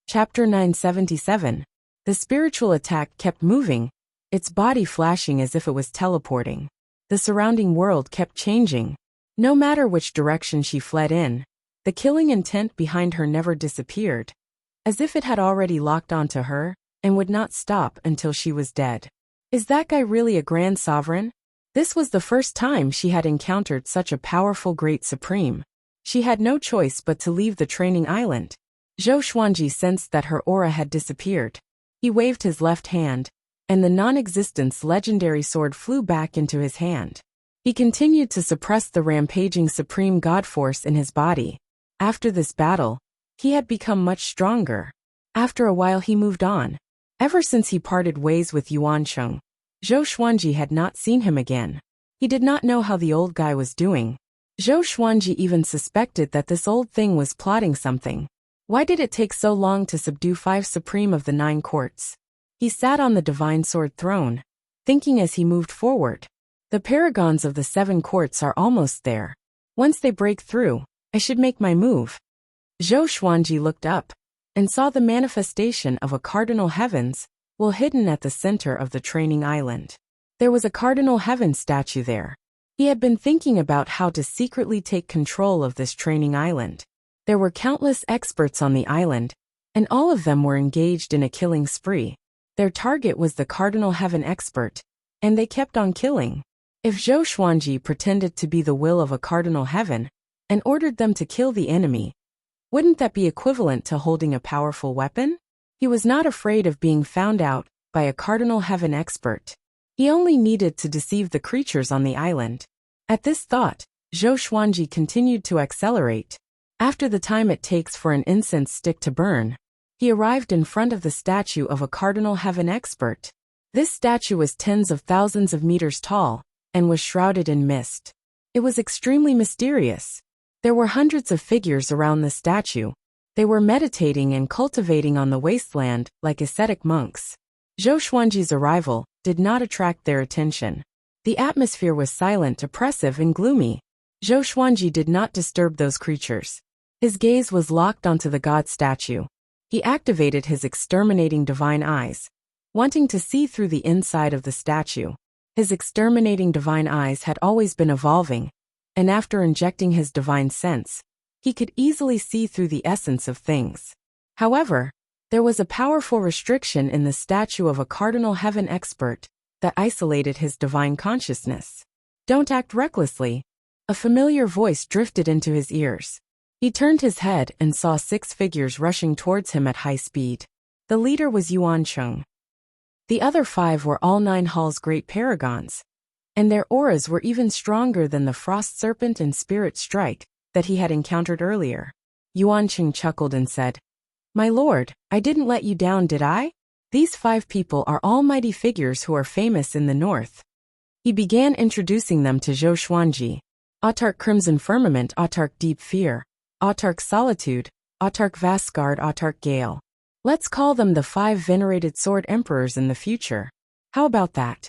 Chapter 977. The spiritual attack kept moving, its body flashing as if it was teleporting. The surrounding world kept changing. No matter which direction she fled in, the killing intent behind her never disappeared, as if it had already locked onto her and would not stop until she was dead. Is that guy really a grand sovereign? This was the first time she had encountered such a powerful great supreme. She had no choice but to leave the training island. Zhou Xuanji sensed that her aura had disappeared. He waved his left hand, and the non-existence legendary sword flew back into his hand. He continued to suppress the rampaging supreme god force in his body. After this battle, he had become much stronger. After a while he moved on. Ever since he parted ways with Yuancheng, Zhou Xuanji had not seen him again. He did not know how the old guy was doing. Zhou Xuanji even suspected that this old thing was plotting something. Why did it take so long to subdue 5 supreme of the 9 courts? He sat on the divine sword throne, thinking as he moved forward. The paragons of the 7 courts are almost there. Once they break through, I should make my move. Zhou Xuanji looked up and saw the manifestation of a cardinal heavens, well hidden at the center of the training island. There was a cardinal heaven statue there. He had been thinking about how to secretly take control of this training island. There were countless experts on the island, and all of them were engaged in a killing spree. Their target was the cardinal heaven expert, and they kept on killing. If Zhou Xuanji pretended to be the will of a cardinal heaven and ordered them to kill the enemy, wouldn't that be equivalent to holding a powerful weapon? He was not afraid of being found out by a cardinal heaven expert. He only needed to deceive the creatures on the island. At this thought, Zhou Xuanji continued to accelerate. After the time it takes for an incense stick to burn, he arrived in front of the statue of a cardinal heaven expert. This statue was tens of thousands of meters tall and was shrouded in mist. It was extremely mysterious. There were hundreds of figures around the statue. They were meditating and cultivating on the wasteland like ascetic monks. Zhou Xuanji's arrival did not attract their attention. The atmosphere was silent, oppressive, and gloomy. Zhou Xuanji did not disturb those creatures. His gaze was locked onto the god statue. He activated his exterminating divine eyes, wanting to see through the inside of the statue. His exterminating divine eyes had always been evolving, and after injecting his divine sense, he could easily see through the essence of things. However, there was a powerful restriction in the statue of a cardinal heaven expert that isolated his divine consciousness. Don't act recklessly. A familiar voice drifted into his ears. He turned his head and saw 6 figures rushing towards him at high speed. The leader was Yuancheng. The other 5 were all 9 halls great paragons, and their auras were even stronger than the frost serpent and spirit strike that he had encountered earlier. Yuancheng chuckled and said, "My lord, I didn't let you down, did I? These 5 people are all mighty figures who are famous in the north." He began introducing them to Zhou Xuanji. Autarch Crimson Firmament, Autarch Deep Fear, Autarch Solitude, Autarch Vastguard, Autarch Gale. Let's call them the 5 venerated sword emperors in the future. How about that?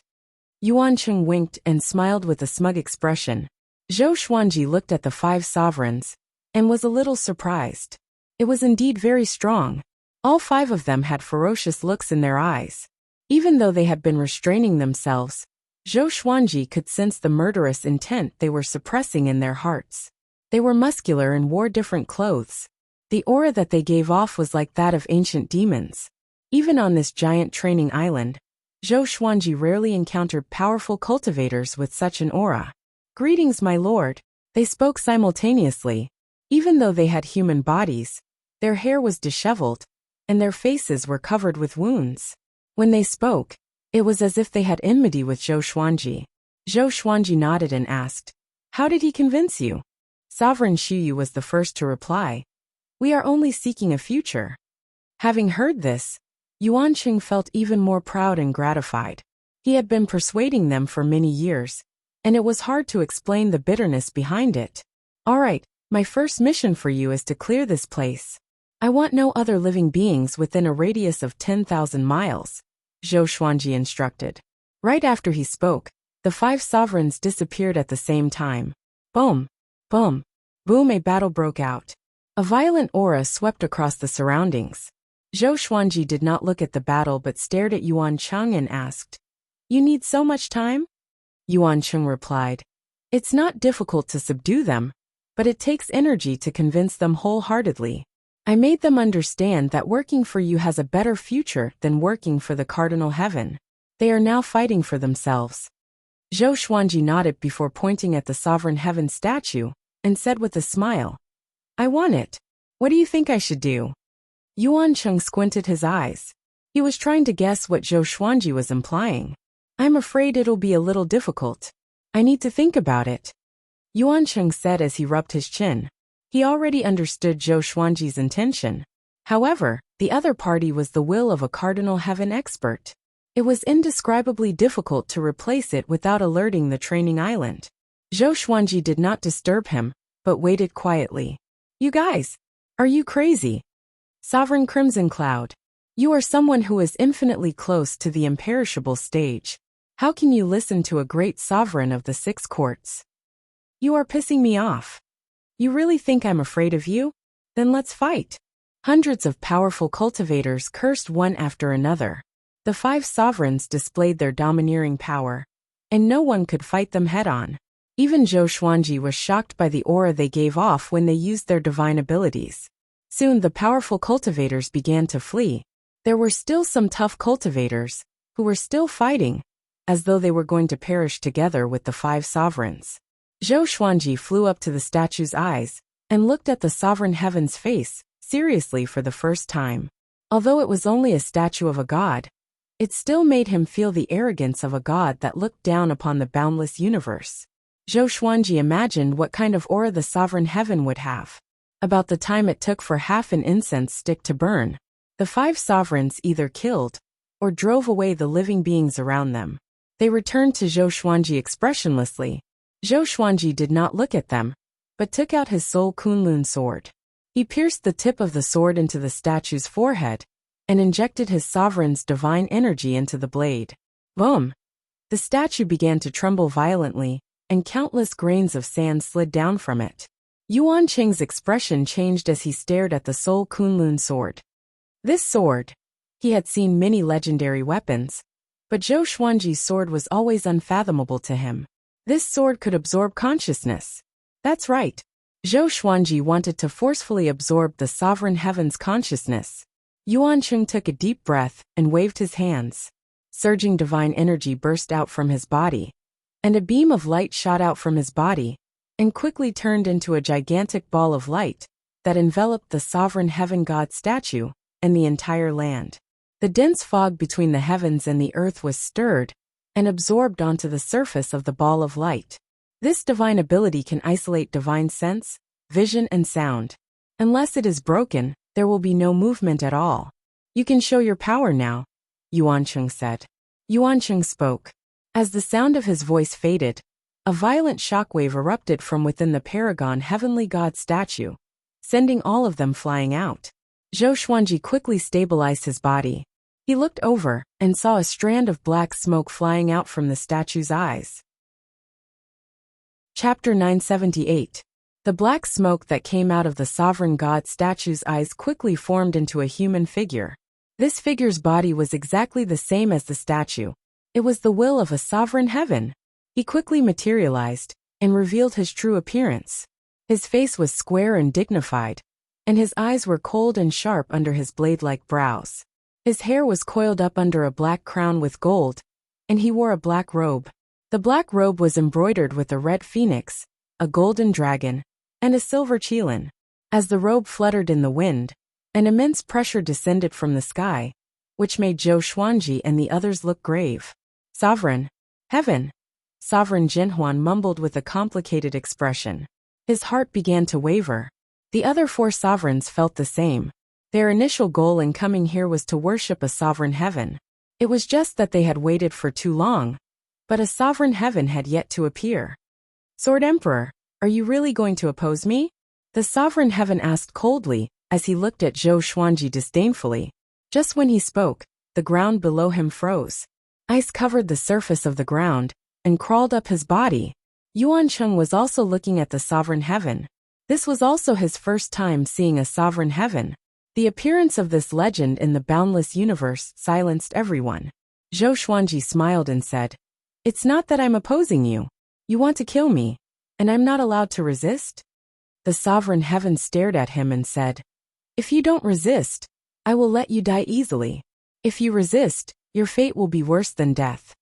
Yuancheng winked and smiled with a smug expression. Zhou Xuanji looked at the 5 sovereigns and was a little surprised. It was indeed very strong. All 5 of them had ferocious looks in their eyes. Even though they had been restraining themselves, Zhou Xuanji could sense the murderous intent they were suppressing in their hearts. They were muscular and wore different clothes. The aura that they gave off was like that of ancient demons. Even on this giant training island, Zhou Xuanji rarely encountered powerful cultivators with such an aura. "Greetings, my lord." They spoke simultaneously. Even though they had human bodies, their hair was disheveled, and their faces were covered with wounds. When they spoke, it was as if they had enmity with Zhou Xuanji. Zhou Xuanji nodded and asked, "How did he convince you?" Sovereign Shiyu was the first to reply, "We are only seeking a future." Having heard this, Yuancheng felt even more proud and gratified. He had been persuading them for many years, and it was hard to explain the bitterness behind it. "All right, my first mission for you is to clear this place. I want no other living beings within a radius of 10,000 miles, Zhou Xuanji instructed. Right after he spoke, the 5 sovereigns disappeared at the same time. Boom! Boom! Boom! A battle broke out. A violent aura swept across the surroundings. Zhou Xuanji did not look at the battle but stared at Yuan Cheng and asked, "You need so much time?" Yuan Cheng replied, "It's not difficult to subdue them, but it takes energy to convince them wholeheartedly. I made them understand that working for you has a better future than working for the cardinal heaven. They are now fighting for themselves." Zhou Xuanji nodded before pointing at the sovereign heaven statue, and said with a smile, "I want it. What do you think I should do?" Yuan Cheng squinted his eyes. He was trying to guess what Zhou Xuanji was implying. "I'm afraid it'll be a little difficult. I need to think about it," Yuan Cheng said as he rubbed his chin. He already understood Zhou Xuanji's intention. However, the other party was the will of a cardinal heaven expert. It was indescribably difficult to replace it without alerting the training island. Zhou Xuanji did not disturb him, but waited quietly. "You guys, are you crazy? Sovereign Crimson Cloud, you are someone who is infinitely close to the imperishable stage. How can you listen to a great sovereign of the 6 courts? You are pissing me off. You really think I'm afraid of you? Then let's fight." Hundreds of powerful cultivators cursed one after another. The 5 sovereigns displayed their domineering power, and no one could fight them head-on. Even Zhou Xuanji was shocked by the aura they gave off when they used their divine abilities. Soon the powerful cultivators began to flee. There were still some tough cultivators, who were still fighting, as though they were going to perish together with the 5 sovereigns. Zhou Xuanji flew up to the statue's eyes, and looked at the sovereign heaven's face, seriously for the first time. Although it was only a statue of a god, it still made him feel the arrogance of a god that looked down upon the boundless universe. Zhou Xuanji imagined what kind of aura the sovereign heaven would have. About the time it took for half an incense stick to burn, the 5 sovereigns either killed or drove away the living beings around them. They returned to Zhou Xuanji expressionlessly. Zhou Xuanji did not look at them, but took out his Soul Kunlun sword. He pierced the tip of the sword into the statue's forehead, and injected his sovereign's divine energy into the blade. Boom! The statue began to tremble violently, and countless grains of sand slid down from it. Yuan Cheng's expression changed as he stared at the Soul Kunlun sword. This sword, he had seen many legendary weapons, but Zhou Xuanji's sword was always unfathomable to him. This sword could absorb consciousness. That's right. Zhou Xuanji wanted to forcefully absorb the sovereign heaven's consciousness. Yuan Cheng took a deep breath and waved his hands. Surging divine energy burst out from his body, and a beam of light shot out from his body, and quickly turned into a gigantic ball of light that enveloped the sovereign heaven god statue and the entire land. The dense fog between the heavens and the earth was stirred and absorbed onto the surface of the ball of light. This divine ability can isolate divine sense, vision and sound. Unless it is broken, there will be no movement at all. "You can show your power now," Yuan Cheng said. Yuan Cheng spoke. As the sound of his voice faded, a violent shockwave erupted from within the Paragon Heavenly God statue, sending all of them flying out. Zhou Xuanji quickly stabilized his body. He looked over and saw a strand of black smoke flying out from the statue's eyes. Chapter 978. The black smoke that came out of the sovereign god statue's eyes quickly formed into a human figure. This figure's body was exactly the same as the statue. It was the will of a sovereign heaven. He quickly materialized and revealed his true appearance. His face was square and dignified, and his eyes were cold and sharp under his blade-like brows. His hair was coiled up under a black crown with gold, and he wore a black robe. The black robe was embroidered with a red phoenix, a golden dragon, and a silver qilin. As the robe fluttered in the wind, an immense pressure descended from the sky, which made Zhou Xuanji and the others look grave. "Sovereign Heaven," Sovereign Jinhuan mumbled with a complicated expression. His heart began to waver. The other 4 sovereigns felt the same. Their initial goal in coming here was to worship a sovereign heaven. It was just that they had waited for too long, but a sovereign heaven had yet to appear. "Sword Emperor, are you really going to oppose me?" The sovereign heaven asked coldly, as he looked at Zhou Xuanji disdainfully. Just when he spoke, the ground below him froze. Ice covered the surface of the ground and crawled up his body. Yuan Cheng was also looking at the sovereign heaven. This was also his first time seeing a sovereign heaven. The appearance of this legend in the boundless universe silenced everyone. Zhou Xuanji smiled and said, "It's not that I'm opposing you. You want to kill me, and I'm not allowed to resist?" The sovereign heaven stared at him and said, "If you don't resist, I will let you die easily. If you resist, your fate will be worse than death."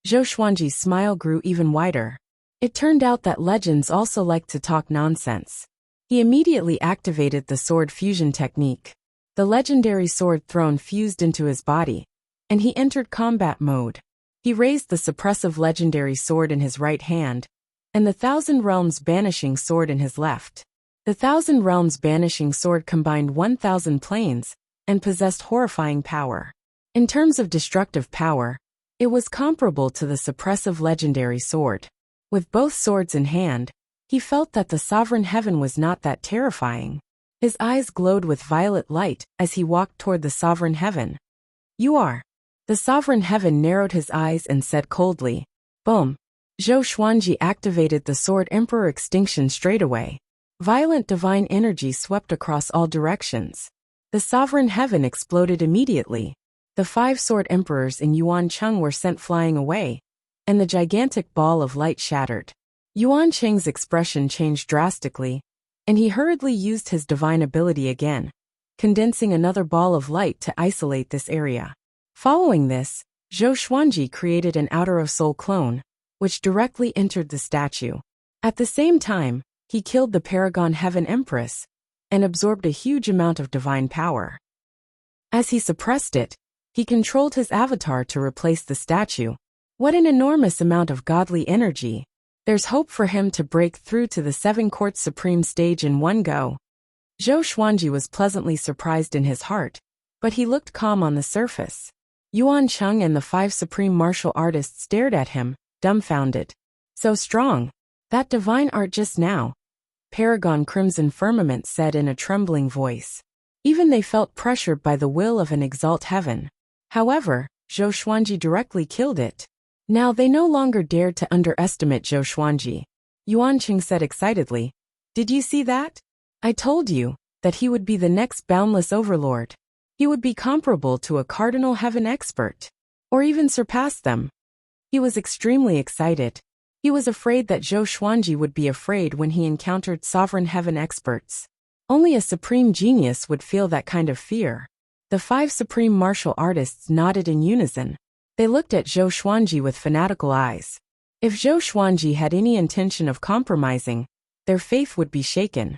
Zhou Xuanji's smile grew even wider. It turned out that legends also like to talk nonsense. He immediately activated the sword fusion technique. The legendary sword throne fused into his body, and he entered combat mode. He raised the suppressive legendary sword in his right hand, and the Thousand Realms banishing sword in his left. The Thousand Realms banishing sword combined 1,000 planes, and possessed horrifying power. In terms of destructive power, it was comparable to the suppressive legendary sword. With both swords in hand, he felt that the sovereign heaven was not that terrifying. His eyes glowed with violet light as he walked toward the sovereign heaven. "You are." The sovereign heaven narrowed his eyes and said coldly, "Boom." Zhou Xuanji activated the sword Emperor Extinction straight away. Violent divine energy swept across all directions. The sovereign heaven exploded immediately. The 5 sword emperors in Yuan Cheng were sent flying away, and the gigantic ball of light shattered. Yuan Cheng's expression changed drastically, and he hurriedly used his divine ability again, condensing another ball of light to isolate this area. Following this, Zhou Xuanji created an Outer Soul clone, which directly entered the statue. At the same time, he killed the Paragon Heaven Empress, and absorbed a huge amount of divine power. As he suppressed it, he controlled his avatar to replace the statue. What an enormous amount of godly energy! There's hope for him to break through to the 7 Courts Supreme stage in one go. Zhou Xuanji was pleasantly surprised in his heart, but he looked calm on the surface. Yuan Cheng and the 5 supreme martial artists stared at him, dumbfounded. "So strong. That divine art just now," Paragon Crimson Firmament said in a trembling voice. Even they felt pressured by the will of an exalt heaven. However, Zhou Xuanji directly killed it. Now they no longer dared to underestimate Zhou Xuanji. Yuan Cheng said excitedly, "Did you see that? I told you that he would be the next boundless overlord. He would be comparable to a cardinal heaven expert, or even surpass them." He was extremely excited. He was afraid that Zhou Xuanji would be afraid when he encountered sovereign heaven experts. Only a supreme genius would feel that kind of fear. The 5 supreme martial artists nodded in unison. They looked at Zhou Xuanji with fanatical eyes. If Zhou Xuanji had any intention of compromising, their faith would be shaken.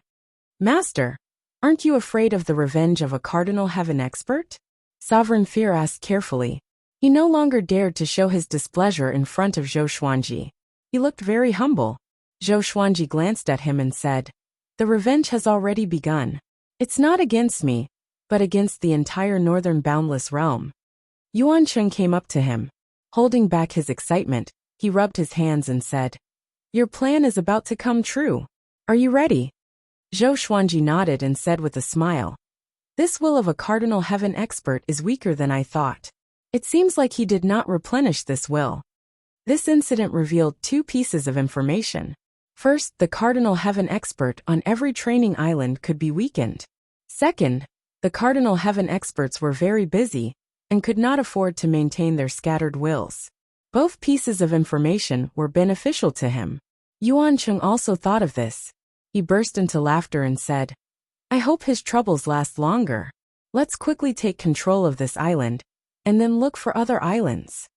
"Master, aren't you afraid of the revenge of a cardinal heaven expert?" Sovereign Fear asked carefully. He no longer dared to show his displeasure in front of Zhou Xuanji. He looked very humble. Zhou Xuanji glanced at him and said, "The revenge has already begun. It's not against me, but against the entire northern boundless realm." Yuan Cheng came up to him. Holding back his excitement, he rubbed his hands and said, "Your plan is about to come true. Are you ready?" Zhou Xuanji nodded and said with a smile, "This will of a cardinal heaven expert is weaker than I thought. It seems like he did not replenish this will." This incident revealed 2 pieces of information. First, the cardinal heaven expert on every training island could be weakened. Second, the cardinal heaven experts were very busy and could not afford to maintain their scattered wills. Both pieces of information were beneficial to him. Yuan Cheng also thought of this. He burst into laughter and said, "I hope his troubles last longer. Let's quickly take control of this island, and then look for other islands."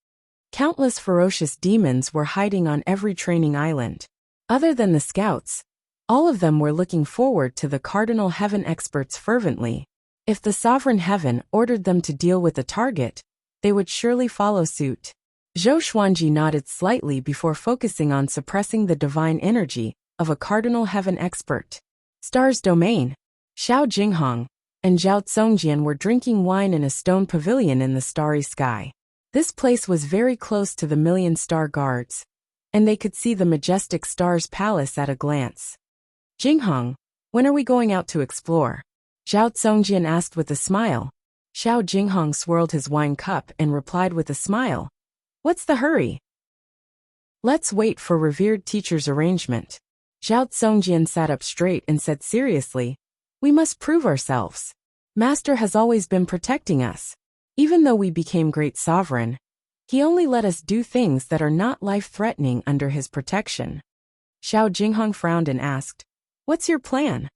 Countless ferocious demons were hiding on every training island. Other than the scouts, all of them were looking forward to the cardinal heaven experts fervently. If the sovereign heaven ordered them to deal with a target, they would surely follow suit. Zhou Xuanji nodded slightly before focusing on suppressing the divine energy of a cardinal heaven expert. Star's domain. Xiao Jinghong and Zhao Tsongjian were drinking wine in a stone pavilion in the starry sky. This place was very close to the Million Star Guards, and they could see the majestic Star's palace at a glance. "Jinghong, when are we going out to explore?" Zhao Tsongjian asked with a smile. Xiao Jinghong swirled his wine cup and replied with a smile, "What's the hurry? Let's wait for revered teacher's arrangement." Zhao Tsongjian sat up straight and said seriously, "We must prove ourselves. Master has always been protecting us. Even though we became great sovereign, he only let us do things that are not life-threatening under his protection. Xiao Jinghong frowned and asked, "What's your plan?"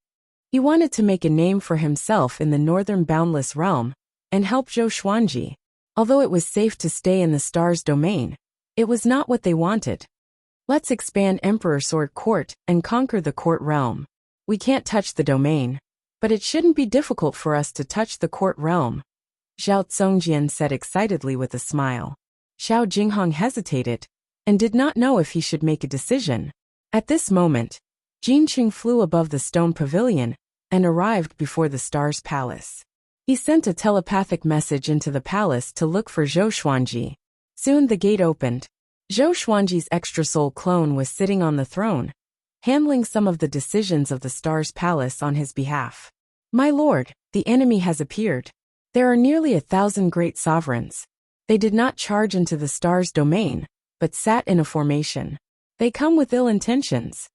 He wanted to make a name for himself in the northern boundless realm and help Zhou Xuanji. Although it was safe to stay in the star's domain, it was not what they wanted. "Let's expand Emperor Sword Court and conquer the court realm. We can't touch the domain, but it shouldn't be difficult for us to touch the court realm," Zhao Zongjian said excitedly with a smile. Xiao Jinghong hesitated and did not know if he should make a decision. At this moment, Jinqing flew above the stone pavilion and arrived before the star's palace. He sent a telepathic message into the palace to look for Zhou Xuanji. Soon the gate opened. Zhou Xuanji's extra soul clone was sitting on the throne, handling some of the decisions of the star's palace on his behalf. "My lord, the enemy has appeared. There are nearly 1,000 great sovereigns. They did not charge into the star's domain, but sat in a formation. They come with ill intentions."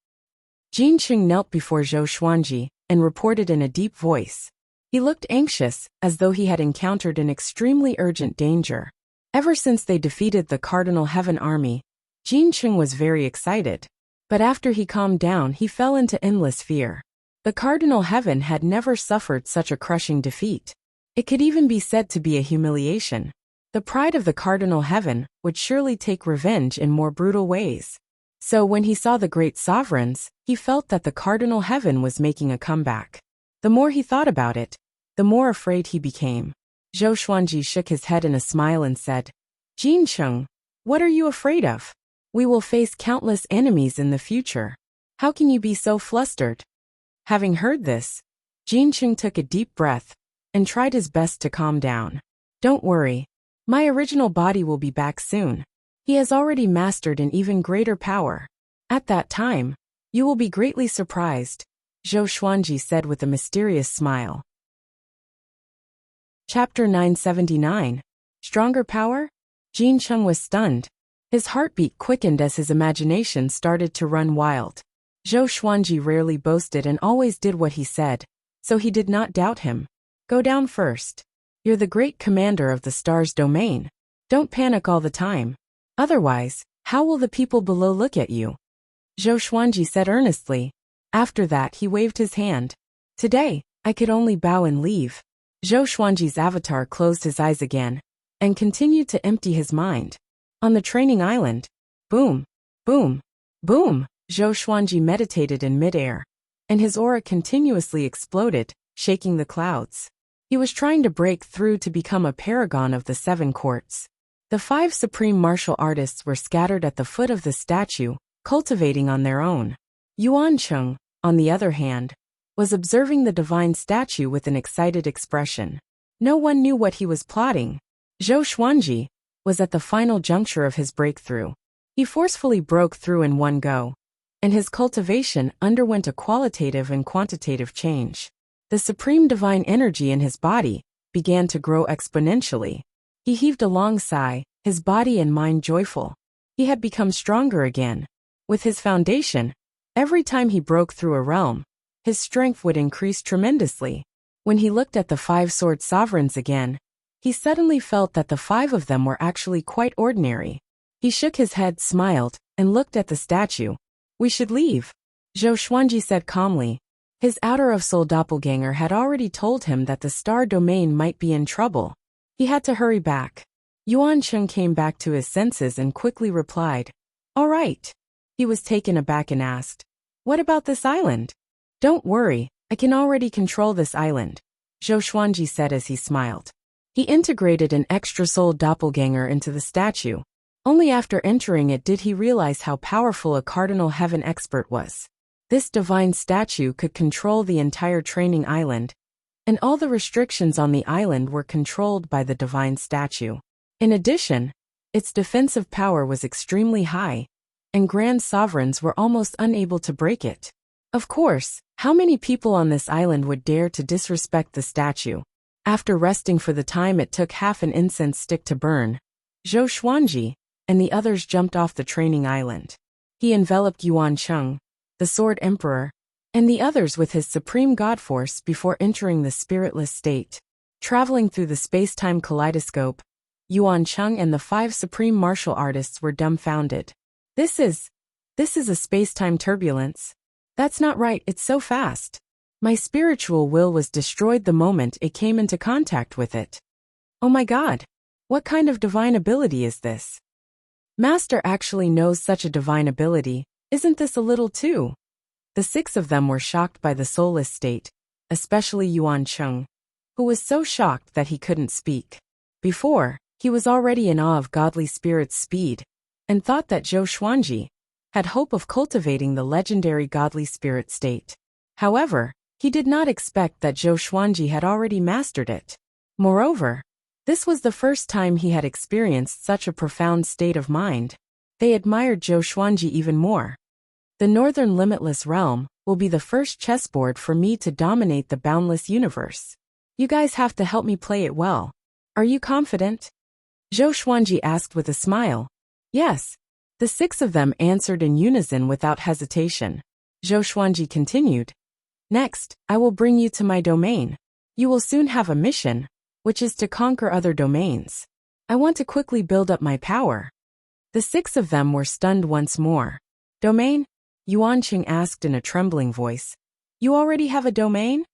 Jinqing knelt before Zhou Xuanji and reported in a deep voice. He looked anxious, as though he had encountered an extremely urgent danger. Ever since they defeated the Cardinal Heaven army, Jinqing was very excited. But after he calmed down, he fell into endless fear. The Cardinal Heaven had never suffered such a crushing defeat. It could even be said to be a humiliation. The pride of the Cardinal Heaven would surely take revenge in more brutal ways. So when he saw the great sovereigns, he felt that the Cardinal Heaven was making a comeback. The more he thought about it, the more afraid he became. Zhou Xuanji shook his head in a smile and said, "Jinqing, what are you afraid of? We will face countless enemies in the future. How can you be so flustered?" Having heard this, Jinqing took a deep breath and tried his best to calm down. "Don't worry. My original body will be back soon. He has already mastered an even greater power. At that time, you will be greatly surprised," Zhou Xuanji said with a mysterious smile. Chapter 979. Stronger Power? Jinqing was stunned. His heartbeat quickened as his imagination started to run wild. Zhou Xuanji rarely boasted and always did what he said, so he did not doubt him. "Go down first. You're the great commander of the star's domain. Don't panic all the time. Otherwise, how will the people below look at you?" Zhou Xuanji said earnestly. After that he waved his hand. "Today, I could only bow and leave." Zhou Xuanji's avatar closed his eyes again and continued to empty his mind. On the training island, boom, boom, boom, Zhou Xuanji meditated in midair, and his aura continuously exploded, shaking the clouds. He was trying to break through to become a paragon of the 7 courts. The 5 supreme martial artists were scattered at the foot of the statue, cultivating on their own. Yuan Cheng, on the other hand, was observing the divine statue with an excited expression. No one knew what he was plotting. Zhou Xuanji was at the final juncture of his breakthrough. He forcefully broke through in one go, and his cultivation underwent a qualitative and quantitative change. The supreme divine energy in his body began to grow exponentially. He heaved a long sigh, his body and mind joyful. He had become stronger again. With his foundation, every time he broke through a realm, his strength would increase tremendously. When he looked at the 5 sword sovereigns again, he suddenly felt that the 5 of them were actually quite ordinary. He shook his head, smiled, and looked at the statue. "We should leave," Zhou Xuanji said calmly. His outer of soul doppelganger had already told him that the star domain might be in trouble. He had to hurry back. Yuan Cheng came back to his senses and quickly replied, "All right." He was taken aback and asked, "What about this island?" "Don't worry, I can already control this island," Zhou Xuanji said as he smiled. He integrated an extra soul doppelganger into the statue. Only after entering it did he realize how powerful a Cardinal Heaven expert was. This divine statue could control the entire training island, and all the restrictions on the island were controlled by the divine statue. In addition, its defensive power was extremely high, and grand sovereigns were almost unable to break it. Of course, how many people on this island would dare to disrespect the statue? After resting for the time it took half an incense stick to burn, Zhou Xuanji and the others jumped off the training island. He enveloped Yuan Cheng, the Sword Emperor, and the others with his supreme god force before entering the spiritless state. Traveling through the space-time kaleidoscope, Yuan Cheng and the 5 supreme martial artists were dumbfounded. This is a space-time turbulence. That's not right, it's so fast. My spiritual will was destroyed the moment it came into contact with it. Oh my god! What kind of divine ability is this? Master actually knows such a divine ability, isn't this a little too? The 6 of them were shocked by the soulless state, especially Yuan Cheng, who was so shocked that he couldn't speak. Before, he was already in awe of godly spirit's speed, and thought that Zhou Xuanji had hope of cultivating the legendary godly spirit state. However, he did not expect that Zhou Xuanji had already mastered it. Moreover, this was the first time he had experienced such a profound state of mind. They admired Zhou Xuanji even more. The Northern Limitless Realm will be the first chessboard for me to dominate the boundless universe. You guys have to help me play it well. Are you confident? Zhou Xuanji asked with a smile. Yes. The 6 of them answered in unison without hesitation. Zhou Xuanji continued. Next, I will bring you to my domain. You will soon have a mission, which is to conquer other domains. I want to quickly build up my power. The 6 of them were stunned once more. Domain? Yuan Qing asked in a trembling voice. You already have a domain?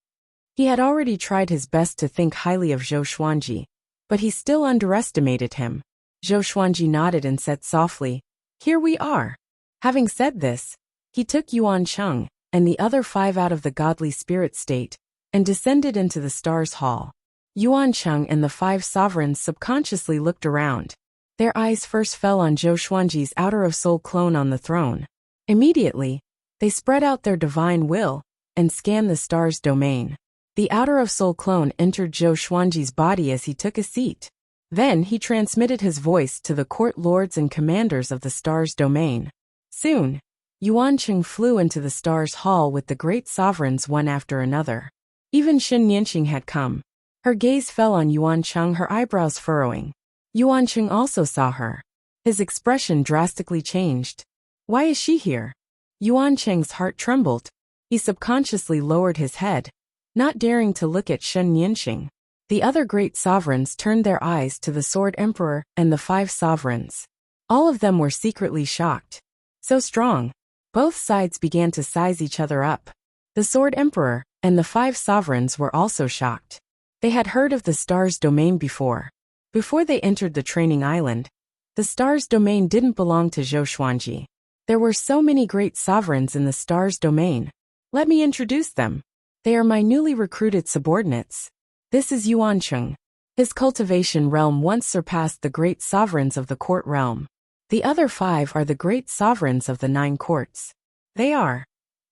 He had already tried his best to think highly of Zhou Xuanji, but he still underestimated him. Zhou Xuanji nodded and said softly, Here we are. Having said this, he took Yuan Cheng and the other 5 out of the godly spirit state and descended into the stars hall. Yuan Cheng and the 5 sovereigns subconsciously looked around. Their eyes first fell on Zhou Xuanji's outer of soul clone on the throne. Immediately, they spread out their divine will and scanned the stars' domain. The outer of soul clone entered Zhou Xuanji's body as he took a seat. Then he transmitted his voice to the court lords and commanders of the stars' domain. Soon, Yuan Cheng flew into the stars' hall with the great sovereigns one after another. Even Shen Yanqing had come. Her gaze fell on Yuan Cheng, her eyebrows furrowing. Yuan Cheng also saw her. His expression drastically changed. Why is she here? Yuan Cheng's heart trembled. He subconsciously lowered his head, not daring to look at Shen Yanqing. The other great sovereigns turned their eyes to the Sword Emperor and the 5 sovereigns. All of them were secretly shocked. So strong. Both sides began to size each other up. The Sword Emperor and the 5 sovereigns were also shocked. They had heard of the Stars domain before. Before they entered the training island, the Stars domain didn't belong to Zhou Xuanji. There were so many great sovereigns in the Stars domain. Let me introduce them. They are my newly recruited subordinates. This is Yuan Cheng. His cultivation realm once surpassed the great sovereigns of the court realm. The other 5 are the great sovereigns of the 9 courts. They are.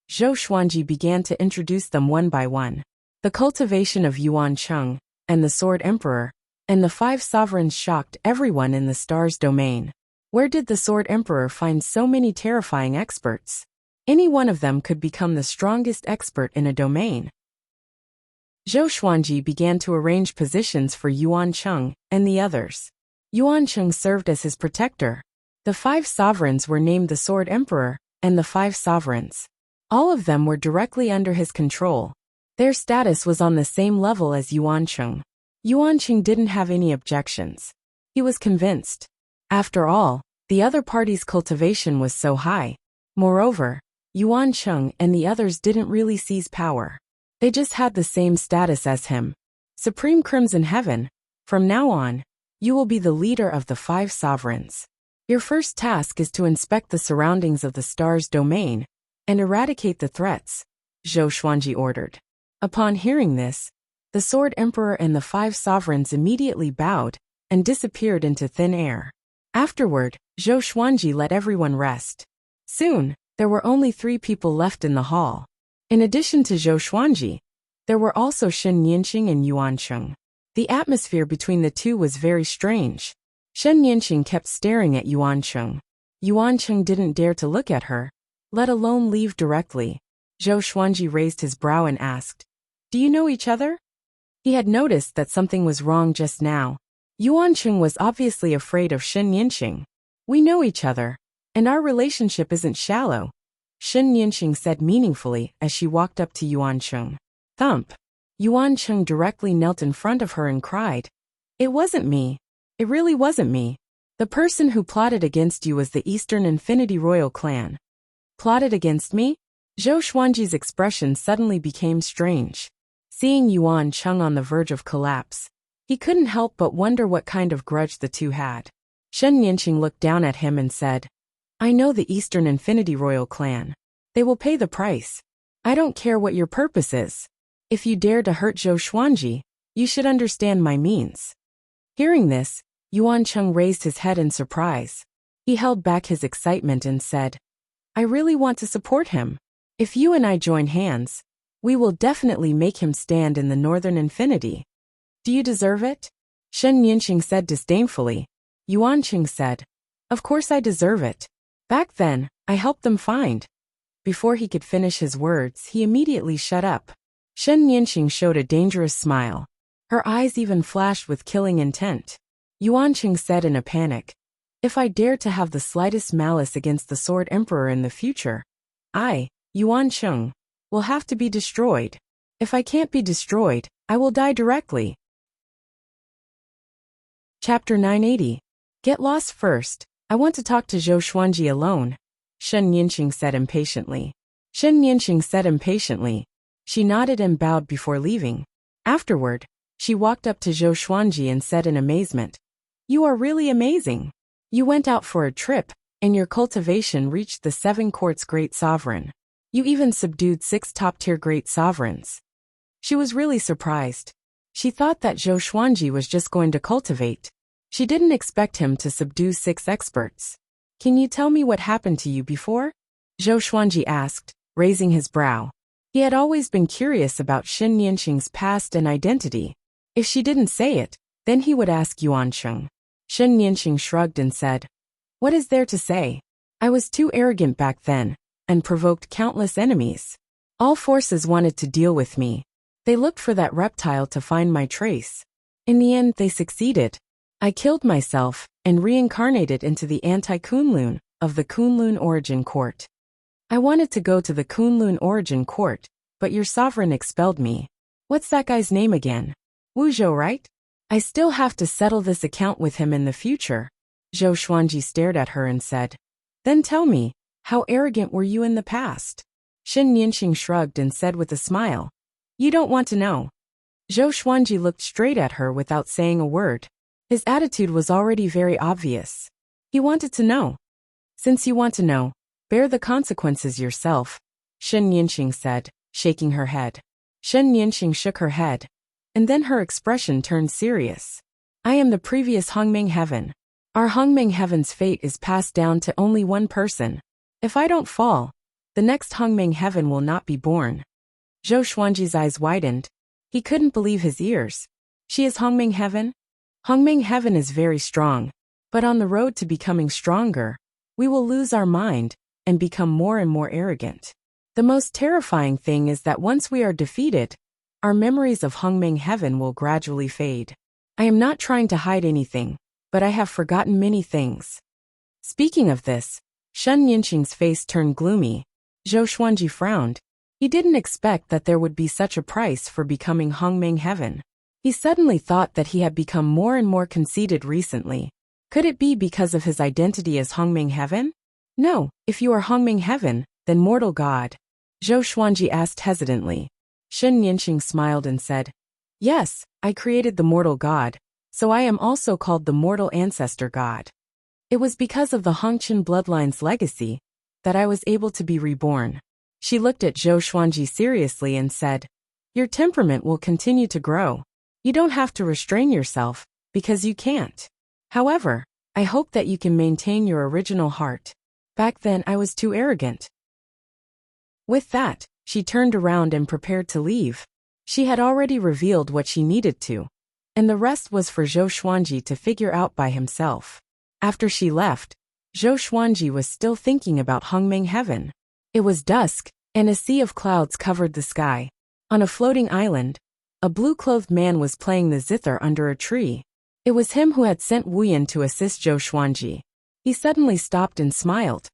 Zhou Xuanji began to introduce them one by one. The cultivation of Yuan Cheng and the Sword Emperor and the 5 sovereigns shocked everyone in the Stars domain. Where did the Sword Emperor find so many terrifying experts? Any one of them could become the strongest expert in a domain. Zhou Xuanji began to arrange positions for Yuan Cheng and the others. Yuan Cheng served as his protector. The 5 sovereigns were named the Sword Emperor and the 5 sovereigns. All of them were directly under his control. Their status was on the same level as Yuan Cheng. Yuan Cheng didn't have any objections. He was convinced. After all, the other party's cultivation was so high. Moreover, Yuan Cheng and the others didn't really seize power. They just had the same status as him. Supreme Crimson Heaven, from now on, you will be the leader of the 5 sovereigns. Your first task is to inspect the surroundings of the Stars domain and eradicate the threats, Zhou Xuanji ordered. Upon hearing this, the Sword Emperor and the 5 sovereigns immediately bowed and disappeared into thin air. Afterward, Zhou Xuanji let everyone rest. Soon, there were only 3 people left in the hall. In addition to Zhou Xuanji, there were also Shen Yanqing and Yuan Cheng. The atmosphere between the 2 was very strange. Shen Yanqing kept staring at Yuan Cheng. Yuan Cheng didn't dare to look at her, let alone leave directly. Zhou Xuanji raised his brow and asked, Do you know each other? He had noticed that something was wrong just now. Yuan Cheng was obviously afraid of Shen Yanqing. We know each other, and our relationship isn't shallow. Shen Yinxing said meaningfully as she walked up to Yuan Cheng. Thump. Yuan Cheng directly knelt in front of her and cried. It wasn't me. It really wasn't me. The person who plotted against you was the Eastern Infinity Royal Clan. Plotted against me? Zhou Xuanji's expression suddenly became strange. Seeing Yuan Cheng on the verge of collapse, he couldn't help but wonder what kind of grudge the two had. Shen Yinxing looked down at him and said, I know the Eastern Infinity Royal Clan. They will pay the price. I don't care what your purpose is. If you dare to hurt Zhou Xuanji, you should understand my means. Hearing this, Yuan Cheng raised his head in surprise. He held back his excitement and said, I really want to support him. If you and I join hands, we will definitely make him stand in the Northern Infinity. Do you deserve it? Shen Yinxing said disdainfully. Yuan Cheng said, Of course I deserve it. Back then, I helped them find. Before he could finish his words, he immediately shut up. Shen Yinxing showed a dangerous smile. Her eyes even flashed with killing intent. Yuan Cheng said in a panic, If I dare to have the slightest malice against the Sword Emperor in the future, I, Yuan Cheng, will have to be destroyed. If I can't be destroyed, I will die directly. Chapter 980. Get lost first. I want to talk to Zhou Xuanji alone, Shen Yinxing said impatiently. Shen Yinxing said impatiently. She nodded and bowed before leaving. Afterward, she walked up to Zhou Xuanji and said in amazement, You are really amazing. You went out for a trip, and your cultivation reached the 7 courts great sovereign. You even subdued 6 top-tier great sovereigns. She was really surprised. She thought that Zhou Xuanji was just going to cultivate. She didn't expect him to subdue 6 experts. Can you tell me what happened to you before? Zhou Xuanji asked, raising his brow. He had always been curious about Shen Yinxing's past and identity. If she didn't say it, then he would ask Yuan Cheng. Shen Yinxing shrugged and said, What is there to say? I was too arrogant back then, and provoked countless enemies. All forces wanted to deal with me. They looked for that reptile to find my trace. In the end, they succeeded. I killed myself, and reincarnated into the anti-Kunlun of the Kunlun Origin Court. I wanted to go to the Kunlun Origin Court, but your sovereign expelled me. What's that guy's name again? Wu Zhou, right? I still have to settle this account with him in the future. Zhou Xuanji stared at her and said, Then tell me, how arrogant were you in the past? Shen Yinxing shrugged and said with a smile, You don't want to know. Zhou Xuanji looked straight at her without saying a word. His attitude was already very obvious. He wanted to know. Since you want to know, bear the consequences yourself, Shen Yinxing said, shaking her head. Shen Yinxing shook her head, and then her expression turned serious. I am the previous Hongming Heaven. Our Hongming Heaven's fate is passed down to only one person. If I don't fall, the next Hongming Heaven will not be born. Zhou Xuanji's eyes widened. He couldn't believe his ears. She is Hongming Heaven? Hongming Heaven is very strong, but on the road to becoming stronger, we will lose our mind and become more and more arrogant. The most terrifying thing is that once we are defeated, our memories of Hongming Heaven will gradually fade. I am not trying to hide anything, but I have forgotten many things. Speaking of this, Shen Yinxing's face turned gloomy. Zhou Xuanji frowned. He didn't expect that there would be such a price for becoming Hongming Heaven. He suddenly thought that he had become more and more conceited recently. Could it be because of his identity as Hongming Heaven? No, if you are Hongming Heaven, then mortal god. Zhou Xuanji asked hesitantly. Shen Yinxing smiled and said, Yes, I created the mortal god, so I am also called the mortal ancestor god. It was because of the Hongqian bloodline's legacy that I was able to be reborn. She looked at Zhou Xuanji seriously and said, Your temperament will continue to grow. You don't have to restrain yourself, because you can't. However, I hope that you can maintain your original heart. Back then I was too arrogant. With that, she turned around and prepared to leave. She had already revealed what she needed to, and the rest was for Zhou Xuanji to figure out by himself. After she left, Zhou Xuanji was still thinking about Hongming Heaven. It was dusk, and a sea of clouds covered the sky. On a floating island, a blue-clothed man was playing the zither under a tree. It was him who had sent Wu Yan to assist Zhou Xuanji. He suddenly stopped and smiled.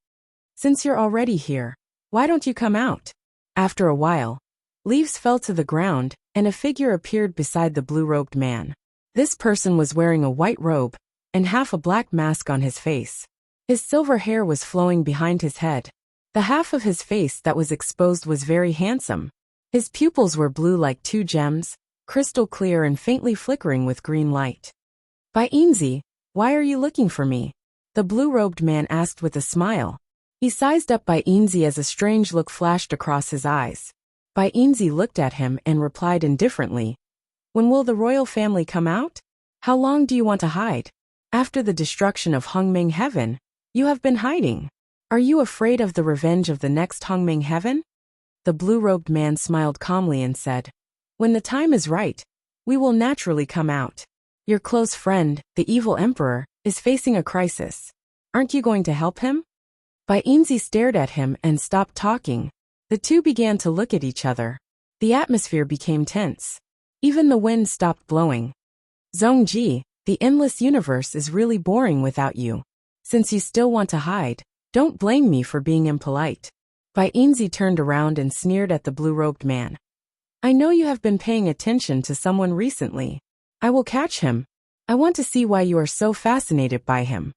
Since you're already here, Why don't you come out? After a while, leaves fell to the ground, and a figure appeared beside the blue-robed man. This person was wearing a white robe and half a black mask on his face. His silver hair was flowing behind his head. The half of his face that was exposed was very handsome. His pupils were blue like two gems, crystal clear and faintly flickering with green light. Bainzi, why are you looking for me? The blue-robed man asked with a smile. He sized up Bainzi as a strange look flashed across his eyes. Bainzi looked at him and replied indifferently, When will the royal family come out? How long do you want to hide? After the destruction of Hongming Heaven, you have been hiding. Are you afraid of the revenge of the next Hongming Heaven? The blue-robed man smiled calmly and said, When the time is right, we will naturally come out. Your close friend, the evil emperor, is facing a crisis. Aren't you going to help him? Bainzi stared at him and stopped talking. The two began to look at each other. The atmosphere became tense. Even the wind stopped blowing. Zhongji, the endless universe is really boring without you. Since you still want to hide, don't blame me for being impolite. Bainzi turned around and sneered at the blue-robed man. I know you have been paying attention to someone recently. I will catch him. I want to see why you are so fascinated by him.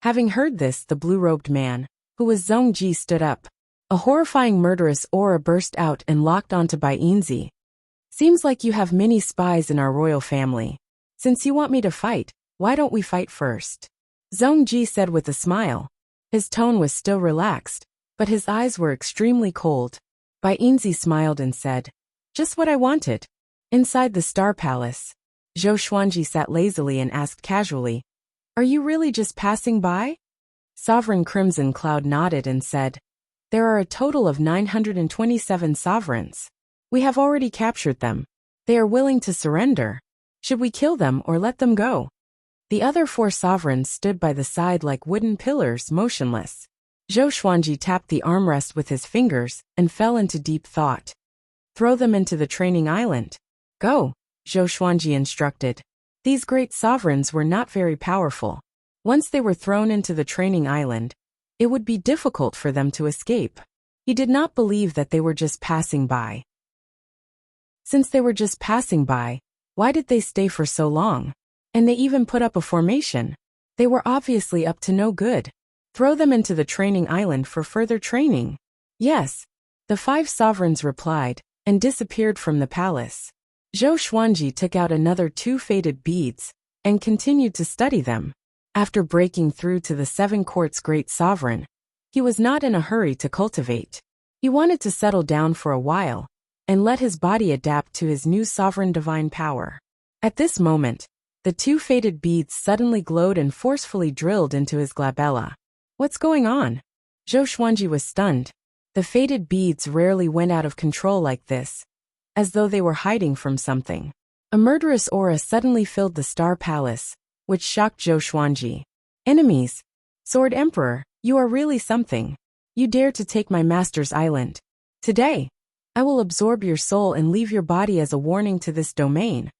Having heard this, the blue-robed man, who was Zhongji, stood up. A horrifying murderous aura burst out and locked onto Bainzi. Seems like you have many spies in our royal family. Since you want me to fight, why don't we fight first? Zhongji said with a smile. His tone was still relaxed, but his eyes were extremely cold. Bainzi smiled and said, Just what I wanted. Inside the Star Palace, Zhou Xuanji sat lazily and asked casually, Are you really just passing by? Sovereign Crimson Cloud nodded and said, There are a total of 927 sovereigns. We have already captured them. They are willing to surrender. Should we kill them or let them go? The other 4 sovereigns stood by the side like wooden pillars, motionless. Zhou Xuanji tapped the armrest with his fingers and fell into deep thought. Throw them into the training island. Go, Zhou Xuanji instructed. These great sovereigns were not very powerful. Once they were thrown into the training island, it would be difficult for them to escape. He did not believe that they were just passing by. Since they were just passing by, why did they stay for so long? And they even put up a formation. They were obviously up to no good. Throw them into the training island for further training. Yes, the 5 sovereigns replied, and disappeared from the palace. Zhou Xuanji took out another 2 faded beads, and continued to study them. After breaking through to the 7 courts great sovereign, he was not in a hurry to cultivate. He wanted to settle down for a while, and let his body adapt to his new sovereign divine power. At this moment, the 2 faded beads suddenly glowed and forcefully drilled into his glabella. What's going on? Zhou Xuanji was stunned. The faded beads rarely went out of control like this, as though they were hiding from something. A murderous aura suddenly filled the Star Palace, which shocked Zhou Xuanji. Enemies! Sword Emperor, you are really something. You dare to take my master's island. Today, I will absorb your soul and leave your body as a warning to this domain.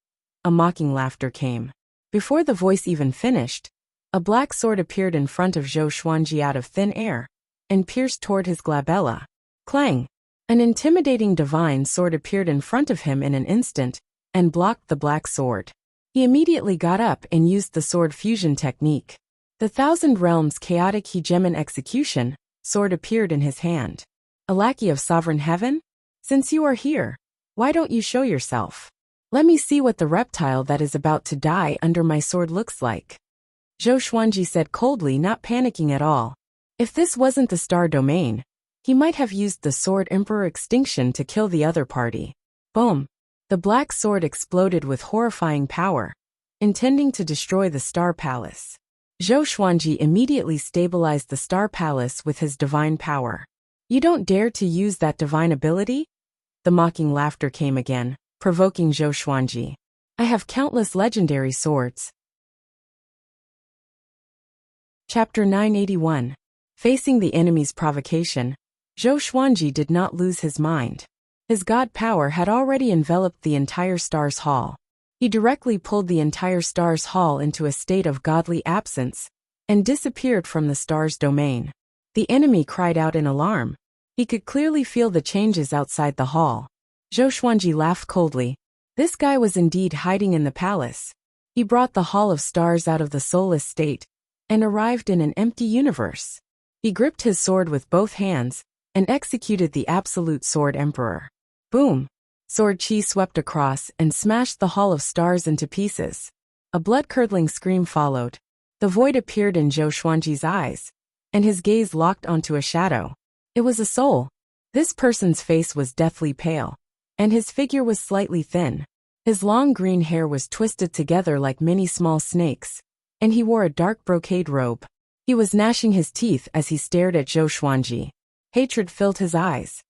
A mocking laughter came. Before the voice even finished, a black sword appeared in front of Zhou Xuanji out of thin air, and pierced toward his glabella. Clang! An intimidating divine sword appeared in front of him in an instant, and blocked the black sword. He immediately got up and used the sword fusion technique. The Thousand Realms chaotic hegemon execution sword appeared in his hand. A lackey of sovereign heaven? Since you are here, why don't you show yourself? Let me see what the reptile that is about to die under my sword looks like. Zhou Xuanji said coldly, not panicking at all. If this wasn't the star domain, he might have used the Sword Emperor extinction to kill the other party. Boom! The black sword exploded with horrifying power, intending to destroy the Star Palace. Zhou Xuanji immediately stabilized the Star Palace with his divine power. You don't dare to use that divine ability? The mocking laughter came again, provoking Zhou Xuanji. I have countless legendary swords. Chapter 981. Facing the enemy's provocation, Zhou Xuanji did not lose his mind. His god power had already enveloped the entire Stars Hall. He directly pulled the entire Stars Hall into a state of godly absence, and disappeared from the Stars domain. The enemy cried out in alarm. He could clearly feel the changes outside the hall. Zhou Xuanji laughed coldly. This guy was indeed hiding in the palace. He brought the Hall of Stars out of the soulless state and arrived in an empty universe. He gripped his sword with both hands and executed the Absolute Sword Emperor. Boom! Sword chi swept across and smashed the Hall of Stars into pieces. A blood-curdling scream followed. The void appeared in Zhou Xuanji's eyes, and his gaze locked onto a shadow. It was a soul. This person's face was deathly pale, and his figure was slightly thin. His long green hair was twisted together like many small snakes, and he wore a dark brocade robe. He was gnashing his teeth as he stared at Zhou Xuanji. Hatred filled his eyes.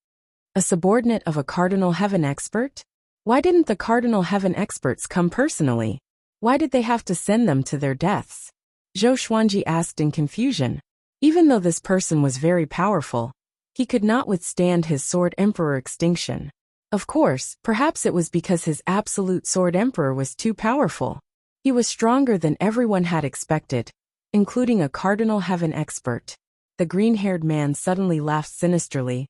A subordinate of a Cardinal Heaven expert? Why didn't the Cardinal Heaven experts come personally? Why did they have to send them to their deaths? Zhou Xuanji asked in confusion. Even though this person was very powerful, he could not withstand his Sword Emperor extinction. Of course, perhaps it was because his Absolute Sword Emperor was too powerful. He was stronger than everyone had expected, including a Cardinal Heaven expert. The green-haired man suddenly laughed sinisterly.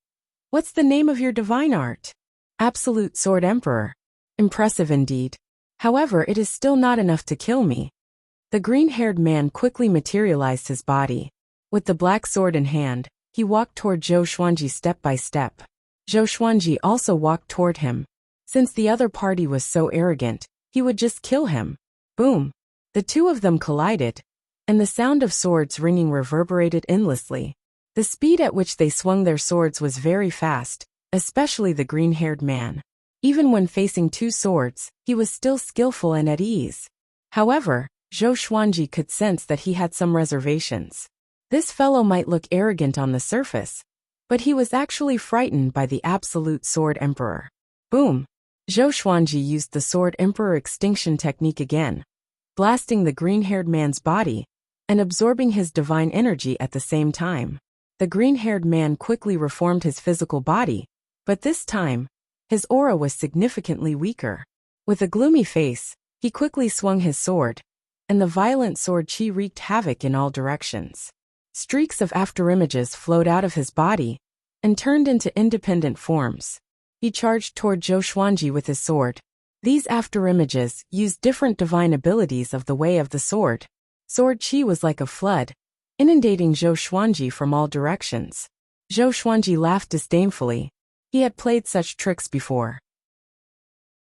What's the name of your divine art? Absolute Sword Emperor. Impressive indeed. However, it is still not enough to kill me. The green-haired man quickly materialized his body. With the black sword in hand, he walked toward Zhou Xuanji step by step. Zhou Xuanji also walked toward him. Since the other party was so arrogant, he would just kill him. Boom! The two of them collided, and the sound of swords ringing reverberated endlessly. The speed at which they swung their swords was very fast, especially the green-haired man. Even when facing two swords, he was still skillful and at ease. However, Zhou Xuanji could sense that he had some reservations. This fellow might look arrogant on the surface, but he was actually frightened by the Absolute Sword Emperor. Boom! Zhou Xuanji used the Sword Emperor extinction technique again, blasting the green-haired man's body and absorbing his divine energy at the same time. The green-haired man quickly reformed his physical body, but this time, his aura was significantly weaker. With a gloomy face, he quickly swung his sword, and the violent sword chi wreaked havoc in all directions. Streaks of afterimages flowed out of his body and turned into independent forms. He charged toward Zhou Xuanji with his sword. These afterimages used different divine abilities of the way of the sword. Sword chi was like a flood, inundating Zhou Xuanji from all directions. Zhou Xuanji laughed disdainfully. He had played such tricks before.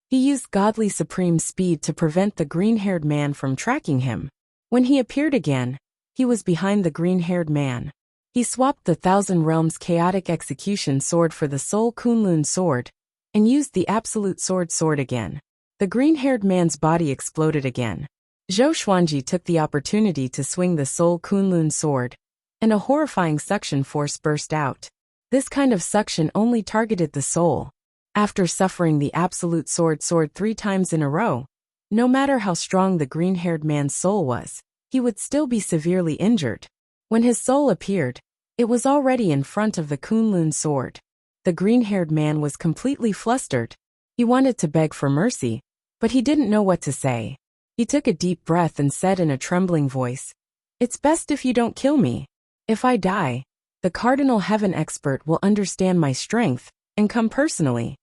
He used godly supreme speed to prevent the green-haired man from tracking him. When he appeared again, he was behind the green-haired man. He swapped the Thousand Realms Chaotic Execution Sword for the Soul Kunlun Sword, and used the Absolute Sword again. The green-haired man's body exploded again. Zhou Xuanji took the opportunity to swing the Soul Kunlun Sword, and a horrifying suction force burst out. This kind of suction only targeted the soul. After suffering the Absolute Sword 3 times in a row, no matter how strong the green-haired man's soul was, he would still be severely injured. When his soul appeared, it was already in front of the Kunlun sword. The green-haired man was completely flustered. He wanted to beg for mercy, but he didn't know what to say. He took a deep breath and said in a trembling voice, "It's best if you don't kill me. If I die, the Cardinal Heaven expert will understand my strength and come personally."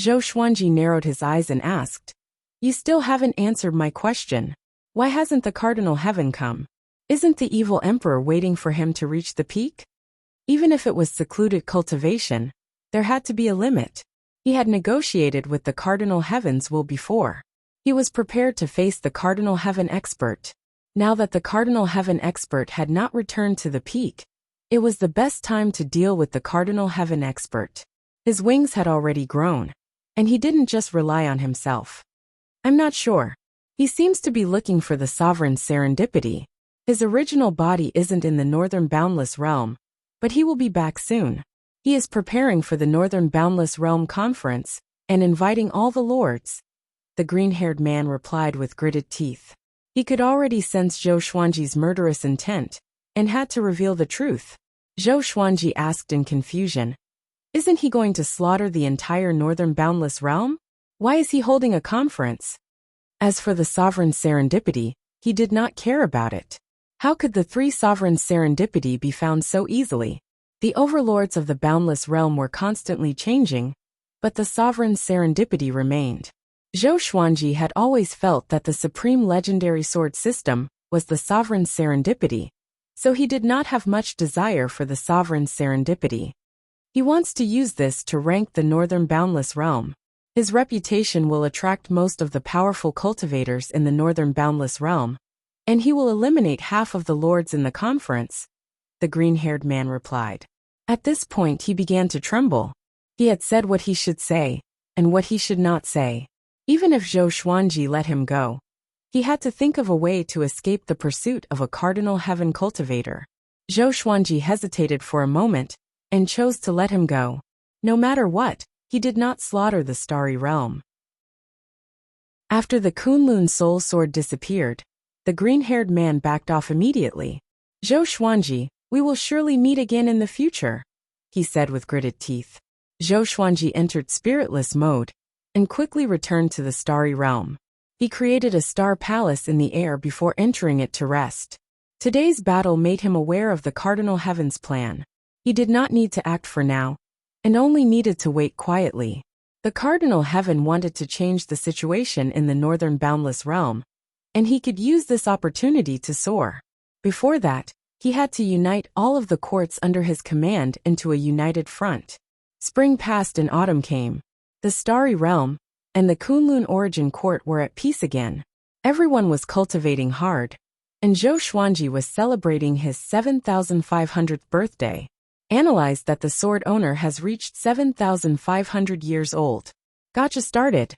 Zhou Xuanji narrowed his eyes and asked, "You still haven't answered my question. Why hasn't the Cardinal Heaven come? Isn't the evil emperor waiting for him to reach the peak?" Even if it was secluded cultivation, there had to be a limit. He had negotiated with the Cardinal Heaven's will before. He was prepared to face the Cardinal Heaven expert. Now that the Cardinal Heaven expert had not returned to the peak, it was the best time to deal with the Cardinal Heaven expert. His wings had already grown, and he didn't just rely on himself. I'm not sure. He seems to be looking for the sovereign's serendipity. His original body isn't in the Northern Boundless Realm, but he will be back soon. He is preparing for the Northern Boundless Realm conference and inviting all the lords. The green-haired man replied with gritted teeth. He could already sense Zhou Xuanji's murderous intent and had to reveal the truth. Zhou Xuanji asked in confusion, "Isn't he going to slaughter the entire Northern Boundless Realm? Why is he holding a conference?" As for the sovereign's serendipity, he did not care about it. How could the 3 sovereigns' serendipity be found so easily? The overlords of the boundless realm were constantly changing, but the sovereign's serendipity remained. Zhou Xuanji had always felt that the supreme legendary sword system was the sovereign's serendipity, so he did not have much desire for the sovereign's serendipity. He wants to use this to rank the northern boundless realm. His reputation will attract most of the powerful cultivators in the northern boundless realm, and he will eliminate half of the lords in the conference, the green-haired man replied. At this point he began to tremble. He had said what he should say, and what he should not say. Even if Zhou Xuanji let him go, he had to think of a way to escape the pursuit of a cardinal heaven cultivator. Zhou Xuanji hesitated for a moment, and chose to let him go. No matter what, he did not slaughter the starry realm. After the Kunlun soul sword disappeared, the green-haired man backed off immediately. Zhou Xuanji, we will surely meet again in the future, he said with gritted teeth. Zhou Xuanji entered spiritless mode, and quickly returned to the starry realm. He created a star palace in the air before entering it to rest. Today's battle made him aware of the cardinal heaven's plan. He did not need to act for now, and only needed to wait quietly. The cardinal heaven wanted to change the situation in the northern boundless realm, and he could use this opportunity to soar. Before that, he had to unite all of the courts under his command into a united front. Spring passed and autumn came. The starry realm and the Kunlun origin court were at peace again. Everyone was cultivating hard, and Zhou Xuanji was celebrating his 7,500th birthday. Analyzed that the sword owner has reached 7,500 years old. Gotcha started.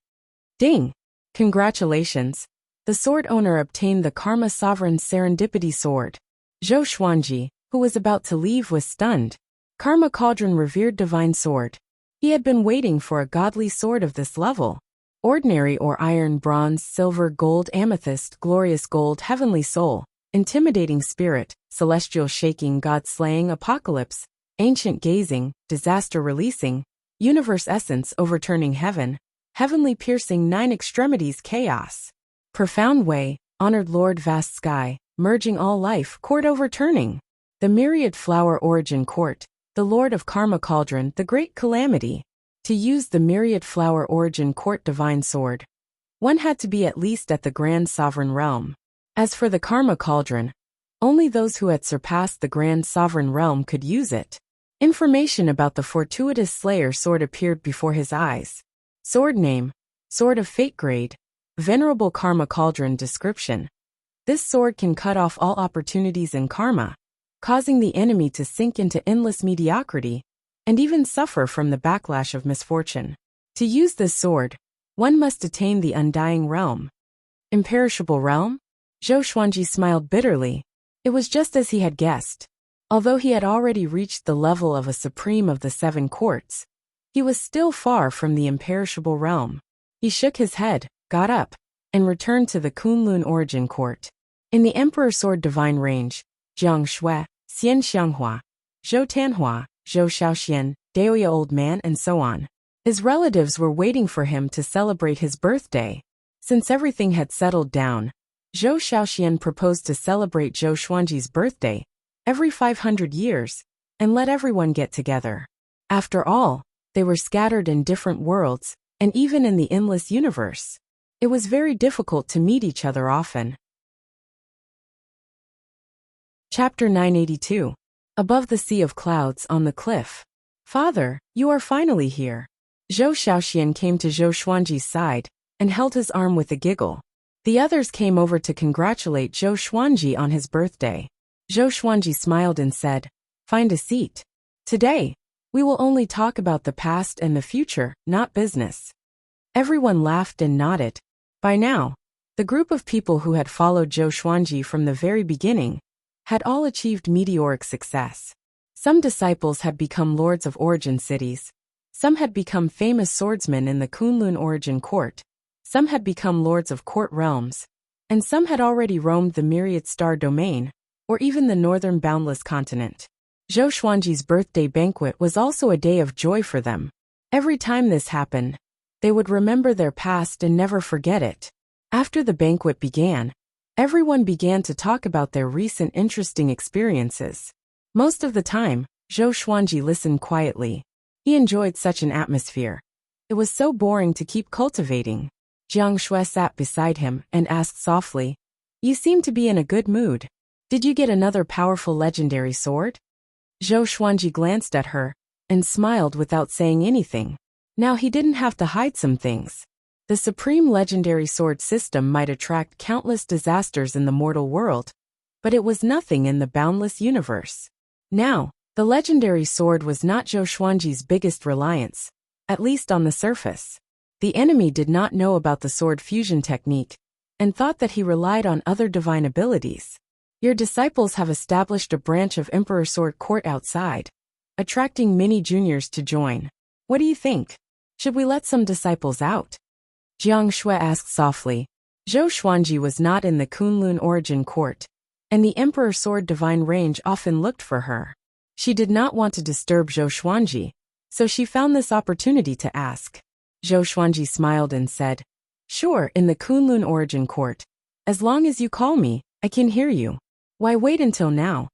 Ding! Congratulations! The sword owner obtained the Karma Sovereign's Serendipity Sword. Zhou Xuanji, who was about to leave, was stunned. Karma Cauldron revered divine sword. He had been waiting for a godly sword of this level. Ordinary or iron, bronze, silver, gold, amethyst, glorious gold, heavenly soul, intimidating spirit, celestial shaking, god-slaying, apocalypse, ancient gazing, disaster releasing, universe essence overturning heaven, heavenly piercing, nine extremities, chaos. Profound way, honored Lord, vast sky, merging all life, court overturning. The myriad flower origin court, the Lord of Karma Cauldron, the great calamity. To use the myriad flower origin court divine sword, one had to be at least at the grand sovereign realm. As for the Karma Cauldron, only those who had surpassed the grand sovereign realm could use it. Information about the fortuitous Slayer sword appeared before his eyes. Sword name, Sword of Fate grade, Venerable Karma Cauldron description. This sword can cut off all opportunities in karma, causing the enemy to sink into endless mediocrity, and even suffer from the backlash of misfortune. To use this sword, one must attain the undying realm. Imperishable realm? Zhou Xuanji smiled bitterly. It was just as he had guessed. Although he had already reached the level of a supreme of the seven courts, he was still far from the imperishable realm. He shook his head, got up, and returned to the Kunlun origin court. In the Emperor Sword divine range, Jiang Shui, Xian Xianghua, Zhou Tanhua, Zhou Shaoxian, Daoya old man, and so on. His relatives were waiting for him to celebrate his birthday. Since everything had settled down, Zhou Shaoxian proposed to celebrate Zhou Xuanji's birthday every 500 years, and let everyone get together. After all, they were scattered in different worlds, and even in the endless universe. It was very difficult to meet each other often. Chapter 982. Above the sea of clouds on the cliff. Father, you are finally here. Zhou Shaoxian came to Zhou Xuanji's side, and held his arm with a giggle. The others came over to congratulate Zhou Xuanji on his birthday. Zhou Xuanji smiled and said, "Find a seat. Today, we will only talk about the past and the future, not business." Everyone laughed and nodded. By now, the group of people who had followed Zhou Xuanji from the very beginning had all achieved meteoric success. Some disciples had become lords of origin cities, some had become famous swordsmen in the Kunlun origin court, some had become lords of court realms, and some had already roamed the myriad star domain, or even the northern boundless continent. Zhou Xuanji's birthday banquet was also a day of joy for them. Every time this happened, they would remember their past and never forget it. After the banquet began, everyone began to talk about their recent interesting experiences. Most of the time, Zhou Xuanji listened quietly. He enjoyed such an atmosphere. It was so boring to keep cultivating. Jiang Shui sat beside him and asked softly, "You seem to be in a good mood. Did you get another powerful legendary sword?" Zhou Xuanji glanced at her and smiled without saying anything. Now he didn't have to hide some things. The supreme legendary sword system might attract countless disasters in the mortal world, but it was nothing in the boundless universe. Now, the legendary sword was not Zhou Xuanji's biggest reliance, at least on the surface. The enemy did not know about the sword fusion technique and thought that he relied on other divine abilities. Your disciples have established a branch of Emperor Sword Court outside, attracting many juniors to join. What do you think? Should we let some disciples out? Jiang Shui asked softly. Zhou Xuanji was not in the Kunlun origin court, and the Emperor Sword Divine Range often looked for her. She did not want to disturb Zhou Xuanji, so she found this opportunity to ask. Zhou Xuanji smiled and said, "Sure, in the Kunlun origin court. As long as you call me, I can hear you. Why wait until now?"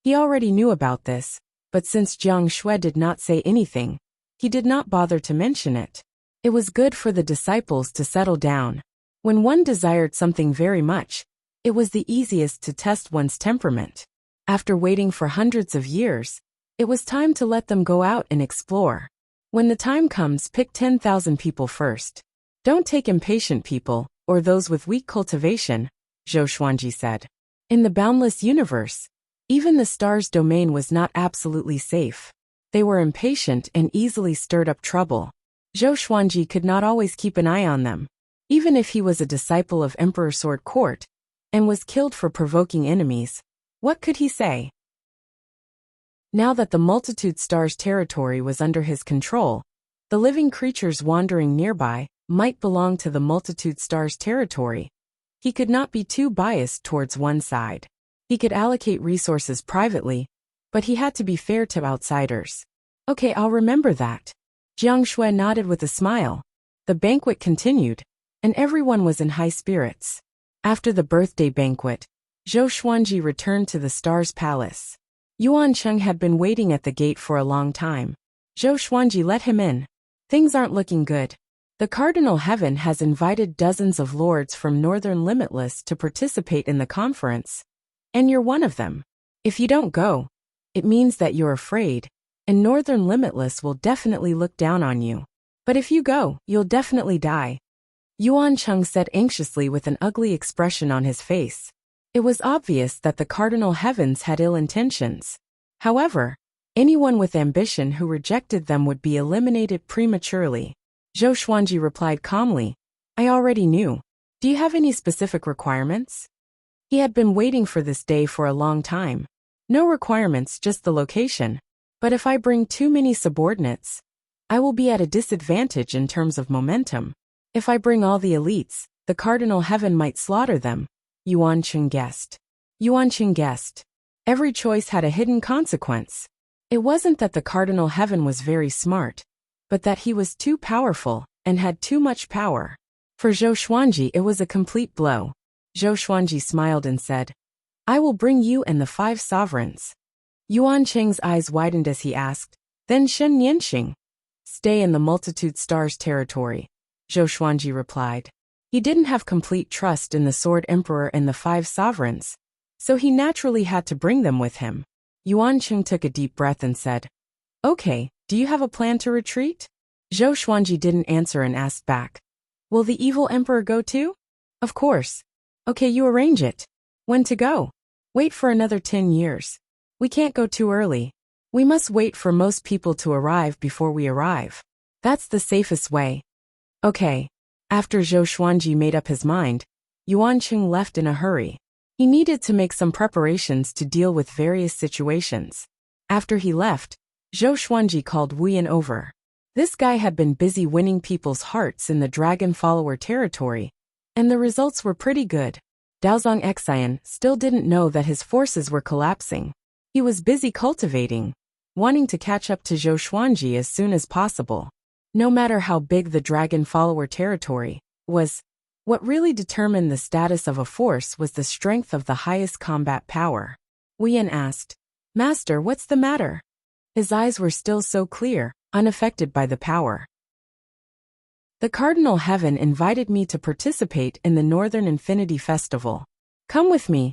He already knew about this, but since Jiang Shui did not say anything, he did not bother to mention it. It was good for the disciples to settle down. When one desired something very much, it was the easiest to test one's temperament. After waiting for hundreds of years, it was time to let them go out and explore. When the time comes, pick 10,000 people first. Don't take impatient people, or those with weak cultivation, Zhou Xuanji said. In the boundless universe, even the stars' domain was not absolutely safe. They were impatient and easily stirred up trouble. Zhou Xuanji could not always keep an eye on them. Even if he was a disciple of Emperor Sword Court and was killed for provoking enemies, what could he say? Now that the multitude stars' territory was under his control, the living creatures wandering nearby might belong to the multitude stars' territory. He could not be too biased towards one side. He could allocate resources privately, but he had to be fair to outsiders. Okay, I'll remember that. Jiang Shui nodded with a smile. The banquet continued, and everyone was in high spirits. After the birthday banquet, Zhou Xuanji returned to the Stars Palace. Yuan Cheng had been waiting at the gate for a long time. Zhou Xuanji let him in. Things aren't looking good. The Cardinal Heaven has invited dozens of lords from Northern Limitless to participate in the conference, and you're one of them. If you don't go, it means that you're afraid, and Northern Limitless will definitely look down on you. But if you go, you'll definitely die. Yuan Cheng said anxiously with an ugly expression on his face. It was obvious that the Cardinal Heavens had ill intentions. However, anyone with ambition who rejected them would be eliminated prematurely. Zhou Xuanji replied calmly, "I already knew. Do you have any specific requirements?" He had been waiting for this day for a long time. No requirements, just the location. But if I bring too many subordinates, I will be at a disadvantage in terms of momentum. If I bring all the elites, the Cardinal Heaven might slaughter them. Yuan Cheng guessed. Yuan Cheng guessed. Every choice had a hidden consequence. It wasn't that the Cardinal Heaven was very smart, but that he was too powerful and had too much power. For Zhou Xuanji it was a complete blow. Zhou Xuanji smiled and said, "I will bring you and the 5 sovereigns." Yuan Cheng's eyes widened as he asked, "Then Shen Nianxing?" "Stay in the multitude stars territory," Zhou Xuanji replied. He didn't have complete trust in the Sword Emperor and the 5 sovereigns, so he naturally had to bring them with him. Yuan Cheng took a deep breath and said, "Okay, do you have a plan to retreat?" Zhou Xuanji didn't answer and asked back, "Will the evil emperor go too?" "Of course." "Okay, you arrange it. When to go?" "Wait for another 10 years. We can't go too early. We must wait for most people to arrive before we arrive. That's the safest way." "Okay." After Zhou Xuanji made up his mind, Yuan Cheng left in a hurry. He needed to make some preparations to deal with various situations. After he left, Zhou Xuanji called Wu Yan over. This guy had been busy winning people's hearts in the Dragon Follower territory, and the results were pretty good. Daozong Xian still didn't know that his forces were collapsing. He was busy cultivating, wanting to catch up to Zhou Xuanji as soon as possible. No matter how big the Dragon Follower territory was, what really determined the status of a force was the strength of the highest combat power. Wu Yan asked, "Master, what's the matter?" His eyes were still so clear, unaffected by the power. The Cardinal Heaven invited me to participate in the Northern Infinity Festival. Come with me,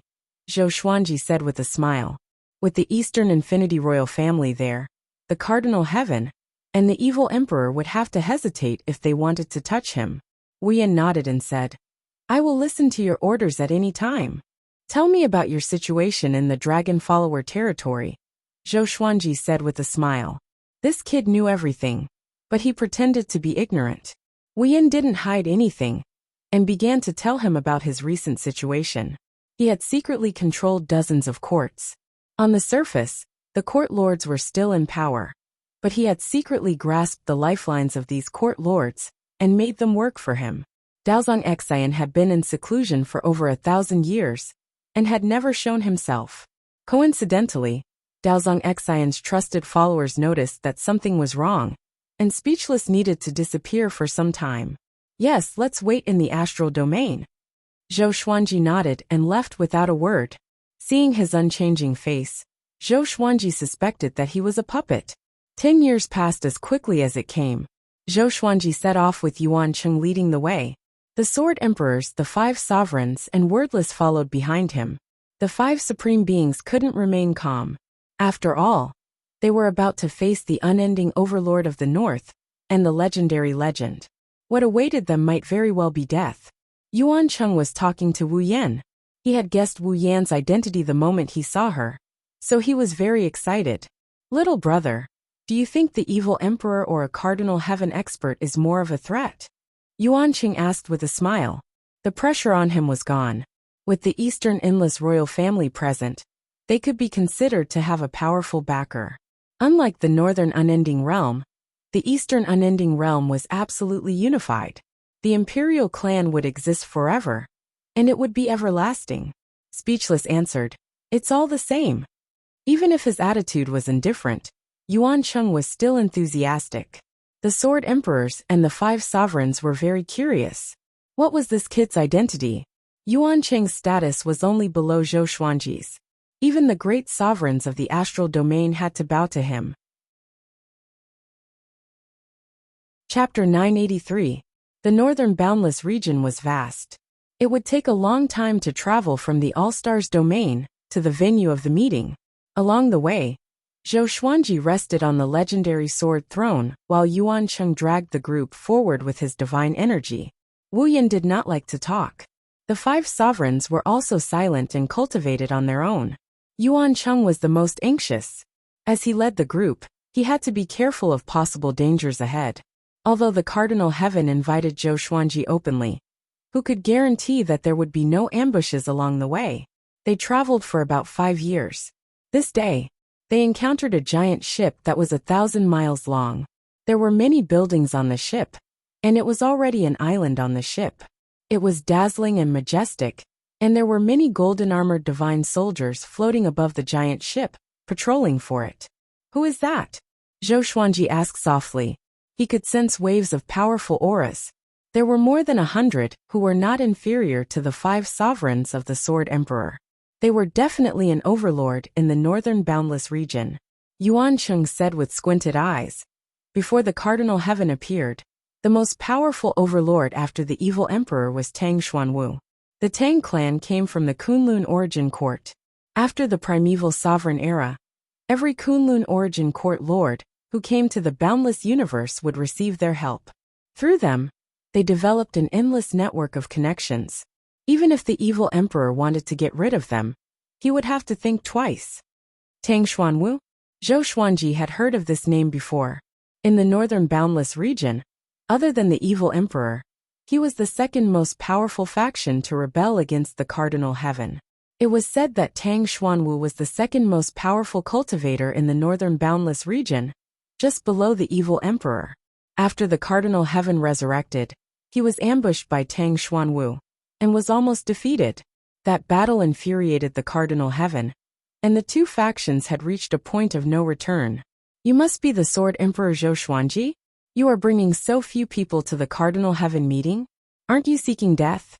Zhou Xuanji said with a smile. With the Eastern Infinity royal family there, the Cardinal Heaven, and the evil emperor would have to hesitate if they wanted to touch him. Wu Yan nodded and said, I will listen to your orders at any time. Tell me about your situation in the Dragon Follower territory, Zhou Xuanji said with a smile. This kid knew everything, but he pretended to be ignorant. Wu Yan didn't hide anything, and began to tell him about his recent situation. He had secretly controlled dozens of courts. On the surface, the court lords were still in power, but he had secretly grasped the lifelines of these court lords and made them work for him. Daozong Xian had been in seclusion for over 1,000 years and had never shown himself. Coincidentally, Daozong Xian's trusted followers noticed that something was wrong, and Speechless needed to disappear for some time. Yes, let's wait in the astral domain. Zhou Xuanji nodded and left without a word. Seeing his unchanging face, Zhou Xuanji suspected that he was a puppet. 10 years passed as quickly as it came. Zhou Xuanji set off with Yuan Cheng leading the way. The Sword Emperors, the 5 sovereigns, and Wordless followed behind him. The 5 supreme beings couldn't remain calm. After all, they were about to face the unending overlord of the North, and the legendary legend. What awaited them might very well be death. Yuan Cheng was talking to Wu Yan. He had guessed Wu Yan's identity the moment he saw her, so he was very excited. Little brother, do you think the evil emperor or a Cardinal Heaven expert is more of a threat? Yuan Cheng asked with a smile. The pressure on him was gone. With the Eastern Endless royal family present, they could be considered to have a powerful backer. Unlike the Northern Unending Realm, the Eastern Unending Realm was absolutely unified. The Imperial clan would exist forever, and it would be everlasting. Speechless answered, It's all the same. Even if his attitude was indifferent, Yuan Cheng was still enthusiastic. The Sword Emperors and the 5 sovereigns were very curious. What was this kid's identity? Yuan Cheng's status was only below Zhou Xuanji's. Even the great sovereigns of the astral domain had to bow to him. Chapter 983. The Northern Boundless region was vast. It would take a long time to travel from the All-Stars domain to the venue of the meeting. Along the way, Zhou Xuanji rested on the legendary sword throne while Yuan Cheng dragged the group forward with his divine energy. Wu Yan did not like to talk. The 5 sovereigns were also silent and cultivated on their own. Yuan Cheng was the most anxious. As he led the group, he had to be careful of possible dangers ahead. Although the Cardinal Heaven invited Zhou Xuanji openly, who could guarantee that there would be no ambushes along the way? They traveled for about 5 years. This day, they encountered a giant ship that was 1,000 miles long. There were many buildings on the ship, and it was already an island on the ship. It was dazzling and majestic, and there were many golden-armored divine soldiers floating above the giant ship, patrolling for it. Who is that? Zhou Xuanji asked softly. He could sense waves of powerful auras. There were more than 100 who were not inferior to the 5 sovereigns of the Sword Emperor. They were definitely an overlord in the Northern Boundless region. Yuan Cheng said with squinted eyes. Before the Cardinal Heaven appeared, the most powerful overlord after the evil emperor was Tang Xuanwu. The Tang clan came from the Kunlun origin court. After the primeval sovereign era, every Kunlun origin court lord who came to the boundless universe would receive their help. Through them, they developed an endless network of connections. Even if the evil emperor wanted to get rid of them, he would have to think twice. Tang Xuanwu? Zhou Xuanji had heard of this name before. In the Northern Boundless region, other than the evil emperor, he was the second most powerful faction to rebel against the Cardinal Heaven. It was said that Tang Xuanwu was the second most powerful cultivator in the Northern Boundless region, just below the evil emperor. After the Cardinal Heaven resurrected, he was ambushed by Tang Xuanwu, and was almost defeated. That battle infuriated the Cardinal Heaven, and the 2 factions had reached a point of no return. You must be the Sword Emperor Zhou Xuanji? You are bringing so few people to the Cardinal Heaven meeting? Aren't you seeking death?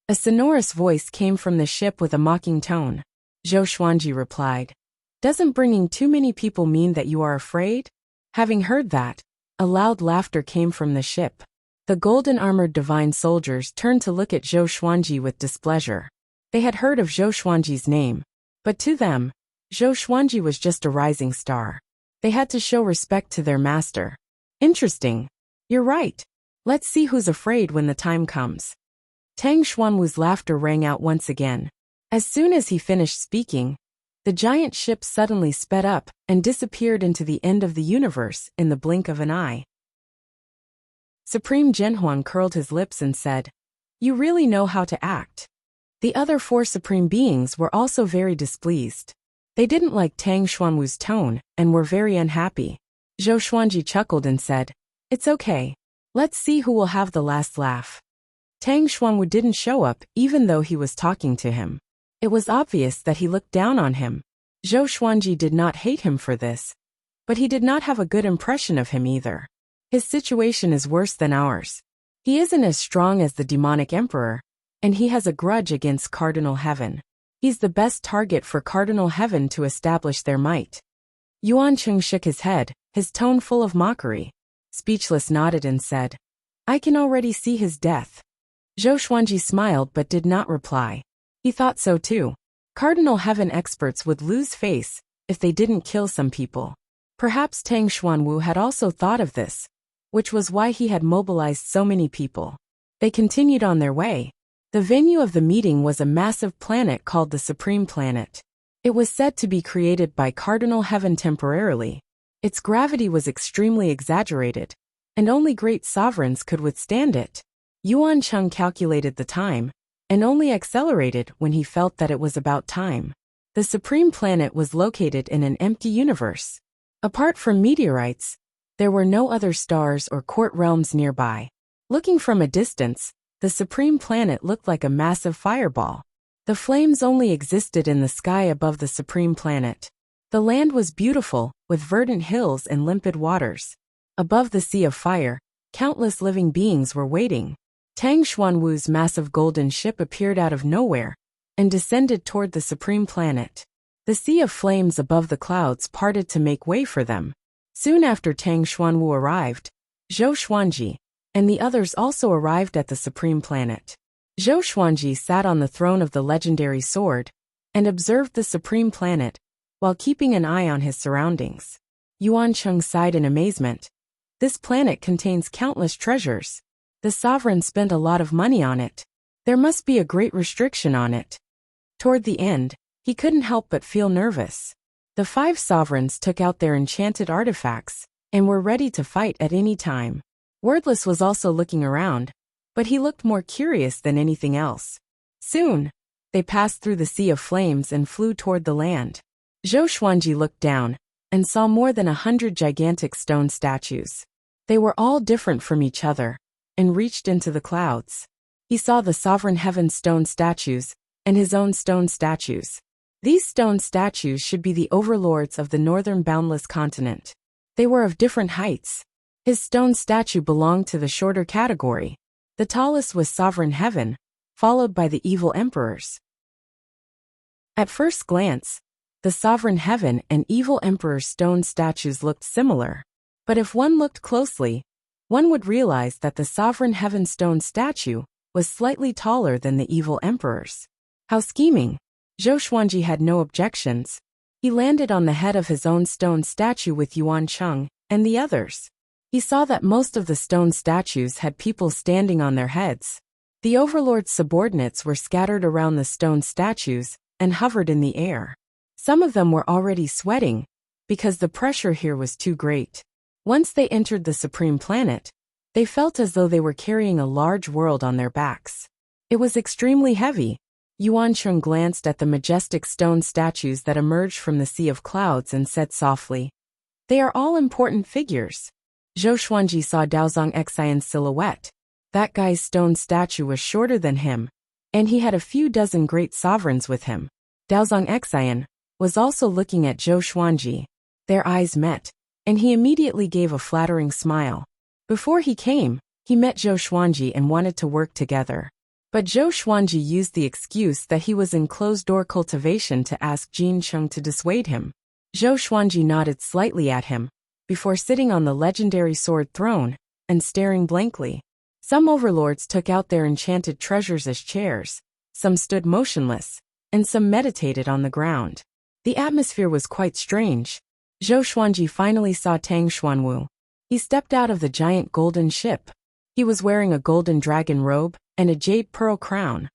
A sonorous voice came from the ship with a mocking tone. Zhou Xuanji replied. Doesn't bringing too many people mean that you are afraid? Having heard that, a loud laughter came from the ship. The golden-armored divine soldiers turned to look at Zhou Xuanji with displeasure. They had heard of Zhou Xuanji's name, but to them, Zhou Xuanji was just a rising star. They had to show respect to their master. Interesting. You're right. Let's see who's afraid when the time comes. Tang Xuanwu's laughter rang out once again. As soon as he finished speaking, the giant ship suddenly sped up and disappeared into the end of the universe in the blink of an eye. Supreme Zhenhuang curled his lips and said, "You really know how to act." The other four supreme beings were also very displeased. They didn't like Tang Xuanwu's tone and were very unhappy. Zhou Xuanji chuckled and said, "It's okay. Let's see who will have the last laugh." Tang Xuanwu didn't show up even though he was talking to him. It was obvious that he looked down on him. Zhou Xuanji did not hate him for this, but he did not have a good impression of him either. His situation is worse than ours. He isn't as strong as the demonic emperor, and he has a grudge against Cardinal Heaven. He's the best target for Cardinal Heaven to establish their might. Yuan Cheng shook his head, his tone full of mockery. Speechless nodded and said, "I can already see his death." Zhou Xuanji smiled but did not reply. He thought so too. Cardinal Heaven experts would lose face if they didn't kill some people. Perhaps Tang Xuanwu had also thought of this, which was why he had mobilized so many people. They continued on their way. The venue of the meeting was a massive planet called the Supreme Planet. It was said to be created by Cardinal Heaven temporarily. Its gravity was extremely exaggerated, and only great sovereigns could withstand it. Yuan Cheng calculated the time, and only accelerated when he felt that it was about time. The Supreme Planet was located in an empty universe. Apart from meteorites, there were no other stars or court realms nearby. Looking from a distance, the Supreme Planet looked like a massive fireball. The flames only existed in the sky above the Supreme Planet. The land was beautiful, with verdant hills and limpid waters. Above the sea of fire, countless living beings were waiting. Tang Xuanwu's massive golden ship appeared out of nowhere and descended toward the Supreme Planet. The sea of flames above the clouds parted to make way for them. Soon after Tang Xuanwu arrived, Zhou Xuanji and the others also arrived at the Supreme Planet. Zhou Xuanji sat on the throne of the legendary sword and observed the Supreme Planet while keeping an eye on his surroundings. Yuan Cheng sighed in amazement. This planet contains countless treasures. The sovereign spent a lot of money on it. There must be a great restriction on it. Toward the end, he couldn't help but feel nervous. The five sovereigns took out their enchanted artifacts and were ready to fight at any time. Wordless was also looking around, but he looked more curious than anything else. Soon, they passed through the sea of flames and flew toward the land. Zhou Xuanji looked down and saw more than 100 gigantic stone statues. They were all different from each other and reached into the clouds. He saw the sovereign heaven stone statues and his own stone statues. These stone statues should be the overlords of the northern boundless continent. They were of different heights. His stone statue belonged to the shorter category. The tallest was sovereign heaven, followed by the evil emperors. At first glance, the sovereign heaven and evil emperor's stone statues looked similar. But if one looked closely, one would realize that the sovereign heaven stone statue was slightly taller than the evil emperor's. How scheming! Zhou Xuanji had no objections. He landed on the head of his own stone statue with Yuan Cheng and the others. He saw that most of the stone statues had people standing on their heads. The overlord's subordinates were scattered around the stone statues and hovered in the air. Some of them were already sweating because the pressure here was too great. Once they entered the Supreme Planet, they felt as though they were carrying a large world on their backs. It was extremely heavy. Yuan Cheng glanced at the majestic stone statues that emerged from the sea of clouds and said softly, "They are all important figures." Zhou Xuanji saw Daozong Xian's silhouette. That guy's stone statue was shorter than him, and he had a few dozen great sovereigns with him. Daozong Xian was also looking at Zhou Xuanji. Their eyes met, and he immediately gave a flattering smile. Before he came, he met Zhou Xuanji and wanted to work together. But Zhou Xuanji used the excuse that he was in closed-door cultivation to ask Jin Cheng to dissuade him. Zhou Xuanji nodded slightly at him, before sitting on the legendary sword throne, and staring blankly. Some overlords took out their enchanted treasures as chairs, some stood motionless, and some meditated on the ground. The atmosphere was quite strange. Zhou Xuanji finally saw Tang Xuanwu. He stepped out of the giant golden ship. He was wearing a golden dragon robe and a jade pearl crown,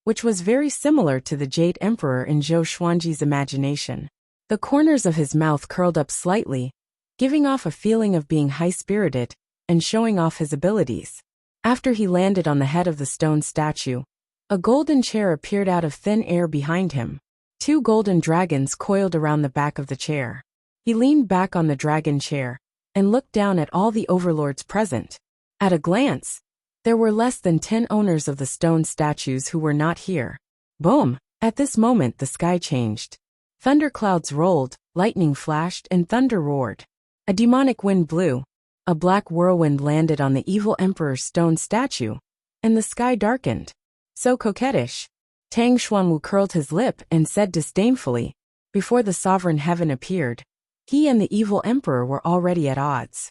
which was very similar to the Jade Emperor in Zhou Xuanji's imagination. The corners of his mouth curled up slightly, giving off a feeling of being high-spirited and showing off his abilities. After he landed on the head of the stone statue, a golden chair appeared out of thin air behind him. 2 golden dragons coiled around the back of the chair. He leaned back on the dragon chair and looked down at all the overlords present. At a glance, there were less than 10 owners of the stone statues who were not here. Boom! At this moment the sky changed. Thunderclouds rolled, lightning flashed, and thunder roared. A demonic wind blew. A black whirlwind landed on the evil emperor's stone statue, and the sky darkened. So coquettish. Tang Xuanwu curled his lip and said disdainfully, before the sovereign heaven appeared, he and the evil emperor were already at odds.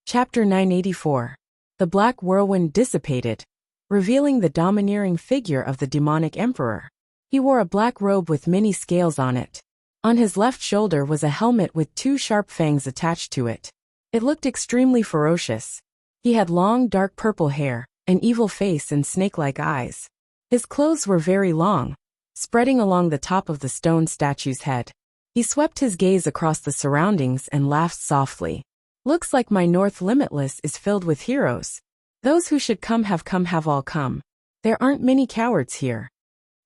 Chapter 984. The black whirlwind dissipated, revealing the domineering figure of the demonic emperor. He wore a black robe with many scales on it. On his left shoulder was a helmet with 2 sharp fangs attached to it. It looked extremely ferocious. He had long dark purple hair, an evil face and snake-like eyes. His clothes were very long, spreading along the top of the stone statue's head. He swept his gaze across the surroundings and laughed softly. Looks like my North Limitless is filled with heroes. Those who should come have all come. There aren't many cowards here.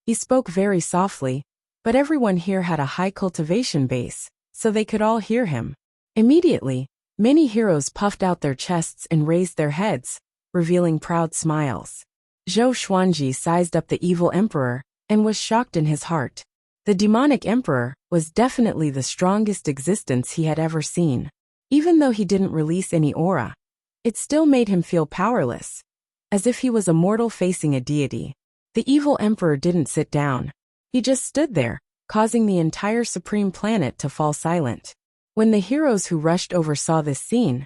He spoke very softly, but everyone here had a high cultivation base, so they could all hear him. Immediately, many heroes puffed out their chests and raised their heads, revealing proud smiles. Zhou Xuanji sized up the evil emperor and was shocked in his heart. The demonic emperor was definitely the strongest existence he had ever seen. Even though he didn't release any aura, it still made him feel powerless, as if he was a mortal facing a deity. The evil emperor didn't sit down. He just stood there, causing the entire supreme planet to fall silent. When the heroes who rushed over saw this scene,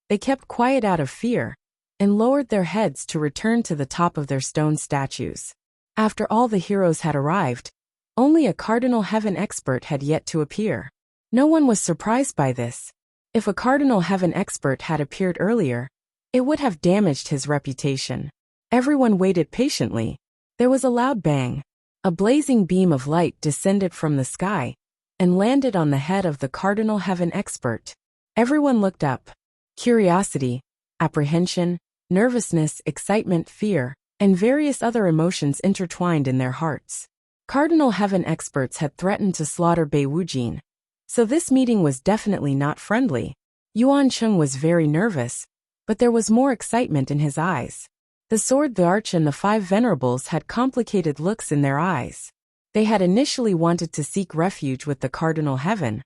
they kept quiet out of fear and lowered their heads to return to the top of their stone statues. After all the heroes had arrived, only a Cardinal Heaven expert had yet to appear. No one was surprised by this. If a Cardinal Heaven expert had appeared earlier, it would have damaged his reputation. Everyone waited patiently. There was a loud bang. A blazing beam of light descended from the sky and landed on the head of the Cardinal Heaven expert. Everyone looked up. Curiosity, apprehension, nervousness, excitement, fear, and various other emotions intertwined in their hearts. Cardinal Heaven experts had threatened to slaughter Bei Wujin, so this meeting was definitely not friendly. Yuan Cheng was very nervous, but there was more excitement in his eyes. The sword, the arch, and the 5 venerables had complicated looks in their eyes. They had initially wanted to seek refuge with the Cardinal Heaven,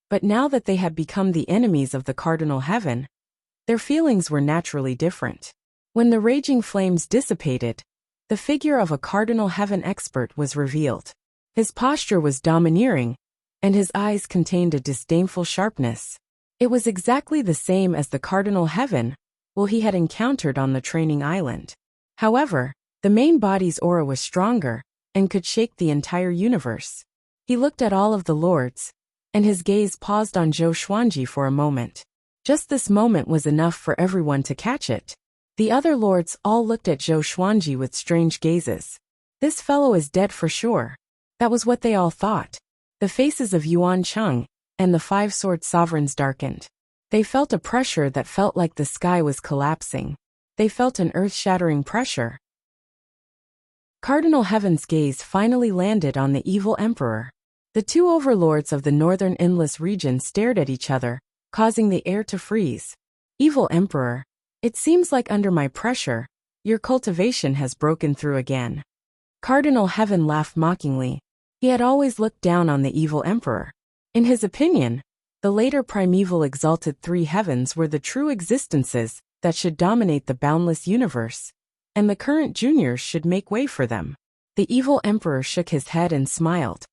but now that they had become the enemies of the Cardinal Heaven, their feelings were naturally different. When the raging flames dissipated, the figure of a Cardinal Heaven expert was revealed. His posture was domineering, and his eyes contained a disdainful sharpness. It was exactly the same as the Cardinal Heaven he had encountered on the training island. However, the main body's aura was stronger and could shake the entire universe. He looked at all of the lords, and his gaze paused on Zhou Xuanji for a moment. Just this moment was enough for everyone to catch it. The other lords all looked at Zhou Xuanji with strange gazes. This fellow is dead for sure. That was what they all thought. The faces of Yuan Cheng and the 5 sword sovereigns darkened. They felt a pressure that felt like the sky was collapsing. They felt an earth-shattering pressure. Cardinal Heaven's gaze finally landed on the evil emperor. The 2 overlords of the northern endless region stared at each other, causing the air to freeze. Evil emperor, it seems like under my pressure, your cultivation has broken through again. Cardinal Heaven laughed mockingly. He had always looked down on the evil emperor. In his opinion, the later primeval exalted 3 heavens were the true existences that should dominate the boundless universe, and the current juniors should make way for them. The evil emperor shook his head and smiled.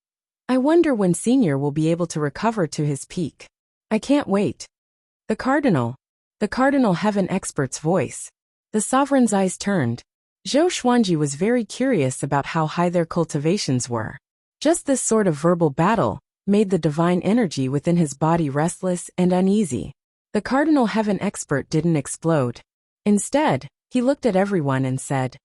I wonder when Senior will be able to recover to his peak. I can't wait. The Cardinal Heaven expert's voice. The sovereign's eyes turned. Zhou Xuanji was very curious about how high their cultivations were. Just this sort of verbal battle made the divine energy within his body restless and uneasy. The Cardinal Heaven expert didn't explode. Instead, he looked at everyone and said,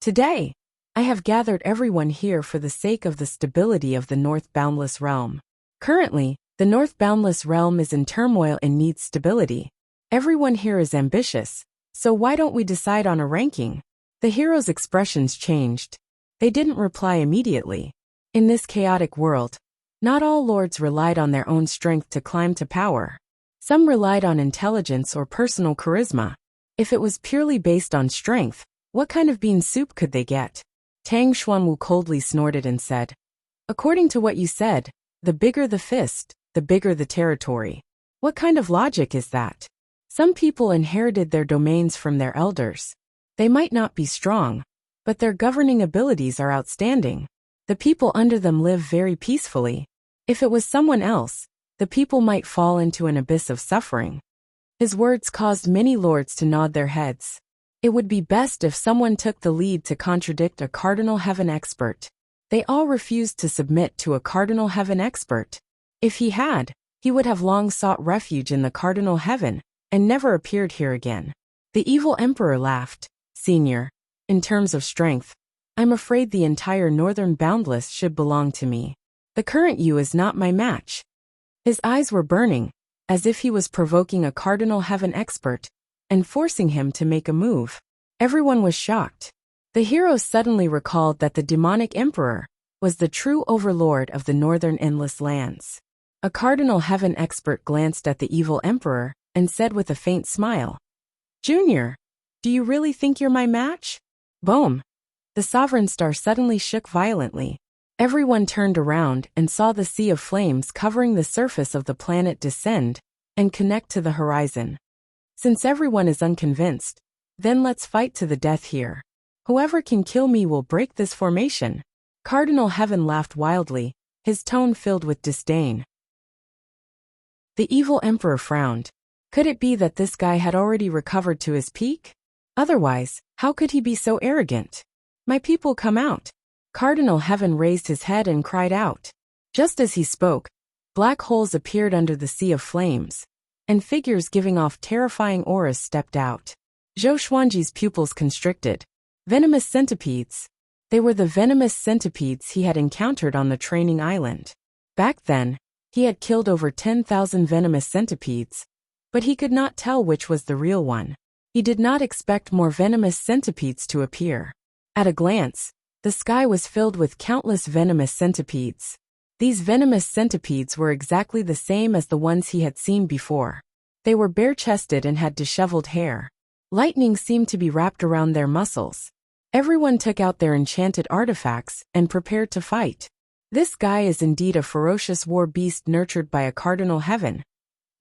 "Today, I have gathered everyone here for the sake of the stability of the North Boundless Realm. Currently, the North Boundless Realm is in turmoil and needs stability. Everyone here is ambitious, so why don't we decide on a ranking?" The heroes' expressions changed. They didn't reply immediately. In this chaotic world, not all lords relied on their own strength to climb to power. Some relied on intelligence or personal charisma. If it was purely based on strength, what kind of bean soup could they get? Tang Xuanwu coldly snorted and said, "According to what you said, the bigger the fist, the bigger the territory. What kind of logic is that? Some people inherited their domains from their elders. They might not be strong, but their governing abilities are outstanding. The people under them live very peacefully. If it was someone else, the people might fall into an abyss of suffering." His words caused many lords to nod their heads. It would be best if someone took the lead to contradict a Cardinal Heaven expert. They all refused to submit to a Cardinal Heaven expert. If he had, he would have long sought refuge in the Cardinal Heaven and never appeared here again. The evil emperor laughed. "Senior, in terms of strength, I'm afraid the entire Northern Boundless should belong to me. The current you is not my match." His eyes were burning, as if he was provoking a Cardinal Heaven expert and forcing him to make a move. Everyone was shocked. The heroes suddenly recalled that the demonic emperor was the true overlord of the Northern Endless Lands. A Cardinal Heaven expert glanced at the evil emperor and said with a faint smile, "Junior, do you really think you're my match?" Boom! The sovereign star suddenly shook violently. Everyone turned around and saw the sea of flames covering the surface of the planet descend and connect to the horizon. Since everyone is unconvinced, then let's fight to the death here. Whoever can kill me will break this formation. Cardinal Heaven laughed wildly, his tone filled with disdain. The evil emperor frowned. Could it be that this guy had already recovered to his peak? Otherwise, how could he be so arrogant? "My people, come out." Cardinal Heaven raised his head and cried out. Just as he spoke, black holes appeared under the sea of flames, and figures giving off terrifying auras stepped out. Zhou Xuanji's pupils constricted. Venomous centipedes. They were the venomous centipedes he had encountered on the training island. Back then, he had killed over 10,000 venomous centipedes, but he could not tell which was the real one. He did not expect more venomous centipedes to appear. At a glance, the sky was filled with countless venomous centipedes. These venomous centipedes were exactly the same as the ones he had seen before. They were bare-chested and had disheveled hair. Lightning seemed to be wrapped around their muscles. Everyone took out their enchanted artifacts and prepared to fight. This guy is indeed a ferocious war beast nurtured by a Cardinal Heaven,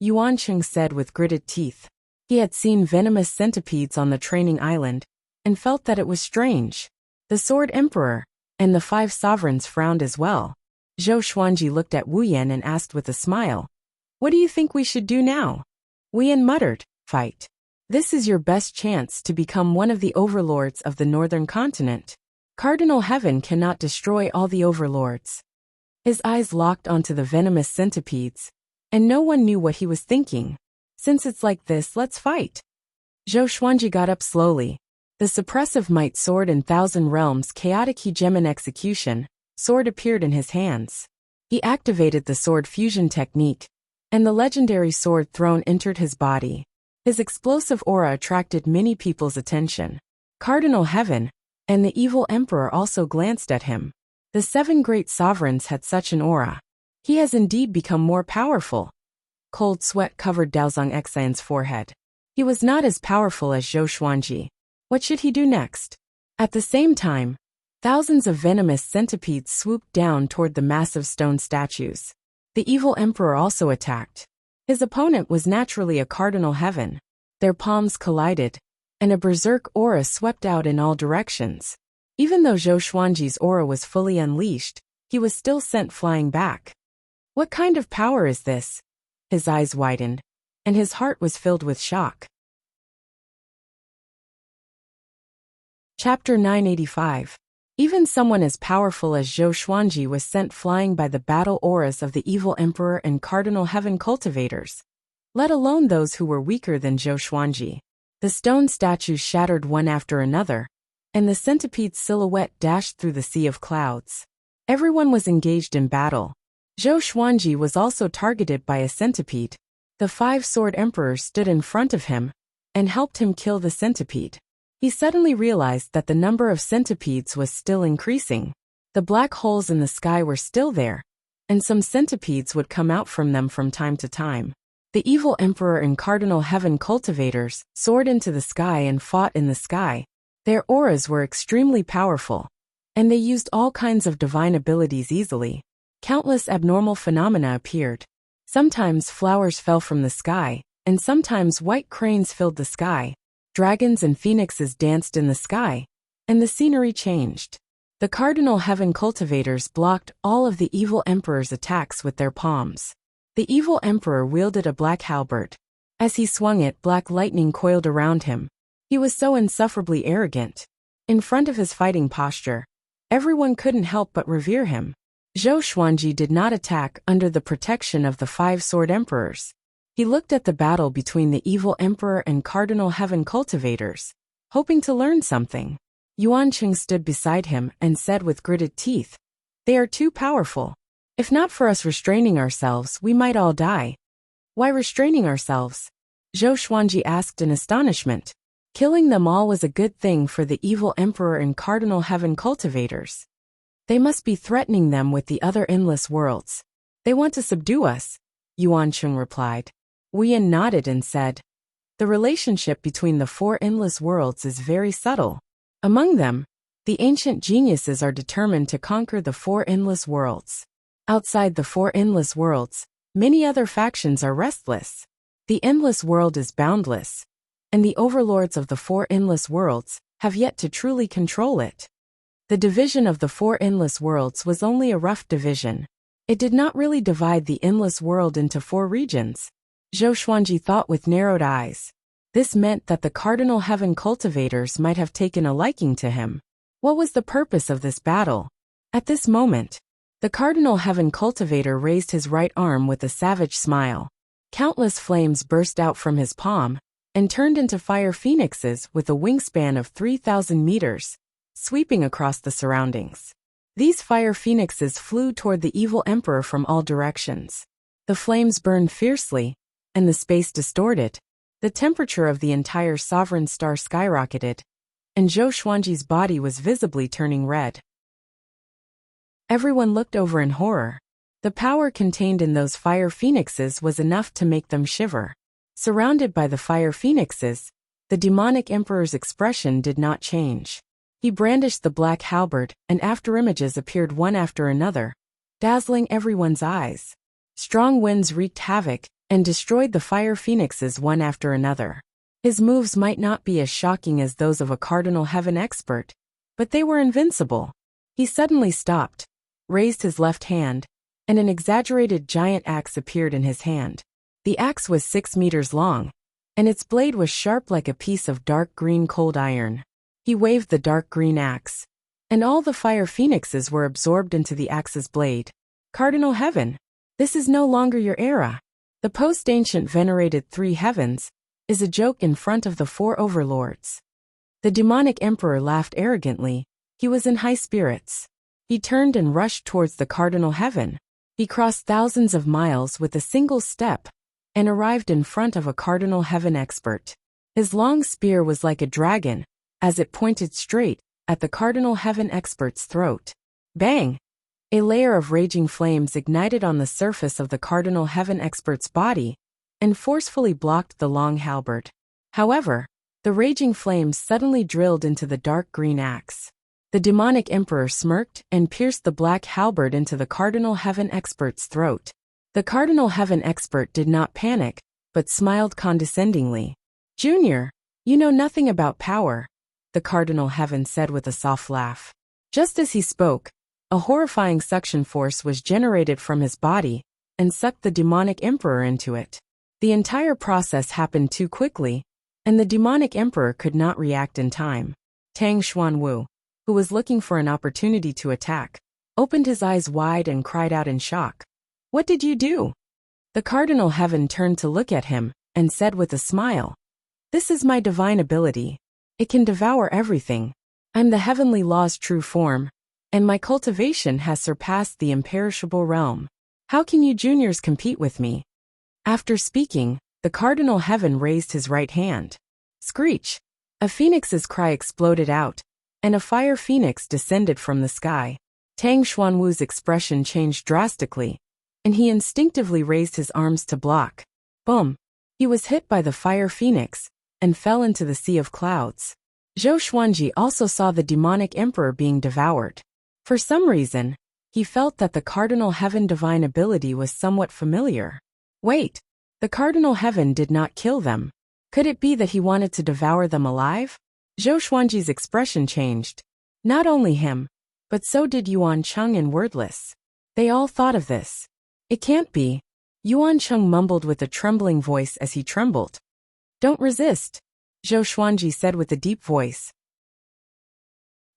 Yuan Cheng said with gritted teeth. He had seen venomous centipedes on the training island and felt that it was strange. The Sword Emperor and the 5 sovereigns frowned as well. Zhou Xuanji looked at Wu Yan and asked with a smile, "What do you think we should do now?" Wu Yan muttered, "Fight. This is your best chance to become one of the overlords of the northern continent. Cardinal Heaven cannot destroy all the overlords." His eyes locked onto the venomous centipedes, and no one knew what he was thinking. "Since it's like this, let's fight." Zhou Xuanji got up slowly. The suppressive might sword in Thousand Realms chaotic hegemon execution sword appeared in his hands. He activated the sword fusion technique, and the legendary sword throne entered his body. His explosive aura attracted many people's attention. Cardinal Heaven and the evil emperor also glanced at him. The 7 great sovereigns had such an aura. He has indeed become more powerful. Cold sweat covered Daozang Xian's forehead. He was not as powerful as Zhou Xuanji. What should he do next? At the same time, thousands of venomous centipedes swooped down toward the massive stone statues. The evil emperor also attacked. His opponent was naturally a Cardinal Heaven. Their palms collided, and a berserk aura swept out in all directions. Even though Zhou Xuanji's aura was fully unleashed, he was still sent flying back. What kind of power is this? His eyes widened, and his heart was filled with shock. Chapter 985. Even someone as powerful as Zhou Xuanji was sent flying by the battle auras of the evil emperor and cardinal heaven cultivators, let alone those who were weaker than Zhou Xuanji. The stone statues shattered one after another, and the centipede's silhouette dashed through the sea of clouds. Everyone was engaged in battle. Zhou Xuanji was also targeted by a centipede. The five-sword emperor stood in front of him and helped him kill the centipede. He suddenly realized that the number of centipedes was still increasing. The black holes in the sky were still there, and some centipedes would come out from them from time to time. The evil emperor and cardinal heaven cultivators soared into the sky and fought in the sky. Their auras were extremely powerful, and they used all kinds of divine abilities easily. Countless abnormal phenomena appeared. Sometimes flowers fell from the sky, and sometimes white cranes filled the sky. Dragons and phoenixes danced in the sky, and the scenery changed. The cardinal heaven cultivators blocked all of the evil emperor's attacks with their palms. The evil emperor wielded a black halberd. As he swung it, black lightning coiled around him. He was so insufferably arrogant. In front of his fighting posture, everyone couldn't help but revere him. Zhou Xuanji did not attack under the protection of the five-sword emperors. He looked at the battle between the evil emperor and cardinal heaven cultivators, hoping to learn something. Yuanqing stood beside him and said with gritted teeth, "They are too powerful. If not for us restraining ourselves, we might all die." "Why restraining ourselves?" Zhou Xuanji asked in astonishment. Killing them all was a good thing for the evil emperor and cardinal heaven cultivators. They must be threatening them with the other endless worlds. They want to subdue us, Yuanqing replied. Wuyan nodded and said, "The relationship between the four endless worlds is very subtle. Among them, the ancient geniuses are determined to conquer the four endless worlds. Outside the four endless worlds, many other factions are restless. The endless world is boundless, and the overlords of the four endless worlds have yet to truly control it. The division of the four endless worlds was only a rough division. It did not really divide the endless world into four regions." Zhou Xuanji thought with narrowed eyes. This meant that the cardinal heaven cultivators might have taken a liking to him. What was the purpose of this battle? At this moment, the cardinal heaven cultivator raised his right arm with a savage smile. Countless flames burst out from his palm and turned into fire phoenixes with a wingspan of 3,000 meters, sweeping across the surroundings. These fire phoenixes flew toward the evil emperor from all directions. The flames burned fiercely, and the space distorted. The temperature of the entire sovereign star skyrocketed, and Zhou Xuanji's body was visibly turning red. Everyone looked over in horror. The power contained in those fire phoenixes was enough to make them shiver. Surrounded by the fire phoenixes, the demonic emperor's expression did not change. He brandished the black halberd, and afterimages appeared one after another, dazzling everyone's eyes. Strong winds wreaked havoc and destroyed the fire phoenixes one after another. His moves might not be as shocking as those of a cardinal heaven expert, but they were invincible. He suddenly stopped, raised his left hand, and an exaggerated giant axe appeared in his hand. The axe was 6 meters long, and its blade was sharp like a piece of dark green cold iron. He waved the dark green axe, and all the fire phoenixes were absorbed into the axe's blade. "Cardinal Heaven, this is no longer your era. The post-ancient venerated three heavens is a joke in front of the four overlords." The demonic emperor laughed arrogantly. He was in high spirits. He turned and rushed towards the cardinal heaven. He crossed thousands of miles with a single step and arrived in front of a cardinal heaven expert. His long spear was like a dragon, as it pointed straight at the cardinal heaven expert's throat. Bang! A layer of raging flames ignited on the surface of the cardinal heaven expert's body and forcefully blocked the long halberd. However, the raging flames suddenly drilled into the dark green axe. The demonic emperor smirked and pierced the black halberd into the cardinal heaven expert's throat. The cardinal heaven expert did not panic, but smiled condescendingly. "Junior, you know nothing about power," the cardinal heaven said with a soft laugh. Just as he spoke, A horrifying suction force was generated from his body and sucked the demonic emperor into it. The entire process happened too quickly, and the demonic emperor could not react in time. Tang Xuanwu, who was looking for an opportunity to attack, opened his eyes wide and cried out in shock. "What did you do?" The Cardinal Heaven turned to look at him and said with a smile, "This is my divine ability. It can devour everything. I'm the heavenly law's true form, and my cultivation has surpassed the imperishable realm. How can you juniors compete with me?" After speaking, the Cardinal Heaven raised his right hand. Screech! A phoenix's cry exploded out, and a fire phoenix descended from the sky. Tang Xuanwu's expression changed drastically, and he instinctively raised his arms to block. Boom! He was hit by the fire phoenix and fell into the sea of clouds. Zhou Xuanji also saw the demonic emperor being devoured. For some reason, he felt that the Cardinal Heaven divine ability was somewhat familiar. Wait, the Cardinal Heaven did not kill them. Could it be that he wanted to devour them alive? Zhou Xuanji's expression changed. Not only him, but so did Yuan Cheng and Wordless. They all thought of this. It can't be. Yuan Cheng mumbled with a trembling voice as he trembled. Don't resist, Zhou Xuanji said with a deep voice.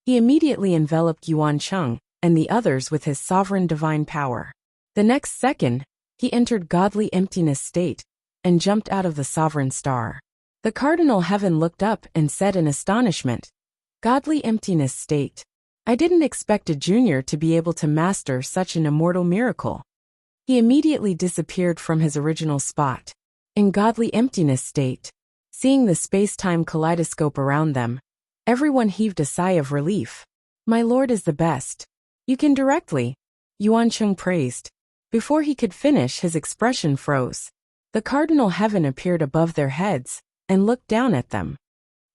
He immediately enveloped Yuan Cheng and the others with his sovereign divine power. The next second, he entered godly emptiness state and jumped out of the sovereign star. The Cardinal Heaven looked up and said in astonishment, "Godly emptiness state. I didn't expect a junior to be able to master such an immortal miracle." He immediately disappeared from his original spot. In godly emptiness state, seeing the space-time kaleidoscope around them, everyone heaved a sigh of relief. "My lord is the best. You can directly," Yuan Cheng praised. Before he could finish, his expression froze. The Cardinal Heaven appeared above their heads and looked down at them.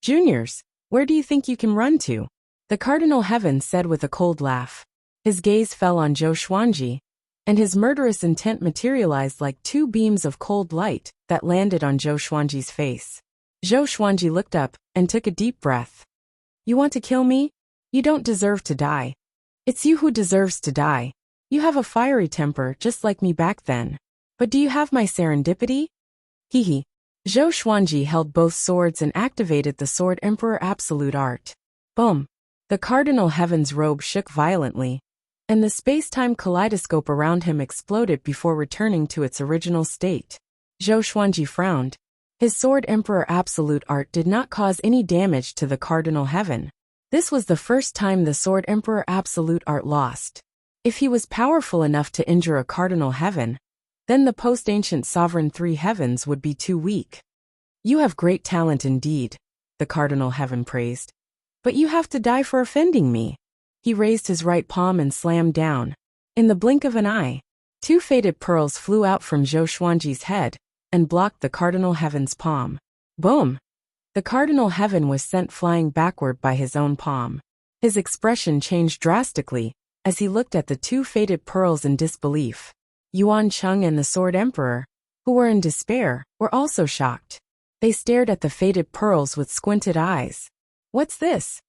"Juniors, where do you think you can run to?" The Cardinal Heaven said with a cold laugh. His gaze fell on Zhou Xuanji, and his murderous intent materialized like two beams of cold light that landed on Zhou Xuanji's face. Zhou Xuanji looked up and took a deep breath. "You want to kill me? You don't deserve to die. It's you who deserves to die. You have a fiery temper just like me back then. But do you have my serendipity?" Hee. Zhou Xuanji held both swords and activated the Sword Emperor Absolute Art. Boom! The Cardinal Heaven's robe shook violently, and the space-time kaleidoscope around him exploded before returning to its original state. Zhou Xuanji frowned. His Sword Emperor Absolute Art did not cause any damage to the Cardinal Heaven. This was the first time the Sword Emperor Absolute Art lost. If he was powerful enough to injure a Cardinal Heaven, then the post-ancient Sovereign Three Heavens would be too weak. "You have great talent indeed," the Cardinal Heaven praised. "But you have to die for offending me." He raised his right palm and slammed down. In the blink of an eye, two faded pearls flew out from Zhou Xuanji's head and blocked the Cardinal Heaven's palm. Boom! The Cardinal Heaven was sent flying backward by his own palm. His expression changed drastically as he looked at the two faded pearls in disbelief. Yuan Cheng and the Sword Emperor, who were in despair, were also shocked. They stared at the faded pearls with squinted eyes. "What's this?"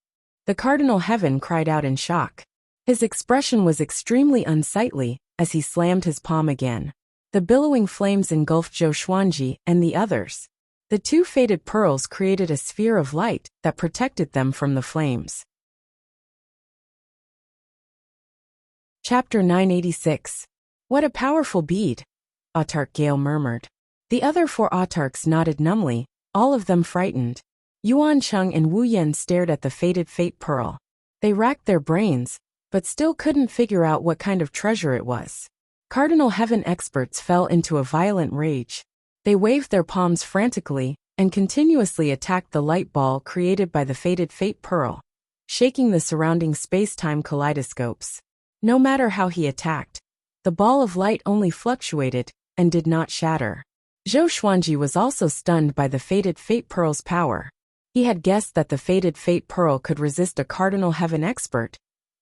The Cardinal Heaven cried out in shock. His expression was extremely unsightly as he slammed his palm again. The billowing flames engulfed Zhou Xuanji and the others. The two faded pearls created a sphere of light that protected them from the flames. Chapter 986. What a powerful bead, Autarch Gale murmured. The other four autarchs nodded numbly, all of them frightened. Yuan Cheng and Wu Yan stared at the faded fate pearl. They racked their brains, but still couldn't figure out what kind of treasure it was. Cardinal Heaven experts fell into a violent rage. They waved their palms frantically and continuously attacked the light ball created by the faded fate pearl, shaking the surrounding space-time kaleidoscopes. No matter how he attacked, the ball of light only fluctuated and did not shatter. Zhou Xuanji was also stunned by the faded fate pearl's power. He had guessed that the faded fate pearl could resist a Cardinal Heaven expert,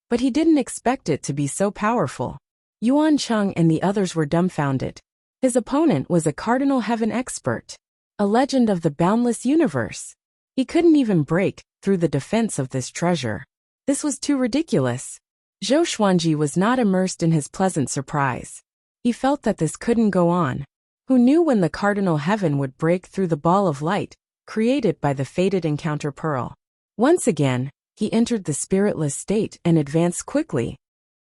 but he didn't expect it to be so powerful. Yuan Cheng and the others were dumbfounded. His opponent was a Cardinal Heaven expert, a legend of the boundless universe. He couldn't even break through the defense of this treasure. This was too ridiculous. Zhou Xuanji was not immersed in his pleasant surprise. He felt that this couldn't go on. Who knew when the cardinal heaven would break through the ball of light created by the fated encounter pearl? Once again, he entered the spiritless state and advanced quickly.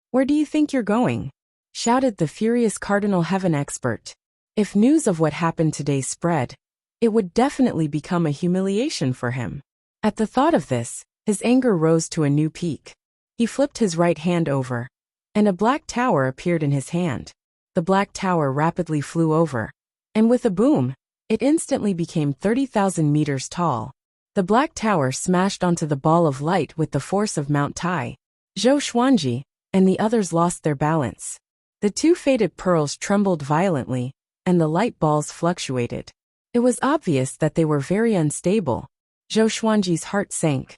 "Where do you think you're going?" shouted the furious cardinal heaven expert. If news of what happened today spread, it would definitely become a humiliation for him. At the thought of this, his anger rose to a new peak. He flipped his right hand over, and a black tower appeared in his hand. The black tower rapidly flew over, and with a boom, it instantly became 30,000 meters tall. The black tower smashed onto the ball of light with the force of Mount Tai. Zhou Xuanji and the others lost their balance. The two fated pearls trembled violently, and the light balls fluctuated. It was obvious that they were very unstable. Zhou Xuanji's heart sank.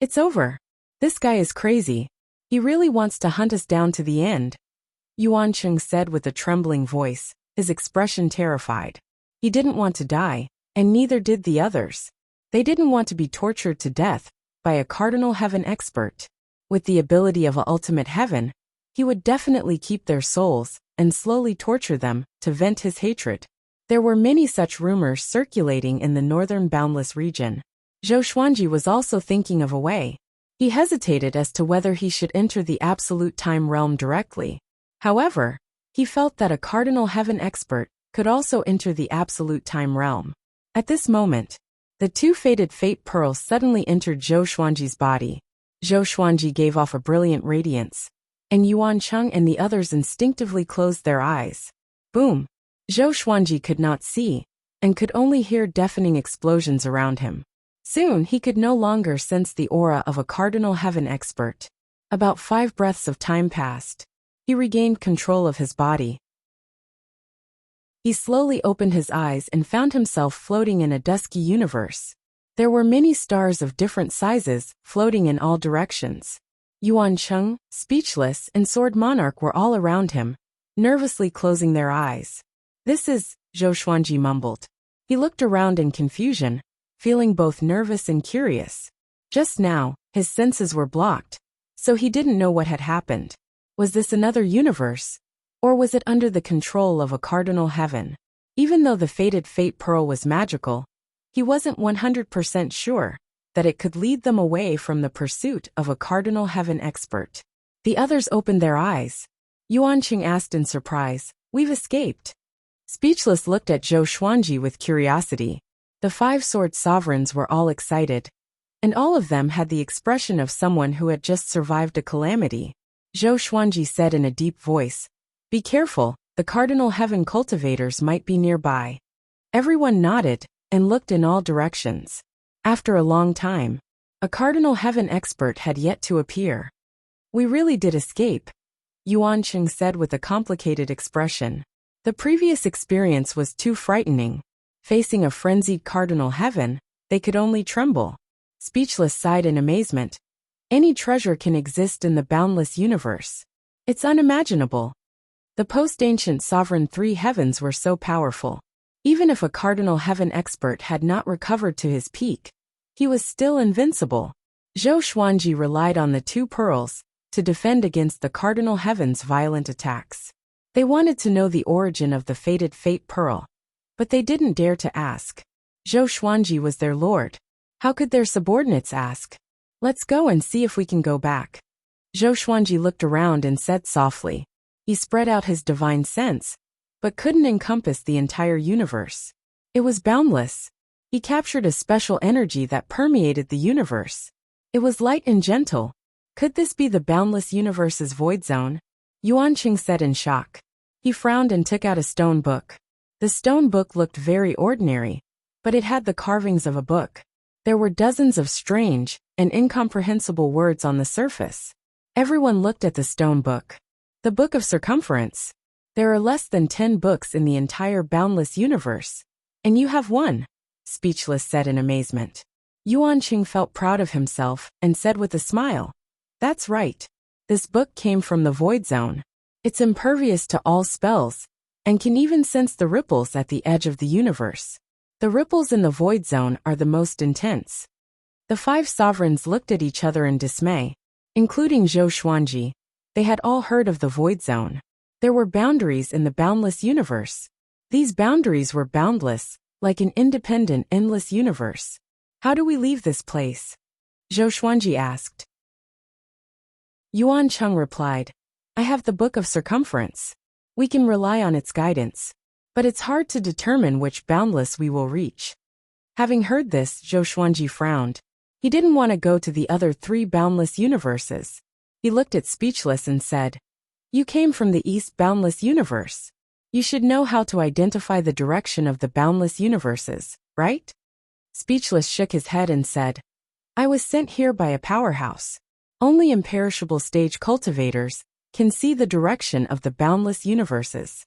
"It's over. This guy is crazy. He really wants to hunt us down to the end," Yuan Cheng said with a trembling voice, his expression terrified. He didn't want to die, and neither did the others. They didn't want to be tortured to death by a cardinal heaven expert. With the ability of an ultimate heaven, he would definitely keep their souls and slowly torture them to vent his hatred. There were many such rumors circulating in the northern boundless region. Zhou Xuanji was also thinking of a way. He hesitated as to whether he should enter the absolute time realm directly. However, he felt that a cardinal heaven expert could also enter the absolute time realm. At this moment, the two fated fate pearls suddenly entered Zhou Xuanji's body. Zhou Xuanji gave off a brilliant radiance, and Yuan Cheng and the others instinctively closed their eyes. Boom! Zhou Xuanji could not see, and could only hear deafening explosions around him. Soon he could no longer sense the aura of a cardinal heaven expert. About 5 breaths of time passed. He regained control of his body. He slowly opened his eyes and found himself floating in a dusky universe. There were many stars of different sizes, floating in all directions. Yuan Cheng, Speechless, and Sword Monarch were all around him, nervously closing their eyes. "This is," Zhou Xuanji mumbled. He looked around in confusion, feeling both nervous and curious. Just now, his senses were blocked, so he didn't know what had happened. Was this another universe? Or was it under the control of a cardinal heaven? Even though the fated fate pearl was magical, he wasn't 100% sure that it could lead them away from the pursuit of a cardinal heaven expert. The others opened their eyes. Yuan Cheng asked in surprise, "We've escaped." Speechless looked at Zhou Xuanji with curiosity. The 5 sword sovereigns were all excited, and all of them had the expression of someone who had just survived a calamity. Zhou Xuanji said in a deep voice, "Be careful, the cardinal heaven cultivators might be nearby." Everyone nodded and looked in all directions. After a long time, a cardinal heaven expert had yet to appear. "We really did escape," Yuan Cheng said with a complicated expression. The previous experience was too frightening. Facing a frenzied cardinal heaven, they could only tremble. Speechless sighed in amazement. Any treasure can exist in the boundless universe. It's unimaginable. The post-ancient sovereign 3 heavens were so powerful. Even if a cardinal heaven expert had not recovered to his peak, he was still invincible. Zhou Xuanji relied on the 2 pearls to defend against the cardinal heaven's violent attacks. They wanted to know the origin of the fated fate pearl, but they didn't dare to ask. Zhou Xuanji was their lord. How could their subordinates ask? "Let's go and see if we can go back." Zhou Xuanji looked around and said softly. He spread out his divine sense, but couldn't encompass the entire universe. It was boundless. He captured a special energy that permeated the universe. It was light and gentle. Could this be the boundless universe's void zone? Yuan Cheng said in shock. He frowned and took out a stone book. The stone book looked very ordinary, but it had the carvings of a book. There were dozens of strange and incomprehensible words on the surface. Everyone looked at the stone book. The Book of Circumference. There are less than 10 books in the entire boundless universe, and you have one, Speechless said in amazement. Yuan Cheng felt proud of himself and said with a smile, "That's right. This book came from the void zone. It's impervious to all spells, and can even sense the ripples at the edge of the universe. The ripples in the void zone are the most intense." The 5 sovereigns looked at each other in dismay, including Zhou Xuanji. They had all heard of the void zone. There were boundaries in the boundless universe. These boundaries were boundless, like an independent, endless universe. How do we leave this place? Zhou Xuanji asked. Yuan Cheng replied, I have the Book of Circumference. We can rely on its guidance. But it's hard to determine which boundless we will reach. Having heard this, Zhou Xuanji frowned. He didn't want to go to the other 3 boundless universes. He looked at Speechless and said, You came from the East boundless universe. You should know how to identify the direction of the boundless universes, right? Speechless shook his head and said, I was sent here by a powerhouse. Only imperishable stage cultivators can see the direction of the boundless universes.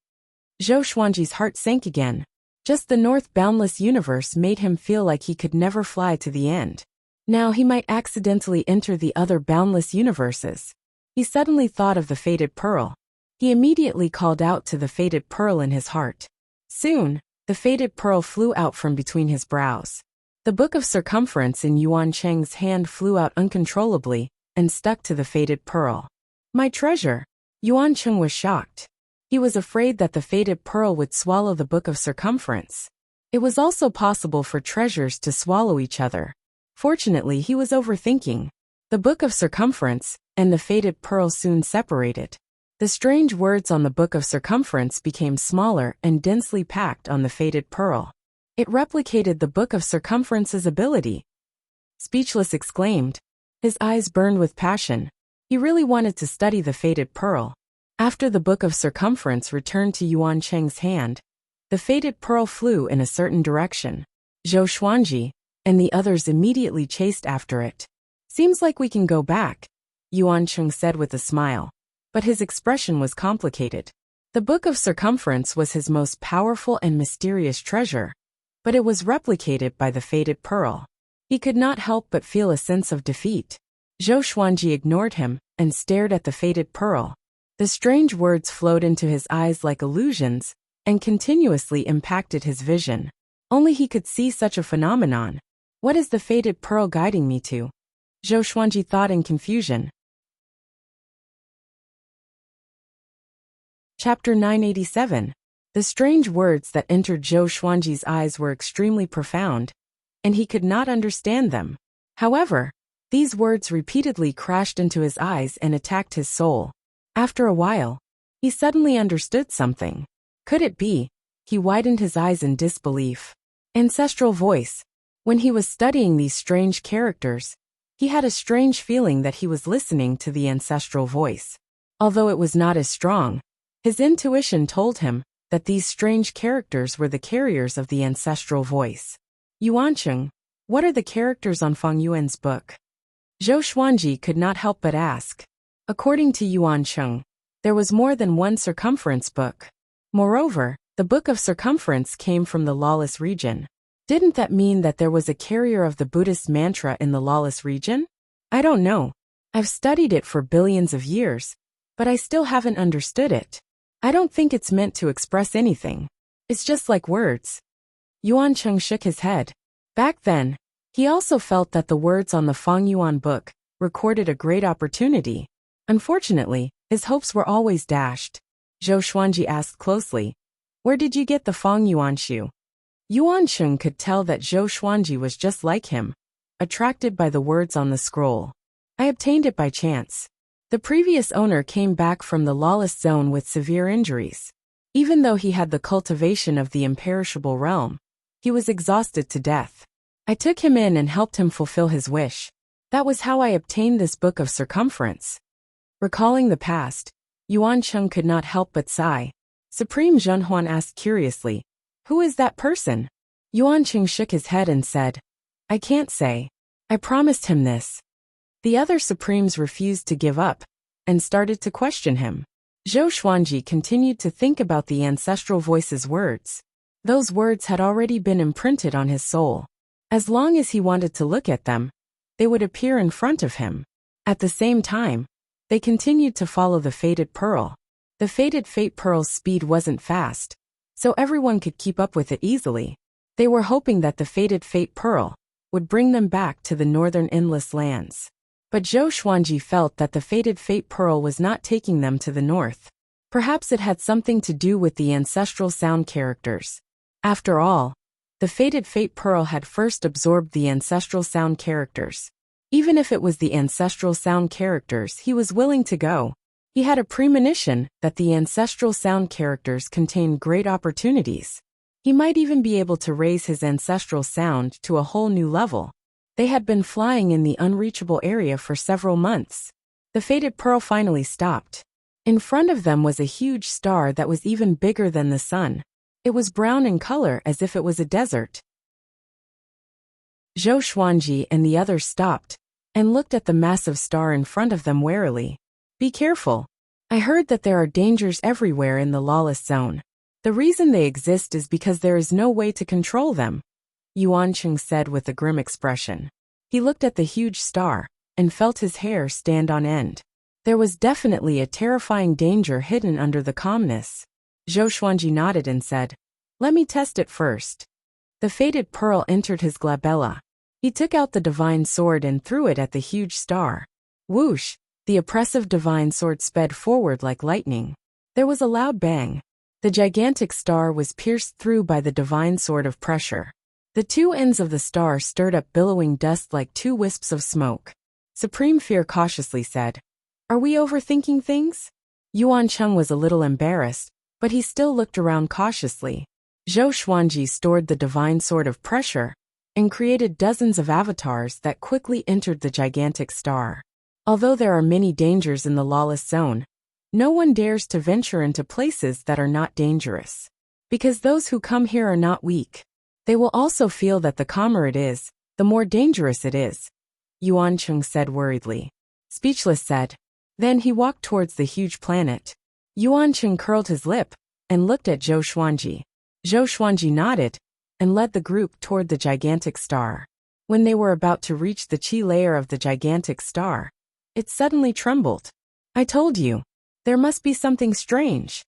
Zhou Xuanji's heart sank again. Just the North boundless universe made him feel like he could never fly to the end. Now he might accidentally enter the other boundless universes. He suddenly thought of the fated pearl. He immediately called out to the fated pearl in his heart. Soon, the fated pearl flew out from between his brows. The Book of Circumference in Yuan Cheng's hand flew out uncontrollably and stuck to the fated pearl. My treasure! Yuan Cheng was shocked. He was afraid that the fated pearl would swallow the Book of Circumference. It was also possible for treasures to swallow each other. Fortunately, he was overthinking. The Book of Circumference and the fated pearl soon separated. The strange words on the Book of Circumference became smaller and densely packed on the fated pearl. It replicated the Book of Circumference's ability. Speechless exclaimed. His eyes burned with passion. He really wanted to study the fated pearl. After the Book of Circumference returned to Yuan Cheng's hand, the fated pearl flew in a certain direction. Zhou Xuanji and the others immediately chased after it. Seems like we can go back, Yuan Cheng said with a smile. But his expression was complicated. The Book of Circumference was his most powerful and mysterious treasure, but it was replicated by the fated pearl. He could not help but feel a sense of defeat. Zhou Xuanji ignored him and stared at the fated pearl. The strange words flowed into his eyes like illusions and continuously impacted his vision. Only he could see such a phenomenon. What is the fated pearl guiding me to? Zhou Xuanji thought in confusion. Chapter 987. The strange words that entered Zhou Xuanji's eyes were extremely profound, and he could not understand them. However, these words repeatedly crashed into his eyes and attacked his soul. After a while, he suddenly understood something. Could it be? He widened his eyes in disbelief. Ancestral voice. When he was studying these strange characters, he had a strange feeling that he was listening to the ancestral voice. Although it was not as strong, his intuition told him that these strange characters were the carriers of the ancestral voice. Yuan Cheng, what are the characters on Feng Yuan's book? Zhou Xuanji could not help but ask. According to Yuan Cheng, there was more than one circumference book. Moreover, the Book of Circumference came from the lawless region. Didn't that mean that there was a carrier of the Buddhist mantra in the lawless region? I don't know. I've studied it for billions of years, but I still haven't understood it. I don't think it's meant to express anything. It's just like words. Yuan Cheng shook his head. Back then, he also felt that the words on the Feng Yuan book recorded a great opportunity. Unfortunately, his hopes were always dashed. Zhou Xuanji asked closely, Where did you get the Feng Yuan shoe? Yuan Cheng could tell that Zhou Xuanji was just like him, attracted by the words on the scroll. I obtained it by chance. The previous owner came back from the lawless zone with severe injuries. Even though he had the cultivation of the imperishable realm, he was exhausted to death. I took him in and helped him fulfill his wish. That was how I obtained this Book of Circumference. Recalling the past, Yuan Cheng could not help but sigh. Supreme Zhenhuan asked curiously, Who is that person? Yuan Cheng shook his head and said, I can't say. I promised him this. The other Supremes refused to give up and started to question him. Zhou Xuanji continued to think about the ancestral voice's words. Those words had already been imprinted on his soul. As long as he wanted to look at them, they would appear in front of him. At the same time, they continued to follow the fated pearl. The fated fate pearl's speed wasn't fast, so everyone could keep up with it easily. They were hoping that the fated fate pearl would bring them back to the northern endless lands. But Zhou Xuanji felt that the fated fate pearl was not taking them to the north. Perhaps it had something to do with the ancestral sound characters. After all, the fated fate pearl had first absorbed the ancestral sound characters. Even if it was the ancestral sound characters, he was willing to go. He had a premonition that the ancestral sound characters contained great opportunities. He might even be able to raise his ancestral sound to a whole new level. They had been flying in the unreachable area for several months. The fated pearl finally stopped. In front of them was a huge star that was even bigger than the sun. It was brown in color as if it was a desert. Zhou Xuanji and the others stopped and looked at the massive star in front of them warily. Be careful. I heard that there are dangers everywhere in the lawless zone. The reason they exist is because there is no way to control them, Yuancheng said with a grim expression. He looked at the huge star and felt his hair stand on end. There was definitely a terrifying danger hidden under the calmness. Zhou Xuanji nodded and said, "Let me test it first." The fated pearl entered his glabella. He took out the divine sword and threw it at the huge star. Whoosh! The oppressive divine sword sped forward like lightning. There was a loud bang. The gigantic star was pierced through by the divine sword of pressure. The two ends of the star stirred up billowing dust like two wisps of smoke. Supreme Fear cautiously said, "Are we overthinking things?" Yuancheng was a little embarrassed, but he still looked around cautiously. Zhou Xuanji stored the divine sword of pressure and created dozens of avatars that quickly entered the gigantic star. Although there are many dangers in the lawless zone, no one dares to venture into places that are not dangerous. Because those who come here are not weak. They will also feel that the calmer it is, the more dangerous it is, Yuancheng said worriedly. Speechless said. Then he walked towards the huge planet. Yuancheng curled his lip and looked at Zhou Xuanji. Zhou Xuanji nodded and led the group toward the gigantic star. When they were about to reach the chi layer of the gigantic star, it suddenly trembled. "I told you, there must be something strange."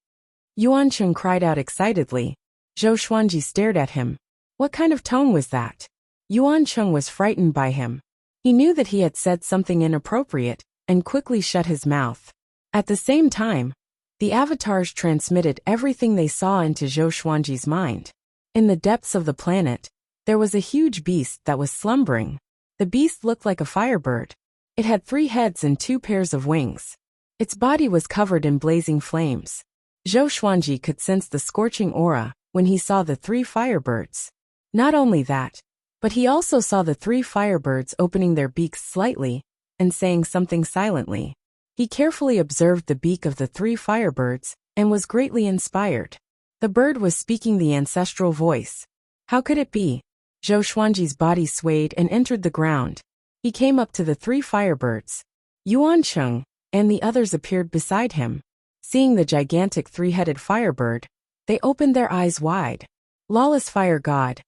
Yuancheng cried out excitedly. Zhou Xuanji stared at him. What kind of tone was that? Yuancheng was frightened by him. He knew that he had said something inappropriate and quickly shut his mouth. At the same time, the avatars transmitted everything they saw into Zhou Xuanji's mind. In the depths of the planet, there was a huge beast that was slumbering. The beast looked like a firebird. It had 3 heads and 2 pairs of wings. Its body was covered in blazing flames. Zhou Xuanji could sense the scorching aura when he saw the 3 firebirds. Not only that, but he also saw the 3 firebirds opening their beaks slightly and saying something silently. He carefully observed the beak of the 3 firebirds and was greatly inspired. The bird was speaking the ancestral voice. How could it be? Zhou Xuanji's body swayed and entered the ground. He came up to the 3 firebirds. Yuancheng and the others appeared beside him. Seeing the gigantic 3-headed firebird, they opened their eyes wide. Lawless fire god,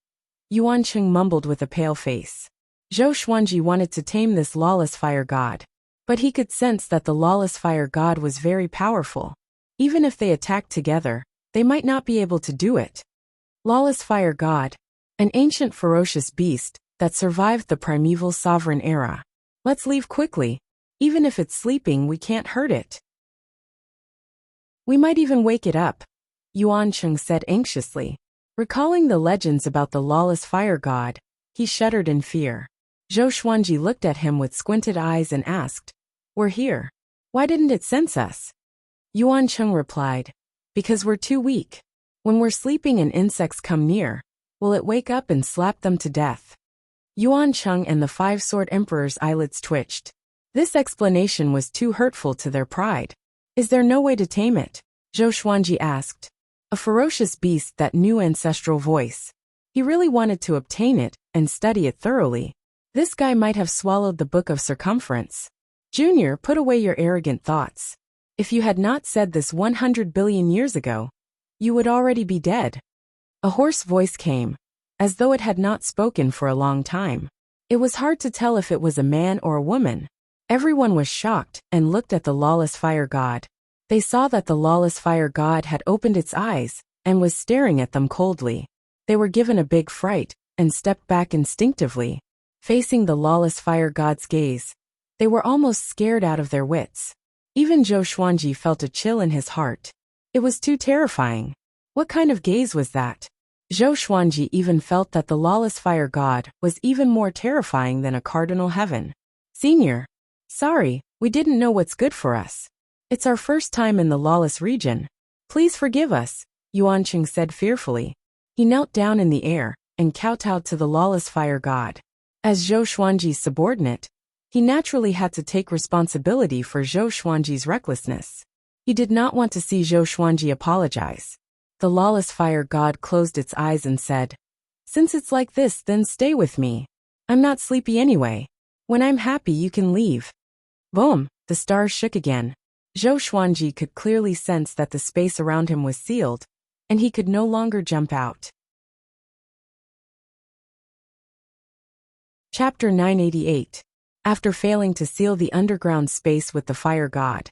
Yuancheng mumbled with a pale face. Zhou Xuanji wanted to tame this lawless fire god, but he could sense that the lawless fire god was very powerful. Even if they attacked together, they might not be able to do it. Lawless fire god, an ancient ferocious beast that survived the primeval sovereign era. Let's leave quickly. Even if it's sleeping, we can't hurt it. We might even wake it up, Yuancheng said anxiously. Recalling the legends about the lawless fire god, he shuddered in fear. Zhou Xuanji looked at him with squinted eyes and asked, "We're here. Why didn't it sense us?" Yuancheng replied, "Because we're too weak. When we're sleeping and insects come near, will it wake up and slap them to death?" Yuancheng and the 5-sword emperor's eyelids twitched. This explanation was too hurtful to their pride. Is there no way to tame it? Zhou Xuanji asked. A ferocious beast that knew ancestral voice. He really wanted to obtain it and study it thoroughly. This guy might have swallowed the book of circumference. Junior, put away your arrogant thoughts. If you had not said this 100 billion years ago, you would already be dead. A hoarse voice came, as though it had not spoken for a long time. It was hard to tell if it was a man or a woman. Everyone was shocked and looked at the lawless fire god. They saw that the lawless fire god had opened its eyes and was staring at them coldly. They were given a big fright and stepped back instinctively. Facing the lawless fire god's gaze, They were almost scared out of their wits. Even Zhou Xuanji felt a chill in his heart. It was too terrifying. What kind of gaze was that? Zhou Xuanji even felt that the lawless fire god was even more terrifying than a cardinal heaven. Senior. Sorry, we didn't know what's good for us. It's our first time in the lawless region. Please forgive us, Yuanqing said fearfully. He knelt down in the air and kowtowed to the lawless fire god. As Zhou Xuanji's subordinate, he naturally had to take responsibility for Zhou Xuanji's recklessness. He did not want to see Zhou Xuanji apologize. The lawless fire god closed its eyes and said, "Since it's like this, then stay with me. I'm not sleepy anyway. When I'm happy you can leave." Boom, the stars shook again. Zhou Xuanji could clearly sense that the space around him was sealed, and he could no longer jump out. Chapter 988. After failing to seal the underground space with the fire god,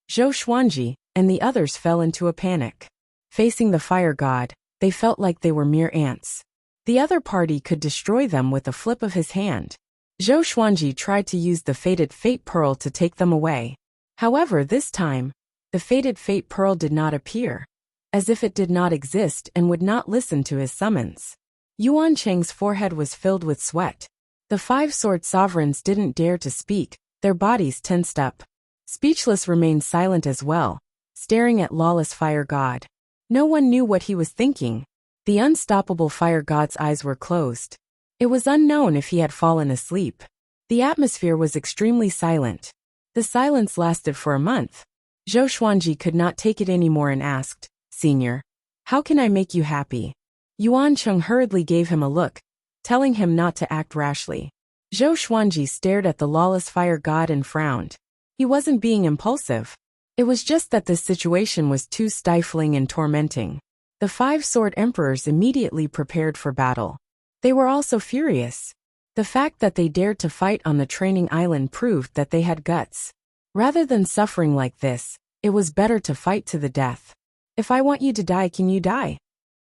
Zhou Xuanji and the others fell into a panic. Facing the fire god, they felt like they were mere ants. The other party could destroy them with a flip of his hand. Zhou Xuanji tried to use the fated fate pearl to take them away. However, this time, the fated fate pearl did not appear, as if it did not exist and would not listen to his summons. Yuan Cheng's forehead was filled with sweat. The five sword sovereigns didn't dare to speak, their bodies tensed up. Speechless remained silent as well, staring at lawless fire god. No one knew what he was thinking. The unstoppable fire god's eyes were closed. It was unknown if he had fallen asleep. The atmosphere was extremely silent. The silence lasted for a month. Zhou Xuanji could not take it anymore and asked, "Senior, how can I make you happy?" Yuan Cheng hurriedly gave him a look, telling him not to act rashly. Zhou Xuanji stared at the lawless fire god and frowned. He wasn't being impulsive. It was just that this situation was too stifling and tormenting. The five sword emperors immediately prepared for battle. They were also furious. The fact that they dared to fight on the training island proved that they had guts. Rather than suffering like this, it was better to fight to the death. "If I want you to die, can you die?"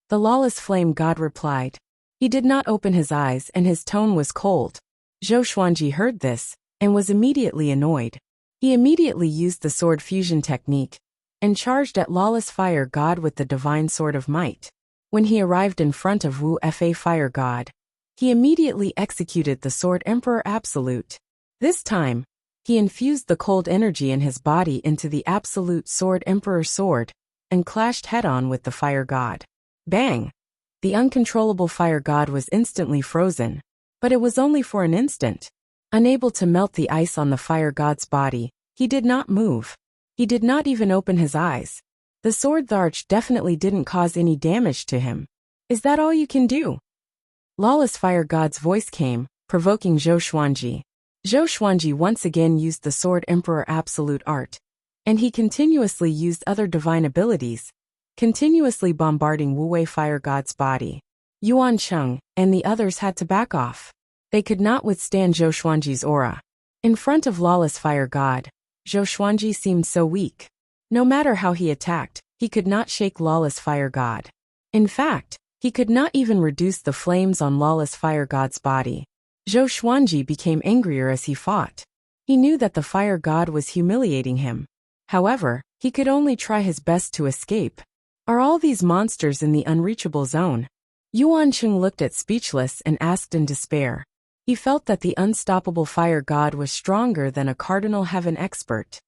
The lawless flame god replied. He did not open his eyes and his tone was cold. Zhou Xuanji heard this and was immediately annoyed. He immediately used the sword fusion technique and charged at lawless fire god with the divine sword of might. When he arrived in front of Wu Fa fire god, he immediately executed the sword emperor absolute. This time, he infused the cold energy in his body into the absolute sword emperor sword and clashed head-on with the fire god. Bang! The uncontrollable fire god was instantly frozen, but it was only for an instant. Unable to melt the ice on the fire god's body, he did not move. He did not even open his eyes. The sword Tharch definitely didn't cause any damage to him. "Is that all you can do?" Lawless fire god's voice came, provoking Zhou Xuanji. Zhou Xuanji once again used the sword emperor absolute art, and he continuously used other divine abilities, continuously bombarding Wu Wei fire god's body. Yuan Cheng and the others had to back off. They could not withstand Zhou Xuanji's aura. In front of lawless fire god, Zhou Xuanji seemed so weak. No matter how he attacked, he could not shake lawless fire god. In fact, he could not even reduce the flames on lawless fire god's body. Zhou Xuanji became angrier as he fought. He knew that the fire god was humiliating him. However, he could only try his best to escape. Are all these monsters in the unreachable zone? Yuan Cheng looked at speechless and asked in despair. He felt that the unstoppable fire god was stronger than a cardinal heaven expert.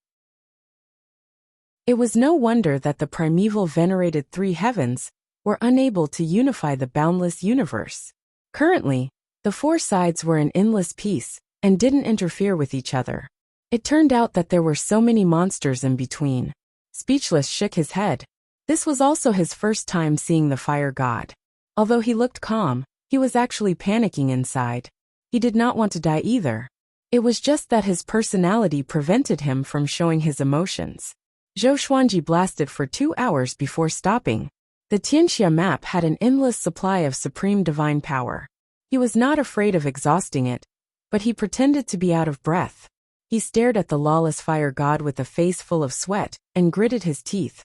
It was no wonder that the primeval venerated three heavens were unable to unify the boundless universe. Currently, the four sides were in endless peace and didn't interfere with each other. It turned out that there were so many monsters in between. Speechless shook his head. This was also his first time seeing the fire god. Although he looked calm, he was actually panicking inside. He did not want to die either. It was just that his personality prevented him from showing his emotions. Zhou Xuanji blasted for 2 hours before stopping. The Tianxia map had an endless supply of supreme divine power. He was not afraid of exhausting it, but he pretended to be out of breath. He stared at the lawless fire god with a face full of sweat and gritted his teeth.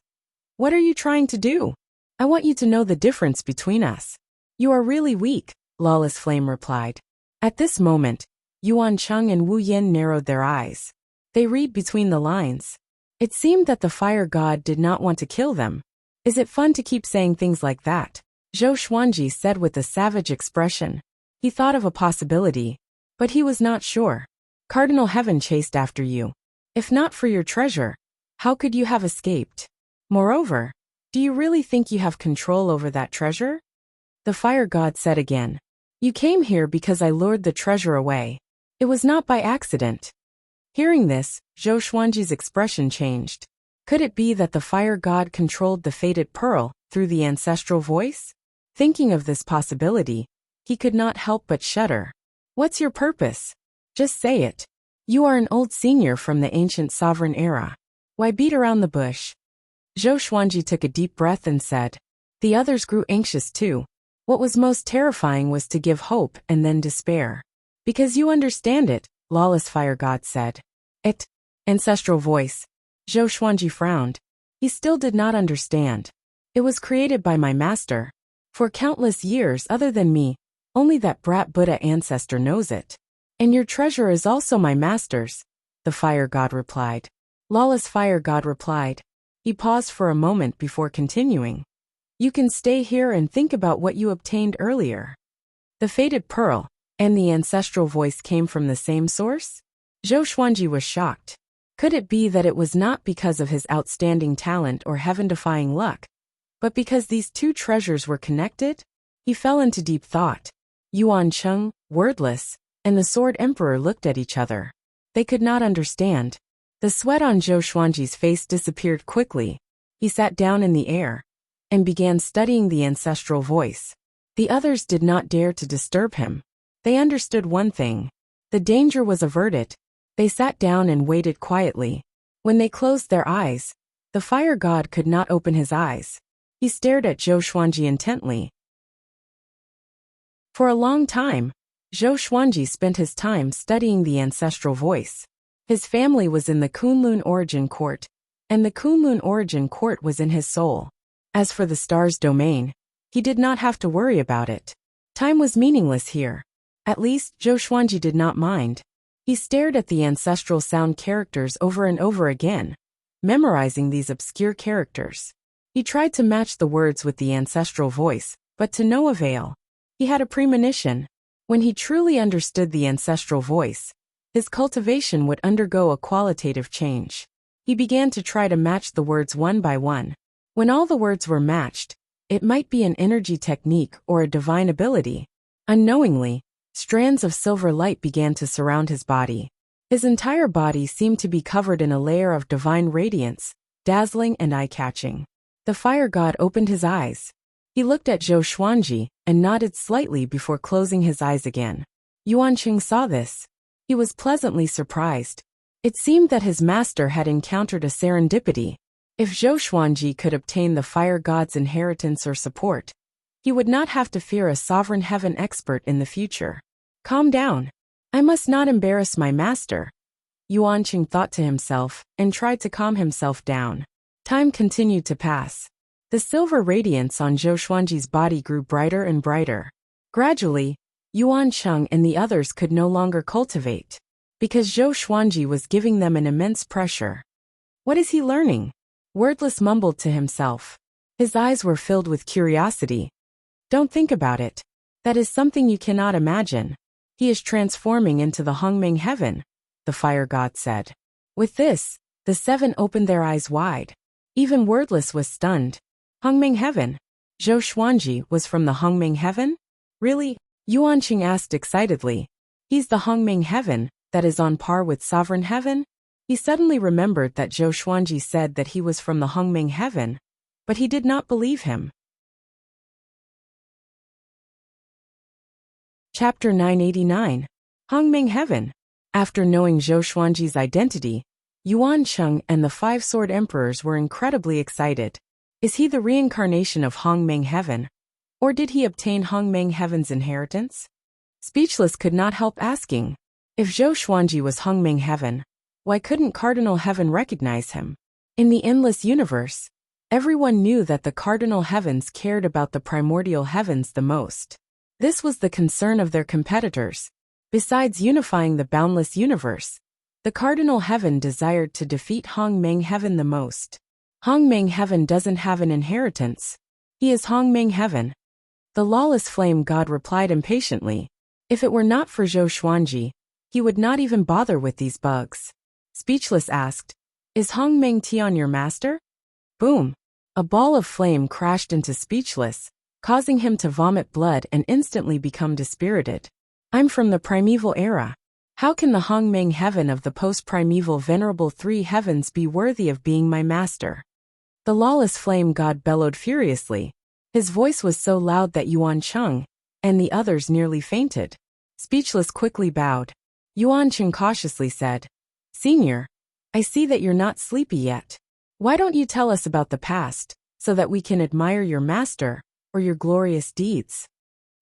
"What are you trying to do? I want you to know the difference between us." "You are really weak," Lawless Flame replied. At this moment, Yuan Cheng and Wu Yin narrowed their eyes. They read between the lines. It seemed that the fire god did not want to kill them. Is it fun to keep saying things like that? Zhou Xuanji said with a savage expression. He thought of a possibility, but he was not sure. Cardinal Heaven chased after you. If not for your treasure, how could you have escaped? Moreover, do you really think you have control over that treasure? The fire god said again. You came here because I lured the treasure away. It was not by accident. Hearing this, Zhou Xuanji's expression changed. Could it be that the fire god controlled the fated pearl through the ancestral voice? Thinking of this possibility, he could not help but shudder. What's your purpose? Just say it. You are an old senior from the ancient sovereign era. Why beat around the bush? Zhou Xuanji took a deep breath and said. The others grew anxious too. What was most terrifying was to give hope and then despair. Because you understand it, lawless fire god said. It. Ancestral voice. Zhou Xuanji frowned. He still did not understand. It was created by my master. For countless years other than me, only that brat Buddha ancestor knows it. And your treasure is also my master's, the fire god replied. Lawless fire god replied. He paused for a moment before continuing. You can stay here and think about what you obtained earlier. The fated pearl and the ancestral voice came from the same source? Zhou Xuanji was shocked. Could it be that it was not because of his outstanding talent or heaven-defying luck, but because these two treasures were connected? He fell into deep thought. Yuan Cheng, wordless, and the Sword Emperor looked at each other. They could not understand. The sweat on Zhou Xuanji's face disappeared quickly. He sat down in the air and began studying the ancestral voice. The others did not dare to disturb him. They understood one thing. The danger was averted. They sat down and waited quietly. When they closed their eyes, the fire god could not open his eyes. He stared at Zhou Xuanji intently. For a long time, Zhou Xuanji spent his time studying the ancestral voice. His family was in the Kunlun origin court, and the Kunlun origin court was in his soul. As for the star's domain, he did not have to worry about it. Time was meaningless here. At least, Zhou Xuanji did not mind. He stared at the ancestral sound characters over and over again, memorizing these obscure characters. He tried to match the words with the ancestral voice, but to no avail. He had a premonition. When he truly understood the ancestral voice, his cultivation would undergo a qualitative change. He began to try to match the words one by one. When all the words were matched, it might be an energy technique or a divine ability. Unknowingly, strands of silver light began to surround his body. His entire body seemed to be covered in a layer of divine radiance, dazzling and eye-catching. The fire god opened his eyes. He looked at Zhou Xuanji and nodded slightly before closing his eyes again. Yuan Cheng saw this. He was pleasantly surprised. It seemed that his master had encountered a serendipity. If Zhou Xuanji could obtain the fire god's inheritance or support, he would not have to fear a sovereign heaven expert in the future. Calm down. I must not embarrass my master, Yuan Cheng thought to himself and tried to calm himself down. Time continued to pass. The silver radiance on Zhou Xuanji's body grew brighter and brighter. Gradually, Yuan Cheng and the others could no longer cultivate, because Zhou Xuanji was giving them an immense pressure. What is he learning? Wordless mumbled to himself. His eyes were filled with curiosity. Don't think about it. That is something you cannot imagine. He is transforming into the Hongming heaven, the fire god said. With this, the seven opened their eyes wide. Even Wordless was stunned. Hongming heaven? Zhou Xuanji was from the Hongming heaven? Really? Yuan Cheng asked excitedly. He's the Hongming heaven, that is on par with sovereign heaven? He suddenly remembered that Zhou Xuanji said that he was from the Hongming heaven, but he did not believe him. Chapter 989. Hongming Heaven. After knowing Zhou Xuanji's identity, Yuan Cheng and the five sword emperors were incredibly excited. Is he the reincarnation of Hongming Heaven? Or did he obtain Hongming Heaven's inheritance? Speechless could not help asking. If Zhou Xuanji was Hongming Heaven, why couldn't Cardinal Heaven recognize him? In the endless universe, everyone knew that the Cardinal Heavens cared about the primordial heavens the most. This was the concern of their competitors. Besides unifying the boundless universe, the cardinal heaven desired to defeat Hongmeng heaven the most. Hongmeng heaven doesn't have an inheritance. He is Hongmeng heaven. The lawless flame god replied impatiently. If it were not for Zhou Xuanji, he would not even bother with these bugs. Speechless asked, "Is Hongmeng Tian your master?" Boom! A ball of flame crashed into Speechless, causing him to vomit blood and instantly become dispirited. "I'm from the primeval era. How can the Hongmeng heaven of the post-primeval venerable three heavens be worthy of being my master?" The lawless flame god bellowed furiously. His voice was so loud that Yuan Cheng and the others nearly fainted. Speechless quickly bowed. Yuan Cheng cautiously said, "Senior, I see that you're not sleepy yet. Why don't you tell us about the past, so that we can admire your master, or your glorious deeds?"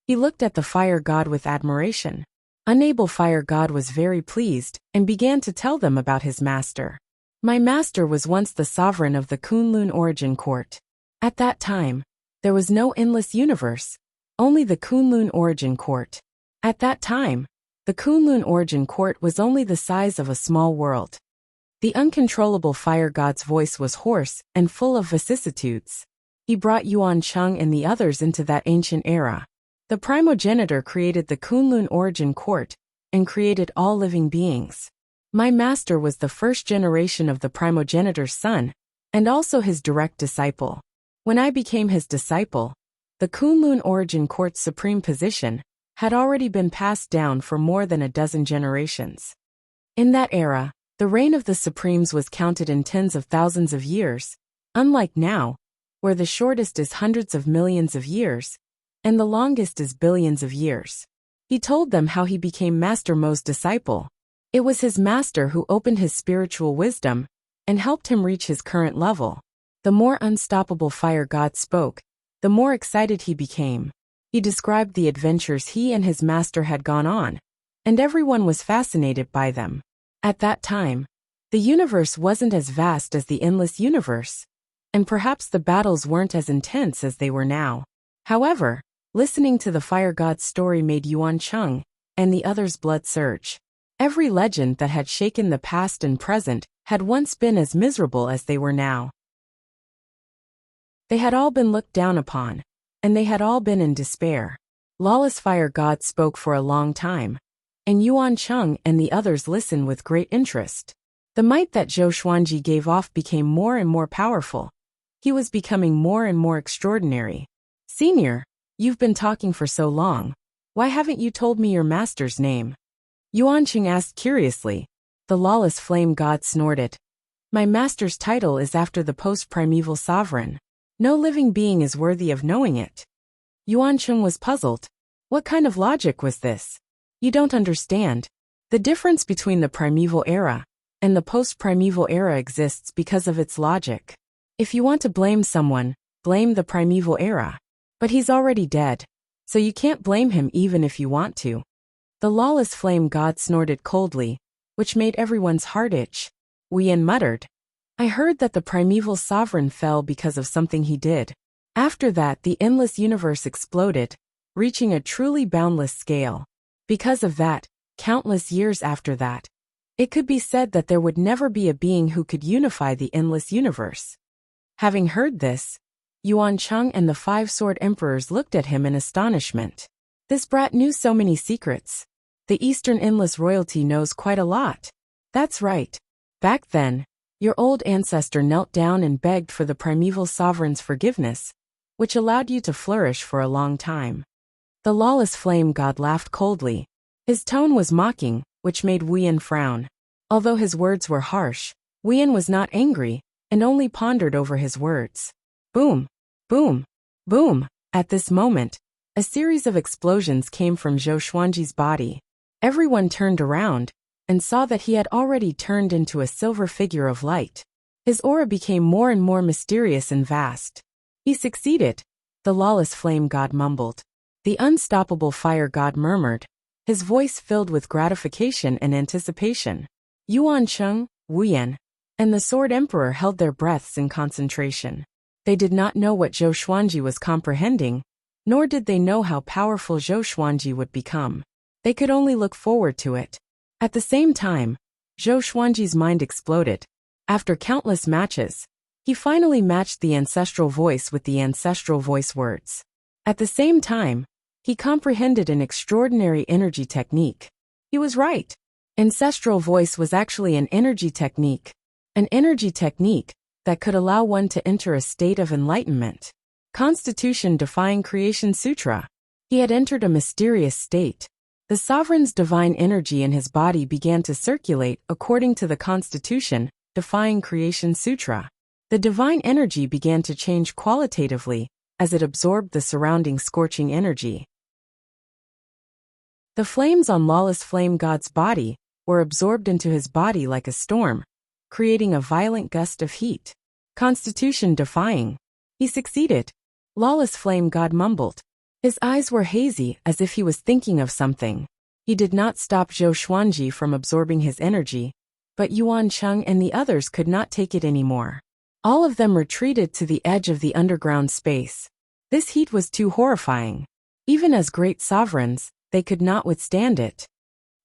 He looked at the fire god with admiration. Unable fire god was very pleased, and began to tell them about his master. "My master was once the sovereign of the Kunlun origin court. At that time, there was no endless universe, only the Kunlun origin court. At that time, the Kunlun origin court was only the size of a small world." The uncontrollable fire god's voice was hoarse and full of vicissitudes. He brought Yuan Cheng and the others into that ancient era. The primogenitor created the Kunlun origin court and created all living beings. My master was the first generation of the primogenitor's son, and also his direct disciple. When I became his disciple, the Kunlun origin court's supreme position had already been passed down for more than a dozen generations. In that era, the reign of the Supremes was counted in tens of thousands of years, unlike now, where the shortest is hundreds of millions of years, and the longest is billions of years. He told them how he became Master Mo's disciple. It was his master who opened his spiritual wisdom and helped him reach his current level. The more unstoppable fire god spoke, the more excited he became. He described the adventures he and his master had gone on, and everyone was fascinated by them. At that time, the universe wasn't as vast as the endless universe, and perhaps the battles weren't as intense as they were now. However, listening to the fire god's story made Yuan Cheng and the others' blood surge. Every legend that had shaken the past and present had once been as miserable as they were now. They had all been looked down upon, and they had all been in despair. Lawless fire god spoke for a long time, and Yuan Cheng and the others listened with great interest. The might that Zhou Xuanji gave off became more and more powerful. He was becoming more and more extraordinary. "Senior, you've been talking for so long. Why haven't you told me your master's name?" Yuan Cheng asked curiously. The lawless flame god snorted. "My master's title is after the post-primeval sovereign. No living being is worthy of knowing it." Yuan Cheng was puzzled. What kind of logic was this? "You don't understand. The difference between the primeval era and the post-primeval era exists because of its logic. If you want to blame someone, blame the primeval era. But he's already dead, so you can't blame him even if you want to." The lawless flame god snorted coldly, which made everyone's heart itch. Wuyan muttered, "I heard that the primeval sovereign fell because of something he did. After that, the endless universe exploded, reaching a truly boundless scale. Because of that, countless years after that, it could be said that there would never be a being who could unify the endless universe." Having heard this, Yuan Cheng and the five sword emperors looked at him in astonishment. This brat knew so many secrets. The Eastern Endless royalty knows quite a lot. That's right. Back then, your old ancestor knelt down and begged for the primeval sovereign's forgiveness, which allowed you to flourish for a long time. The lawless flame god laughed coldly. His tone was mocking, which made Wuyan frown. Although his words were harsh, Wuyan was not angry, and only pondered over his words. Boom! Boom! Boom! At this moment, a series of explosions came from Zhou Xuanji's body. Everyone turned around, and saw that he had already turned into a silver figure of light. His aura became more and more mysterious and vast. "He succeeded," the lawless flame god mumbled. The unstoppable fire god murmured, his voice filled with gratification and anticipation. Yuan Cheng, Wuyan, and the Sword Emperor held their breaths in concentration. They did not know what Zhou Xuanji was comprehending, nor did they know how powerful Zhou Xuanji would become. They could only look forward to it. At the same time, Zhou Xuanji's mind exploded. After countless matches, he finally matched the ancestral voice with the ancestral voice words. At the same time, he comprehended an extraordinary energy technique. He was right. Ancestral voice was actually an energy technique. An energy technique that could allow one to enter a state of enlightenment. Constitution defying Creation Sutra. He had entered a mysterious state. The sovereign's divine energy in his body began to circulate according to the Constitution defying Creation Sutra. The divine energy began to change qualitatively as it absorbed the surrounding scorching energy. The flames on Lawless Flame God's body were absorbed into his body like a storm, creating a violent gust of heat. Constitution defying. He succeeded. Lawless Flame God mumbled. His eyes were hazy as if he was thinking of something. He did not stop Zhou Xuanji from absorbing his energy, but Yuan Cheng and the others could not take it anymore. All of them retreated to the edge of the underground space. This heat was too horrifying. Even as great sovereigns, they could not withstand it.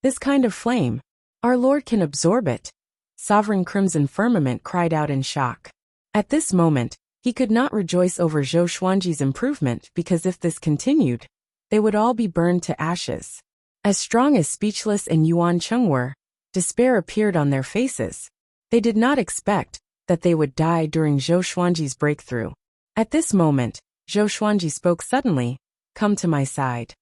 This kind of flame, our Lord can absorb it. Sovereign Crimson Firmament cried out in shock. At this moment, he could not rejoice over Zhou Xuanji's improvement because if this continued, they would all be burned to ashes. As strong as Speechless and Yuan Cheng were, despair appeared on their faces. They did not expect that they would die during Zhou Xuanji's breakthrough. At this moment, Zhou Xuanji spoke suddenly, "Come to my side."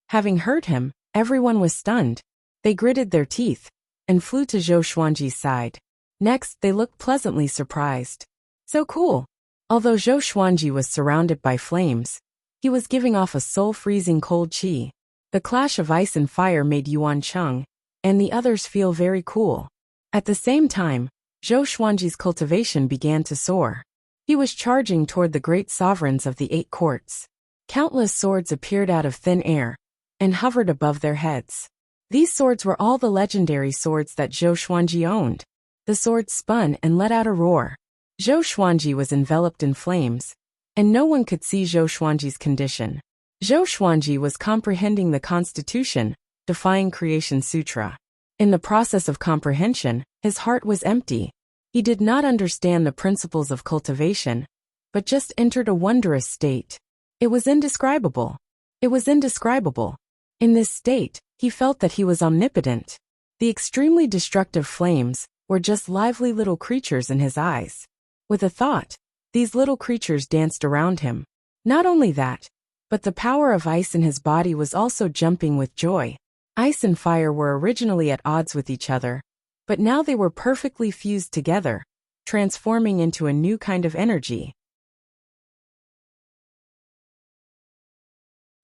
Having heard him, everyone was stunned. They gritted their teeth and flew to Zhou Xuanji's side. Next, they looked pleasantly surprised. So cool. Although Zhou Xuanji was surrounded by flames, he was giving off a soul-freezing cold qi. The clash of ice and fire made Yuan Cheng and the others feel very cool. At the same time, Zhou Xuanji's cultivation began to soar. He was charging toward the great sovereigns of the 8 courts. Countless swords appeared out of thin air and hovered above their heads. These swords were all the legendary swords that Zhou Xuanji owned. The swords spun and let out a roar. Zhou Xuanji was enveloped in flames, and no one could see Zhou Xuanji's condition. Zhou Xuanji was comprehending the Constitution, defying Creation Sutra. In the process of comprehension, his heart was empty. He did not understand the principles of cultivation, but just entered a wondrous state. It was indescribable. It was indescribable. In this state, he felt that he was omnipotent. The extremely destructive flames were just lively little creatures in his eyes. With a thought, these little creatures danced around him. Not only that, but the power of ice in his body was also jumping with joy. Ice and fire were originally at odds with each other, but now they were perfectly fused together, transforming into a new kind of energy.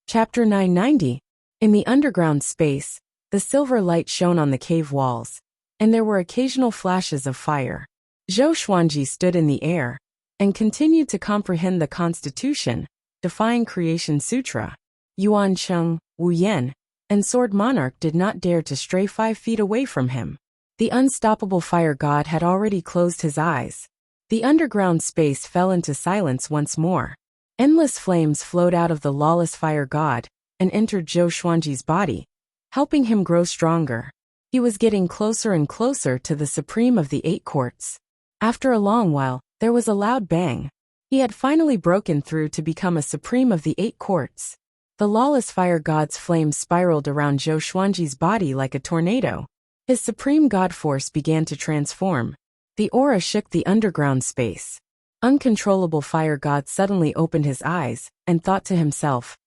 Chapter 990. In the underground space, the silver light shone on the cave walls, and there were occasional flashes of fire. Zhou Xuanji stood in the air and continued to comprehend the Constitution, defying Creation Sutra. Yuan Cheng, Wu Yan, and Sword Monarch did not dare to stray 5 feet away from him. The unstoppable fire god had already closed his eyes. The underground space fell into silence once more. Endless flames flowed out of the lawless fire god and entered Zhou Xuanji's body, helping him grow stronger. He was getting closer and closer to the supreme of the 8 courts. After a long while, there was a loud bang. He had finally broken through to become a supreme of the 8 courts. The lawless fire god's flames spiraled around Zhou Xuanji's body like a tornado. His supreme god force began to transform. The aura shook the underground space. Uncontrollable fire god suddenly opened his eyes and thought to himself,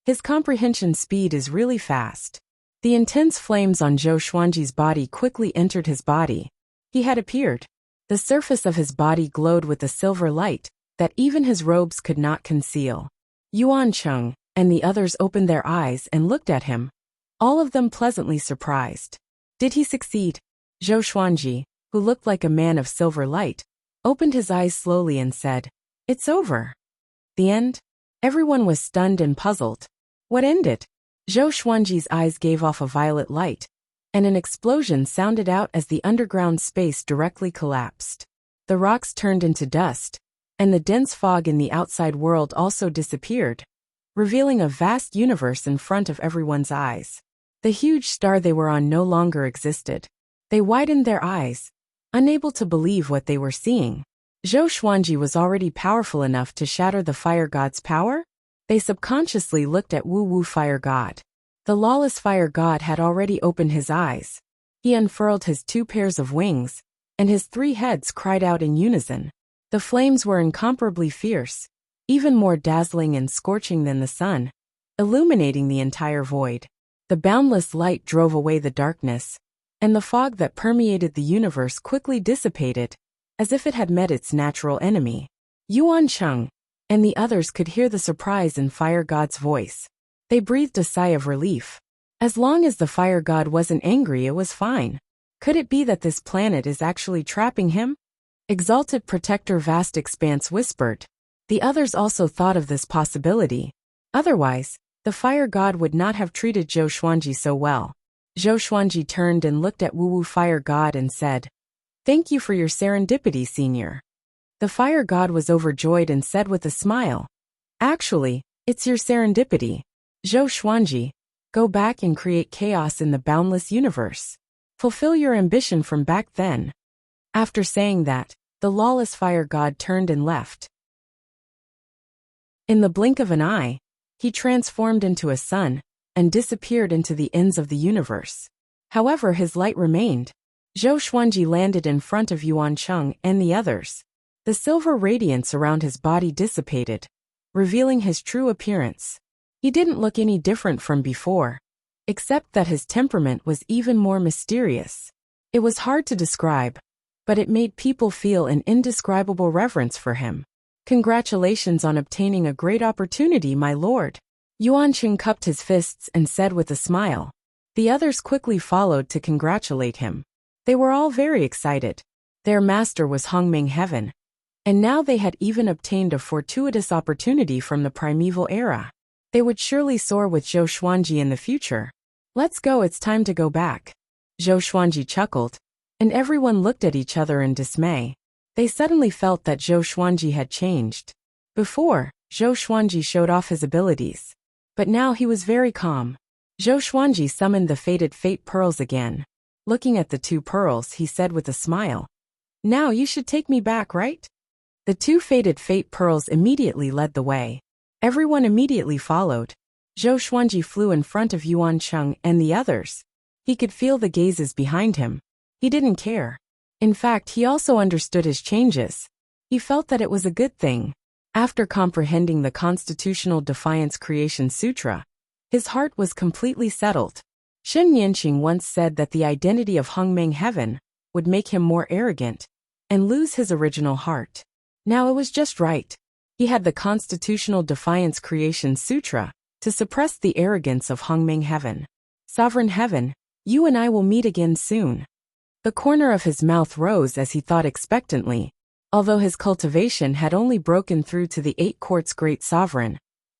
his comprehension speed is really fast. The intense flames on Zhou Xuanji's body quickly entered his body. He had appeared. The surface of his body glowed with a silver light that even his robes could not conceal. Yuan Cheng and the others opened their eyes and looked at him, all of them pleasantly surprised. Did he succeed? Zhou Xuanji, who looked like a man of silver light, opened his eyes slowly and said, "It's over." The end? Everyone was stunned and puzzled. What ended? Zhou Xuanji's eyes gave off a violet light, and an explosion sounded out as the underground space directly collapsed. The rocks turned into dust, and the dense fog in the outside world also disappeared, revealing a vast universe in front of everyone's eyes. The huge star they were on no longer existed. They widened their eyes, unable to believe what they were seeing. Zhou Xuanji was already powerful enough to shatter the fire god's power? They subconsciously looked at Wu Wu fire god. The lawless fire god had already opened his eyes. He unfurled his 2 pairs of wings, and his 3 heads cried out in unison. The flames were incomparably fierce, even more dazzling and scorching than the sun, illuminating the entire void. The boundless light drove away the darkness, and the fog that permeated the universe quickly dissipated, as if it had met its natural enemy. Yuan Cheng and the others could hear the surprise in Fire God's voice. They breathed a sigh of relief. As long as the Fire God wasn't angry, it was fine. Could it be that this planet is actually trapping him? Exalted Protector Vast Expanse whispered. The others also thought of this possibility. Otherwise, the Fire God would not have treated Zhou Xuanji so well. Zhou Xuanji turned and looked at Wu Wu Fire God and said, "Thank you for your serendipity, Senior." The Fire God was overjoyed and said with a smile, "Actually, it's your serendipity. Zhou Xuanji, go back and create chaos in the boundless universe. Fulfill your ambition from back then." After saying that, the lawless Fire God turned and left. In the blink of an eye, he transformed into a sun and disappeared into the ends of the universe. However, his light remained. Zhou Xuanji landed in front of Yuan Cheng and the others. The silver radiance around his body dissipated, revealing his true appearance. He didn't look any different from before, except that his temperament was even more mysterious. It was hard to describe, but it made people feel an indescribable reverence for him. "Congratulations on obtaining a great opportunity, my lord." Yuan Cheng cupped his fists and said with a smile. The others quickly followed to congratulate him. They were all very excited. Their master was Hongmeng Heaven, and now they had even obtained a fortuitous opportunity from the primeval era. They would surely soar with Zhou Xuanji in the future. "Let's go, it's time to go back." Zhou Xuanji chuckled, and everyone looked at each other in dismay. They suddenly felt that Zhou Xuanji had changed. Before, Zhou Xuanji showed off his abilities, but now he was very calm. Zhou Xuanji summoned the Fated Fate Pearls again. Looking at the 2 pearls, he said with a smile, "Now you should take me back, right?" The 2 Fated Fate Pearls immediately led the way. Everyone immediately followed. Zhou Xuanji flew in front of Yuan Cheng and the others. He could feel the gazes behind him. He didn't care. In fact, he also understood his changes. He felt that it was a good thing. After comprehending the Constitutional Defiance Creation Sutra, his heart was completely settled. Shen Yanqing once said that the identity of Hongmeng Heaven would make him more arrogant and lose his original heart. Now it was just right. He had the Constitutional Defiance Creation Sutra to suppress the arrogance of Hongmeng Heaven. "Sovereign Heaven, you and I will meet again soon." The corner of his mouth rose as he thought expectantly. Although his cultivation had only broken through to the 8 Courts Great Sovereign,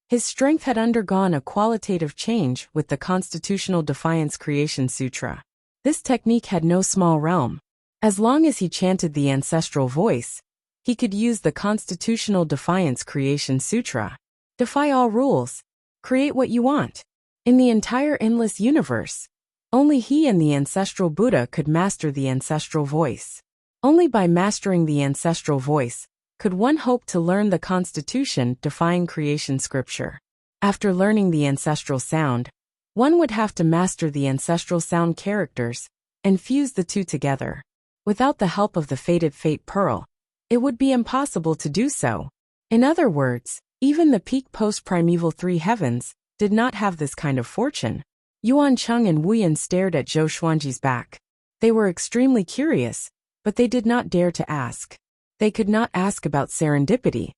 his strength had undergone a qualitative change with the Constitutional Defiance Creation Sutra. This technique had no small realm. As long as he chanted the ancestral voice, he could use the Constitutional Defiance Creation Sutra. Defy all rules. Create what you want. In the entire endless universe, only he and the ancestral Buddha could master the ancestral voice. Only by mastering the ancestral voice could one hope to learn the Constitution-defying creation scripture. After learning the ancestral sound, one would have to master the ancestral sound characters and fuse the 2 together. Without the help of the Fated Fate Pearl, it would be impossible to do so. In other words, even the peak post-primeval 3 heavens did not have this kind of fortune. Yuan Cheng and Wu Yan stared at Zhou Xuanji's back. They were extremely curious, but they did not dare to ask. They could not ask about serendipity.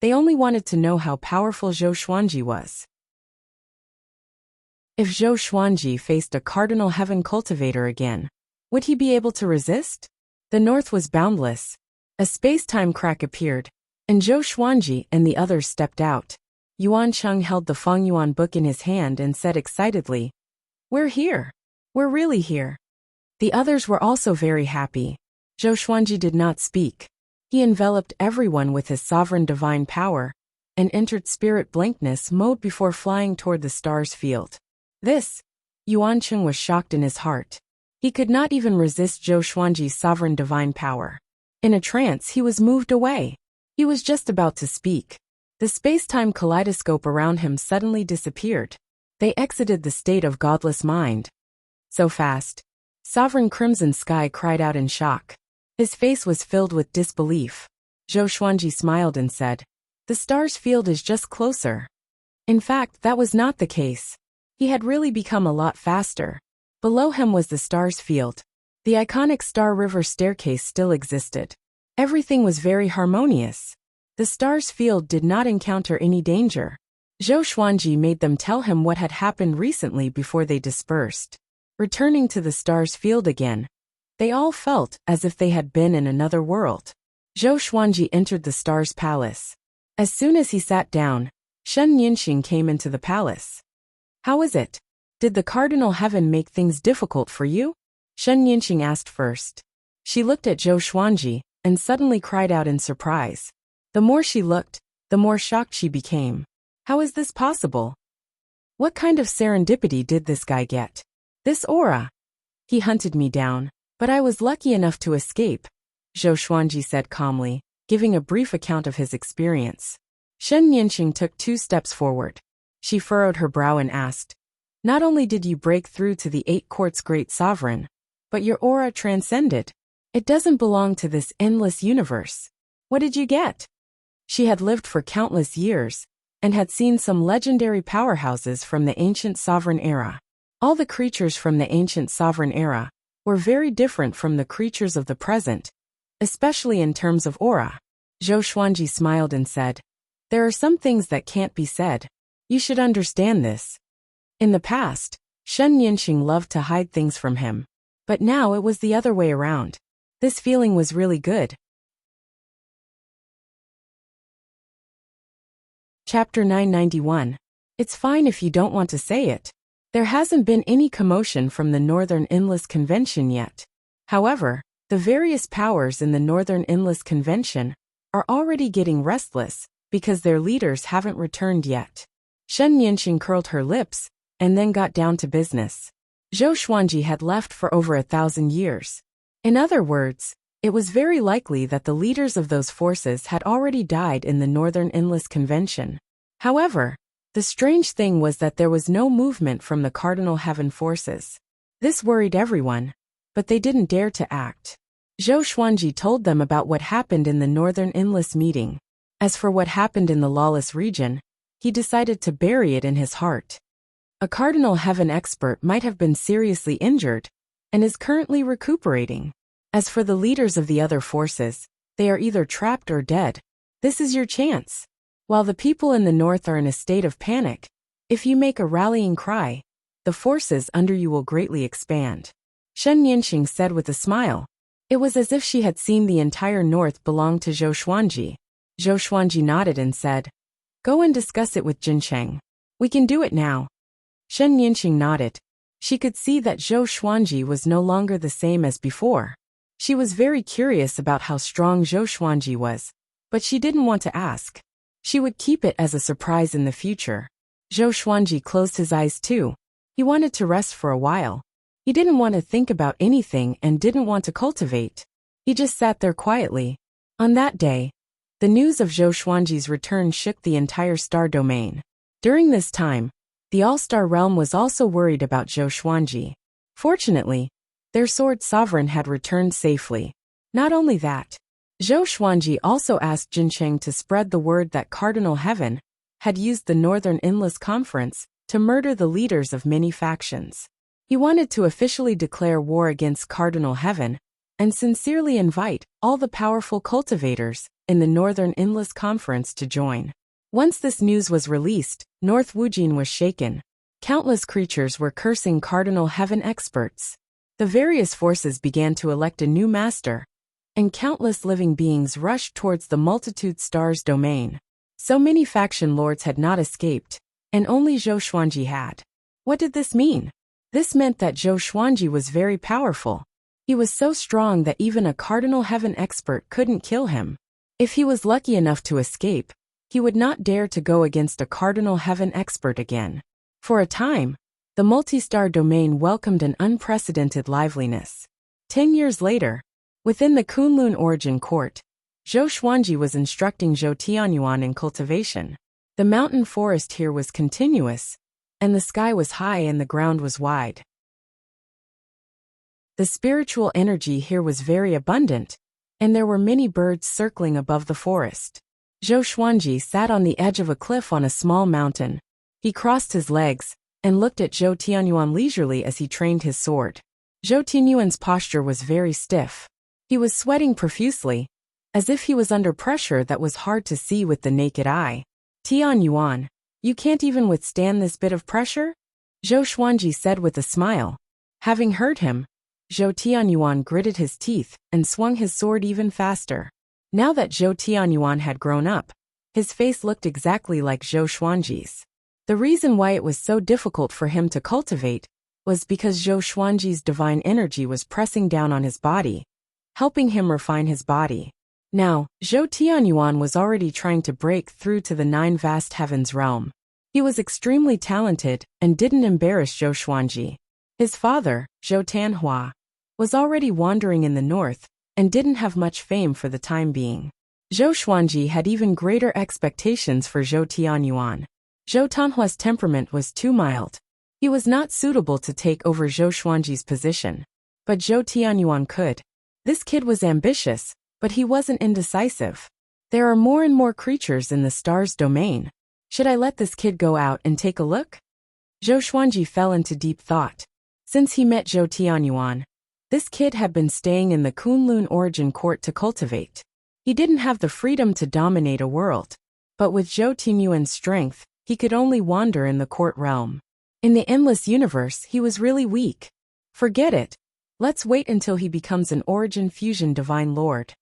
They only wanted to know how powerful Zhou Xuanji was. If Zhou Xuanji faced a Cardinal Heaven cultivator again, would he be able to resist? The north was boundless. A space-time crack appeared, and Zhou Xuanji and the others stepped out. Yuan Cheng held the Fengyuan book in his hand and said excitedly, "We're here. We're really here." The others were also very happy. Zhou Xuanji did not speak. He enveloped everyone with his sovereign divine power and entered spirit blankness mode before flying toward the stars field. This Yuancheng was shocked in his heart. He could not even resist Zhou Xuanji's sovereign divine power. In a trance, he was moved away. He was just about to speak. The space-time kaleidoscope around him suddenly disappeared. They exited the state of godless mind. So fast. Sovereign Crimson Sky cried out in shock. His face was filled with disbelief. Zhou Xuanji smiled and said, "The star's field is just closer." In fact, that was not the case. He had really become a lot faster. Below him was the star's field. The iconic Star River staircase still existed. Everything was very harmonious. The star's field did not encounter any danger. Zhou Xuanji made them tell him what had happened recently before they dispersed. Returning to the star's field again, they all felt as if they had been in another world. Zhou Xuanji entered the star's palace. As soon as he sat down, Shen Yinxing came into the palace. "How is it? Did the cardinal heaven make things difficult for you?" Shen Yinxing asked first. She looked at Zhou Xuanji and suddenly cried out in surprise. The more she looked, the more shocked she became. How is this possible? What kind of serendipity did this guy get? This aura. He hunted me down, but I was lucky enough to escape, Zhou Xuanji said calmly, giving a brief account of his experience. Shen Yinxing took 2 steps forward. She furrowed her brow and asked, "Not only did you break through to the 8 courts' great sovereign, but your aura transcended. It doesn't belong to this endless universe. What did you get?" She had lived for countless years, and had seen some legendary powerhouses from the ancient sovereign era. All the creatures from the ancient sovereign era were very different from the creatures of the present, especially in terms of aura. Zhou Xuanji smiled and said, "There are some things that can't be said. You should understand this." In the past, Shen Yinxing loved to hide things from him. But now it was the other way around. This feeling was really good. Chapter 991. It's fine if you don't want to say it. There hasn't been any commotion from the Northern Endless Convention yet. However, the various powers in the Northern Endless Convention are already getting restless because their leaders haven't returned yet. Shen Yinxing curled her lips and then got down to business. Zhou Xuanji had left for over 1,000 years. In other words, it was very likely that the leaders of those forces had already died in the Northern Endless Convention. However, the strange thing was that there was no movement from the Cardinal Heaven forces. This worried everyone, but they didn't dare to act. Zhou Xuanji told them about what happened in the Northern Endless meeting. As for what happened in the lawless region, he decided to bury it in his heart. A Cardinal Heaven expert might have been seriously injured and is currently recuperating. As for the leaders of the other forces, they are either trapped or dead. This is your chance. While the people in the north are in a state of panic, if you make a rallying cry, the forces under you will greatly expand. Shen Yinxing said with a smile. It was as if she had seen the entire north belong to Zhou Xuanji. Zhou Xuanji nodded and said, "Go and discuss it with Jincheng. We can do it now." Shen Yinxing nodded. She could see that Zhou Xuanji was no longer the same as before. She was very curious about how strong Zhou Xuanji was, but she didn't want to ask. She would keep it as a surprise in the future. Zhou Xuanji closed his eyes too. He wanted to rest for a while. He didn't want to think about anything and didn't want to cultivate. He just sat there quietly. On that day, the news of Zhou Xuanji's return shook the entire star domain. During this time, the All-Star Realm was also worried about Zhou Xuanji. Fortunately, their sword sovereign had returned safely. Not only that, Zhou Xuanji also asked Jincheng to spread the word that Cardinal Heaven had used the Northern Endless Conference to murder the leaders of many factions. He wanted to officially declare war against Cardinal Heaven and sincerely invite all the powerful cultivators in the Northern Endless Conference to join. Once this news was released, North Wujin was shaken. Countless creatures were cursing Cardinal Heaven experts. The various forces began to elect a new master, and countless living beings rushed towards the multitude stars domain. So many faction lords had not escaped, and only Zhou Xuanji had. What did this mean? This meant that Zhou Xuanji was very powerful. He was so strong that even a Cardinal Heaven expert couldn't kill him. If he was lucky enough to escape, he would not dare to go against a Cardinal Heaven expert again. For a time, The multi-star domain welcomed an unprecedented liveliness. 10 years later, within the Kunlun Origin Court, Zhou Xuanji was instructing Zhou Tianyuan in cultivation. The mountain forest here was continuous, and the sky was high and the ground was wide. The spiritual energy here was very abundant, and there were many birds circling above the forest. Zhou Xuanji sat on the edge of a cliff on a small mountain. He crossed his legs and looked at Zhou Tianyuan leisurely as he trained his sword. Zhou Tianyuan's posture was very stiff. He was sweating profusely, as if he was under pressure that was hard to see with the naked eye. Tianyuan, you can't even withstand this bit of pressure? Zhou Xuanji said with a smile. Having heard him, Zhou Tianyuan gritted his teeth and swung his sword even faster. Now that Zhou Tianyuan had grown up, his face looked exactly like Zhou Xuanji's. The reason why it was so difficult for him to cultivate was because Zhou Xuanji's divine energy was pressing down on his body, helping him refine his body. Now, Zhou Tianyuan was already trying to break through to the 9 vast heavens realm. He was extremely talented and didn't embarrass Zhou Xuanji. His father, Zhou Tanhua, was already wandering in the north and didn't have much fame for the time being. Zhou Xuanji had even greater expectations for Zhou Tianyuan. Zhou Tanhua's temperament was too mild. He was not suitable to take over Zhou Xuanji's position. But Zhou Tianyuan could. This kid was ambitious, but he wasn't indecisive. There are more and more creatures in the stars domain. Should I let this kid go out and take a look? Zhou Xuanji fell into deep thought. Since he met Zhou Tianyuan, this kid had been staying in the Kunlun Origin Court to cultivate. He didn't have the freedom to dominate a world. But with Zhou Tianyuan's strength, he could only wander in the court realm. In the endless universe, he was really weak. Forget it. Let's wait until he becomes an Origin Fusion Divine Lord.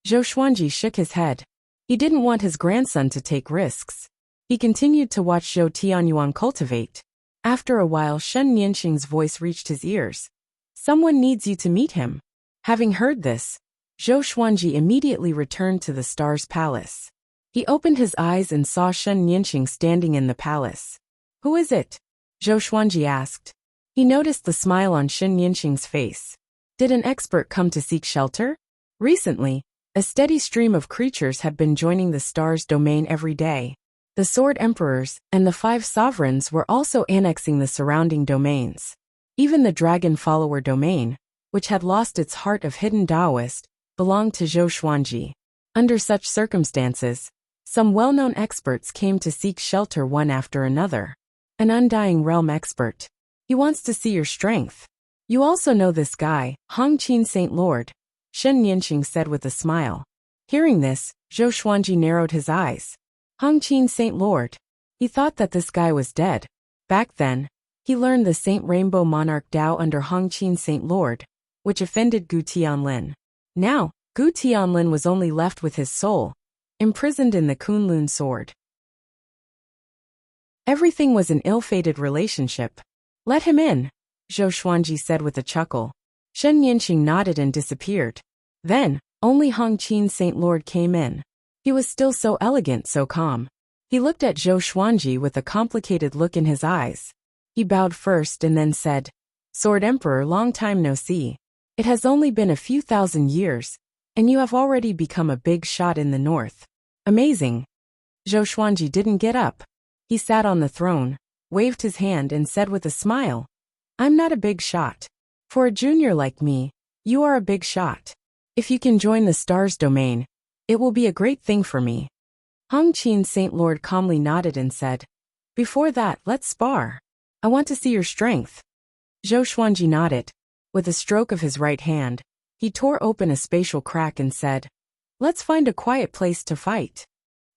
Zhou Xuanji shook his head. He didn't want his grandson to take risks. He continued to watch Zhou Tianyuan cultivate. After a while, Shen Nianxing's voice reached his ears. Someone needs you to meet him. Having heard this, Zhou Xuanji immediately returned to the star's palace. He opened his eyes and saw Shen Nianxing standing in the palace. Who is it? Zhou Xuanji asked. He noticed the smile on Shen Nianxing's face. Did an expert come to seek shelter? Recently, a steady stream of creatures had been joining the star's domain every day. The Sword Emperors and the 5 sovereigns were also annexing the surrounding domains. Even the Dragon Follower domain, which had lost its heart of hidden Taoist, belonged to Zhou Xuanji. Under such circumstances, some well-known experts came to seek shelter one after another. An Undying Realm expert. He wants to see your strength. You also know this guy, Hongqin Saint Lord, Shen Nianxing said with a smile. Hearing this, Zhou Xuanji narrowed his eyes. Hongqin Saint Lord. He thought that this guy was dead. Back then, he learned the Saint Rainbow Monarch Dao under Hongqin Saint Lord, which offended Gu Tianlin. Now, Gu Tianlin was only left with his soul, imprisoned in the Kunlun sword. Everything was an ill-fated relationship. Let him in, Zhou Xuanji said with a chuckle. Shen Nianxing nodded and disappeared. Then, only Hongqin Saint Lord came in. He was still so elegant, so calm. He looked at Zhou Xuanji with a complicated look in his eyes. He bowed first and then said, Sword Emperor, long time no see. It has only been a few thousand years, and you have already become a big shot in the north. Amazing. Zhou Xuanji didn't get up. He sat on the throne, waved his hand and said with a smile, I'm not a big shot. For a junior like me, you are a big shot. If you can join the stars domain, it will be a great thing for me. Hongqin Saint Lord calmly nodded and said, Before that, let's spar. I want to see your strength. Zhou Xuanji nodded. With a stroke of his right hand, he tore open a spatial crack and said, Let's find a quiet place to fight.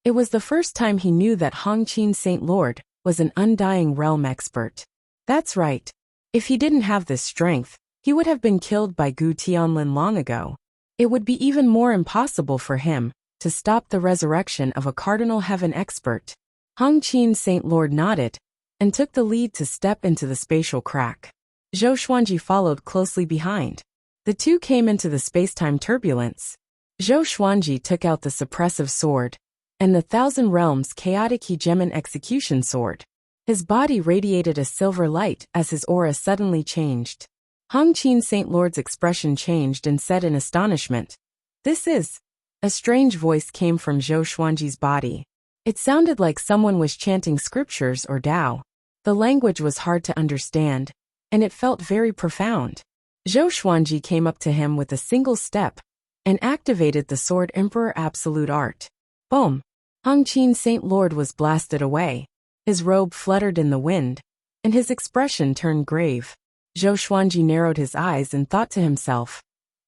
It was the first time he knew that Hongqin Saint Lord was an Undying Realm expert. That's right. If he didn't have this strength, he would have been killed by Gu Tianlin long ago. It would be even more impossible for him to stop the resurrection of a Cardinal Heaven expert. Hongqin Saint Lord nodded and took the lead to step into the spatial crack. Zhou Xuanji followed closely behind. The two came into the space-time turbulence. Zhou Xuanji took out the suppressive sword and the Thousand Realms chaotic hegemon execution sword. His body radiated a silver light as his aura suddenly changed. Hong Qin Saint Lord's expression changed and said in astonishment, "This is..." A strange voice came from Zhou Xuanji's body. It sounded like someone was chanting scriptures or Tao. The language was hard to understand, and it felt very profound. Zhou Xuanji came up to him with a single step and activated the Sword Emperor Absolute Art. Boom! Hong Qin Saint Lord was blasted away. His robe fluttered in the wind, and his expression turned grave. Zhou Xuanji narrowed his eyes and thought to himself,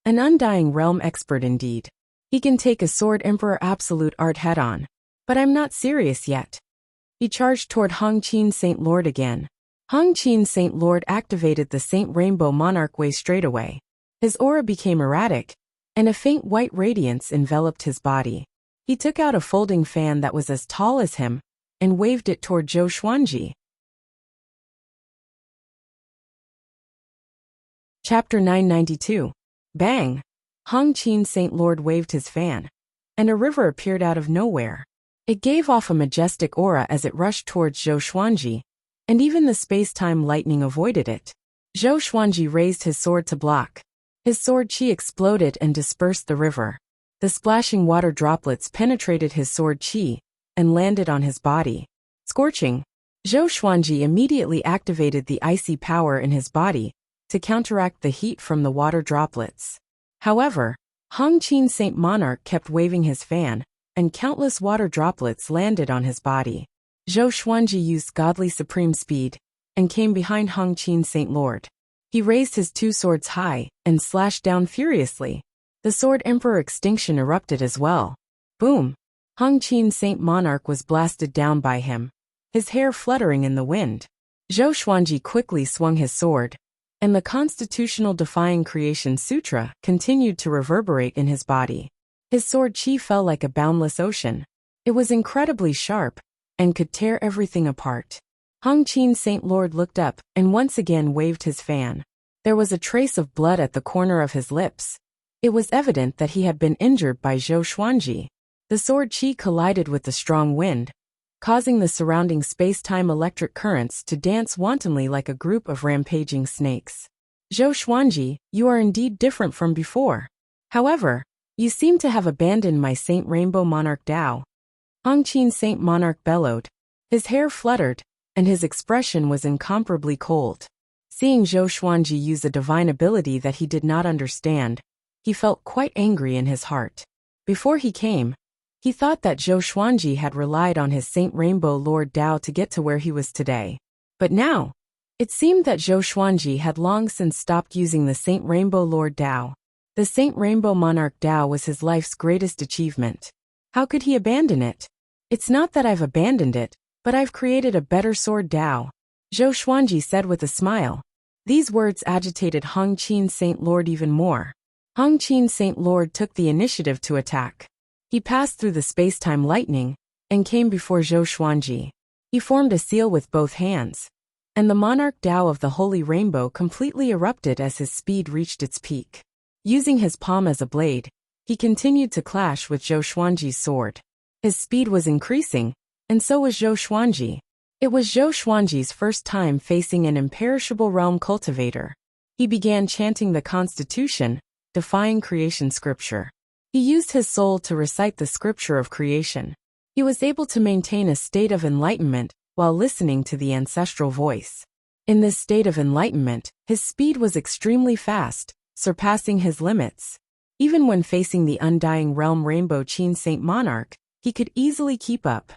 "An undying realm expert indeed. He can take a Sword Emperor Absolute Art head-on. But I'm not serious yet." He charged toward Hong Qin Saint Lord again. Hong Qin Saint Lord activated the Saint Rainbow Monarch Way straightaway. His aura became erratic, and a faint white radiance enveloped his body. He took out a folding fan that was as tall as him and waved it toward Zhou Xuanji. Chapter 992. Bang! Hong Qin Saint Lord waved his fan, and a river appeared out of nowhere. It gave off a majestic aura as it rushed towards Zhou Xuanji, and even the space-time lightning avoided it. Zhou Xuanji raised his sword to block. His sword chi exploded and dispersed the river. The splashing water droplets penetrated his sword chi and landed on his body, scorching. Zhou Xuanji immediately activated the icy power in his body to counteract the heat from the water droplets. However, Hong Qin Saint Monarch kept waving his fan, and countless water droplets landed on his body. Zhou Xuanji used godly supreme speed and came behind Hong Qin Saint Lord. He raised his two swords high and slashed down furiously. The Sword Emperor extinction erupted as well. Boom! Hong Qin Saint Monarch was blasted down by him, his hair fluttering in the wind. Zhou Xuanji quickly swung his sword, and the Constitutional Defying Creation Sutra continued to reverberate in his body. His sword chi fell like a boundless ocean. It was incredibly sharp and could tear everything apart. Hong Qin Saint Lord looked up and once again waved his fan. There was a trace of blood at the corner of his lips. It was evident that he had been injured by Zhou Xuanji. The sword chi collided with the strong wind, causing the surrounding space-time electric currents to dance wantonly like a group of rampaging snakes. Zhou Xuanji, you are indeed different from before. However, you seem to have abandoned my Saint Rainbow Monarch Tao. Hong Qin Saint Monarch bellowed. His hair fluttered, and his expression was incomparably cold. Seeing Zhou Xuanji use a divine ability that he did not understand, he felt quite angry in his heart. Before he came, he thought that Zhou Xuanji had relied on his Saint Rainbow Lord Tao to get to where he was today. But now, it seemed that Zhou Xuanji had long since stopped using the Saint Rainbow Lord Tao. The Saint Rainbow Monarch Tao was his life's greatest achievement. How could he abandon it? It's not that I've abandoned it, but I've created a better sword Tao, Zhou Xuanji said with a smile. These words agitated Hong Qin Saint Lord even more. Hong Qin Saint Lord took the initiative to attack. He passed through the space-time lightning and came before Zhou Xuanji. He formed a seal with both hands, and the Monarch Tao of the Holy Rainbow completely erupted as his speed reached its peak. Using his palm as a blade, he continued to clash with Zhou Xuanji's sword. His speed was increasing, and so was Zhou Xuanji. It was Zhou Xuanji's first time facing an imperishable realm cultivator. He began chanting the Constitution, defying creation scripture. He used his soul to recite the scripture of creation. He was able to maintain a state of enlightenment while listening to the ancestral voice. In this state of enlightenment, his speed was extremely fast, surpassing his limits. Even when facing the undying realm Rainbow Qin Saint Monarch, he could easily keep up.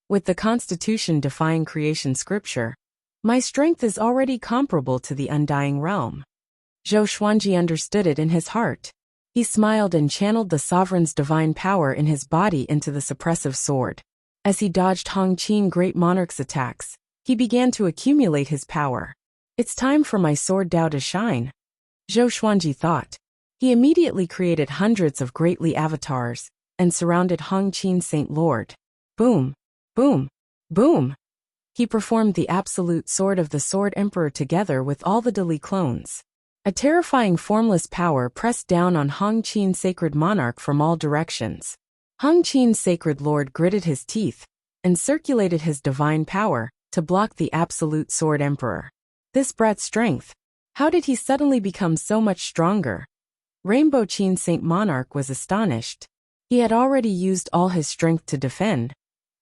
With the Constitution defying creation scripture, my strength is already comparable to the undying realm. Zhou Xuanji understood it in his heart. He smiled and channeled the sovereign's divine power in his body into the suppressive sword. As he dodged Hong Qin Great Monarch's attacks, he began to accumulate his power. It's time for my sword Tao to shine, Zhou Xuanji thought. He immediately created hundreds of greatly avatars and surrounded Hong Qin Saint Lord. Boom, boom, boom. He performed the absolute sword of the Sword Emperor together with all the Dali clones. A terrifying formless power pressed down on Hong Qin Sacred Monarch from all directions. Hong Qin's Sacred Lord gritted his teeth and circulated his divine power to block the absolute Sword Emperor. This brought strength. How did he suddenly become so much stronger? Rainbow Chin Saint Monarch was astonished. He had already used all his strength to defend,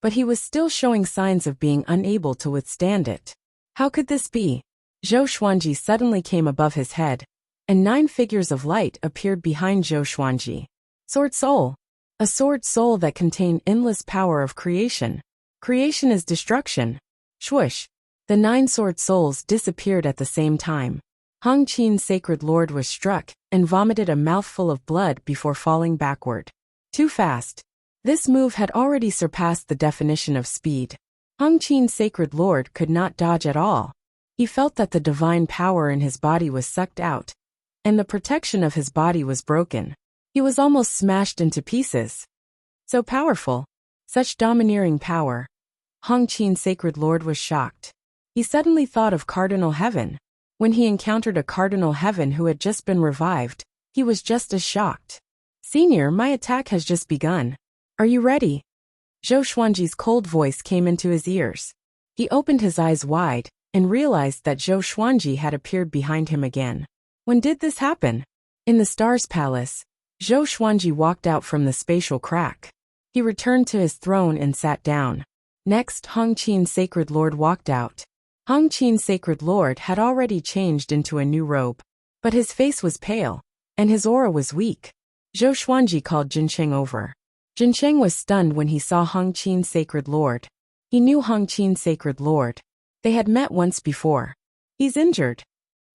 but he was still showing signs of being unable to withstand it. How could this be? Zhou Xuanji suddenly came above his head, and 9 figures of light appeared behind Zhou Xuanji. Sword Soul. A sword soul that contained endless power of creation. Creation is destruction. Swoosh. The 9 sword souls disappeared at the same time. Hong Qin's sacred lord was struck and vomited a mouthful of blood before falling backward. Too fast. This move had already surpassed the definition of speed. Hong Qin's sacred lord could not dodge at all. He felt that the divine power in his body was sucked out, and the protection of his body was broken. He was almost smashed into pieces. So powerful. Such domineering power. Hong Qin's sacred lord was shocked. He suddenly thought of Cardinal Heaven. When he encountered a Cardinal Heaven who had just been revived, he was just as shocked. Senior, my attack has just begun. Are you ready? Zhou Xuanji's cold voice came into his ears. He opened his eyes wide and realized that Zhou Xuanji had appeared behind him again. When did this happen? In the Stars Palace, Zhou Xuanji walked out from the spatial crack. He returned to his throne and sat down. Next, Hong Qin's sacred lord walked out. Hong Qin's sacred lord had already changed into a new robe, but his face was pale, and his aura was weak. Zhou Xuanji called Jincheng over. Jincheng was stunned when he saw Hong Qin's sacred lord. He knew Hong Qin's sacred lord. They had met once before. He's injured.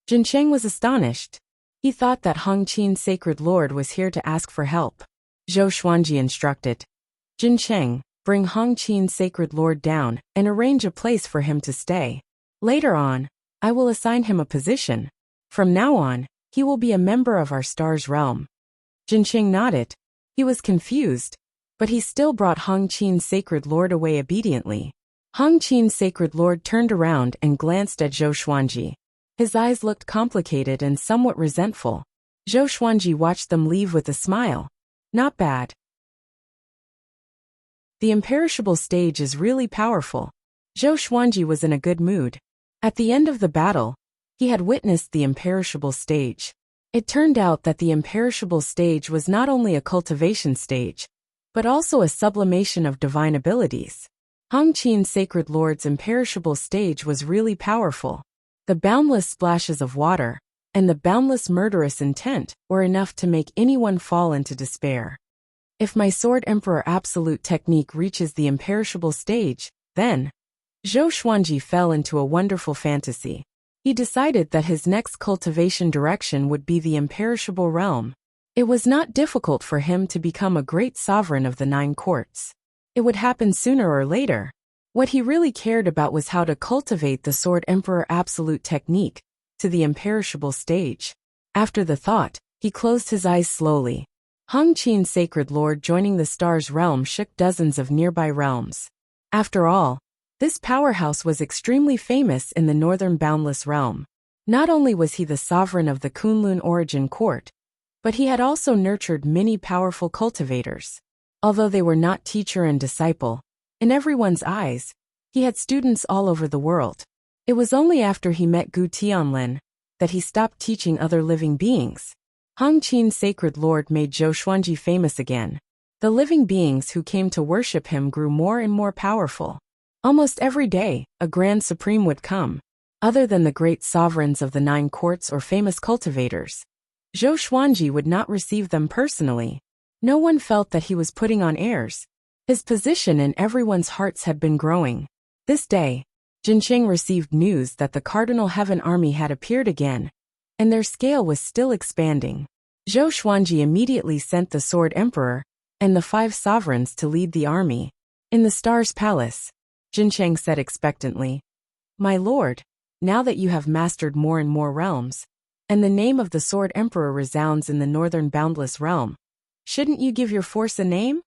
Jincheng was astonished. He thought that Hong Qin's sacred lord was here to ask for help. Zhou Xuanji instructed. Jincheng, bring Hong Qin's sacred lord down and arrange a place for him to stay. Later on, I will assign him a position. From now on, he will be a member of our star's realm. Jincheng nodded. He was confused, but he still brought Hong Qin's sacred lord away obediently. Hong Qin's sacred lord turned around and glanced at Zhou Xuanji. His eyes looked complicated and somewhat resentful. Zhou Xuanji watched them leave with a smile. Not bad. The imperishable stage is really powerful. Zhou Xuanji was in a good mood. At the end of the battle, he had witnessed the imperishable stage. It turned out that the imperishable stage was not only a cultivation stage, but also a sublimation of divine abilities. Hong Qin's sacred lord's imperishable stage was really powerful. The boundless splashes of water and the boundless murderous intent were enough to make anyone fall into despair. If my Sword Emperor absolute technique reaches the imperishable stage, then Zhou Xuanji fell into a wonderful fantasy. He decided that his next cultivation direction would be the imperishable realm. It was not difficult for him to become a great sovereign of the 9 courts. It would happen sooner or later. What he really cared about was how to cultivate the Sword Emperor absolute technique to the imperishable stage. After the thought, he closed his eyes slowly. Hong Qin's sacred lord joining the stars realm shook dozens of nearby realms. After all, this powerhouse was extremely famous in the northern boundless realm. Not only was he the sovereign of the Kunlun origin court, but he had also nurtured many powerful cultivators. Although they were not teacher and disciple, in everyone's eyes, he had students all over the world. It was only after he met Gu Tianlin that he stopped teaching other living beings. Hong Qin's sacred lord made Zhou Xuanji famous again. The living beings who came to worship him grew more and more powerful. Almost every day, a grand supreme would come. Other than the great sovereigns of the 9 courts or famous cultivators, Zhou Xuanji would not receive them personally. No one felt that he was putting on airs. His position in everyone's hearts had been growing. This day, Jincheng received news that the Cardinal Heaven army had appeared again, and their scale was still expanding. Zhou Xuanji immediately sent the Sword Emperor and the 5 sovereigns to lead the army. In the Stars Palace, Jincheng said expectantly, "My lord, now that you have mastered more and more realms, and the name of the Sword Emperor resounds in the northern boundless realm, shouldn't you give your force a name?"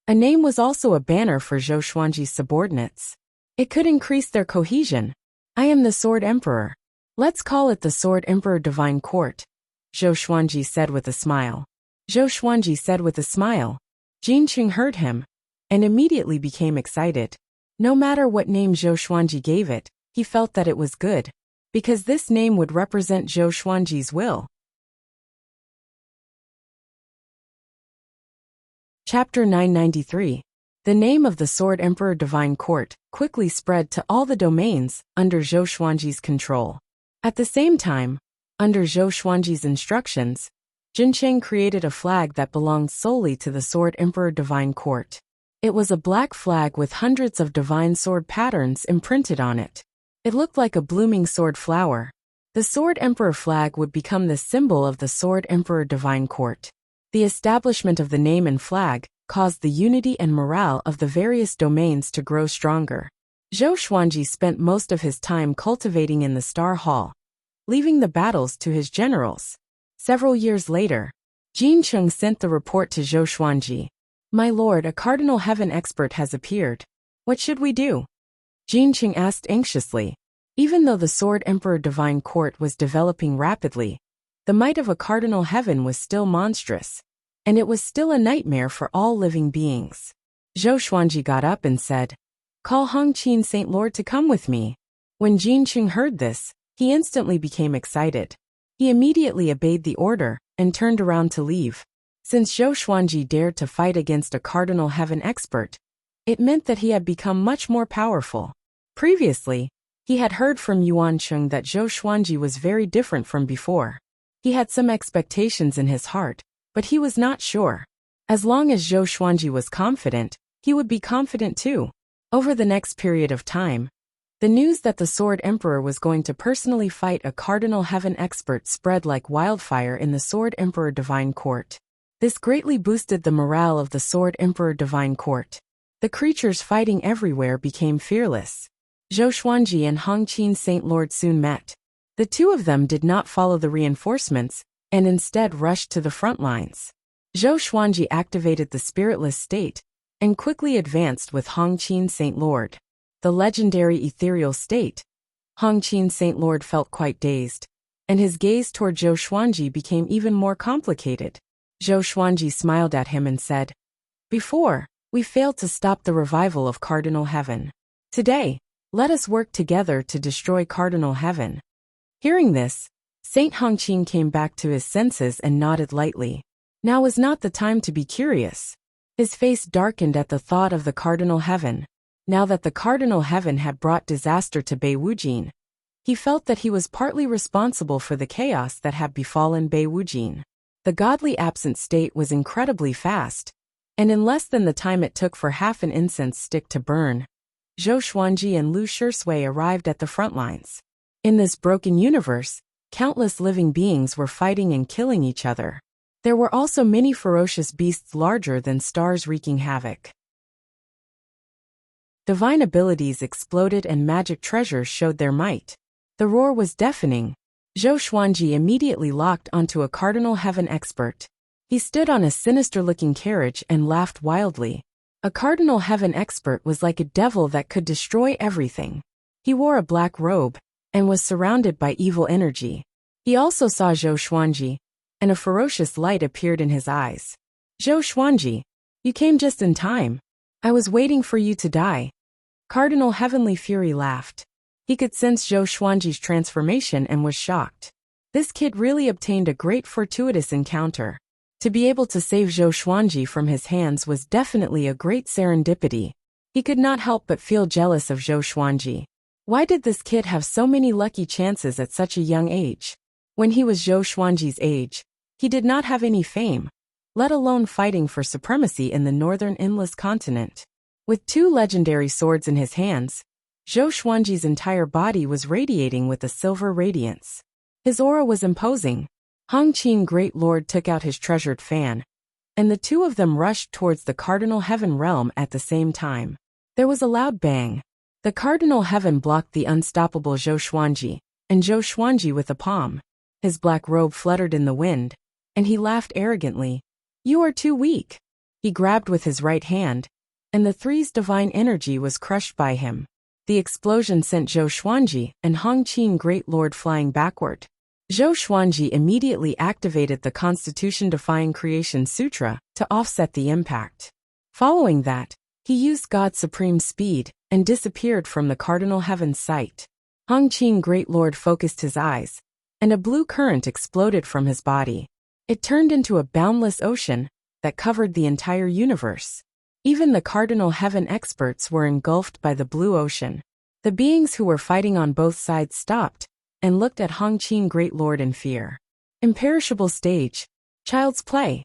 A name was also a banner for Zhou Xuanji's subordinates. It could increase their cohesion. "I am the Sword Emperor. Let's call it the Sword Emperor Divine Court," Zhou Xuanji said with a smile. Zhou Xuanji said with a smile. Jincheng heard him, and immediately became excited. No matter what name Zhou Xuanji gave it, he felt that it was good, because this name would represent Zhou Xuanji's will. Chapter 993. The name of the Sword Emperor Divine Court quickly spread to all the domains under Zhou Xuanji's control. At the same time, under Zhou Xuanji's instructions, Jincheng created a flag that belonged solely to the Sword Emperor Divine Court. It was a black flag with hundreds of divine sword patterns imprinted on it. It looked like a blooming sword flower. The Sword Emperor flag would become the symbol of the Sword Emperor Divine Court. The establishment of the name and flag caused the unity and morale of the various domains to grow stronger. Zhou Xuanji spent most of his time cultivating in the Star Hall, leaving the battles to his generals. Several years later, Jincheng sent the report to Zhou Xuanji. "My lord, a Cardinal Heaven expert has appeared. What should we do?" Jincheng asked anxiously. Even though the Sword Emperor Divine Court was developing rapidly, the might of a Cardinal Heaven was still monstrous, and it was still a nightmare for all living beings. Zhou Xuanji got up and said, "Call Hongqin Saint Lord to come with me." When Jincheng heard this, he instantly became excited. He immediately obeyed the order and turned around to leave. Since Zhou Xuanji dared to fight against a Cardinal Heaven expert, it meant that he had become much more powerful. Previously, he had heard from Yuancheng that Zhou Xuanji was very different from before. He had some expectations in his heart, but he was not sure. As long as Zhou Xuanji was confident, he would be confident too. Over the next period of time, the news that the Sword Emperor was going to personally fight a Cardinal Heaven expert spread like wildfire in the Sword Emperor Divine Court. This greatly boosted the morale of the Sword Emperor Divine Court. The creatures fighting everywhere became fearless. Zhou Xuanji and Hongqin Saint Lord soon met. The two of them did not follow the reinforcements, and instead rushed to the front lines. Zhou Xuanji activated the spiritless state, and quickly advanced with Hongqin Saint Lord. The legendary ethereal state. Hongqin Saint Lord felt quite dazed, and his gaze toward Zhou Xuanji became even more complicated. Zhou Xuanji smiled at him and said, "Before, we failed to stop the revival of Cardinal Heaven. Today, let us work together to destroy Cardinal Heaven." Hearing this, Saint Hongqin came back to his senses and nodded lightly. Now was not the time to be curious. His face darkened at the thought of the Cardinal Heaven. Now that the Cardinal Heaven had brought disaster to Beiwujin, he felt that he was partly responsible for the chaos that had befallen Beiwujin. The godly absent state was incredibly fast, and in less than the time it took for half an incense stick to burn, Zhou Xuanji and Lu Shisui arrived at the front lines. In this broken universe, countless living beings were fighting and killing each other. There were also many ferocious beasts larger than stars wreaking havoc. Divine abilities exploded and magic treasures showed their might. The roar was deafening. Zhou Xuanji immediately locked onto a Cardinal Heaven expert. He stood on a sinister-looking carriage and laughed wildly. A Cardinal Heaven expert was like a devil that could destroy everything. He wore a black robe and was surrounded by evil energy. He also saw Zhou Xuanji, and a ferocious light appeared in his eyes. "Zhou Xuanji, you came just in time. I was waiting for you to die." Cardinal Heavenly Fury laughed. He could sense Zhou Xuanji's transformation and was shocked. This kid really obtained a great fortuitous encounter. To be able to save Zhou Xuanji from his hands was definitely a great serendipity. He could not help but feel jealous of Zhou Xuanji. Why did this kid have so many lucky chances at such a young age? When he was Zhou Xuanji's age, he did not have any fame, let alone fighting for supremacy in the northern endless continent. With two legendary swords in his hands, Zhou Xuanji's entire body was radiating with a silver radiance. His aura was imposing. Hongqin Great Lord took out his treasured fan, and the two of them rushed towards the Cardinal Heaven realm at the same time. There was a loud bang. The Cardinal Heaven blocked the unstoppable Zhou Xuanji, and Zhou Xuanji with a palm. His black robe fluttered in the wind, and he laughed arrogantly. "You are too weak." He grabbed with his right hand, and the three's divine energy was crushed by him. The explosion sent Zhou Xuanji and Hongqin Great Lord flying backward. Zhou Xuanji immediately activated the Constitution-defying Creation Sutra to offset the impact. Following that, he used God's supreme speed and disappeared from the cardinal heaven's sight. Hong Qin Great Lord focused his eyes, and a blue current exploded from his body. It turned into a boundless ocean that covered the entire universe. Even the cardinal heaven experts were engulfed by the blue ocean. The beings who were fighting on both sides stopped and looked at Hong Qin Great Lord in fear. Imperishable stage. Child's play.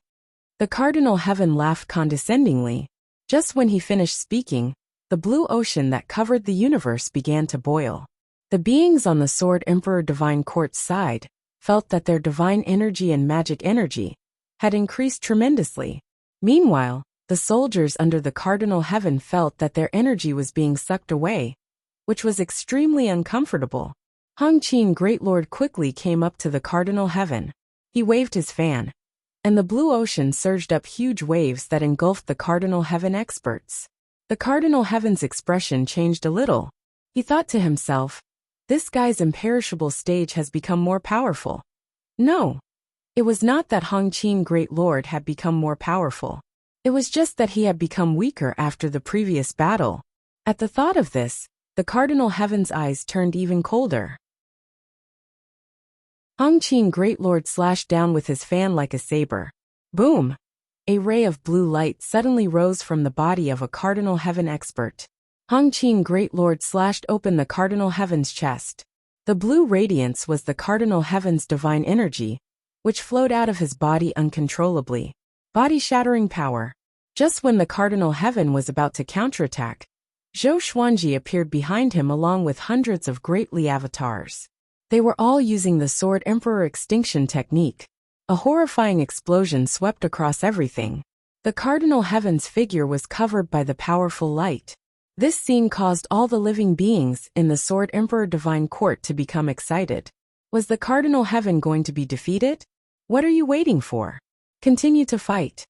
The cardinal heaven laughed condescendingly. Just when he finished speaking, the blue ocean that covered the universe began to boil. The beings on the Sword Emperor Divine Court's side felt that their divine energy and magic energy had increased tremendously. Meanwhile, the soldiers under the cardinal heaven felt that their energy was being sucked away, which was extremely uncomfortable. Hong Qin Great Lord quickly came up to the cardinal heaven. He waved his fan, and the blue ocean surged up huge waves that engulfed the cardinal heaven experts. The cardinal heaven's expression changed a little. He thought to himself, this guy's imperishable stage has become more powerful. No. It was not that Hong Qin Great Lord had become more powerful. It was just that he had become weaker after the previous battle. At the thought of this, the cardinal heaven's eyes turned even colder. Hong Qin Great Lord slashed down with his fan like a saber. Boom! A ray of blue light suddenly rose from the body of a cardinal heaven expert. Hong Qin Great Lord slashed open the cardinal heaven's chest. The blue radiance was the cardinal heaven's divine energy, which flowed out of his body uncontrollably. Body-shattering power. Just when the cardinal heaven was about to counterattack, Zhou Xuanji appeared behind him along with hundreds of great Li avatars. They were all using the Sword Emperor extinction technique. A horrifying explosion swept across everything. The cardinal heaven's figure was covered by the powerful light. This scene caused all the living beings in the Sword Emperor Divine Court to become excited. Was the cardinal heaven going to be defeated? What are you waiting for? Continue to fight.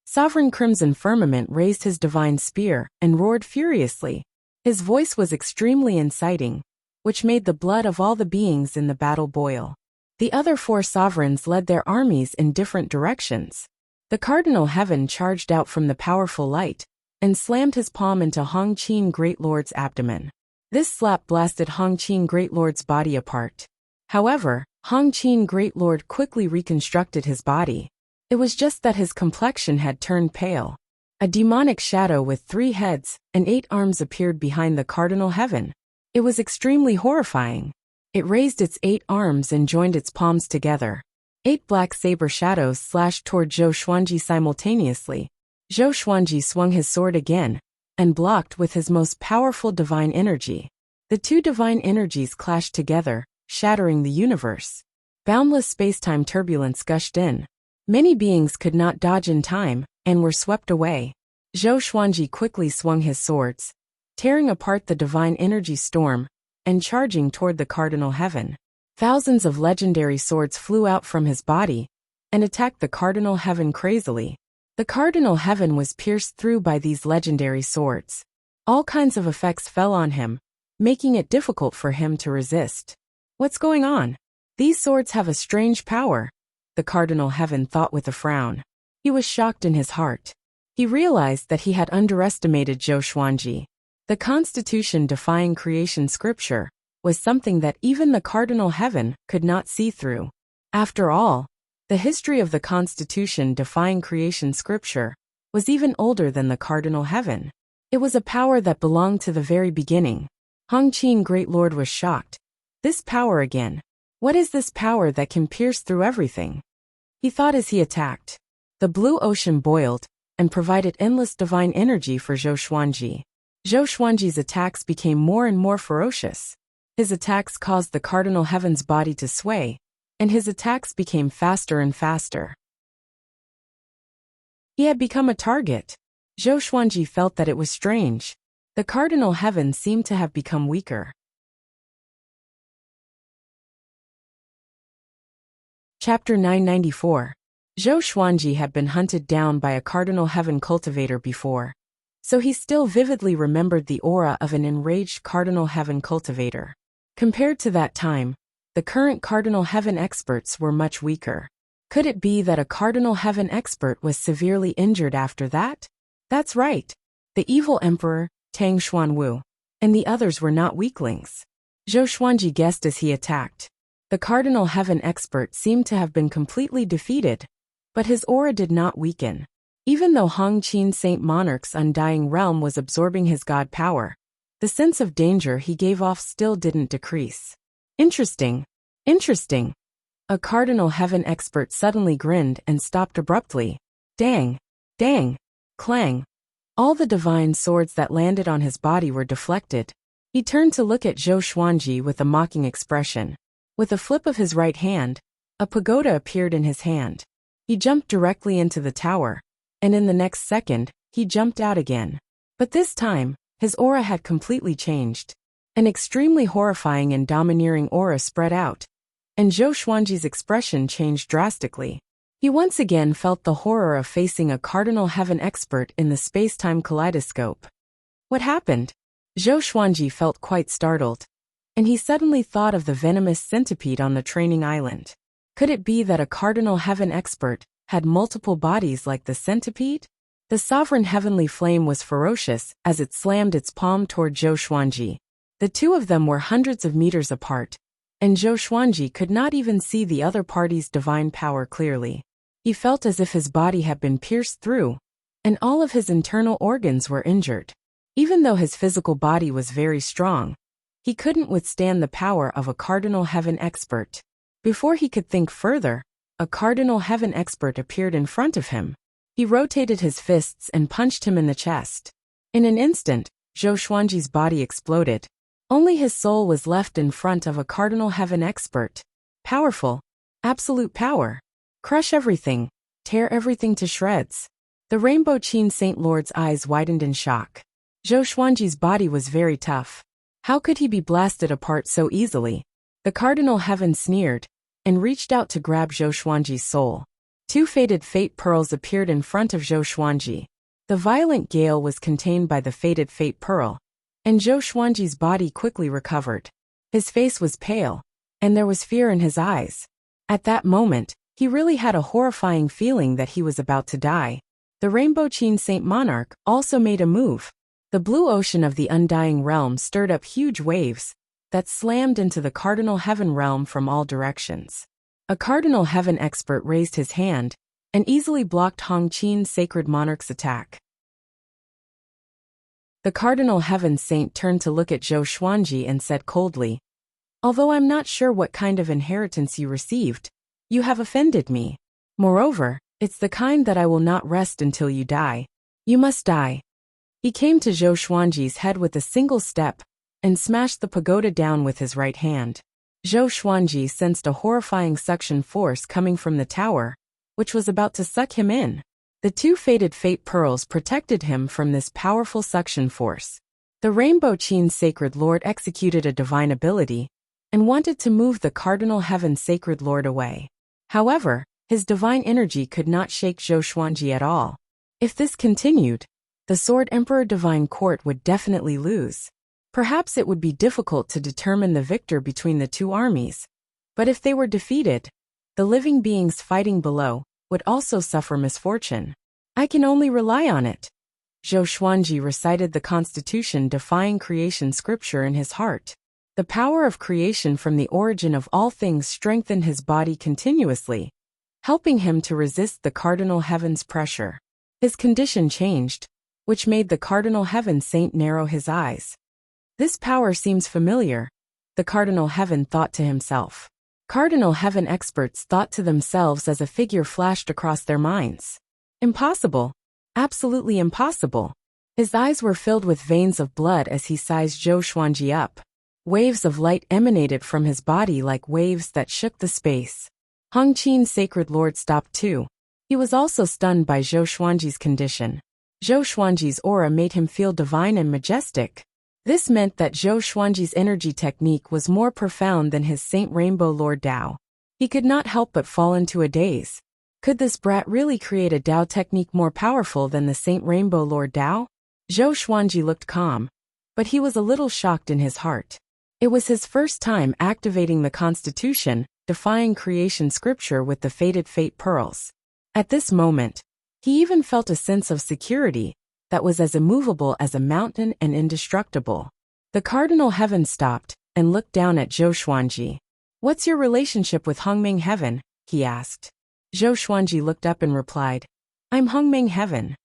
Sovereign Crimson Firmament raised his divine spear and roared furiously. His voice was extremely inciting, which made the blood of all the beings in the battle boil. The other four sovereigns led their armies in different directions. The cardinal heaven charged out from the powerful light and slammed his palm into Hong Qin Great Lord's abdomen. This slap blasted Hong Qin Great Lord's body apart. However, Hong Qin Great Lord quickly reconstructed his body. It was just that his complexion had turned pale. A demonic shadow with 3 heads and 8 arms appeared behind the cardinal heaven. It was extremely horrifying. It raised its 8 arms and joined its palms together. 8 black saber shadows slashed toward Zhou Xuanji simultaneously. Zhou Xuanji swung his sword again and blocked with his most powerful divine energy. The 2 divine energies clashed together, shattering the universe. Boundless spacetime turbulence gushed in. Many beings could not dodge in time and were swept away. Zhou Xuanji quickly swung his swords, tearing apart the divine energy storm and charging toward the cardinal heaven. Thousands of legendary swords flew out from his body and attacked the cardinal heaven crazily. The cardinal heaven was pierced through by these legendary swords. All kinds of effects fell on him, making it difficult for him to resist. What's going on? These swords have a strange power, the cardinal heaven thought with a frown. He was shocked in his heart. He realized that he had underestimated Zhou Xuanji. The Constitution defying creation scripture was something that even the cardinal heaven could not see through. After all, the history of the Constitution defying creation scripture was even older than the cardinal heaven. It was a power that belonged to the very beginning. Hong Qin Great Lord was shocked. This power again. What is this power that can pierce through everything? He thought as he attacked. The blue ocean boiled and provided endless divine energy for Zhou Xuanji. Zhou Xuanji's attacks became more and more ferocious. His attacks caused the cardinal heaven's body to sway, and his attacks became faster and faster. He had become a target. Zhou Xuanji felt that it was strange. The cardinal heaven seemed to have become weaker. Chapter 994. Zhou Xuanji had been hunted down by a cardinal heaven cultivator before, so he still vividly remembered the aura of an enraged cardinal heaven cultivator. Compared to that time, the current cardinal heaven experts were much weaker. Could it be that a cardinal heaven expert was severely injured after that? That's right. The evil emperor, Tang Xuanwu, and the others were not weaklings. Zhou Xuanji guessed as he attacked. The Cardinal Heaven expert seemed to have been completely defeated, but his aura did not weaken. Even though Hongqin Saint Monarch's undying realm was absorbing his god power, the sense of danger he gave off still didn't decrease. Interesting. Interesting. A Cardinal Heaven expert suddenly grinned and stopped abruptly. Dang. Dang. Clang. All the divine swords that landed on his body were deflected. He turned to look at Zhou Xuanji with a mocking expression. With a flip of his right hand, a pagoda appeared in his hand. He jumped directly into the tower, and in the next second, he jumped out again. But this time, his aura had completely changed. An extremely horrifying and domineering aura spread out, and Zhou Xuanji's expression changed drastically. He once again felt the horror of facing a Cardinal Heaven expert in the space-time kaleidoscope. What happened? Zhou Xuanji felt quite startled, and he suddenly thought of the venomous centipede on the training island. Could it be that a Cardinal Heaven expert had multiple bodies like the centipede? The sovereign heavenly flame was ferocious as it slammed its palm toward Zhou Xuanji. The two of them were hundreds of meters apart, and Zhou Xuanji could not even see the other party's divine power clearly. He felt as if his body had been pierced through, and all of his internal organs were injured. Even though his physical body was very strong, he couldn't withstand the power of a Cardinal Heaven expert. Before he could think further, a Cardinal Heaven expert appeared in front of him. He rotated his fists and punched him in the chest. In an instant, Zhou Xuanji's body exploded. Only his soul was left in front of a Cardinal Heaven expert. Powerful. Absolute power. Crush everything. Tear everything to shreds. The Rainbow Qin Saint Lord's eyes widened in shock. Zhou Xuanji's body was very tough. How could he be blasted apart so easily? The Cardinal Heaven sneered, and reached out to grab Zhou Xuanji's soul. Two faded fate pearls appeared in front of Zhou Xuanji. The violent gale was contained by the faded fate pearl, and Zhou Xuanji's body quickly recovered. His face was pale, and there was fear in his eyes. At that moment, he really had a horrifying feeling that he was about to die. The Rainbow Qin Saint Monarch also made a move. The blue ocean of the undying realm stirred up huge waves that slammed into the Cardinal Heaven realm from all directions. A Cardinal Heaven expert raised his hand and easily blocked Hongqin's Sacred Monarch's attack. The Cardinal Heaven Saint turned to look at Zhou Xuanji and said coldly, "Although I'm not sure what kind of inheritance you received, you have offended me. Moreover, it's the kind that I will not rest until you die. You must die." He came to Zhou Xuanji's head with a single step and smashed the pagoda down with his right hand. Zhou Xuanji sensed a horrifying suction force coming from the tower, which was about to suck him in. The two faded fate pearls protected him from this powerful suction force. The Rainbow Qin Sacred Lord executed a divine ability and wanted to move the Cardinal Heaven Sacred Lord away. However, his divine energy could not shake Zhou Xuanji at all. If this continued, the Sword Emperor Divine Court would definitely lose. Perhaps it would be difficult to determine the victor between the two armies. But if they were defeated, the living beings fighting below would also suffer misfortune. I can only rely on it. Zhou Xuanji recited the Constitution defying creation scripture in his heart. The power of creation from the origin of all things strengthened his body continuously, helping him to resist the Cardinal Heaven's pressure. His condition changed, which made the Cardinal Heaven Saint narrow his eyes. This power seems familiar, the Cardinal Heaven thought to himself. Cardinal Heaven experts thought to themselves as a figure flashed across their minds. Impossible. Absolutely impossible. His eyes were filled with veins of blood as he sized Zhou Xuanji up. Waves of light emanated from his body like waves that shook the space. Hongqin's Sacred Lord stopped too. He was also stunned by Zhou Xuanji's condition. Zhou Xuanji's aura made him feel divine and majestic. This meant that Zhou Xuanji's energy technique was more profound than his Saint Rainbow Lord Dao. He could not help but fall into a daze. Could this brat really create a Dao technique more powerful than the Saint Rainbow Lord Dao? Zhou Xuanji looked calm, but he was a little shocked in his heart. It was his first time activating the Constitution, defying creation scripture with the faded fate pearls. At this moment, he even felt a sense of security that was as immovable as a mountain and indestructible. The cardinal heaven stopped and looked down at Zhou Xuanji. "What's your relationship with Hongming Heaven?" he asked. Zhou Xuanji looked up and replied, "I'm Hongming Heaven."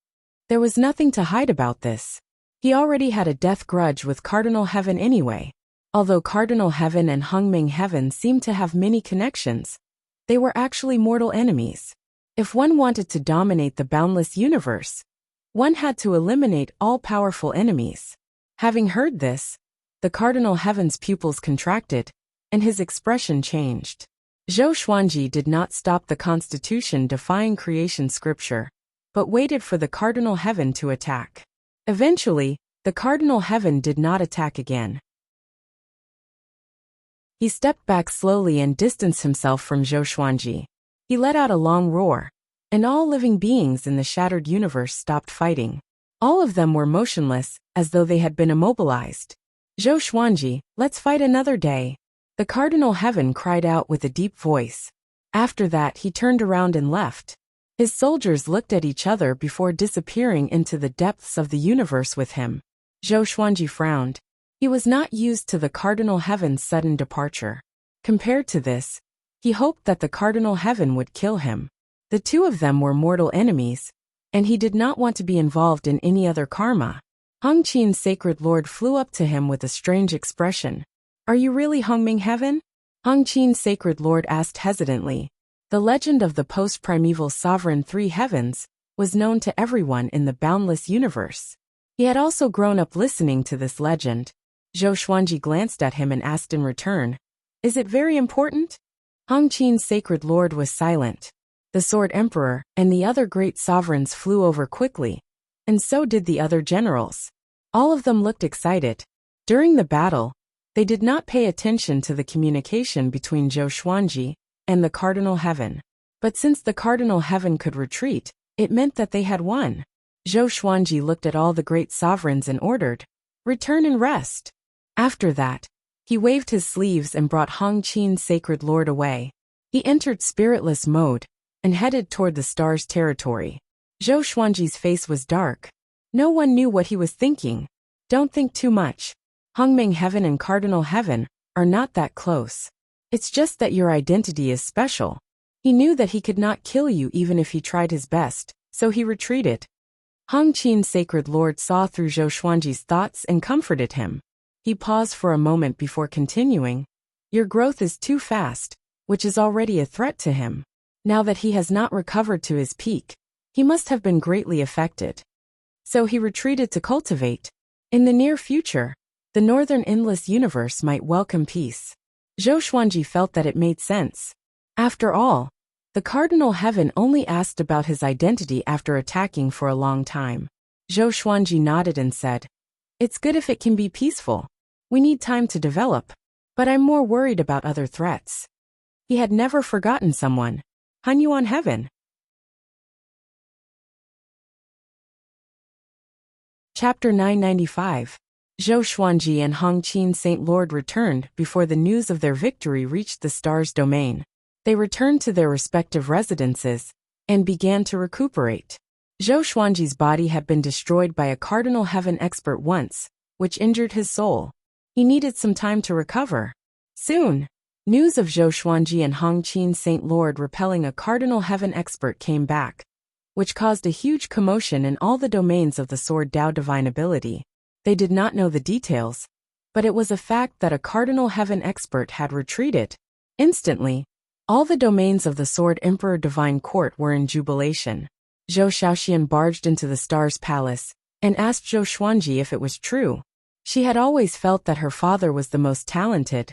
There was nothing to hide about this. He already had a death grudge with Cardinal Heaven anyway. Although Cardinal Heaven and Hongming Heaven seemed to have many connections, they were actually mortal enemies. If one wanted to dominate the boundless universe, one had to eliminate all powerful enemies. Having heard this, the Cardinal Heaven's pupils contracted, and his expression changed. Zhou Xuanji did not stop the constitution-defying creation scripture, but waited for the Cardinal Heaven to attack. Eventually, the Cardinal Heaven did not attack again. He stepped back slowly and distanced himself from Zhou Xuanji. He let out a long roar, and all living beings in the shattered universe stopped fighting. All of them were motionless, as though they had been immobilized. "Zhou Xuanji, let's fight another day," the Cardinal Heaven cried out with a deep voice. After that, he turned around and left. His soldiers looked at each other before disappearing into the depths of the universe with him. Zhou Xuanji frowned. He was not used to the Cardinal Heaven's sudden departure. Compared to this, he hoped that the Cardinal Heaven would kill him. The two of them were mortal enemies, and he did not want to be involved in any other karma. Hong Qin's Sacred Lord flew up to him with a strange expression. "Are you really Hongming Heaven?" Hong Qin's Sacred Lord asked hesitantly. The legend of the post-primeval sovereign three heavens was known to everyone in the boundless universe. He had also grown up listening to this legend. Zhou Xuanji glanced at him and asked in return, "Is it very important?" Hong Qin's Sacred Lord was silent. The Sword Emperor and the other great sovereigns flew over quickly, and so did the other generals. All of them looked excited. During the battle, they did not pay attention to the communication between Zhou Xuanji and the Cardinal Heaven. But since the Cardinal Heaven could retreat, it meant that they had won. Zhou Xuanji looked at all the great sovereigns and ordered, "Return and rest." After that, he waved his sleeves and brought Hong Qin's Sacred Lord away. He entered spiritless mode and headed toward the stars' territory. Zhou Xuanji's face was dark. No one knew what he was thinking. "Don't think too much. Hongming Heaven and Cardinal Heaven are not that close. It's just that your identity is special." He knew that he could not kill you even if he tried his best, so he retreated. Hong Qin's Sacred Lord saw through Zhou Xuanji's thoughts and comforted him. He paused for a moment before continuing. "Your growth is too fast," which is already a threat to him. Now that he has not recovered to his peak, he must have been greatly affected. So he retreated to cultivate. In the near future, the northern endless universe might welcome peace. Zhou Xuanji felt that it made sense. After all, the Cardinal Heaven only asked about his identity after attacking for a long time. Zhou Xuanji nodded and said, "It's good if it can be peaceful. We need time to develop, but I'm more worried about other threats." He had never forgotten someone. Hanyuan Heaven. Chapter 995. Zhou Xuanji and Hong Qin's Saint Lord returned before the news of their victory reached the stars' domain. They returned to their respective residences and began to recuperate. Zhou Xuanji's body had been destroyed by a Cardinal Heaven expert once, which injured his soul. He needed some time to recover. Soon, news of Zhou Xuanji and Hong Qin's Saint Lord repelling a Cardinal Heaven expert came back, which caused a huge commotion in all the domains of the Sword Dao Divine Ability. They did not know the details, but it was a fact that a Cardinal Heaven expert had retreated. Instantly, all the domains of the Sword Emperor Divine Court were in jubilation. Zhou Shaoxian barged into the Star's Palace and asked Zhou Xuanji if it was true. She had always felt that her father was the most talented,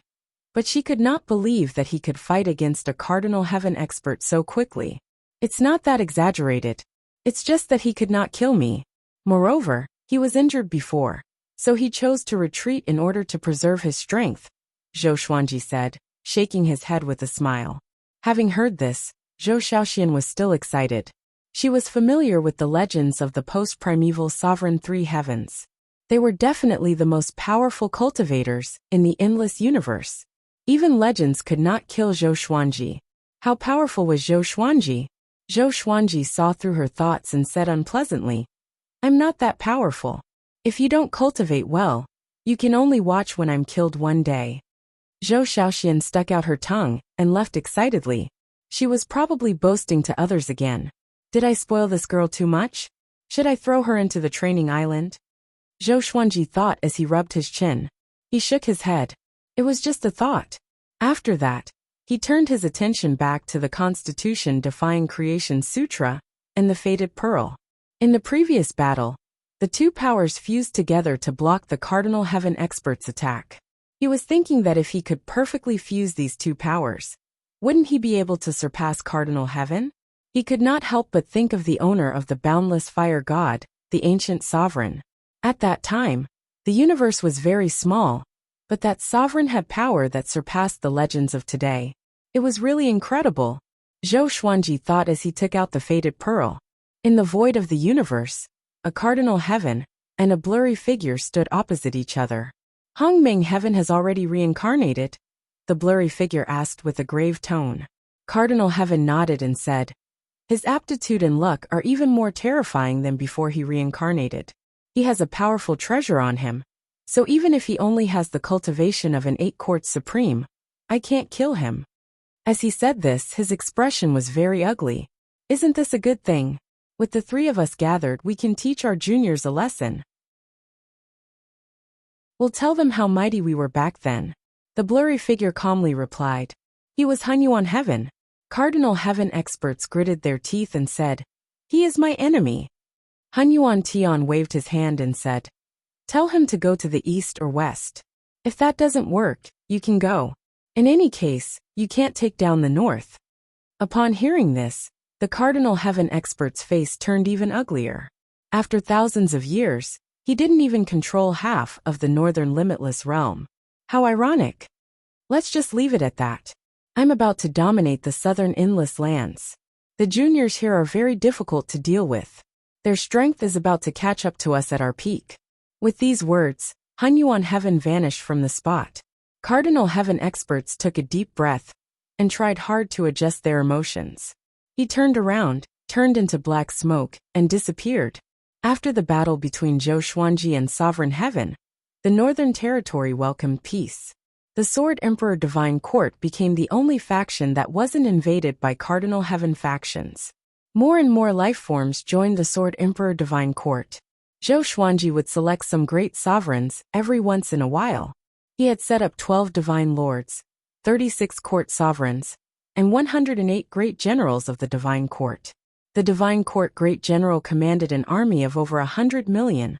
but she could not believe that he could fight against a Cardinal Heaven expert so quickly. "It's not that exaggerated. It's just that he could not kill me. Moreover, he was injured before, so he chose to retreat in order to preserve his strength," Zhou Xuanji said, shaking his head with a smile. Having heard this, Zhou Shaoxian was still excited. She was familiar with the legends of the post-primeval sovereign three heavens. They were definitely the most powerful cultivators in the endless universe. Even legends could not kill Zhou Xuanji. How powerful was Zhou Xuanji? Zhou Xuanji saw through her thoughts and said unpleasantly, "I'm not that powerful. If you don't cultivate well, You can only watch when I'm killed one day. Zhou Shaoxian stuck out her tongue and left excitedly. She was probably boasting to others again. Did I spoil this girl too much? Should I throw her into the training island? Zhou Xuanji thought as he rubbed his chin. He shook his head. It was just a thought. After that, he turned his attention back to the Constitution-defying Creation Sutra and the Fated Pearl. In the previous battle, the two powers fused together to block the Cardinal Heaven expert's attack. He was thinking that if he could perfectly fuse these two powers, wouldn't he be able to surpass Cardinal Heaven? He could not help but think of the owner of the boundless fire god, the ancient sovereign. At that time, the universe was very small, but that sovereign had power that surpassed the legends of today. It was really incredible, Zhou Xuanji thought as he took out the Fated Pearl. In the void of the universe, a Cardinal Heaven and a blurry figure stood opposite each other. Hongmeng Heaven has already reincarnated? The blurry figure asked with a grave tone. Cardinal Heaven nodded and said, his aptitude and luck are even more terrifying than before he reincarnated. He has a powerful treasure on him, so even if he only has the cultivation of an 8-Court Supreme, I can't kill him. As he said this, his expression was very ugly. Isn't this a good thing? With the three of us gathered, we can teach our juniors a lesson. We'll tell them how mighty we were back then. The blurry figure calmly replied. He was Hunyuan Heaven. Cardinal Heaven experts gritted their teeth and said, he is my enemy. Hunyuan Tian waved his hand and said, tell him to go to the east or west. If that doesn't work, you can go. In any case, you can't take down the north. Upon hearing this, the Cardinal Heaven expert's face turned even uglier. After thousands of years, he didn't even control half of the northern limitless realm. How ironic. Let's just leave it at that. I'm about to dominate the southern endless lands. The juniors here are very difficult to deal with. Their strength is about to catch up to us at our peak. With these words, Hunyuan Heaven vanished from the spot. Cardinal Heaven experts took a deep breath and tried hard to adjust their emotions. He turned around, turned into black smoke, and disappeared. After the battle between Zhou Xuanji and Sovereign Heaven, the Northern Territory welcomed peace. The Sword Emperor Divine Court became the only faction that wasn't invaded by Cardinal Heaven factions. More and more life forms joined the Sword Emperor Divine Court. Zhou Xuanji would select some great sovereigns every once in a while. He had set up 12 Divine Lords, 36 Court Sovereigns, and 108 Great Generals of the Divine Court. The Divine Court Great General commanded an army of over 100 million,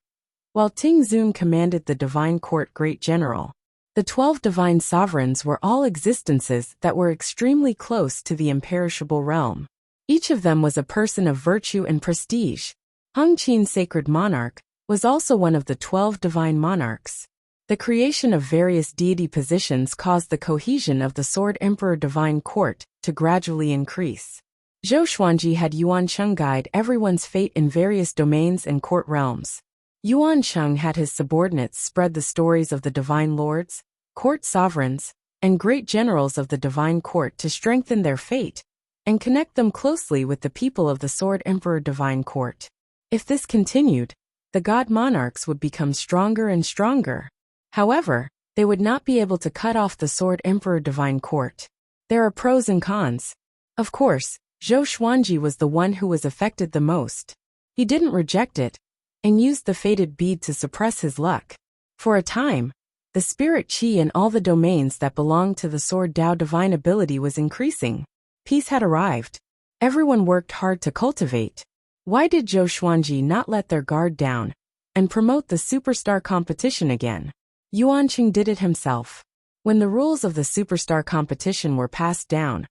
while Ting Zun commanded the Divine Court Great General. The 12 Divine Sovereigns were all existences that were extremely close to the imperishable realm. Each of them was a person of virtue and prestige. Hung Qin Sacred Monarch was also one of the 12 Divine Monarchs. The creation of various deity positions caused the cohesion of the Sword Emperor Divine Court to gradually increase. Zhou Xuanji had Yuan Cheng guide everyone's fate in various domains and court realms. Yuan Cheng had his subordinates spread the stories of the Divine Lords, Court Sovereigns, and Great Generals of the Divine Court to strengthen their fate and connect them closely with the people of the Sword Emperor Divine Court. If this continued, the God Monarchs would become stronger and stronger. However, they would not be able to cut off the Sword Emperor Divine Court. There are pros and cons. Of course, Zhou Xuanji was the one who was affected the most. He didn't reject it, and used the fated bead to suppress his luck. For a time, the spirit qi in all the domains that belonged to the Sword Dao divine ability was increasing. Peace had arrived. Everyone worked hard to cultivate. Why did Zhou Xuanji not let their guard down and promote the superstar competition again? Yuan Qing did it himself. When the rules of the superstar competition were passed down,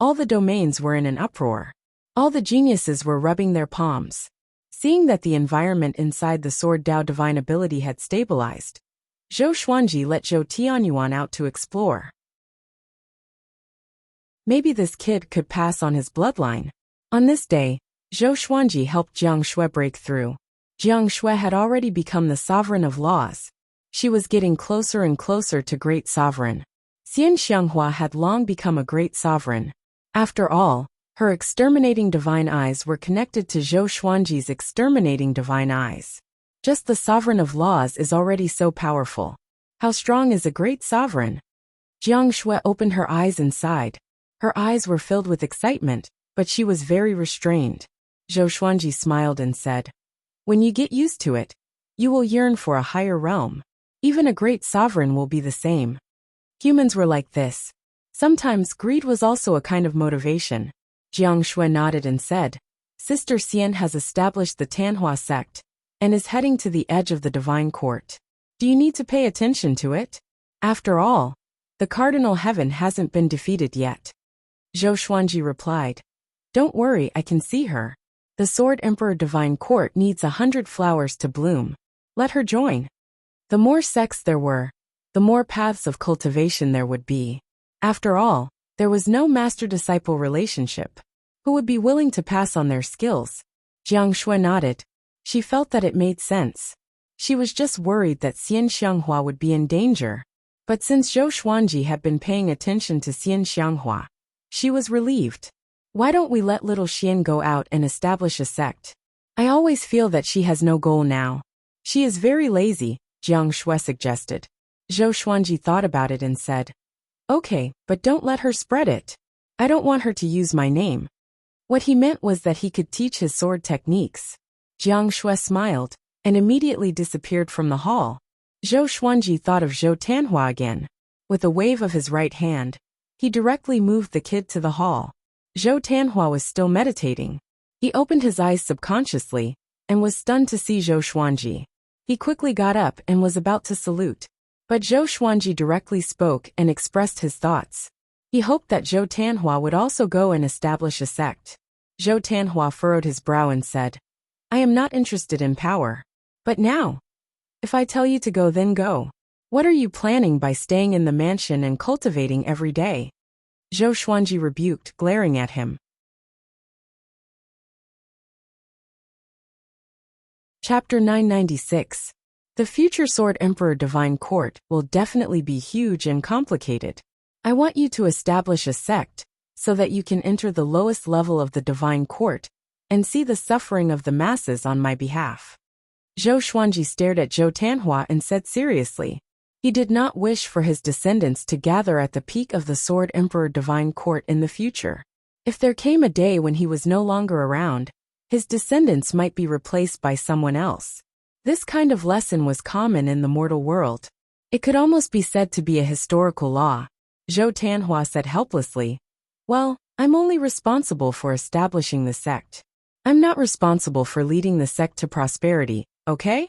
all the domains were in an uproar. All the geniuses were rubbing their palms. Seeing that the environment inside the Sword Dao divine ability had stabilized, Zhou Xuanji let Zhou Tianyuan out to explore. Maybe this kid could pass on his bloodline. On this day, Zhou Xuanji helped Jiang Shui break through. Jiang Shui had already become the sovereign of laws. She was getting closer and closer to great sovereign. Xian Xianghua had long become a great sovereign. After all, her exterminating divine eyes were connected to Zhou Xuanji's exterminating divine eyes. Just the sovereign of laws is already so powerful. How strong is a great sovereign? Jiang Shui opened her eyes and sighed. Her eyes were filled with excitement, but she was very restrained. Zhou Xuanji smiled and said, "When you get used to it, you will yearn for a higher realm. Even a great sovereign will be the same." Humans were like this. Sometimes greed was also a kind of motivation. Jiang Shui nodded and said, "Sister Xian has established the Tanhua sect and is heading to the edge of the divine court. Do you need to pay attention to it? After all, the cardinal heaven hasn't been defeated yet." Zhou Xuanji replied, "Don't worry, I can see her. The Sword Emperor Divine Court needs 100 flowers to bloom. Let her join." The more sects there were, the more paths of cultivation there would be. After all, there was no master-disciple relationship. Who would be willing to pass on their skills? Jiang Shui nodded. She felt that it made sense. She was just worried that Xian Xianghua would be in danger. But since Zhou Xuanji had been paying attention to Xian Xianghua, she was relieved. "Why don't we let little Xian go out and establish a sect? I always feel that she has no goal now. She is very lazy," Jiang Shui suggested. Zhou Xuanji thought about it and said, "Okay, but don't let her spread it. I don't want her to use my name." What he meant was that he could teach his sword techniques. Jiang Shui smiled and immediately disappeared from the hall. Zhou Xuanji thought of Zhou Tanhua again. With a wave of his right hand, he directly moved the kid to the hall. Zhou Tanhua was still meditating. He opened his eyes subconsciously and was stunned to see Zhou Xuanji. He quickly got up and was about to salute. But Zhou Xuanji directly spoke and expressed his thoughts. He hoped that Zhou Tanhua would also go and establish a sect. Zhou Tanhua furrowed his brow and said, "I am not interested in power. But now, if I tell you to go, then go. What are you planning by staying in the mansion and cultivating every day?" Zhou Xuanji rebuked, glaring at him. Chapter 996. The future Sword Emperor Divine Court will definitely be huge and complicated. I want you to establish a sect so that you can enter the lowest level of the Divine Court and see the suffering of the masses on my behalf. Zhou Xuanji stared at Zhou Tanhua and said seriously. He did not wish for his descendants to gather at the peak of the Sword Emperor Divine Court in the future. If there came a day when he was no longer around, his descendants might be replaced by someone else. This kind of lesson was common in the mortal world. It could almost be said to be a historical law. Zhou Tanhua said helplessly, "Well, I'm only responsible for establishing the sect. I'm not responsible for leading the sect to prosperity, okay?"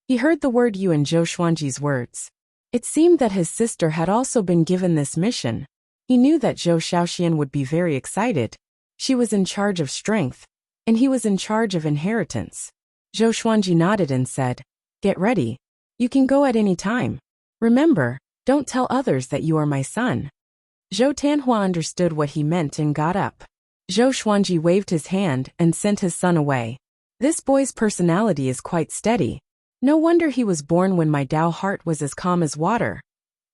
He heard the word "you" in Zhou Xuanji's words. It seemed that his sister had also been given this mission. He knew that Zhou Shaoxian would be very excited. She was in charge of strength, and he was in charge of inheritance. Zhou Xuanji nodded and said, "Get ready. You can go at any time. Remember, don't tell others that you are my son." Zhou Tanhua understood what he meant and got up. Zhou Xuanji waved his hand and sent his son away. "This boy's personality is quite steady. No wonder he was born when my Dao heart was as calm as water,"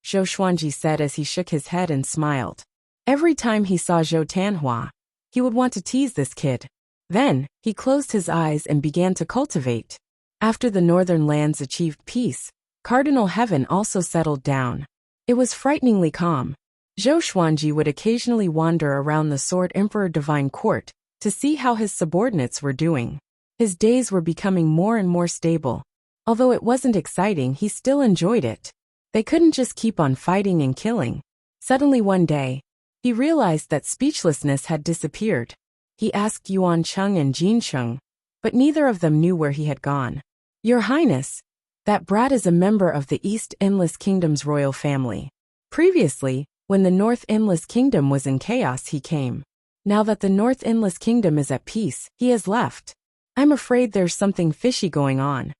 Zhou Xuanji said as he shook his head and smiled. Every time he saw Zhou Tanhua, he would want to tease this kid. Then, he closed his eyes and began to cultivate. After the northern lands achieved peace, Cardinal Heaven also settled down. It was frighteningly calm. Zhou Xuanji would occasionally wander around the Sword Emperor Divine Court to see how his subordinates were doing. His days were becoming more and more stable. Although it wasn't exciting, he still enjoyed it. They couldn't just keep on fighting and killing. Suddenly one day, he realized that speechlessness had disappeared. He asked Yuan Cheng and Jin Cheng, but neither of them knew where he had gone. "Your Highness, that brat is a member of the East Endless Kingdom's royal family. Previously, when the North Endless Kingdom was in chaos, he came. Now that the North Endless Kingdom is at peace, he has left. I'm afraid there's something fishy going on,"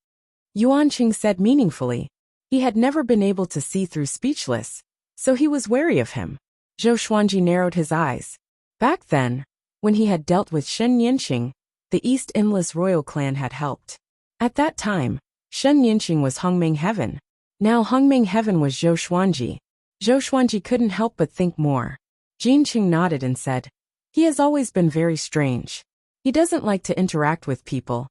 Yuan Cheng said meaningfully. He had never been able to see through speechless, so he was wary of him. Zhou Xuanji narrowed his eyes. Back then, when he had dealt with Shen Yinqing, the East Endless royal clan had helped. At that time, Shen Yinqing was Hongming Heaven. Now Hongming Heaven was Zhou Xuanji. Zhou Xuanji couldn't help but think more. Jin Qing nodded and said, "He has always been very strange. He doesn't like to interact with people.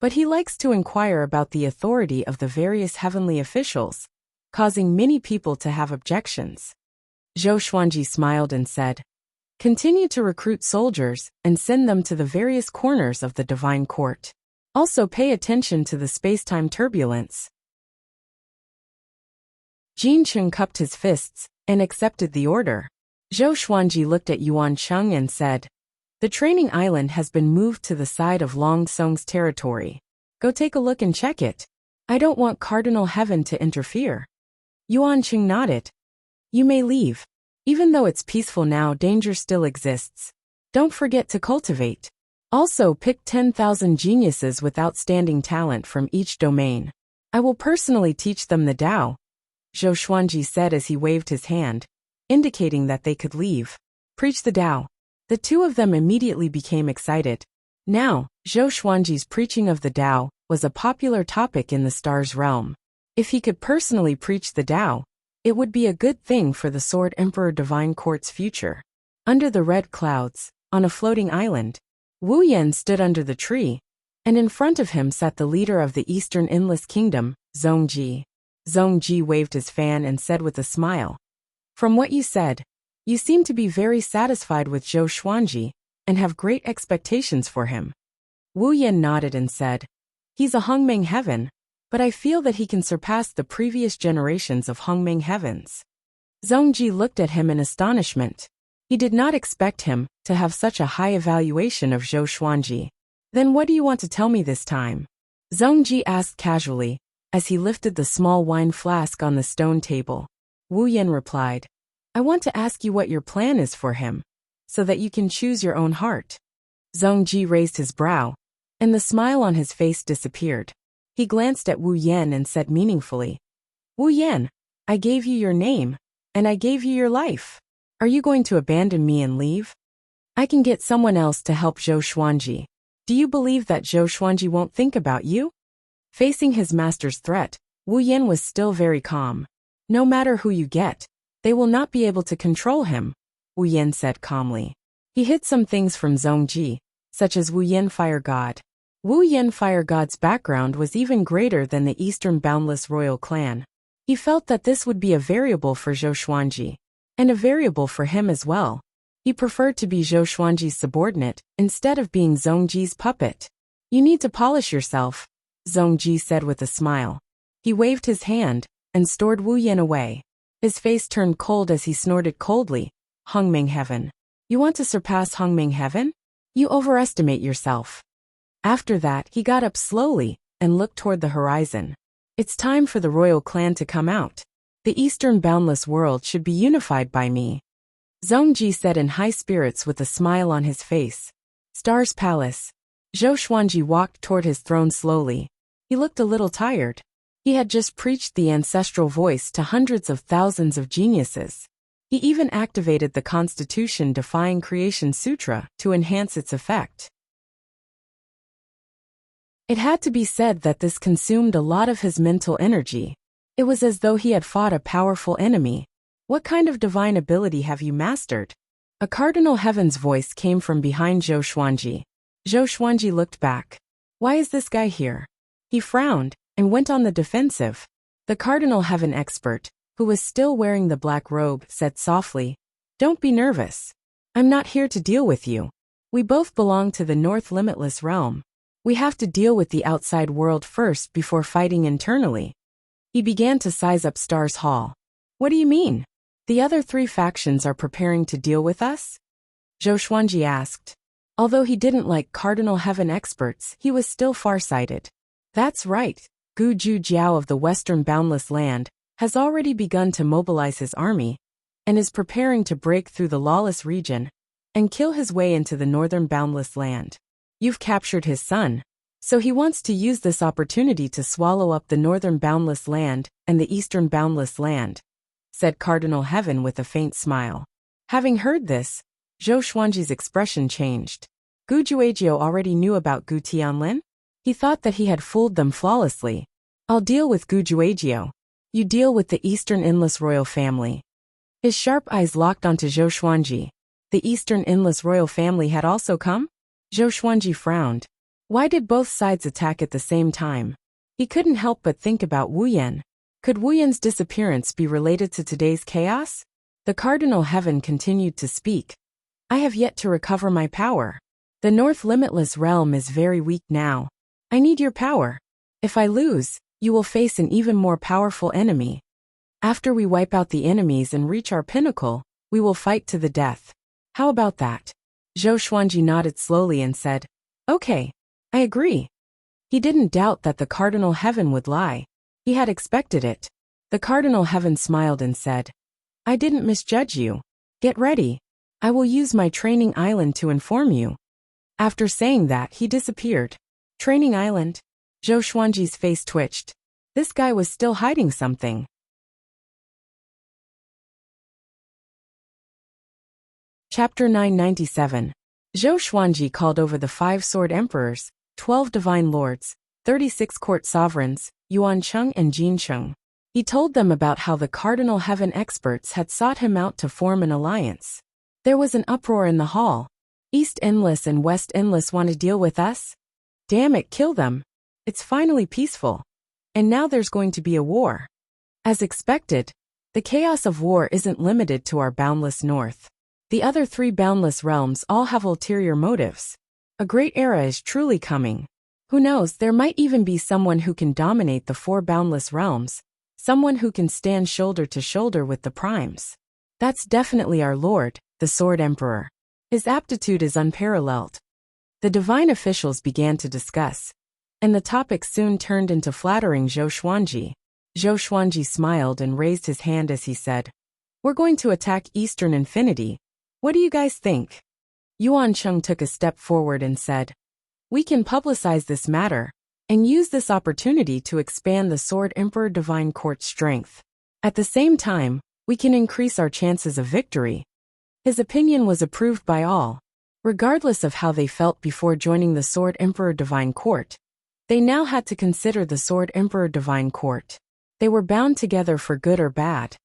but he likes to inquire about the authority of the various heavenly officials, causing many people to have objections. Zhou Xuanji smiled and said, "Continue to recruit soldiers and send them to the various corners of the divine court. Also pay attention to the space-time turbulence." Jin Cheng cupped his fists and accepted the order. Zhou Xuanji looked at Yuan Cheng and said, "The training island has been moved to the side of Long Song's territory. Go take a look and check it. I don't want Cardinal Heaven to interfere." Yuan Cheng nodded. "You may leave. Even though it's peaceful now, danger still exists. Don't forget to cultivate. Also pick 10,000 geniuses with outstanding talent from each domain. I will personally teach them the Tao," Zhou Xuanji said as he waved his hand, indicating that they could leave. "Preach the Tao." The two of them immediately became excited. Now, Zhou Xuanji's preaching of the Tao was a popular topic in the stars realm. If he could personally preach the Tao, it would be a good thing for the Sword Emperor Divine Court's future. Under the red clouds, on a floating island, Wu Yan stood under the tree, and in front of him sat the leader of the Eastern Endless Kingdom, Zhongji. Zhongji waved his fan and said with a smile, "From what you said, you seem to be very satisfied with Zhou Xuanji and have great expectations for him." Wu Yan nodded and said, "He's a Hongmeng heaven, but I feel that he can surpass the previous generations of Hongmeng heavens." Zhongji looked at him in astonishment. He did not expect him to have such a high evaluation of Zhou Xuanji. "Then what do you want to tell me this time?" Zhongji asked casually, as he lifted the small wine flask on the stone table. Wu Yan replied, "I want to ask you what your plan is for him, so that you can choose your own heart." Zhongji raised his brow, and the smile on his face disappeared. He glanced at Wu Yan and said meaningfully, "Wu Yan, I gave you your name, and I gave you your life. Are you going to abandon me and leave? I can get someone else to help Zhou Xuanji. Do you believe that Zhou Xuanji won't think about you?" Facing his master's threat, Wu Yan was still very calm. "No matter who you get, they will not be able to control him," Wu Yan said calmly. He hid some things from Zhongji, such as Wu Yan Fire God. Wu Yan Fire God's background was even greater than the Eastern Boundless Royal Clan. He felt that this would be a variable for Zhou Xuanji, and a variable for him as well. He preferred to be Zhou Xuanji's subordinate instead of being Zhongji's puppet. "You need to polish yourself," Zhongji said with a smile. He waved his hand and stored Wu Yan away. His face turned cold as he snorted coldly, "Hongmeng Heaven. You want to surpass Hongmeng Heaven? You overestimate yourself." After that, he got up slowly and looked toward the horizon. "It's time for the royal clan to come out. The Eastern Boundless World should be unified by me," Zhongji said in high spirits with a smile on his face. Star's Palace. Zhou Xuanji walked toward his throne slowly. He looked a little tired. He had just preached the ancestral voice to hundreds of thousands of geniuses. He even activated the Constitution-defying Creation Sutra to enhance its effect. It had to be said that this consumed a lot of his mental energy. It was as though he had fought a powerful enemy. "What kind of divine ability have you mastered?" A Cardinal Heaven's voice came from behind Zhou Xuanji. Zhou Xuanji looked back. "Why is this guy here?" He frowned and went on the defensive. The Cardinal Heaven expert, who was still wearing the black robe, said softly, "Don't be nervous. I'm not here to deal with you. We both belong to the North Limitless Realm. We have to deal with the outside world first before fighting internally." He began to size up Star's Hall. "What do you mean? The other three factions are preparing to deal with us?" Zhou Xuanji asked. Although he didn't like Cardinal Heaven experts, he was still farsighted. "That's right. Gu Ju Jiao of the Western Boundless Land has already begun to mobilize his army and is preparing to break through the lawless region and kill his way into the Northern Boundless Land. You've captured his son, so he wants to use this opportunity to swallow up the Northern Boundless Land and the Eastern Boundless Land," said Cardinal Heaven with a faint smile. Having heard this, Zhou Xuanji's expression changed. Gu Juejiao already knew about Gu Tianlin? He thought that he had fooled them flawlessly. "I'll deal with Gu Juejiao. You deal with the Eastern Endless Royal family." His sharp eyes locked onto Zhou Xuanji. The Eastern Endless Royal family had also come? Zhou Xuanji frowned. Why did both sides attack at the same time? He couldn't help but think about Wu Yan. Could Wu Yan's disappearance be related to today's chaos? The Cardinal Heaven continued to speak. I have yet to recover my power. The North Limitless Realm is very weak now. I need your power. If I lose, you will face an even more powerful enemy. After we wipe out the enemies and reach our pinnacle, we will fight to the death. How about that? Zhou Xuanji nodded slowly and said, Okay, I agree. He didn't doubt that the Cardinal Heaven would lie. He had expected it. The Cardinal Heaven smiled and said, I didn't misjudge you. Get ready. I will use my training island to inform you. After saying that, he disappeared. Training island? Zhou Xuanji's face twitched. This guy was still hiding something. Chapter 997. Zhou Xuanji called over the 5 sword emperors, 12 divine lords, 36 court sovereigns, Yuan Cheng and Jin Cheng. He told them about how the Cardinal Heaven experts had sought him out to form an alliance. There was an uproar in the hall. East Endless and West Endless want to deal with us? Damn it, kill them. It's finally peaceful. And now there's going to be a war. As expected, the chaos of war isn't limited to our boundless north. The other 3 boundless realms all have ulterior motives. A great era is truly coming. Who knows, there might even be someone who can dominate the 4 boundless realms, someone who can stand shoulder to shoulder with the primes. That's definitely our lord, the Sword Emperor. His aptitude is unparalleled. The divine officials began to discuss, and the topic soon turned into flattering Zhou Xuanji. Zhou Xuanji smiled and raised his hand as he said, We're going to attack Eastern Infinity. What do you guys think? Yuan Cheng took a step forward and said, We can publicize this matter and use this opportunity to expand the Sword Emperor Divine Court's strength. At the same time, we can increase our chances of victory. His opinion was approved by all. Regardless of how they felt before joining the Sword Emperor Divine Court, they now had to consider the Sword Emperor Divine Court. They were bound together for good or bad.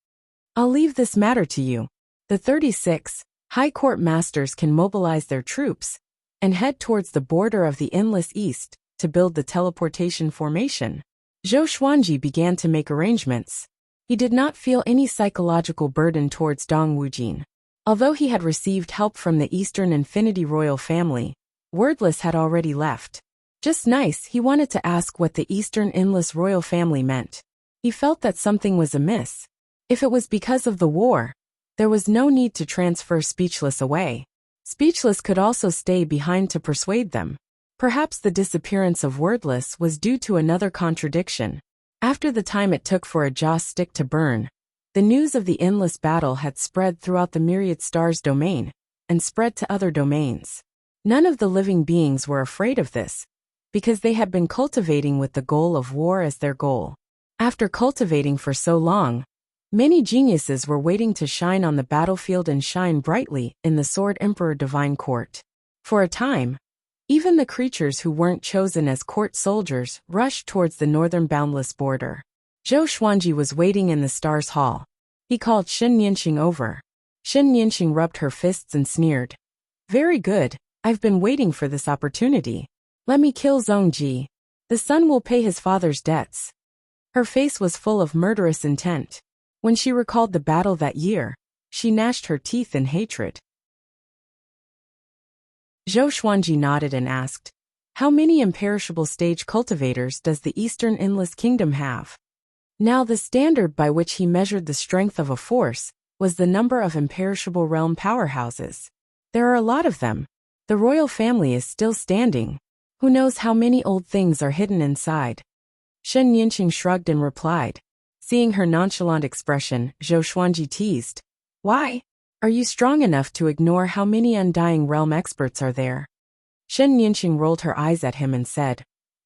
I'll leave this matter to you. The 36 High Court Masters can mobilize their troops and head towards the border of the Endless East to build the teleportation formation. Zhou Xuanji began to make arrangements. He did not feel any psychological burden towards Dong Wujin. Although he had received help from the Eastern Infinity royal family, Wordless had already left. Just nice, he wanted to ask what the Eastern Endless royal family meant. He felt that something was amiss. If it was because of the war, there was no need to transfer Speechless away. Speechless could also stay behind to persuade them. Perhaps the disappearance of Wordless was due to another contradiction. After the time it took for a joss stick to burn, the news of the endless battle had spread throughout the Myriad Stars domain, and spread to other domains. None of the living beings were afraid of this, because they had been cultivating with the goal of war as their goal. After cultivating for so long, many geniuses were waiting to shine on the battlefield and shine brightly in the Sword Emperor Divine Court. For a time, even the creatures who weren't chosen as court soldiers rushed towards the northern boundless border. Zhou Xuanji was waiting in the Stars Hall. He called Shen Nianxing over. Shen Nianxing rubbed her fists and sneered. Very good, I've been waiting for this opportunity. Let me kill Zhongji. The son will pay his father's debts. Her face was full of murderous intent. When she recalled the battle that year, she gnashed her teeth in hatred. Zhou Xuanji nodded and asked, How many imperishable stage cultivators does the Eastern Endless Kingdom have? Now the standard by which he measured the strength of a force was the number of imperishable realm powerhouses. There are a lot of them. The royal family is still standing. Who knows how many old things are hidden inside? Shen Nianxing shrugged and replied. Seeing her nonchalant expression, Zhou Xuanji teased. Why? Are you strong enough to ignore how many undying realm experts are there? Shen Nianxing rolled her eyes at him and said,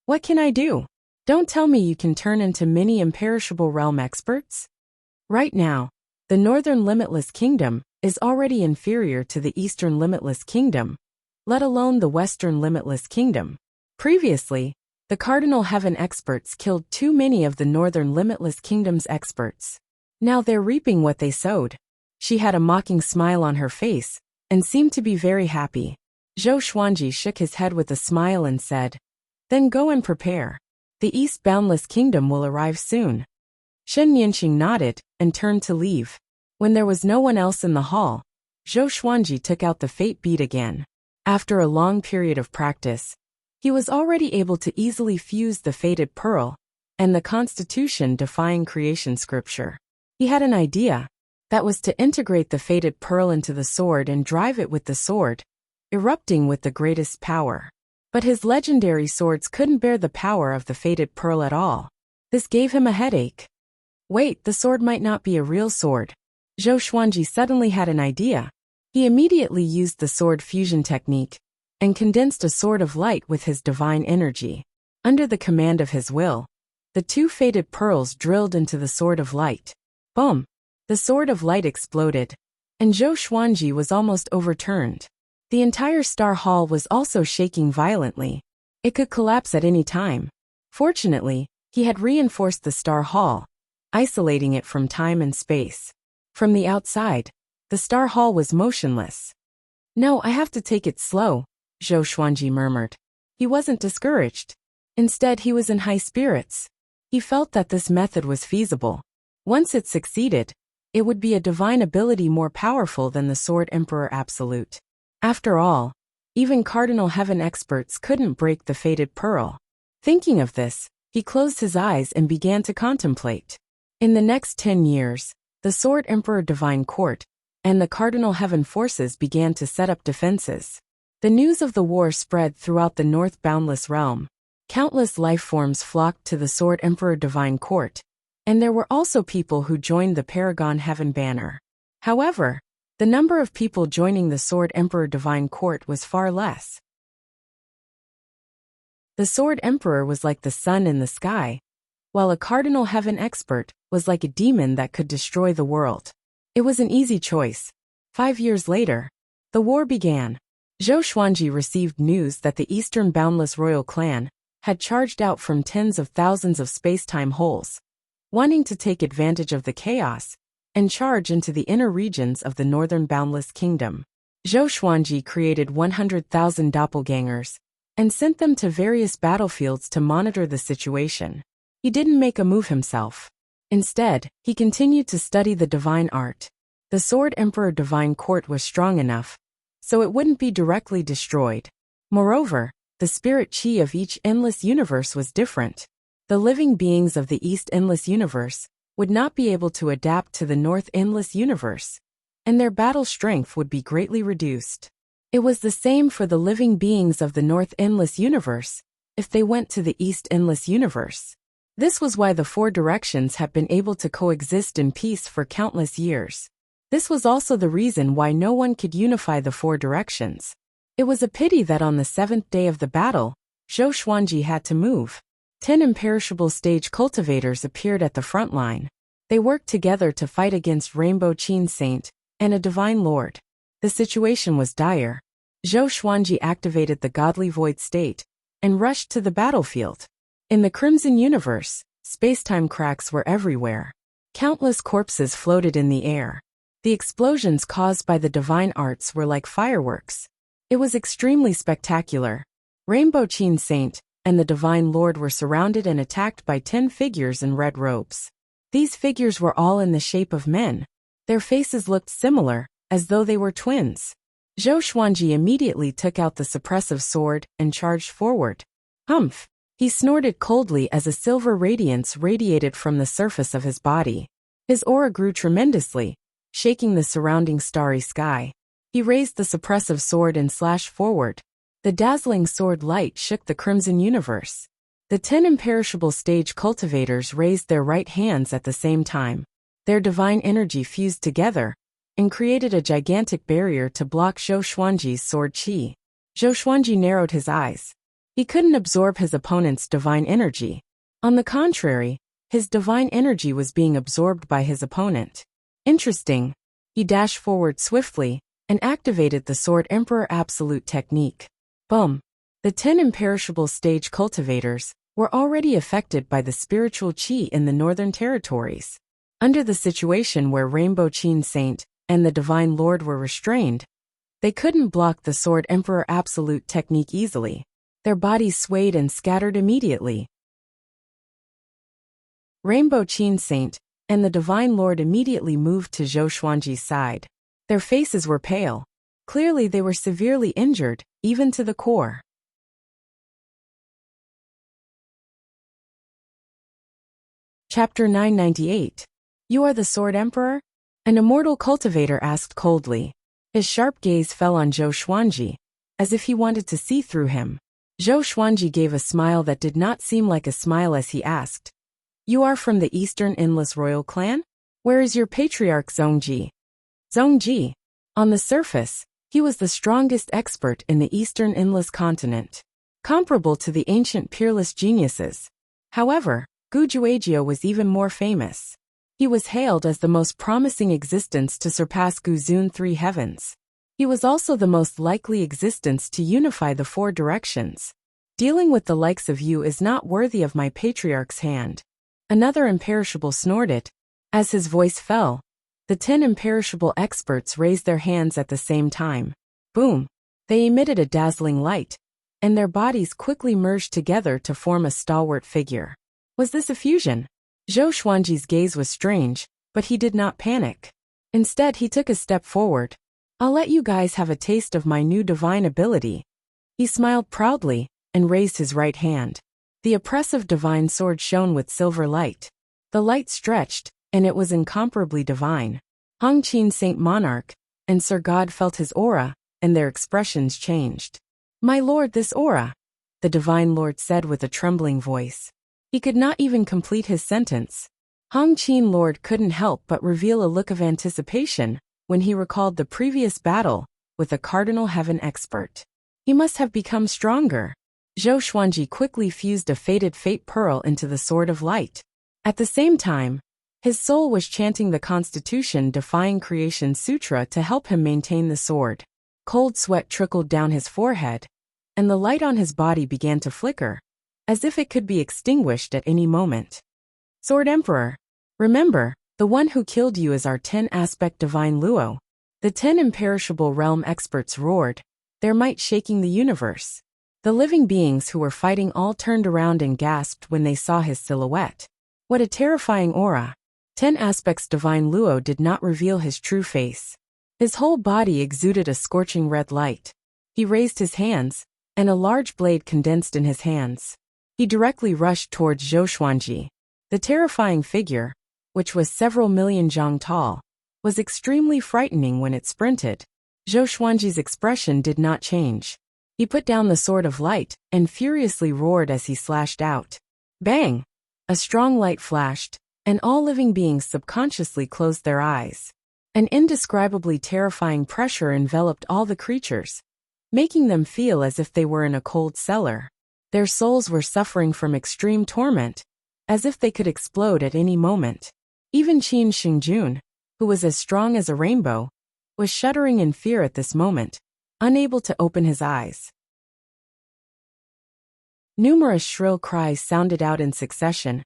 What can I do? Don't tell me you can turn into many imperishable realm experts? Right now, the Northern Limitless Kingdom is already inferior to the Eastern Limitless Kingdom, let alone the Western Limitless Kingdom. Previously, the Cardinal Heaven experts killed too many of the Northern Limitless Kingdom's experts. Now they're reaping what they sowed. She had a mocking smile on her face, and seemed to be very happy. Zhou Xuanji shook his head with a smile and said, "Then go and prepare. The East Boundless Kingdom will arrive soon." Shen Yanqing nodded and turned to leave. When there was no one else in the hall, Zhou Xuanji took out the fate bead again. After a long period of practice, he was already able to easily fuse the fated pearl and the constitution-defying creation scripture. He had an idea. That was to integrate the fated pearl into the sword and drive it with the sword, erupting with the greatest power. But his legendary swords couldn't bear the power of the fated pearl at all. This gave him a headache. Wait, the sword might not be a real sword. Zhou Xuanji suddenly had an idea. He immediately used the sword fusion technique and condensed a sword of light with his divine energy. Under the command of his will, the two fated pearls drilled into the sword of light. Boom! The sword of light exploded, and Zhou Xuanji was almost overturned. The entire Star Hall was also shaking violently. It could collapse at any time. Fortunately, he had reinforced the Star Hall, isolating it from time and space. From the outside, the Star Hall was motionless. "No, I have to take it slow," Zhou Xuanji murmured. He wasn't discouraged. Instead, he was in high spirits. He felt that this method was feasible. Once it succeeded, it would be a divine ability more powerful than the Sword Emperor Absolute. After all, even Cardinal Heaven experts couldn't break the fated pearl. Thinking of this, he closed his eyes and began to contemplate. In the next 10 years, the Sword Emperor Divine Court and the Cardinal Heaven forces began to set up defenses. The news of the war spread throughout the North Boundless Realm. Countless life forms flocked to the Sword Emperor Divine Court, and there were also people who joined the Paragon Heaven banner. However, the number of people joining the Sword Emperor Divine Court was far less. The Sword Emperor was like the sun in the sky, while a Cardinal Heaven expert was like a demon that could destroy the world. It was an easy choice. 5 years later, the war began. Zhou Xuanji received news that the Eastern Boundless Royal Clan had charged out from tens of thousands of space-time holes, wanting to take advantage of the chaos and charge into the inner regions of the Northern Boundless Kingdom. Zhou Xuanji created 100,000 doppelgangers and sent them to various battlefields to monitor the situation. He didn't make a move himself. Instead, he continued to study the divine art. The Sword Emperor Divine Court was strong enough, so it wouldn't be directly destroyed. Moreover, the spirit chi of each endless universe was different. The living beings of the East Endless Universe would not be able to adapt to the North Endless Universe, and their battle strength would be greatly reduced. It was the same for the living beings of the North Endless Universe if they went to the East Endless Universe. This was why the four directions have been able to coexist in peace for countless years. This was also the reason why no one could unify the four directions. It was a pity that on the 7th day of the battle, Zhou Xuanji had to move. 10 imperishable stage cultivators appeared at the front line. They worked together to fight against Rainbow Qin Saint and a Divine Lord. The situation was dire. Zhou Xuanji activated the Godly Void State and rushed to the battlefield. In the Crimson Universe, space-time cracks were everywhere. Countless corpses floated in the air. The explosions caused by the divine arts were like fireworks. It was extremely spectacular. Rainbow Qin Saint and the Divine Lord were surrounded and attacked by 10 figures in red robes. These figures were all in the shape of men. Their faces looked similar, as though they were twins. Zhou Xuanji immediately took out the suppressive sword and charged forward. Humph! He snorted coldly as a silver radiance radiated from the surface of his body. His aura grew tremendously, shaking the surrounding starry sky. He raised the suppressive sword and slashed forward. The dazzling sword light shook the Crimson Universe. The 10 imperishable stage cultivators raised their right hands at the same time. Their divine energy fused together and created a gigantic barrier to block Zhou Xuanji's sword chi. Zhou Xuanji narrowed his eyes. He couldn't absorb his opponent's divine energy. On the contrary, his divine energy was being absorbed by his opponent. Interesting. He dashed forward swiftly and activated the Sword Emperor Absolute technique. Boom! The 10 imperishable stage cultivators were already affected by the spiritual chi in the Northern Territories. Under the situation where Rainbow Qin Saint and the Divine Lord were restrained, They couldn't block the Sword Emperor absolute technique easily. Their bodies swayed and scattered immediately. Rainbow Qin Saint and the Divine Lord immediately moved to Zhou Xuanji's side. Their faces were pale. Clearly they were severely injured, even to the core. Chapter 998. You are the Sword Emperor? An immortal cultivator asked coldly. His sharp gaze fell on Zhou Xuanji, as if he wanted to see through him. Zhou Xuanji gave a smile that did not seem like a smile as he asked, You are from the Eastern Endless Royal Clan? Where is your patriarch Zhongji? Zhongji. On the surface, he was the strongest expert in the Eastern Endless Continent, comparable to the ancient peerless geniuses. However, Gu Juejiu was even more famous. He was hailed as the most promising existence to surpass Guzun 3 heavens. He was also the most likely existence to unify the 4 directions. Dealing with the likes of you is not worthy of my patriarch's hand. Another imperishable snorted. As his voice fell, the 10 imperishable experts raised their hands at the same time. Boom! They emitted a dazzling light, and their bodies quickly merged together to form a stalwart figure. Was this a fusion? Zhou Xuanji's gaze was strange, but he did not panic. Instead, he took a step forward. I'll let you guys have a taste of my new divine ability. He smiled proudly and raised his right hand. The oppressive divine sword shone with silver light. The light stretched, and it was incomparably divine. Hong Qin Saint Monarch and Sir God felt his aura, and their expressions changed. My lord, this aura, the divine lord said with a trembling voice. He could not even complete his sentence. Hong Qin Lord couldn't help but reveal a look of anticipation when he recalled the previous battle with a Cardinal Heaven expert. He must have become stronger. Zhou Xuanji quickly fused a faded fate pearl into the Sword of Light. At the same time, his soul was chanting the Constitution Defying Creation Sutra to help him maintain the sword. Cold sweat trickled down his forehead, and the light on his body began to flicker, as if it could be extinguished at any moment. Sword Emperor, remember, the one who killed you is our 10-aspect divine Luo. The 10 imperishable realm experts roared, their might shaking the universe. The living beings who were fighting all turned around and gasped when they saw his silhouette. What a terrifying aura. 10 aspects divine Luo did not reveal his true face. His whole body exuded a scorching red light. He raised his hands, and a large blade condensed in his hands. He directly rushed towards Zhou Xuanji. The terrifying figure, which was several million zhang tall, was extremely frightening when it sprinted. Zhou Xuanji's expression did not change. He put down the Sword of Light and furiously roared as he slashed out. Bang! A strong light flashed, and all living beings subconsciously closed their eyes. An indescribably terrifying pressure enveloped all the creatures, making them feel as if they were in a cold cellar. Their souls were suffering from extreme torment, as if they could explode at any moment. Even Qin Xingjun, who was as strong as a rainbow, was shuddering in fear at this moment, unable to open his eyes. Numerous shrill cries sounded out in succession,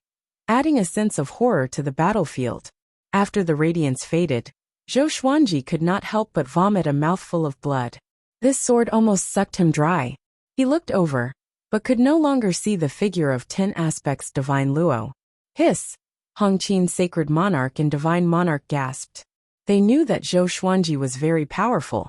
adding a sense of horror to the battlefield. After the radiance faded, Zhou Xuanji could not help but vomit a mouthful of blood. This sword almost sucked him dry. He looked over, but could no longer see the figure of 10 aspects divine Luo. Hiss! Hong Qin Sacred Monarch and Divine Monarch gasped. They knew that Zhou Xuanji was very powerful,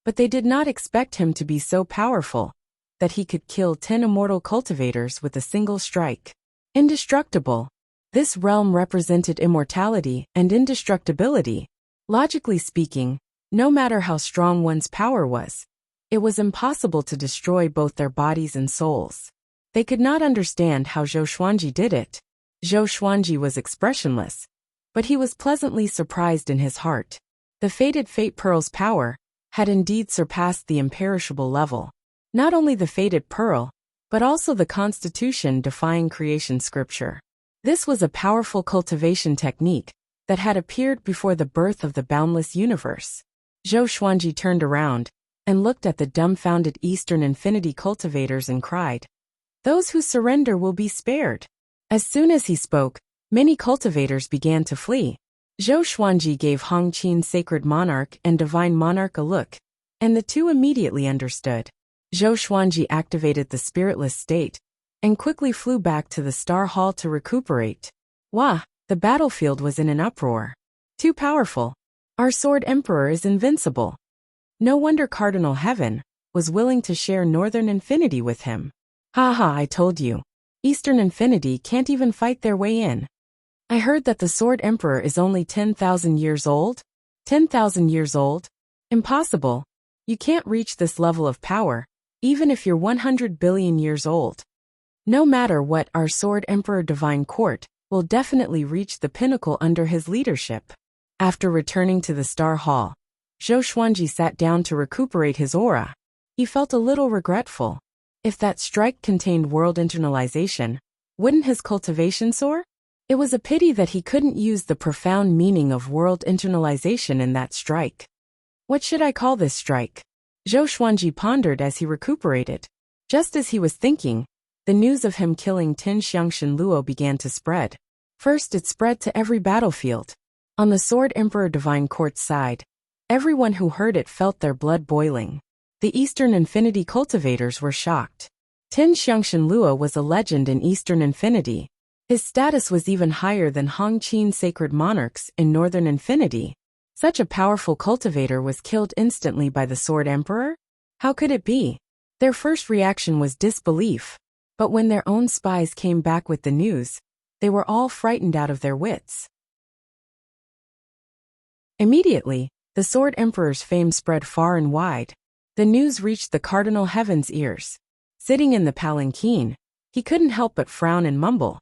but they did not expect him to be so powerful that he could kill 10 immortal cultivators with a single strike. Indestructible. This realm represented immortality and indestructibility. Logically speaking, no matter how strong one's power was, it was impossible to destroy both their bodies and souls. They could not understand how Zhou Xuanji did it. Zhou Xuanji was expressionless, but he was pleasantly surprised in his heart. The faded fate pearl's power had indeed surpassed the imperishable level. Not only the faded pearl, but also the Constitution Defying Creation scripture. This was a powerful cultivation technique that had appeared before the birth of the boundless universe. Zhou Xuanji turned around and looked at the dumbfounded Eastern Infinity cultivators and cried, "Those who surrender will be spared." As soon as he spoke, many cultivators began to flee. Zhou Xuanji gave Hong Qin Sacred Monarch and Divine Monarch a look, and the two immediately understood. Zhou Xuanji activated the spiritless state and quickly flew back to the Star Hall to recuperate. Wah! The battlefield was in an uproar. Too powerful. Our Sword Emperor is invincible. No wonder Cardinal Heaven was willing to share Northern Infinity with him. Haha, I told you. Eastern Infinity can't even fight their way in. I heard that the Sword Emperor is only 10,000 years old? 10,000 years old? Impossible. You can't reach this level of power, even if you're 100 billion years old. No matter what, our Sword Emperor Divine Court will definitely reach the pinnacle under his leadership. After returning to the Star Hall, Zhou Xuanji sat down to recuperate his aura. He felt a little regretful. If that strike contained world internalization, wouldn't his cultivation soar? It was a pity that he couldn't use the profound meaning of world internalization in that strike. What should I call this strike? Zhou Xuanji pondered as he recuperated. Just as he was thinking, the news of him killing Tin Xiangshan Luo began to spread. First it spread to every battlefield. On the Sword Emperor Divine Court's side, everyone who heard it felt their blood boiling. The Eastern Infinity cultivators were shocked. Tin Xiangshan Luo was a legend in Eastern Infinity. His status was even higher than Hongqin Sacred Monarchs in Northern Infinity. Such a powerful cultivator was killed instantly by the Sword Emperor? How could it be? Their first reaction was disbelief. But when their own spies came back with the news, they were all frightened out of their wits. Immediately, the Sword Emperor's fame spread far and wide. The news reached the Cardinal Heaven's ears. Sitting in the palanquin, he couldn't help but frown and mumble.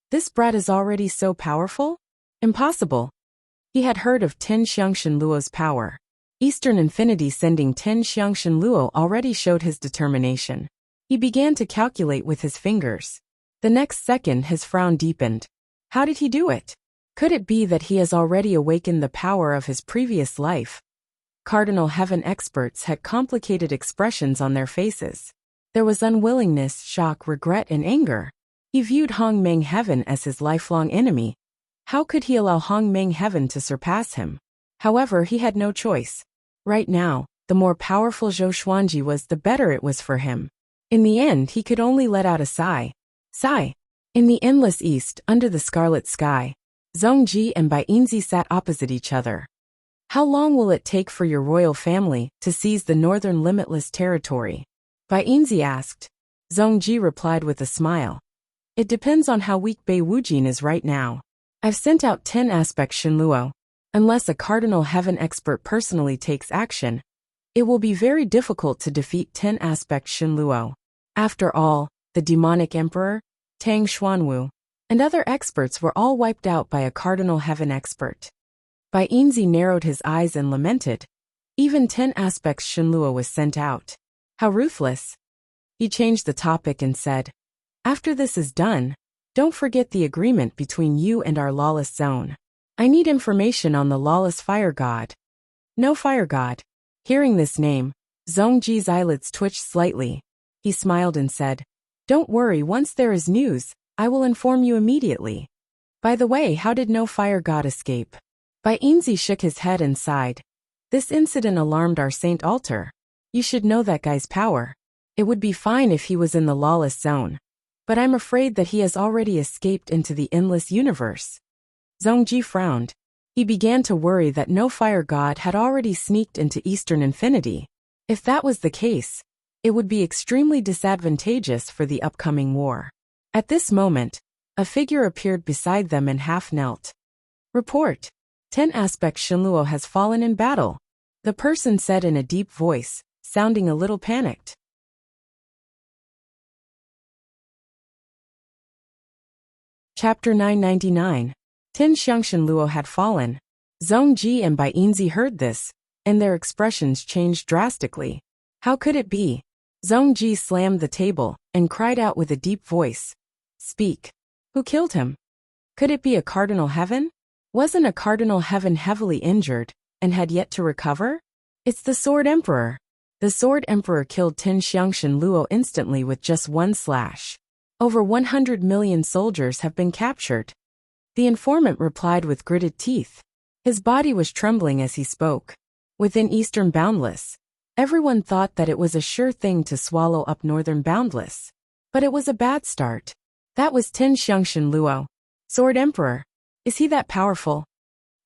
This brat is already so powerful? Impossible. He had heard of Tin Xiangshan Luo's power. Eastern Infinity sending Tin Xiangshan Luo already showed his determination. He began to calculate with his fingers. The next second his frown deepened. How did he do it? Could it be that he has already awakened the power of his previous life? Cardinal Heaven experts had complicated expressions on their faces. There was unwillingness, shock, regret, and anger. He viewed Hong Meng Heaven as his lifelong enemy. How could he allow Hong Meng Heaven to surpass him? However, he had no choice. Right now, the more powerful Zhou Xuanji was, the better it was for him. In the end, he could only let out a sigh. Sigh. In the endless east, under the scarlet sky, Zhongji and Bainzi sat opposite each other. How long will it take for your royal family to seize the northern limitless territory? Bainzi asked. Zhongji replied with a smile. It depends on how weak Bei Wujin is right now. I've sent out 10 aspects Shinluo. Unless a Cardinal Heaven expert personally takes action, it will be very difficult to defeat 10 aspects Shinluo. After all, the demonic emperor, Tang Xuanwu, and other experts were all wiped out by a Cardinal Heaven expert. Bainzi narrowed his eyes and lamented. Even 10 aspects Shinluo was sent out. How ruthless. He changed the topic and said, after this is done, don't forget the agreement between you and our lawless zone. I need information on the lawless fire god. No fire god. Hearing this name, Zhongji's eyelids twitched slightly. He smiled and said, don't worry, once there is news, I will inform you immediately. By the way, how did no fire god escape? Bainzi shook his head and sighed. This incident alarmed our Saint Altar. You should know that guy's power. It would be fine if he was in the lawless zone. But I'm afraid that he has already escaped into the endless universe. Zhongji frowned. He began to worry that no fire god had already sneaked into Eastern Infinity. If that was the case, it would be extremely disadvantageous for the upcoming war. At this moment, a figure appeared beside them and half knelt. Report. 10 aspects Shinluo has fallen in battle, the person said in a deep voice, sounding a little panicked. Chapter 999. Tin Xiangshan Luo had fallen. Zhongji and Bainzi heard this, and their expressions changed drastically. How could it be? Zhongji slammed the table and cried out with a deep voice. Speak. Who killed him? Could it be a Cardinal Heaven? Wasn't a Cardinal Heaven heavily injured and had yet to recover? It's the Sword Emperor. The Sword Emperor killed Tin Xiangshan Luo instantly with just one slash. Over 100 million soldiers have been captured. The informant replied with gritted teeth. His body was trembling as he spoke. Within Eastern Boundless, Everyone thought that it was a sure thing to swallow up Northern Boundless. But it was a bad start. That was Tin Xiangshan Luo, Sword Emperor. Is he that powerful?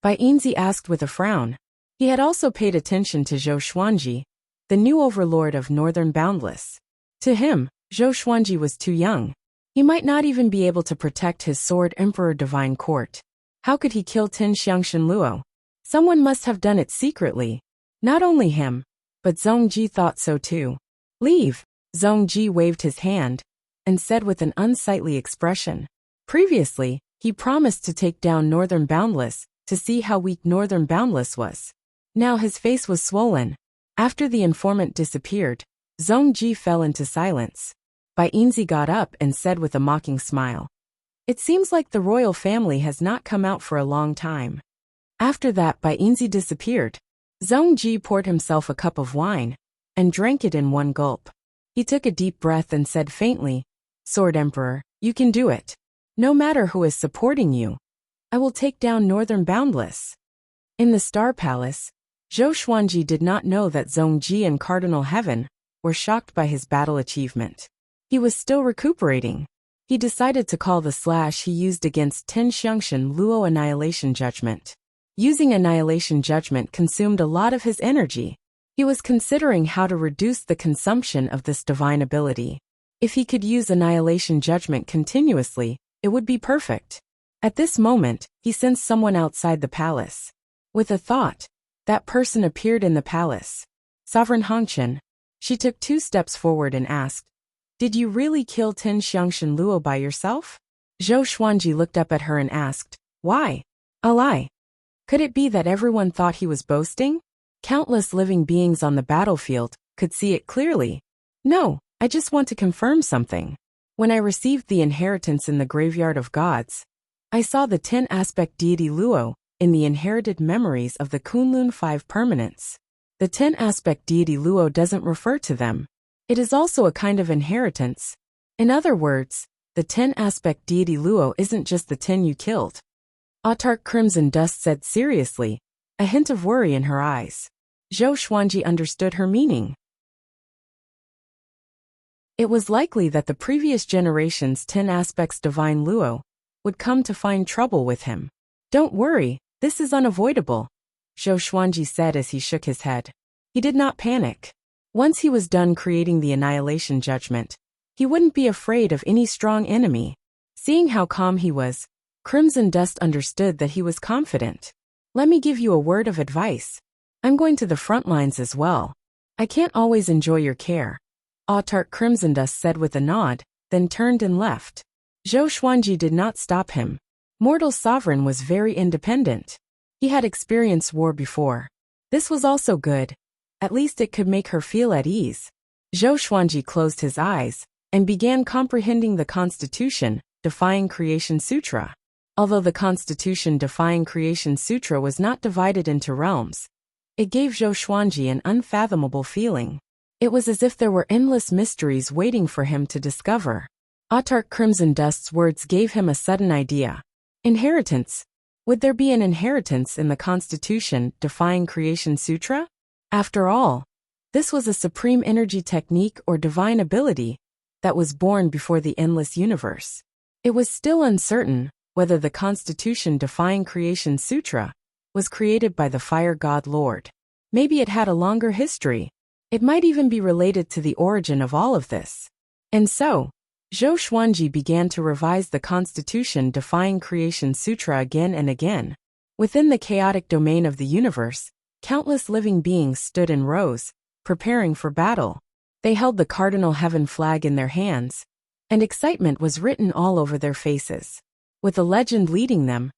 Bai Yinzi asked with a frown. He had also paid attention to Zhou Xuanji, the new overlord of Northern Boundless. To him, Zhou Xuanji was too young. He might not even be able to protect his Sword Emperor Divine Court. How could he kill Tin Xiangshan Luo? Someone must have done it secretly. Not only him, but Zhongji thought so too. Leave! Zhongji waved his hand and said with an unsightly expression. Previously, he promised to take down Northern Boundless to see how weak Northern Boundless was. Now his face was swollen. After the informant disappeared, Zhongji fell into silence. Bai Yinzi got up and said with a mocking smile. It seems like the royal family has not come out for a long time. After that, Bai Yinzi disappeared. Zhongji poured himself a cup of wine and drank it in one gulp. He took a deep breath and said faintly, Sword Emperor, you can do it. No matter who is supporting you, I will take down Northern Boundless. In the Star Palace, Zhou Xuanji did not know that Zhongji and Cardinal Heaven were shocked by his battle achievement. He was still recuperating. He decided to call the slash he used against Tin Xiangshan Luo Annihilation Judgment. Using Annihilation Judgment consumed a lot of his energy. He was considering how to reduce the consumption of this divine ability. If he could use Annihilation Judgment continuously, it would be perfect. At this moment, he sensed someone outside the palace. With a thought, that person appeared in the palace. Sovereign Hongqian. She took 2 steps forward and asked, Did you really kill Tin Xiangshan Luo by yourself? Zhou Xuanji looked up at her and asked, Why? A lie. Could it be that everyone thought he was boasting? Countless living beings on the battlefield could see it clearly. No, I just want to confirm something. When I received the inheritance in the Graveyard of Gods, I saw the 10-aspect deity Luo in the inherited memories of the Kunlun 5 permanents. The 10-aspect deity Luo doesn't refer to them. It is also a kind of inheritance. In other words, the 10-aspect deity Luo isn't just the 10 you killed. Autarch Crimson Dust said seriously, a hint of worry in her eyes. Zhou Xuanji understood her meaning. It was likely that the previous generation's 10 aspects divine Luo would come to find trouble with him. Don't worry, this is unavoidable, Zhou Xuanji said as he shook his head. He did not panic. Once he was done creating the Annihilation Judgment, he wouldn't be afraid of any strong enemy. Seeing how calm he was, Crimson Dust understood that he was confident. Let me give you a word of advice. I'm going to the front lines as well. I can't always enjoy your care. Autarch Crimson Dust said with a nod, then turned and left. Zhou Xuanji did not stop him. Mortal Sovereign was very independent. He had experienced war before. This was also good. At least it could make her feel at ease. Zhou Xuanji closed his eyes and began comprehending the Constitution Defying Creation Sutra. Although the Constitution Defying Creation Sutra was not divided into realms, it gave Zhou Xuanji an unfathomable feeling. It was as if there were endless mysteries waiting for him to discover. Autarch Crimson Dust's words gave him a sudden idea. Inheritance. Would there be an inheritance in the Constitution Defying Creation Sutra? After all, this was a supreme energy technique or divine ability that was born before the endless universe. It was still uncertain whether the Constitution Defying Creation Sutra was created by the Fire God Lord. Maybe it had a longer history. It might even be related to the origin of all of this. And so, Zhou Xuanji began to revise the Constitution Defying Creation Sutra again and again. Within the chaotic domain of the universe, countless living beings stood in rows, preparing for battle. They held the Cardinal Heaven flag in their hands, and excitement was written all over their faces. With a legend leading them,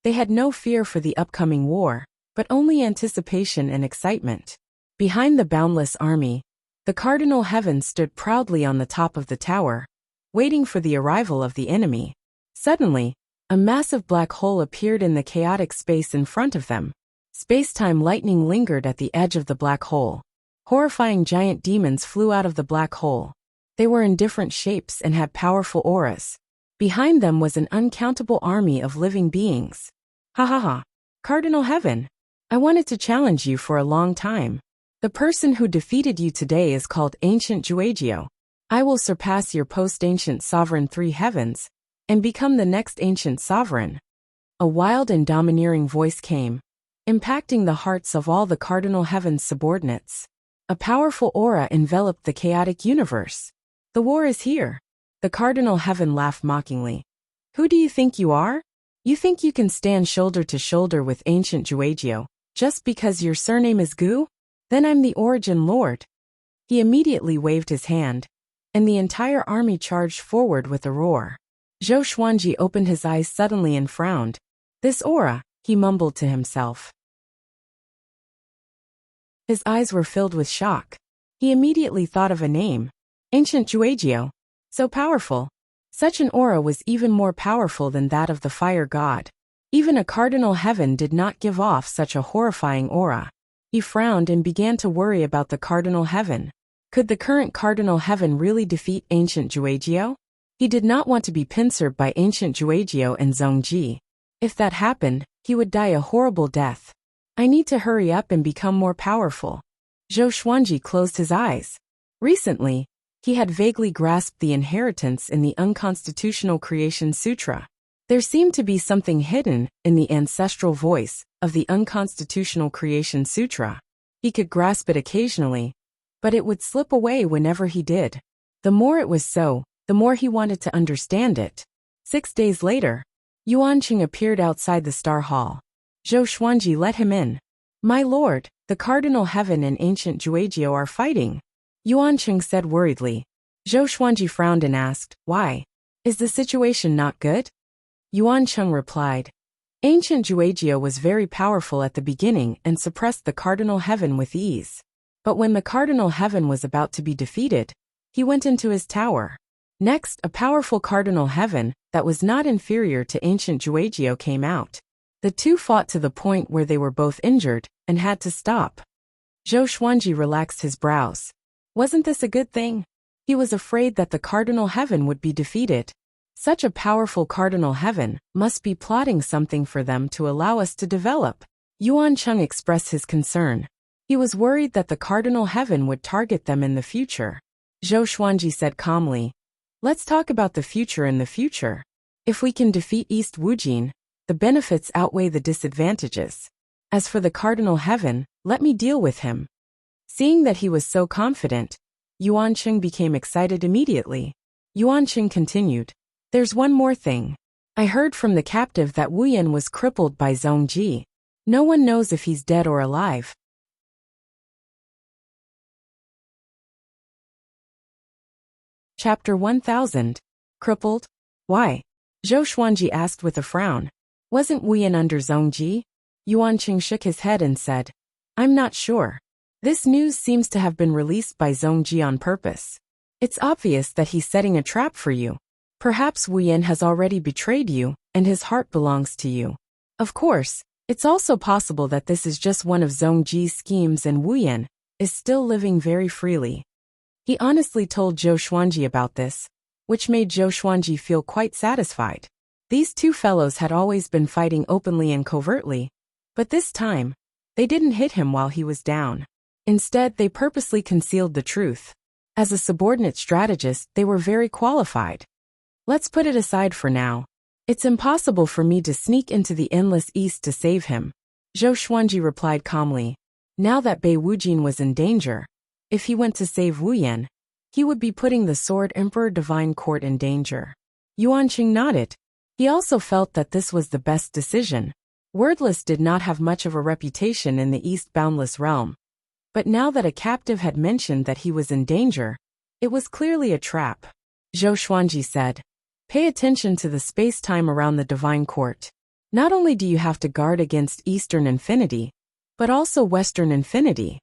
they had no fear for the upcoming war, but only anticipation and excitement. Behind the boundless army, the Cardinal Heaven stood proudly on the top of the tower, waiting for the arrival of the enemy. Suddenly, a massive black hole appeared in the chaotic space in front of them. Space-time lightning lingered at the edge of the black hole. Horrifying giant demons flew out of the black hole. They were in different shapes and had powerful auras. Behind them was an uncountable army of living beings. Ha ha ha. Cardinal Heaven, I wanted to challenge you for a long time. The person who defeated you today is called Ancient Juagio. I will surpass your post-ancient sovereign 3 heavens and become the next ancient sovereign. A wild and domineering voice came, impacting the hearts of all the cardinal heaven's subordinates. A powerful aura enveloped the chaotic universe. The war is here. The cardinal heaven laughed mockingly. Who do you think you are? You think you can stand shoulder to shoulder with Ancient Juagio, just because your surname is Gu? Then I'm the Origin Lord. He immediately waved his hand, and the entire army charged forward with a roar. Zhou Xuanji opened his eyes suddenly and frowned. This aura, he mumbled to himself. His eyes were filled with shock. He immediately thought of a name. Ancient Juagio. So powerful. Such an aura was even more powerful than that of the fire god. Even a cardinal heaven did not give off such a horrifying aura. He frowned and began to worry about the cardinal heaven. Could the current cardinal heaven really defeat Ancient Juagio? He did not want to be pincered by Ancient Juagio and Zhongji. If that happened, he would die a horrible death. I need to hurry up and become more powerful. Zhou Xuanji closed his eyes. Recently, he had vaguely grasped the inheritance in the Unconstitutional Creation Sutra. There seemed to be something hidden in the ancestral voice of the Unconstitutional Creation Sutra. He could grasp it occasionally, but it would slip away whenever he did. The more it was so, the more he wanted to understand it. 6 days later, Yuanqing appeared outside the Star Hall. Zhou Xuanji let him in. My lord, the Cardinal Heaven and Ancient Juagio are fighting. Yuanqing said worriedly. Zhou Xuanji frowned and asked, why? Is the situation not good? Yuanqing replied. Ancient Juagio was very powerful at the beginning and suppressed the Cardinal Heaven with ease. But when the Cardinal Heaven was about to be defeated, he went into his tower. Next, a powerful Cardinal Heaven that was not inferior to Ancient Juagio came out. The two fought to the point where they were both injured and had to stop. Zhou Xuanji relaxed his brows. Wasn't this a good thing? He was afraid that the Cardinal Heaven would be defeated. Such a powerful Cardinal Heaven must be plotting something for them to allow us to develop. Yuanqing expressed his concern. He was worried that the Cardinal Heaven would target them in the future. Zhou Xuanji said calmly, let's talk about the future in the future. If we can defeat East Wujin, the benefits outweigh the disadvantages. As for the Cardinal Heaven, let me deal with him. Seeing that he was so confident, Yuanqing became excited immediately. Yuanqing continued, there's one more thing. I heard from the captive that Wu Yan was crippled by Zhongji. No one knows if he's dead or alive. Chapter 1000. Crippled? Why? Zhou Xuanji asked with a frown. Wasn't Wu Yan under Zhongji? Yuanqing shook his head and said, I'm not sure. This news seems to have been released by Zhongji on purpose. It's obvious that he's setting a trap for you. Perhaps Wu Yan has already betrayed you, and his heart belongs to you. Of course, it's also possible that this is just one of Zhongji's schemes and Wu Yan is still living very freely. He honestly told Zhou Xuanji about this, which made Zhou Xuanji feel quite satisfied. These two fellows had always been fighting openly and covertly, but this time, they didn't hit him while he was down. Instead, they purposely concealed the truth. As a subordinate strategist, they were very qualified. Let's put it aside for now. It's impossible for me to sneak into the Endless East to save him. Zhou Xuanji replied calmly. Now that Bei Wujin was in danger, if he went to save Wu Yan, he would be putting the Sword Emperor Divine Court in danger. Yuanqing nodded. He also felt that this was the best decision. Wordless did not have much of a reputation in the East Boundless realm. But now that a captive had mentioned that he was in danger, it was clearly a trap. Zhou Xuanji said, pay attention to the space-time around the Divine Court. Not only do you have to guard against Eastern Infinity, but also Western Infinity.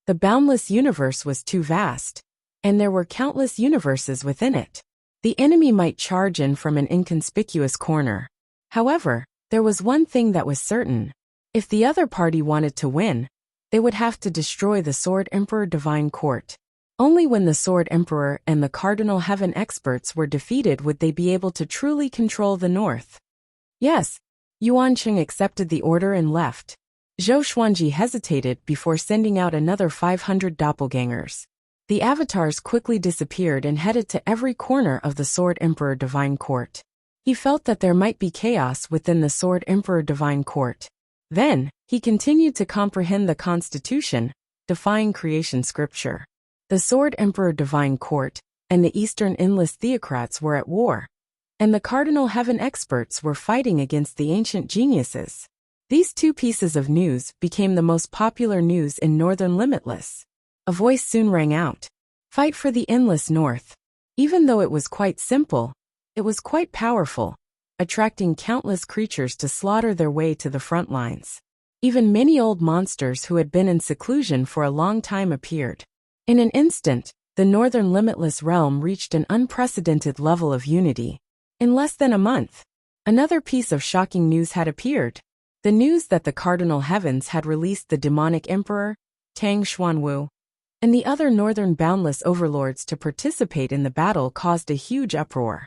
The boundless universe was too vast, and there were countless universes within it. The enemy might charge in from an inconspicuous corner. However, there was one thing that was certain. If the other party wanted to win, they would have to destroy the Sword Emperor Divine Court. Only when the Sword Emperor and the Cardinal Heaven experts were defeated would they be able to truly control the North. Yes, Yuanqing accepted the order and left. Zhou Xuanji hesitated before sending out another 500 doppelgangers. The avatars quickly disappeared and headed to every corner of the Sword Emperor Divine Court. He felt that there might be chaos within the Sword Emperor Divine Court. Then, he continued to comprehend the Constitution, defying creation scripture. The Sword Emperor Divine Court and the Eastern Endless Theocrats were at war, and the Cardinal Heaven experts were fighting against the ancient geniuses. These two pieces of news became the most popular news in Northern Limitless. A voice soon rang out. Fight for the Endless North. Even though it was quite simple, it was quite powerful, attracting countless creatures to slaughter their way to the front lines. Even many old monsters who had been in seclusion for a long time appeared. In an instant, the Northern Limitless realm reached an unprecedented level of unity. In less than a month, another piece of shocking news had appeared. The news that the Cardinal Heavens had released the demonic emperor, Tang Xuanwu, and the other northern boundless overlords to participate in the battle caused a huge uproar.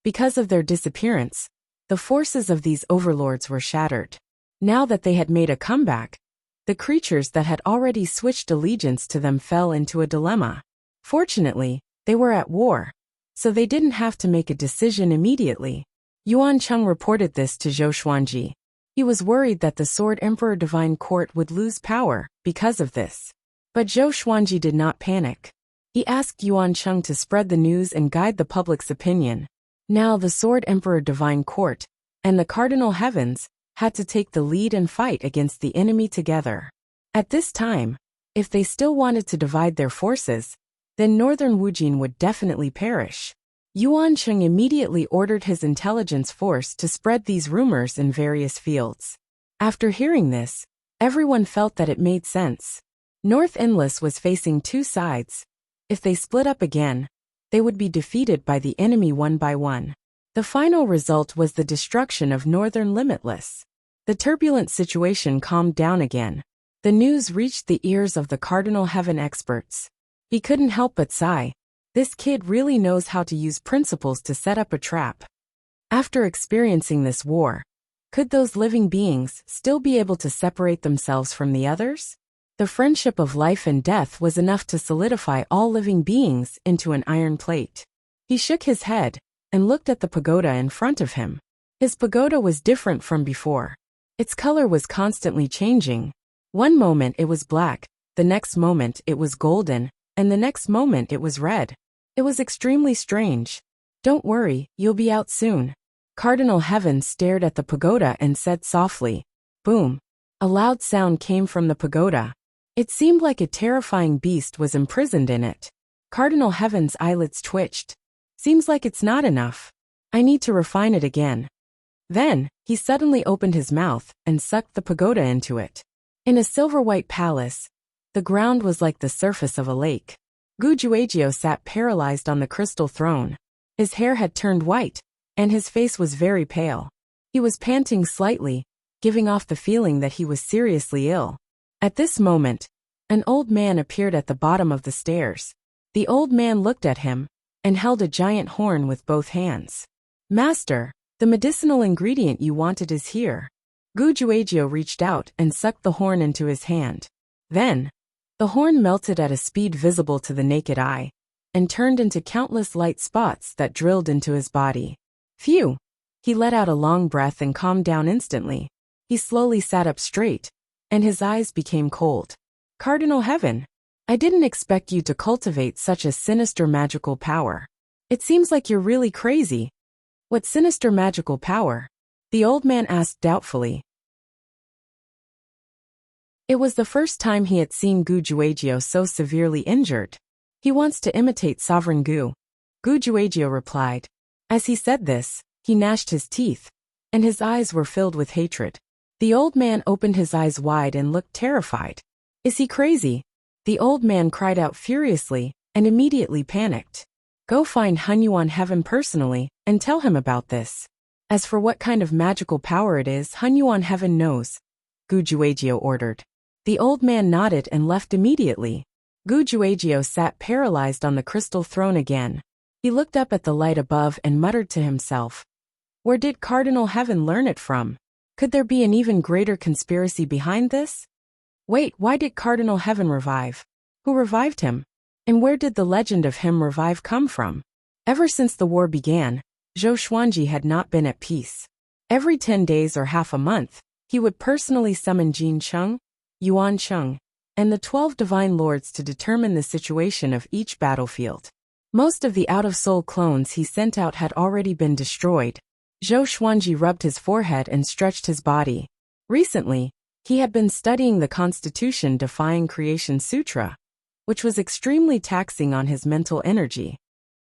Because of their disappearance, the forces of these overlords were shattered. Now that they had made a comeback, the creatures that had already switched allegiance to them fell into a dilemma. Fortunately, they were at war, so they didn't have to make a decision immediately. Yuan Cheng reported this to Zhou Xuanji. He was worried that the Sword Emperor Divine Court would lose power because of this. But Zhou Xuanji did not panic. He asked Yuan Cheng to spread the news and guide the public's opinion. Now the Sword Emperor Divine Court and the Cardinal Heavens had to take the lead and fight against the enemy together. At this time, if they still wanted to divide their forces, then Northern Wujin would definitely perish. Yuan Cheng immediately ordered his intelligence force to spread these rumors in various fields. After hearing this, everyone felt that it made sense. North Endless was facing two sides. If they split up again, they would be defeated by the enemy one by one. The final result was the destruction of Northern Limitless. The turbulent situation calmed down again. The news reached the ears of the Cardinal Heaven experts. He couldn't help but sigh. This kid really knows how to use principles to set up a trap. After experiencing this war, could those living beings still be able to separate themselves from the others? The friendship of life and death was enough to solidify all living beings into an iron plate. He shook his head and looked at the pagoda in front of him. His pagoda was different from before. Its color was constantly changing. One moment it was black, the next moment it was golden, and the next moment it was red. It was extremely strange. Don't worry, you'll be out soon. Cardinal Heaven stared at the pagoda and said softly, boom. A loud sound came from the pagoda. It seemed like a terrifying beast was imprisoned in it. Cardinal Heaven's eyelids twitched. Seems like it's not enough. I need to refine it again. Then, he suddenly opened his mouth and sucked the pagoda into it. In a silver-white palace, the ground was like the surface of a lake. Gu Juejiao sat paralyzed on the crystal throne. His hair had turned white, and his face was very pale. He was panting slightly, giving off the feeling that he was seriously ill. At this moment, an old man appeared at the bottom of the stairs. The old man looked at him and held a giant horn with both hands. Master, the medicinal ingredient you wanted is here. Gu Juejiao reached out and sucked the horn into his hand. Then, the horn melted at a speed visible to the naked eye, and turned into countless light spots that drilled into his body. Phew! He let out a long breath and calmed down instantly. He slowly sat up straight, and his eyes became cold. Cardinal Heaven, I didn't expect you to cultivate such a sinister magical power. It seems like you're really crazy. What sinister magical power? The old man asked doubtfully. It was the first time he had seen Gu Juejiao so severely injured. He wants to imitate Sovereign Gu. Gu Juejiao replied. As he said this, he gnashed his teeth, and his eyes were filled with hatred. The old man opened his eyes wide and looked terrified. Is he crazy? The old man cried out furiously, and immediately panicked. Go find Hunyuan Heaven personally, and tell him about this. As for what kind of magical power it is, Hunyuan Heaven knows, Gu Juejiao ordered. The old man nodded and left immediately. Gu Juejiao sat paralyzed on the crystal throne again. He looked up at the light above and muttered to himself. Where did Cardinal Heaven learn it from? Could there be an even greater conspiracy behind this? Wait, why did Cardinal Heaven revive? Who revived him? And where did the legend of him revive come from? Ever since the war began, Zhou Xuanji had not been at peace. Every 10 days or half a month, he would personally summon Jin Cheng, Yuan Cheng, and the 12 divine lords to determine the situation of each battlefield. Most of the out-of-soul clones he sent out had already been destroyed. Zhou Xuanji rubbed his forehead and stretched his body. Recently, he had been studying the Constitution Defying Creation Sutra, which was extremely taxing on his mental energy.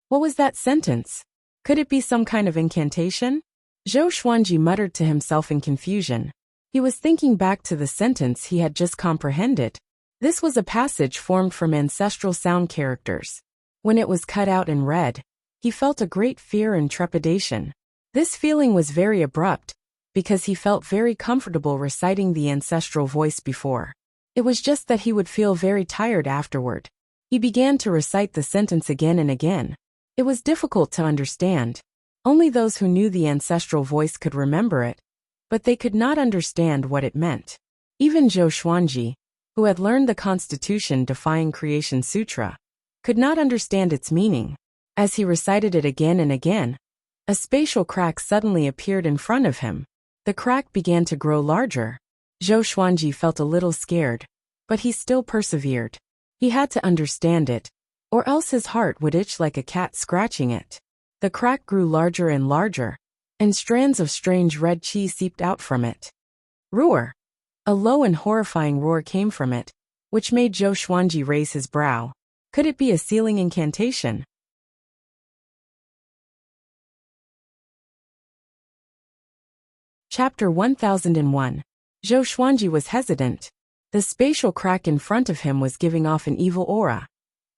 What was that sentence? Could it be some kind of incantation? Zhou Xuanji muttered to himself in confusion. He was thinking back to the sentence he had just comprehended. This was a passage formed from ancestral sound characters. When it was cut out and read, he felt a great fear and trepidation. This feeling was very abrupt, because he felt very comfortable reciting the ancestral voice before. It was just that he would feel very tired afterward. He began to recite the sentence again and again. It was difficult to understand. Only those who knew the ancestral voice could remember it, but they could not understand what it meant. Even Zhou Xuanji, who had learned the Constitution Defying Creation Sutra, could not understand its meaning. As he recited it again and again, a spatial crack suddenly appeared in front of him. The crack began to grow larger. Zhou Xuanji felt a little scared, but he still persevered. He had to understand it, or else his heart would itch like a cat scratching it. The crack grew larger and larger, and strands of strange red chi seeped out from it. Roar! A low and horrifying roar came from it, which made Zhou Xuanji raise his brow. Could it be a sealing incantation? Chapter 1001. Zhou Xuanji was hesitant. The spatial crack in front of him was giving off an evil aura,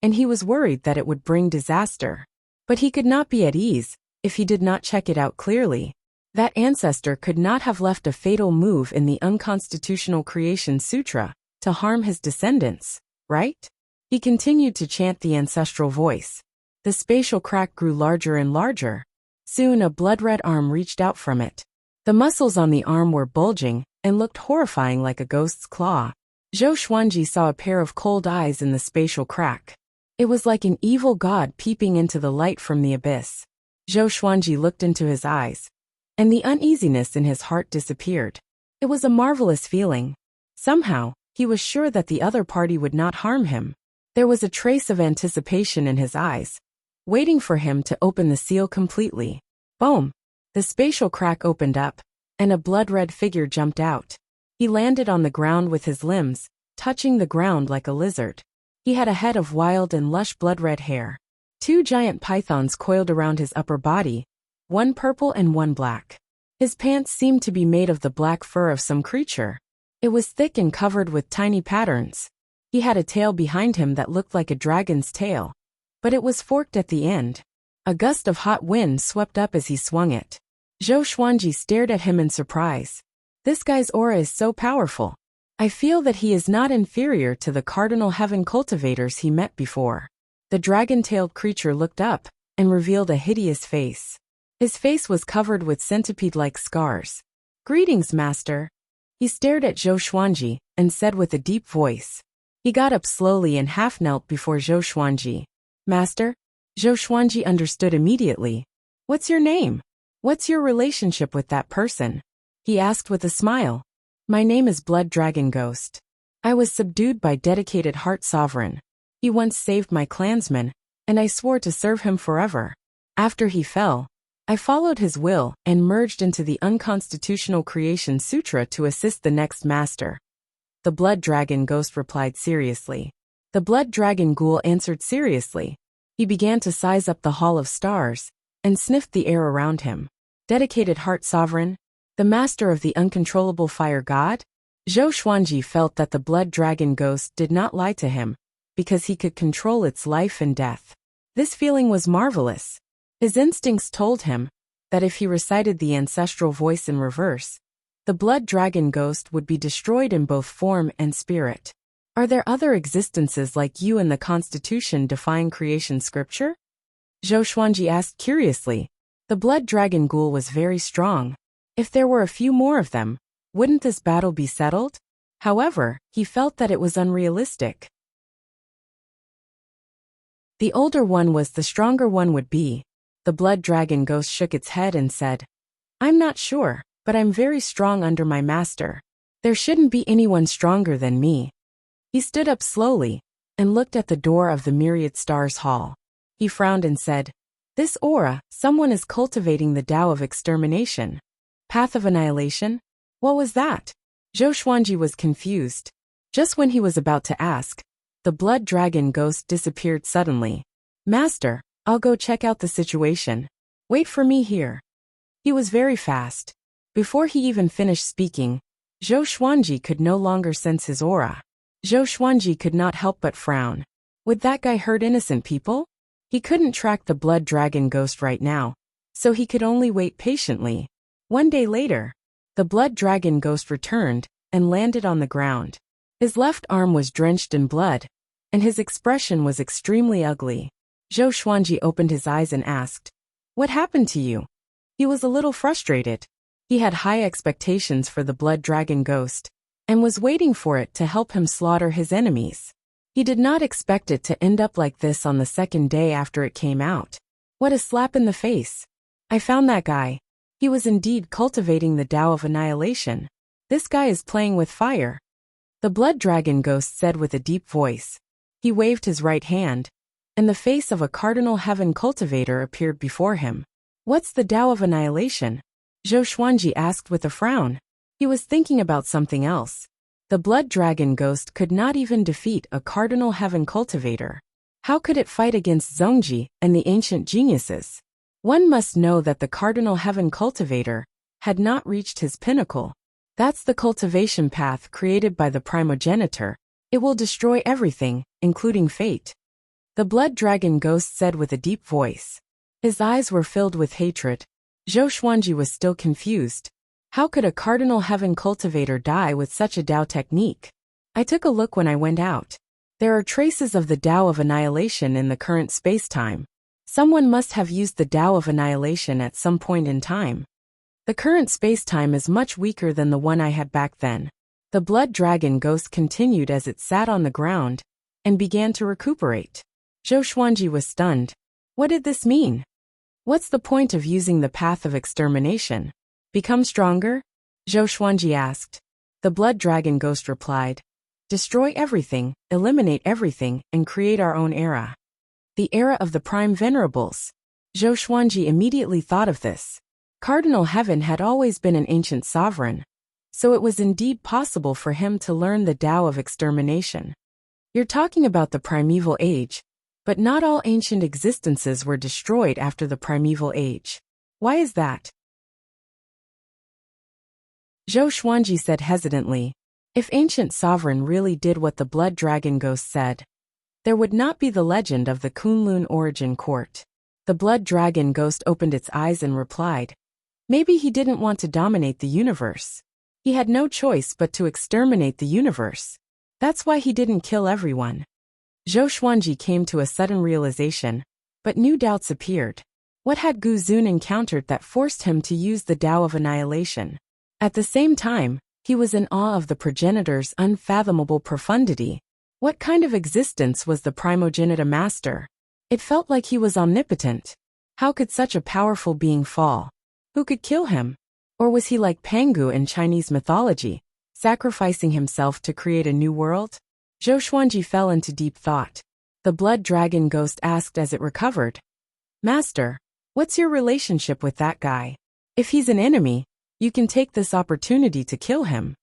and he was worried that it would bring disaster. But he could not be at ease if he did not check it out clearly. That ancestor could not have left a fatal move in the Unconstitutional Creation Sutra to harm his descendants, right? He continued to chant the ancestral voice. The spatial crack grew larger and larger. Soon a blood-red arm reached out from it. The muscles on the arm were bulging and looked horrifying like a ghost's claw. Zhou Xuanji saw a pair of cold eyes in the spatial crack. It was like an evil god peeping into the light from the abyss. Zhou Xuanji looked into his eyes, and the uneasiness in his heart disappeared. It was a marvelous feeling. Somehow, he was sure that the other party would not harm him. There was a trace of anticipation in his eyes, waiting for him to open the seal completely. Boom! The spatial crack opened up, and a blood-red figure jumped out. He landed on the ground with his limbs touching the ground like a lizard. He had a head of wild and lush blood-red hair. 2 giant pythons coiled around his upper body, one purple and one black. His pants seemed to be made of the black fur of some creature. It was thick and covered with tiny patterns. He had a tail behind him that looked like a dragon's tail, but it was forked at the end. A gust of hot wind swept up as he swung it. Zhou Xuanji stared at him in surprise. This guy's aura is so powerful. I feel that he is not inferior to the Cardinal Heaven cultivators he met before. The dragon-tailed creature looked up and revealed a hideous face. His face was covered with centipede-like scars. Greetings, master. He stared at Zhou Xuanji and said with a deep voice. He got up slowly and half-knelt before Zhou Xuanji. Master? Zhou Xuanji understood immediately. What's your name? What's your relationship with that person? He asked with a smile. My name is Blood Dragon Ghost. I was subdued by dedicated Heart Sovereign. He once saved my clansman, and I swore to serve him forever. After he fell, I followed his will and merged into the Unconstitutional Creation Sutra to assist the next master. The Blood Dragon Ghost replied seriously. The Blood Dragon Ghoul answered seriously. He began to size up the Hall of Stars and sniffed the air around him. Dedicated Heart Sovereign, the master of the uncontrollable fire god? Zhou Xuanji felt that the Blood Dragon Ghost did not lie to him, because he could control its life and death. This feeling was marvelous. His instincts told him that if he recited the ancestral voice in reverse, the Blood Dragon Ghost would be destroyed in both form and spirit. Are there other existences like you in the Constitution Defying Creation scripture? Zhou Xuanji asked curiously. The Blood Dragon Ghoul was very strong. If there were a few more of them, Wouldn't this battle be settled? However, he felt that it was unrealistic. The older one was the stronger one would be. The blood dragon ghost shook its head and said, I'm not sure, but I'm very strong under my master. There shouldn't be anyone stronger than me. He stood up slowly and looked at the door of the Myriad Stars Hall. He frowned and said, This aura, someone is cultivating the Tao of extermination. Path of annihilation? What was that? Zhou Xuanji was confused. Just when he was about to ask, the blood dragon ghost disappeared suddenly. Master, I'll go check out the situation. Wait for me here. He was very fast. Before he even finished speaking, Zhou Xuanji could no longer sense his aura. Zhou Xuanji could not help but frown. Would that guy hurt innocent people? He couldn't track the blood dragon ghost right now, so he could only wait patiently. One day later, the blood dragon ghost returned and landed on the ground. His left arm was drenched in blood, and his expression was extremely ugly. Zhou Xuanji opened his eyes and asked, What happened to you? He was a little frustrated. He had high expectations for the blood dragon ghost, and was waiting for it to help him slaughter his enemies. He did not expect it to end up like this on the second day after it came out. What a slap in the face. I found that guy. He was indeed cultivating the Tao of annihilation. This guy is playing with fire. The blood dragon ghost said with a deep voice. He waved his right hand, and the face of a cardinal heaven cultivator appeared before him. What's the Tao of annihilation? Zhou Xuanji asked with a frown. He was thinking about something else. The blood dragon ghost could not even defeat a cardinal heaven cultivator. How could it fight against Zhongji and the ancient geniuses? One must know that the cardinal heaven cultivator had not reached his pinnacle. That's the cultivation path created by the primogenitor. It will destroy everything, including fate. The blood dragon ghost said with a deep voice. His eyes were filled with hatred. Zhou Xuanji was still confused. How could a cardinal heaven cultivator die with such a Tao technique? I took a look when I went out. There are traces of the Tao of annihilation in the current space-time. Someone must have used the Tao of annihilation at some point in time. The current space-time is much weaker than the one I had back then. The blood dragon ghost continued as it sat on the ground and began to recuperate. Zhou Xuanji was stunned. What did this mean? What's the point of using the path of extermination? Become stronger? Zhou Xuanji asked. The blood dragon ghost replied. Destroy everything, eliminate everything, and create our own era. The era of the prime venerables. Zhou Xuanji immediately thought of this. Cardinal Heaven had always been an ancient sovereign, so it was indeed possible for him to learn the Tao of extermination. You're talking about the primeval age, but not all ancient existences were destroyed after the primeval age. Why is that? Zhou Xuanji said hesitantly. If ancient sovereign really did what the blood dragon ghost said, there would not be the legend of the Kunlun origin court. The blood dragon ghost opened its eyes and replied. Maybe he didn't want to dominate the universe. He had no choice but to exterminate the universe. That's why he didn't kill everyone. Zhou Xuanji came to a sudden realization, but new doubts appeared. What had Gu Zun encountered that forced him to use the Tao of annihilation? At the same time, he was in awe of the progenitor's unfathomable profundity. What kind of existence was the primogenitor master? It felt like he was omnipotent. How could such a powerful being fall? Who could kill him? Or was he like Pangu in Chinese mythology, sacrificing himself to create a new world? Zhou Xuanji fell into deep thought. The blood dragon ghost asked as it recovered. Master, what's your relationship with that guy? If he's an enemy, you can take this opportunity to kill him.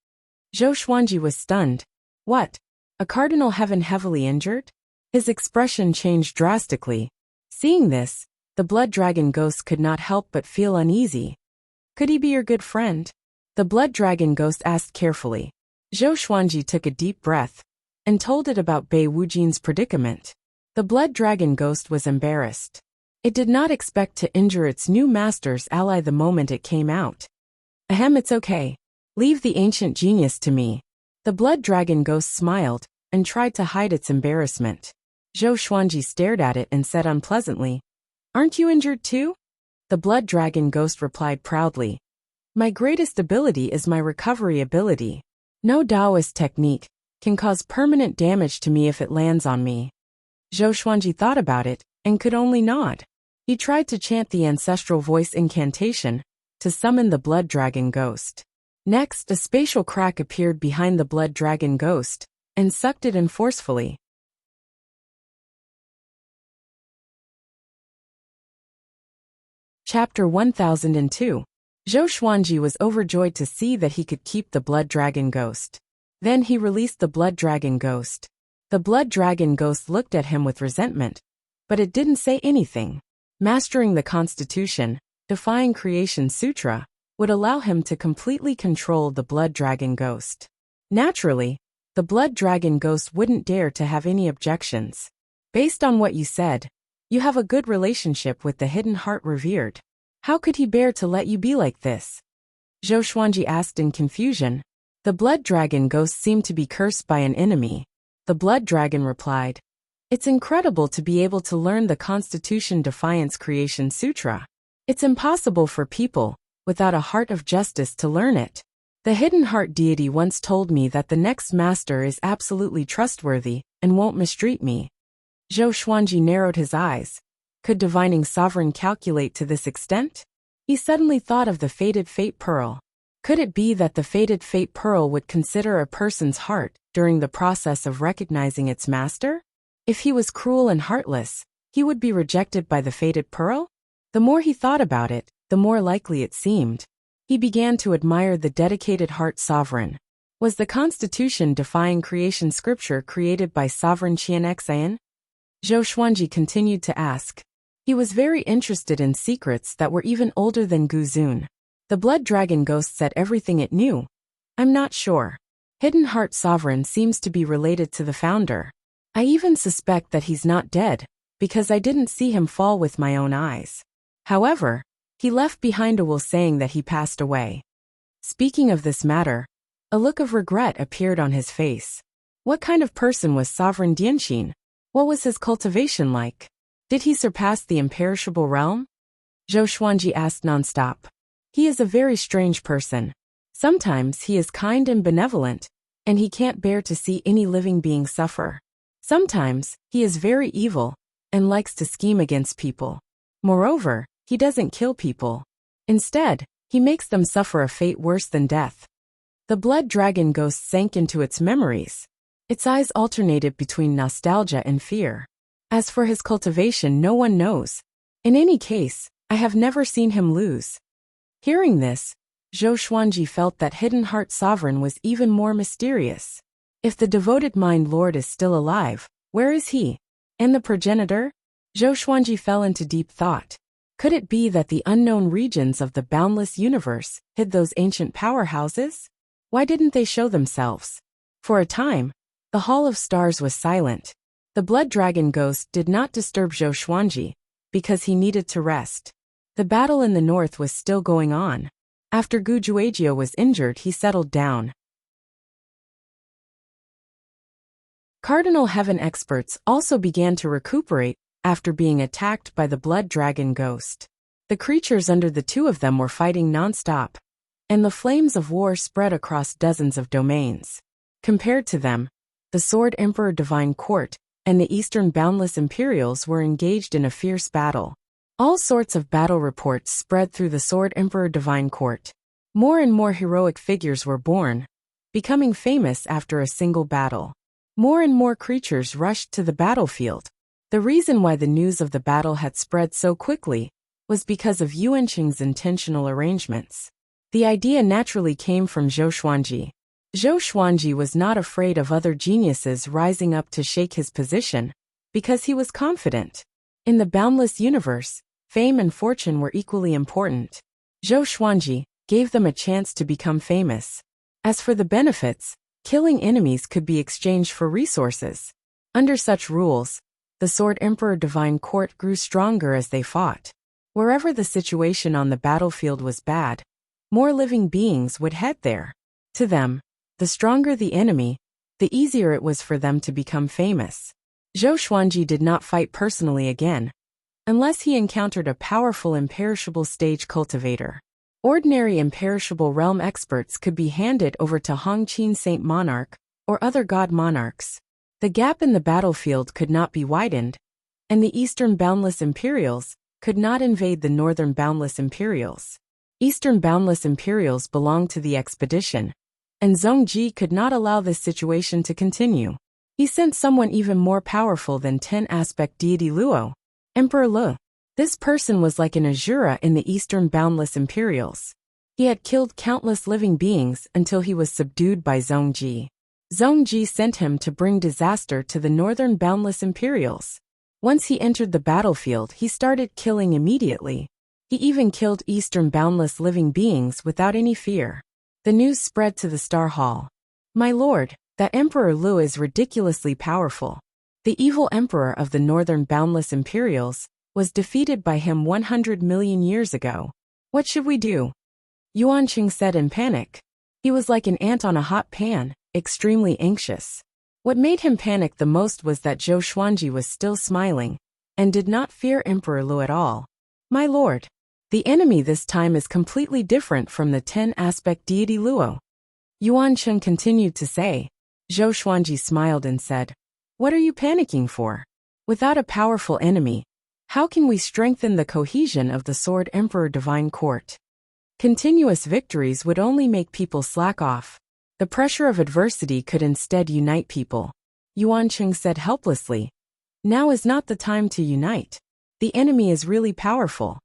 Zhou Xuanji was stunned. What? A cardinal heaven heavily injured? His expression changed drastically. Seeing this, the blood dragon ghost could not help but feel uneasy. Could he be your good friend? The blood dragon ghost asked carefully. Zhou Xuanji took a deep breath and told it about Bei Wujin's predicament. The blood dragon ghost was embarrassed. It did not expect to injure its new master's ally the moment it came out. Ahem, it's okay. Leave the ancient genius to me. The blood dragon ghost smiled and tried to hide its embarrassment. Zhou Xuanji stared at it and said unpleasantly, Aren't you injured too? The blood dragon ghost replied proudly. My greatest ability is my recovery ability. No Taoist technique can cause permanent damage to me if it lands on me. Zhou Xuanji thought about it and could only nod. He tried to chant the ancestral voice incantation to summon the blood dragon ghost. Next, a spatial crack appeared behind the blood dragon ghost and sucked it in forcefully. Chapter 1002. Zhou Xuanji was overjoyed to see that he could keep the blood dragon ghost. Then he released the blood dragon ghost. The blood dragon ghost looked at him with resentment, but it didn't say anything. Mastering the Constitution, Defying Creation Sutra, would allow him to completely control the blood dragon ghost. Naturally, the blood dragon ghost wouldn't dare to have any objections. Based on what you said, you have a good relationship with the hidden heart revered. How could he bear to let you be like this? Zhou Xuanji asked in confusion. The blood dragon ghost seemed to be cursed by an enemy. The blood dragon replied, "It's incredible to be able to learn the Constitution Defiance Creation Sutra. It's impossible for people without a heart of justice to learn it. The hidden heart deity once told me that the next master is absolutely trustworthy and won't mistreat me." Zhou Xuanji narrowed his eyes. Could divining sovereign calculate to this extent? He suddenly thought of the fated fate pearl. Could it be that the fated fate pearl would consider a person's heart during the process of recognizing its master? If he was cruel and heartless, he would be rejected by the fated pearl? The more he thought about it, the more likely it seemed. He began to admire the dedicated heart sovereign. Was the Constitution Defying Creation scripture created by sovereign Qian Xian? Zhou Xuanji continued to ask. He was very interested in secrets that were even older than Gu Zun. The blood dragon ghost said everything it knew. I'm not sure. Hidden Heart Sovereign seems to be related to the founder. I even suspect that he's not dead, because I didn't see him fall with my own eyes. However, he left behind a will saying that he passed away. Speaking of this matter, a look of regret appeared on his face. What kind of person was Sovereign Dianxin? What was his cultivation like? Did he surpass the imperishable realm? Zhou Xuanji asked nonstop. He is a very strange person. Sometimes he is kind and benevolent, and he can't bear to see any living being suffer. Sometimes he is very evil and likes to scheme against people. Moreover, he doesn't kill people. Instead, he makes them suffer a fate worse than death. The blood dragon ghost sank into its memories. Its eyes alternated between nostalgia and fear. As for his cultivation, no one knows. In any case, I have never seen him lose. Hearing this, Zhou Xuanji felt that Hidden Heart Sovereign was even more mysterious. If the devoted Mind Lord is still alive, where is he? And the progenitor? Zhou Xuanji fell into deep thought. Could it be that the unknown regions of the boundless universe hid those ancient powerhouses? Why didn't they show themselves? For a time, the Hall of Stars was silent. The blood dragon ghost did not disturb Zhou Xuanji, because he needed to rest. The battle in the north was still going on. After Gu Juejiao was injured, he settled down. Cardinal Heaven experts also began to recuperate after being attacked by the blood dragon ghost. The creatures under the two of them were fighting non-stop, and the flames of war spread across dozens of domains. Compared to them, the Sword Emperor Divine Court and the Eastern Boundless Imperials were engaged in a fierce battle. All sorts of battle reports spread through the Sword Emperor Divine Court. More and more heroic figures were born, becoming famous after a single battle. More and more creatures rushed to the battlefield. The reason why the news of the battle had spread so quickly was because of Yuanqing's intentional arrangements. The idea naturally came from Zhou Xuanji. Zhou Xuanji was not afraid of other geniuses rising up to shake his position, because he was confident. In the boundless universe, fame and fortune were equally important. Zhou Xuanji gave them a chance to become famous. As for the benefits, killing enemies could be exchanged for resources. Under such rules, the Sword Emperor Divine Court grew stronger as they fought. Wherever the situation on the battlefield was bad, more living beings would head there. To them, the stronger the enemy, the easier it was for them to become famous. Zhou Xuanji did not fight personally again, unless he encountered a powerful imperishable stage cultivator. Ordinary imperishable realm experts could be handed over to Hongqin Saint Monarch or other god monarchs. The gap in the battlefield could not be widened, and the Eastern Boundless Imperials could not invade the Northern Boundless Imperials. Eastern Boundless Imperials belonged to the expedition, and Zhongji could not allow this situation to continue. He sent someone even more powerful than 10-aspect deity Luo, Emperor Lu. This person was like an Azura in the Eastern Boundless Imperials. He had killed countless living beings until he was subdued by Zhongji. Zhongji sent him to bring disaster to the Northern Boundless Imperials. Once he entered the battlefield, he started killing immediately. He even killed Eastern Boundless living beings without any fear. The news spread to the Star Hall. My lord, that Emperor Lu is ridiculously powerful. The evil emperor of the Northern Boundless Imperials was defeated by him 100 million years ago. What should we do? Yuanqing said in panic. He was like an ant on a hot pan, extremely anxious. What made him panic the most was that Zhou Xuanji was still smiling and did not fear Emperor Lu at all. My lord, the enemy this time is completely different from the 10-aspect deity Luo. Yuanqing continued to say. Zhou Xuanji smiled and said, What are you panicking for? Without a powerful enemy, how can we strengthen the cohesion of the Sword Emperor Divine Court? Continuous victories would only make people slack off. The pressure of adversity could instead unite people. Yuanqing said helplessly. Now is not the time to unite. The enemy is really powerful.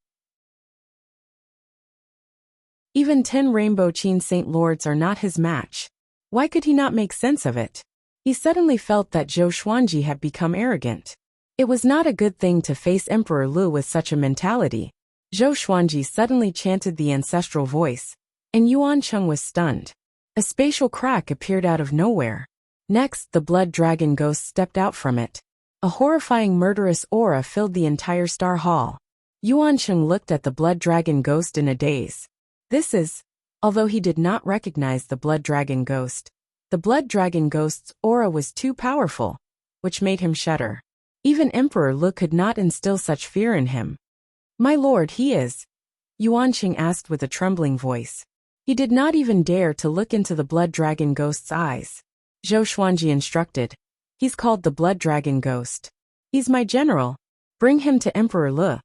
Even 10 Rainbow Qin Saint Lords are not his match. Why could he not make sense of it? He suddenly felt that Zhou Xuanji had become arrogant. It was not a good thing to face Emperor Lu with such a mentality. Zhou Xuanji suddenly chanted the ancestral voice, and Yuanqing was stunned. A spatial crack appeared out of nowhere. Next, the blood dragon ghost stepped out from it. A horrifying murderous aura filled the entire Star Hall. Yuanqing looked at the blood dragon ghost in a daze. Although he did not recognize the blood dragon ghost, the blood dragon ghost's aura was too powerful, which made him shudder. Even Emperor Lu could not instill such fear in him. My lord, he is? Yuanqing asked with a trembling voice. He did not even dare to look into the blood dragon ghost's eyes. Zhou Xuanji instructed. He's called the blood dragon ghost. He's my general. Bring him to Emperor Lu.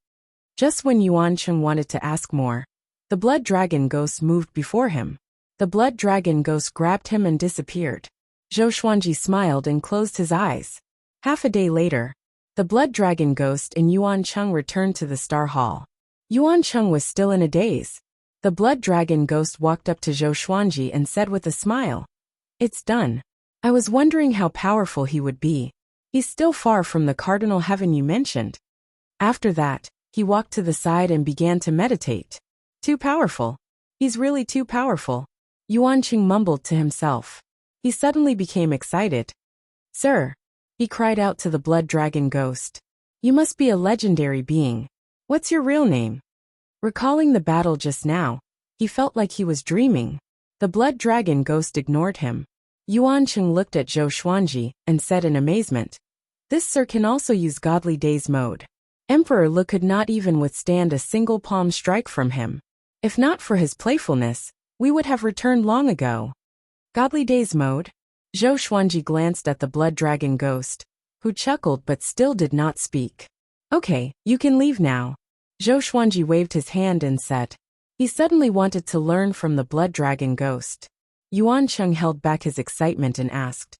Just when Yuanqing wanted to ask more, the blood dragon ghost moved before him. The blood dragon ghost grabbed him and disappeared. Zhou Xuanji smiled and closed his eyes. Half a day later, the blood dragon ghost and Yuanqing returned to the Star Hall. Yuanqing was still in a daze. The blood dragon ghost walked up to Zhou Xuanji and said with a smile, It's done. I was wondering how powerful he would be. He's still far from the cardinal heaven you mentioned. After that, he walked to the side and began to meditate. Too powerful. He's really too powerful. Yuanqing mumbled to himself. He suddenly became excited. Sir, he cried out to the blood dragon ghost. You must be a legendary being. What's your real name? Recalling the battle just now, he felt like he was dreaming. The blood dragon ghost ignored him. Yuanqing looked at Zhou Xuanji and said in amazement, This sir can also use godly daze mode. Emperor Lu could not even withstand a single palm strike from him. If not for his playfulness, we would have returned long ago. Godly daze mode? Zhou Xuanji glanced at the blood dragon ghost, who chuckled but still did not speak. Okay, you can leave now. Zhou Xuanji waved his hand and said. He suddenly wanted to learn from the blood dragon ghost. Yuanqing held back his excitement and asked,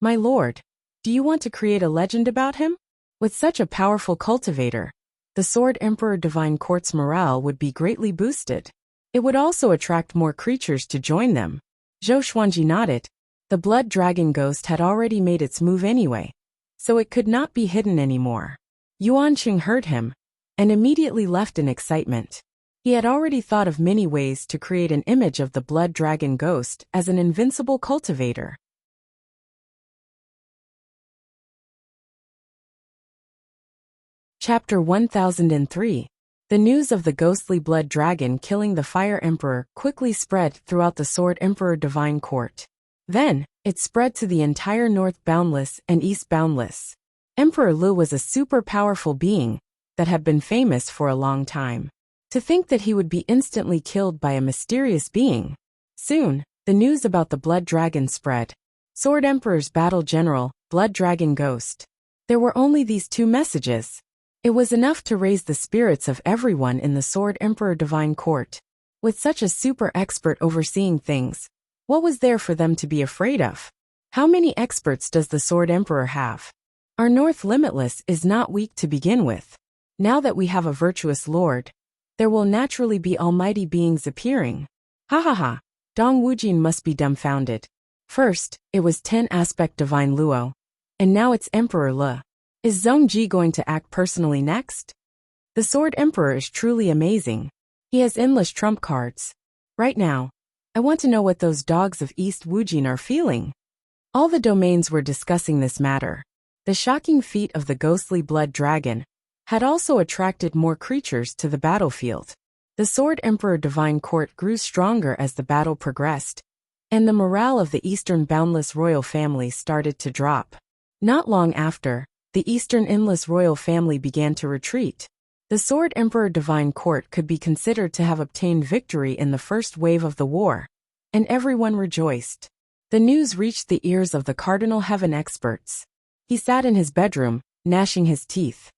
My lord, do you want to create a legend about him? With such a powerful cultivator, the Sword Emperor Divine Court's morale would be greatly boosted. It would also attract more creatures to join them. Zhou Xuanji nodded. The blood dragon ghost had already made its move anyway, so it could not be hidden anymore. Yuanqing heard him and immediately left in excitement. He had already thought of many ways to create an image of the blood dragon ghost as an invincible cultivator. Chapter 1003. The news of the ghostly blood dragon killing the Fire Emperor quickly spread throughout the Sword Emperor Divine Court. Then, it spread to the entire North Boundless and East Boundless. Emperor Lu was a super powerful being that had been famous for a long time. To think that he would be instantly killed by a mysterious being. Soon, the news about the Blood Dragon spread. Sword Emperor's battle general, Blood Dragon Ghost. There were only these two messages. It was enough to raise the spirits of everyone in the Sword Emperor Divine Court. With such a super expert overseeing things, what was there for them to be afraid of? How many experts does the Sword Emperor have? Our North Limitless is not weak to begin with. Now that we have a virtuous lord, there will naturally be almighty beings appearing. Ha ha ha, Dong Wujin must be dumbfounded. First, it was 10 aspect Divine Luo. And now it's Emperor Le. Is Zhongji going to act personally next? The Sword Emperor is truly amazing. He has endless trump cards. Right now, I want to know what those dogs of East Wujin are feeling. All the domains were discussing this matter. The shocking feat of the ghostly blood dragon had also attracted more creatures to the battlefield. The Sword Emperor Divine Court grew stronger as the battle progressed, and the morale of the Eastern Boundless royal family started to drop. Not long after, the Eastern Endless royal family began to retreat. The Sword Emperor Divine Court could be considered to have obtained victory in the first wave of the war, and everyone rejoiced. The news reached the ears of the Cardinal Heaven experts. He sat in his bedroom, gnashing his teeth.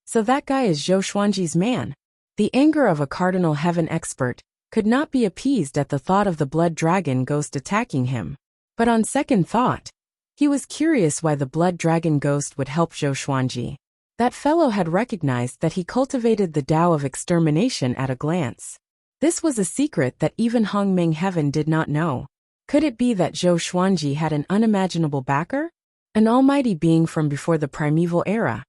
So that guy is Zhou Xuanji's man. The anger of a Cardinal Heaven expert could not be appeased at the thought of the Blood Dragon Ghost attacking him. But on second thought, he was curious why the Blood Dragon Ghost would help Zhou Xuanji. That fellow had recognized that he cultivated the Tao of extermination at a glance. This was a secret that even Hongmeng Heaven did not know. Could it be that Zhou Xuanji had an unimaginable backer? An almighty being from before the primeval era?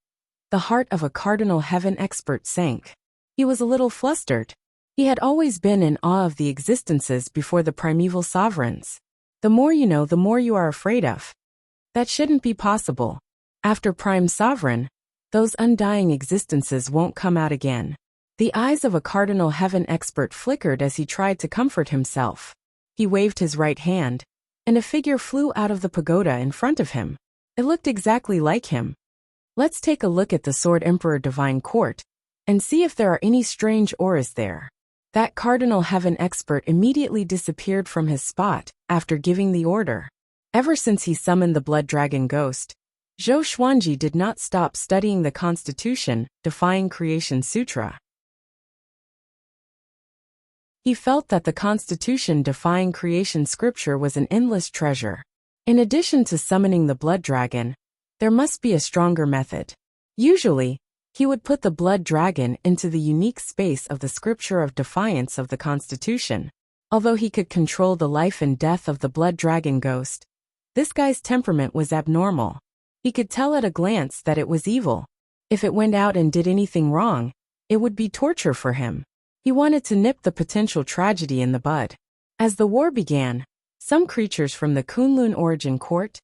The heart of a Cardinal Heaven expert sank. He was a little flustered. He had always been in awe of the existences before the primeval sovereigns. The more you know, the more you are afraid of. That shouldn't be possible. After Prime Sovereign, those undying existences won't come out again. The eyes of a Cardinal Heaven expert flickered as he tried to comfort himself. He waved his right hand, and a figure flew out of the pagoda in front of him. It looked exactly like him. Let's take a look at the Sword Emperor Divine Court, and see if there are any strange auras there. That Cardinal Heaven expert immediately disappeared from his spot after giving the order. Ever since he summoned the Blood Dragon Ghost, Zhou Xuanji did not stop studying the Constitution, Defying Creation Sutra. He felt that the Constitution Defying Creation scripture was an endless treasure. In addition to summoning the Blood Dragon, there must be a stronger method. Usually, he would put the Blood Dragon into the unique space of the scripture of defiance of the Constitution. Although he could control the life and death of the Blood Dragon Ghost, this guy's temperament was abnormal. He could tell at a glance that it was evil. If it went out and did anything wrong, it would be torture for him. He wanted to nip the potential tragedy in the bud. As the war began, some creatures from the Kunlun Origin Court,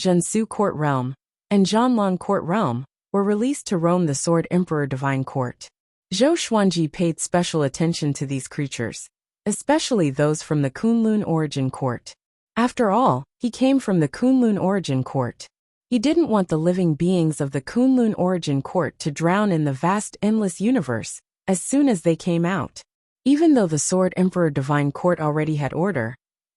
Zhensu Court Realm, and Zhanlong Court Realm were released to roam the Sword Emperor Divine Court. Zhou Xuanji paid special attention to these creatures, especially those from the Kunlun Origin Court. After all, he came from the Kunlun Origin Court. He didn't want the living beings of the Kunlun Origin Court to drown in the vast endless universe as soon as they came out. Even though the Sword Emperor Divine Court already had order,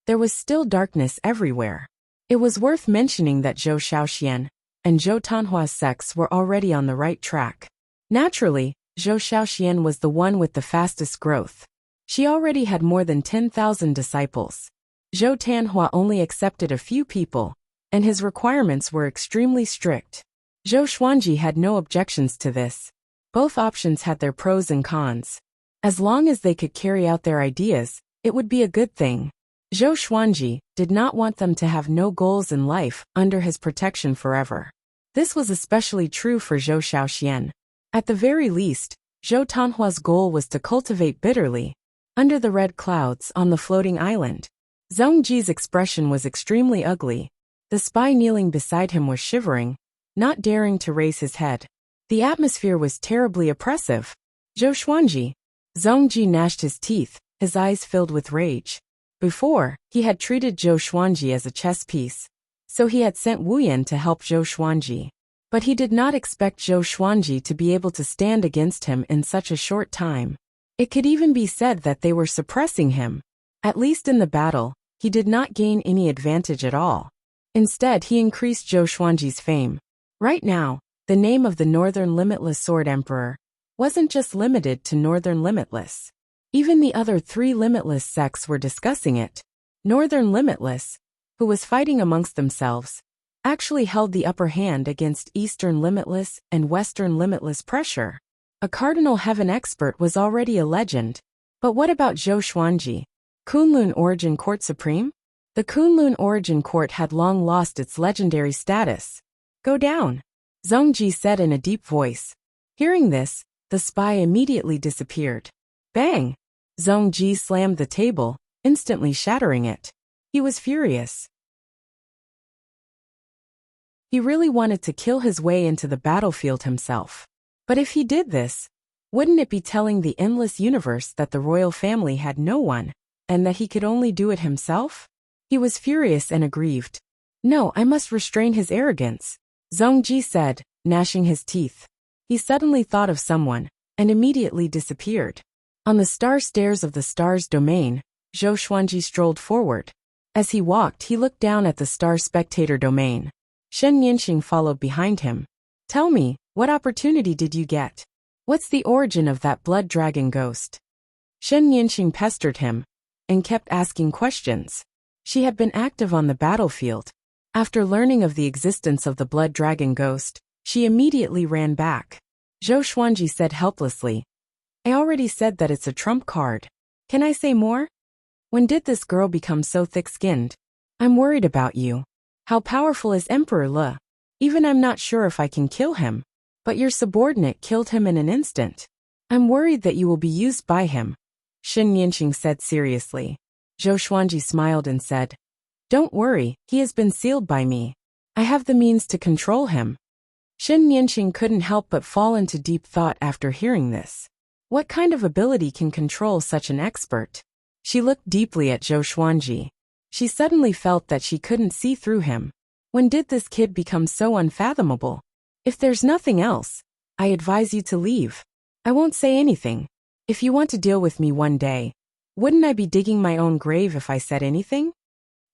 there was still darkness everywhere. It was worth mentioning that Zhou Shaoxian and Zhou Tanhua's sects were already on the right track. Naturally, Zhou Shaoxian was the one with the fastest growth. She already had more than 10,000 disciples. Zhou Tanhua only accepted a few people, and his requirements were extremely strict. Zhou Xuanji had no objections to this. Both options had their pros and cons. As long as they could carry out their ideas, it would be a good thing. Zhou Xuanji did not want them to have no goals in life under his protection forever. This was especially true for Zhou Shaoxian. At the very least, Zhou Tanhua's goal was to cultivate bitterly, under the red clouds on the floating island. Zhongji's expression was extremely ugly. The spy kneeling beside him was shivering, not daring to raise his head. The atmosphere was terribly oppressive. Zhou Xuanji. Zhongji gnashed his teeth, his eyes filled with rage. Before, he had treated Zhou Xuanji as a chess piece, so he had sent Wu Yan to help Zhou Xuanji. But he did not expect Zhou Xuanji to be able to stand against him in such a short time. It could even be said that they were suppressing him. At least in the battle, he did not gain any advantage at all. Instead, he increased Zhou Xuanji's fame. Right now, the name of the Northern Limitless Sword Emperor wasn't just limited to Northern Limitless. Even the other 3 Limitless sects were discussing it. Northern Limitless, who was fighting amongst themselves, actually held the upper hand against Eastern Limitless and Western Limitless pressure. A Cardinal Heaven expert was already a legend. But what about Zhou Xuanji, Kunlun Origin Court Supreme? The Kunlun Origin Court had long lost its legendary status. Go down, Zhongji said in a deep voice. Hearing this, the spy immediately disappeared. Bang! Zhongji slammed the table, instantly shattering it. He was furious. He really wanted to kill his way into the battlefield himself. But if he did this, wouldn't it be telling the endless universe that the royal family had no one, and that he could only do it himself? He was furious and aggrieved. No, I must restrain his arrogance, Zhongji said, gnashing his teeth. He suddenly thought of someone, and immediately disappeared. On the star stairs of the star's domain, Zhou Xuanji strolled forward. As he walked, he looked down at the star spectator domain. Shen Yanqing followed behind him. Tell me, what opportunity did you get? What's the origin of that blood dragon ghost? Shen Yanqing pestered him, and kept asking questions. She had been active on the battlefield. After learning of the existence of the blood dragon ghost, she immediately ran back. Zhou Xuanji said helplessly, I already said that it's a trump card. Can I say more? When did this girl become so thick-skinned? I'm worried about you. How powerful is Emperor Le? Even I'm not sure if I can kill him. But your subordinate killed him in an instant. I'm worried that you will be used by him, Shen Yanqing said seriously. Zhou Xuanji smiled and said, Don't worry, he has been sealed by me. I have the means to control him. Shen Yanqing couldn't help but fall into deep thought after hearing this. What kind of ability can control such an expert? She looked deeply at Zhou Xuanji. She suddenly felt that she couldn't see through him. When did this kid become so unfathomable? If there's nothing else, I advise you to leave. I won't say anything. If you want to deal with me one day, wouldn't I be digging my own grave if I said anything?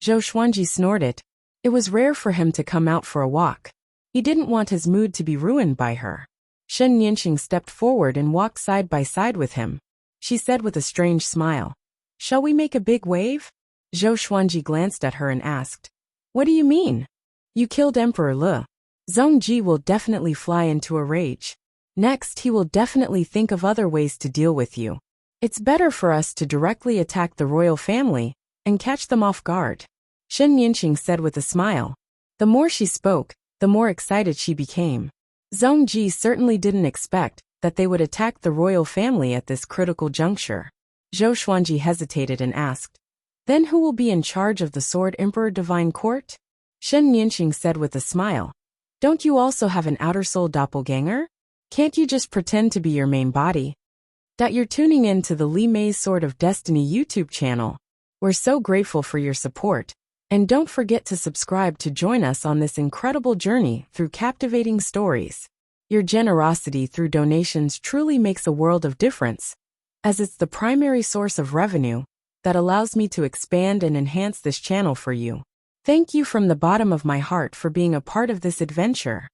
Zhou Xuanji snorted. It was rare for him to come out for a walk. He didn't want his mood to be ruined by her. Shen Yanqing stepped forward and walked side by side with him. She said with a strange smile, Shall we make a big wave? Zhou Xuanji glanced at her and asked, What do you mean? You killed Emperor Le. Zhongji will definitely fly into a rage. Next, he will definitely think of other ways to deal with you. It's better for us to directly attack the royal family and catch them off guard, Shen Yanqing said with a smile. The more she spoke, the more excited she became. Zhongji certainly didn't expect that they would attack the royal family at this critical juncture. Zhou Xuanji hesitated and asked, Then who will be in charge of the Sword Emperor Divine Court? Shen Yanqing said with a smile. Don't you also have an outer soul doppelganger? Can't you just pretend to be your main body? You're tuning in to the Li Mei's Sword of Destiny YouTube channel. We're so grateful for your support. And don't forget to subscribe to join us on this incredible journey through captivating stories. Your generosity through donations truly makes a world of difference, as it's the primary source of revenue that allows me to expand and enhance this channel for you. Thank you from the bottom of my heart for being a part of this adventure.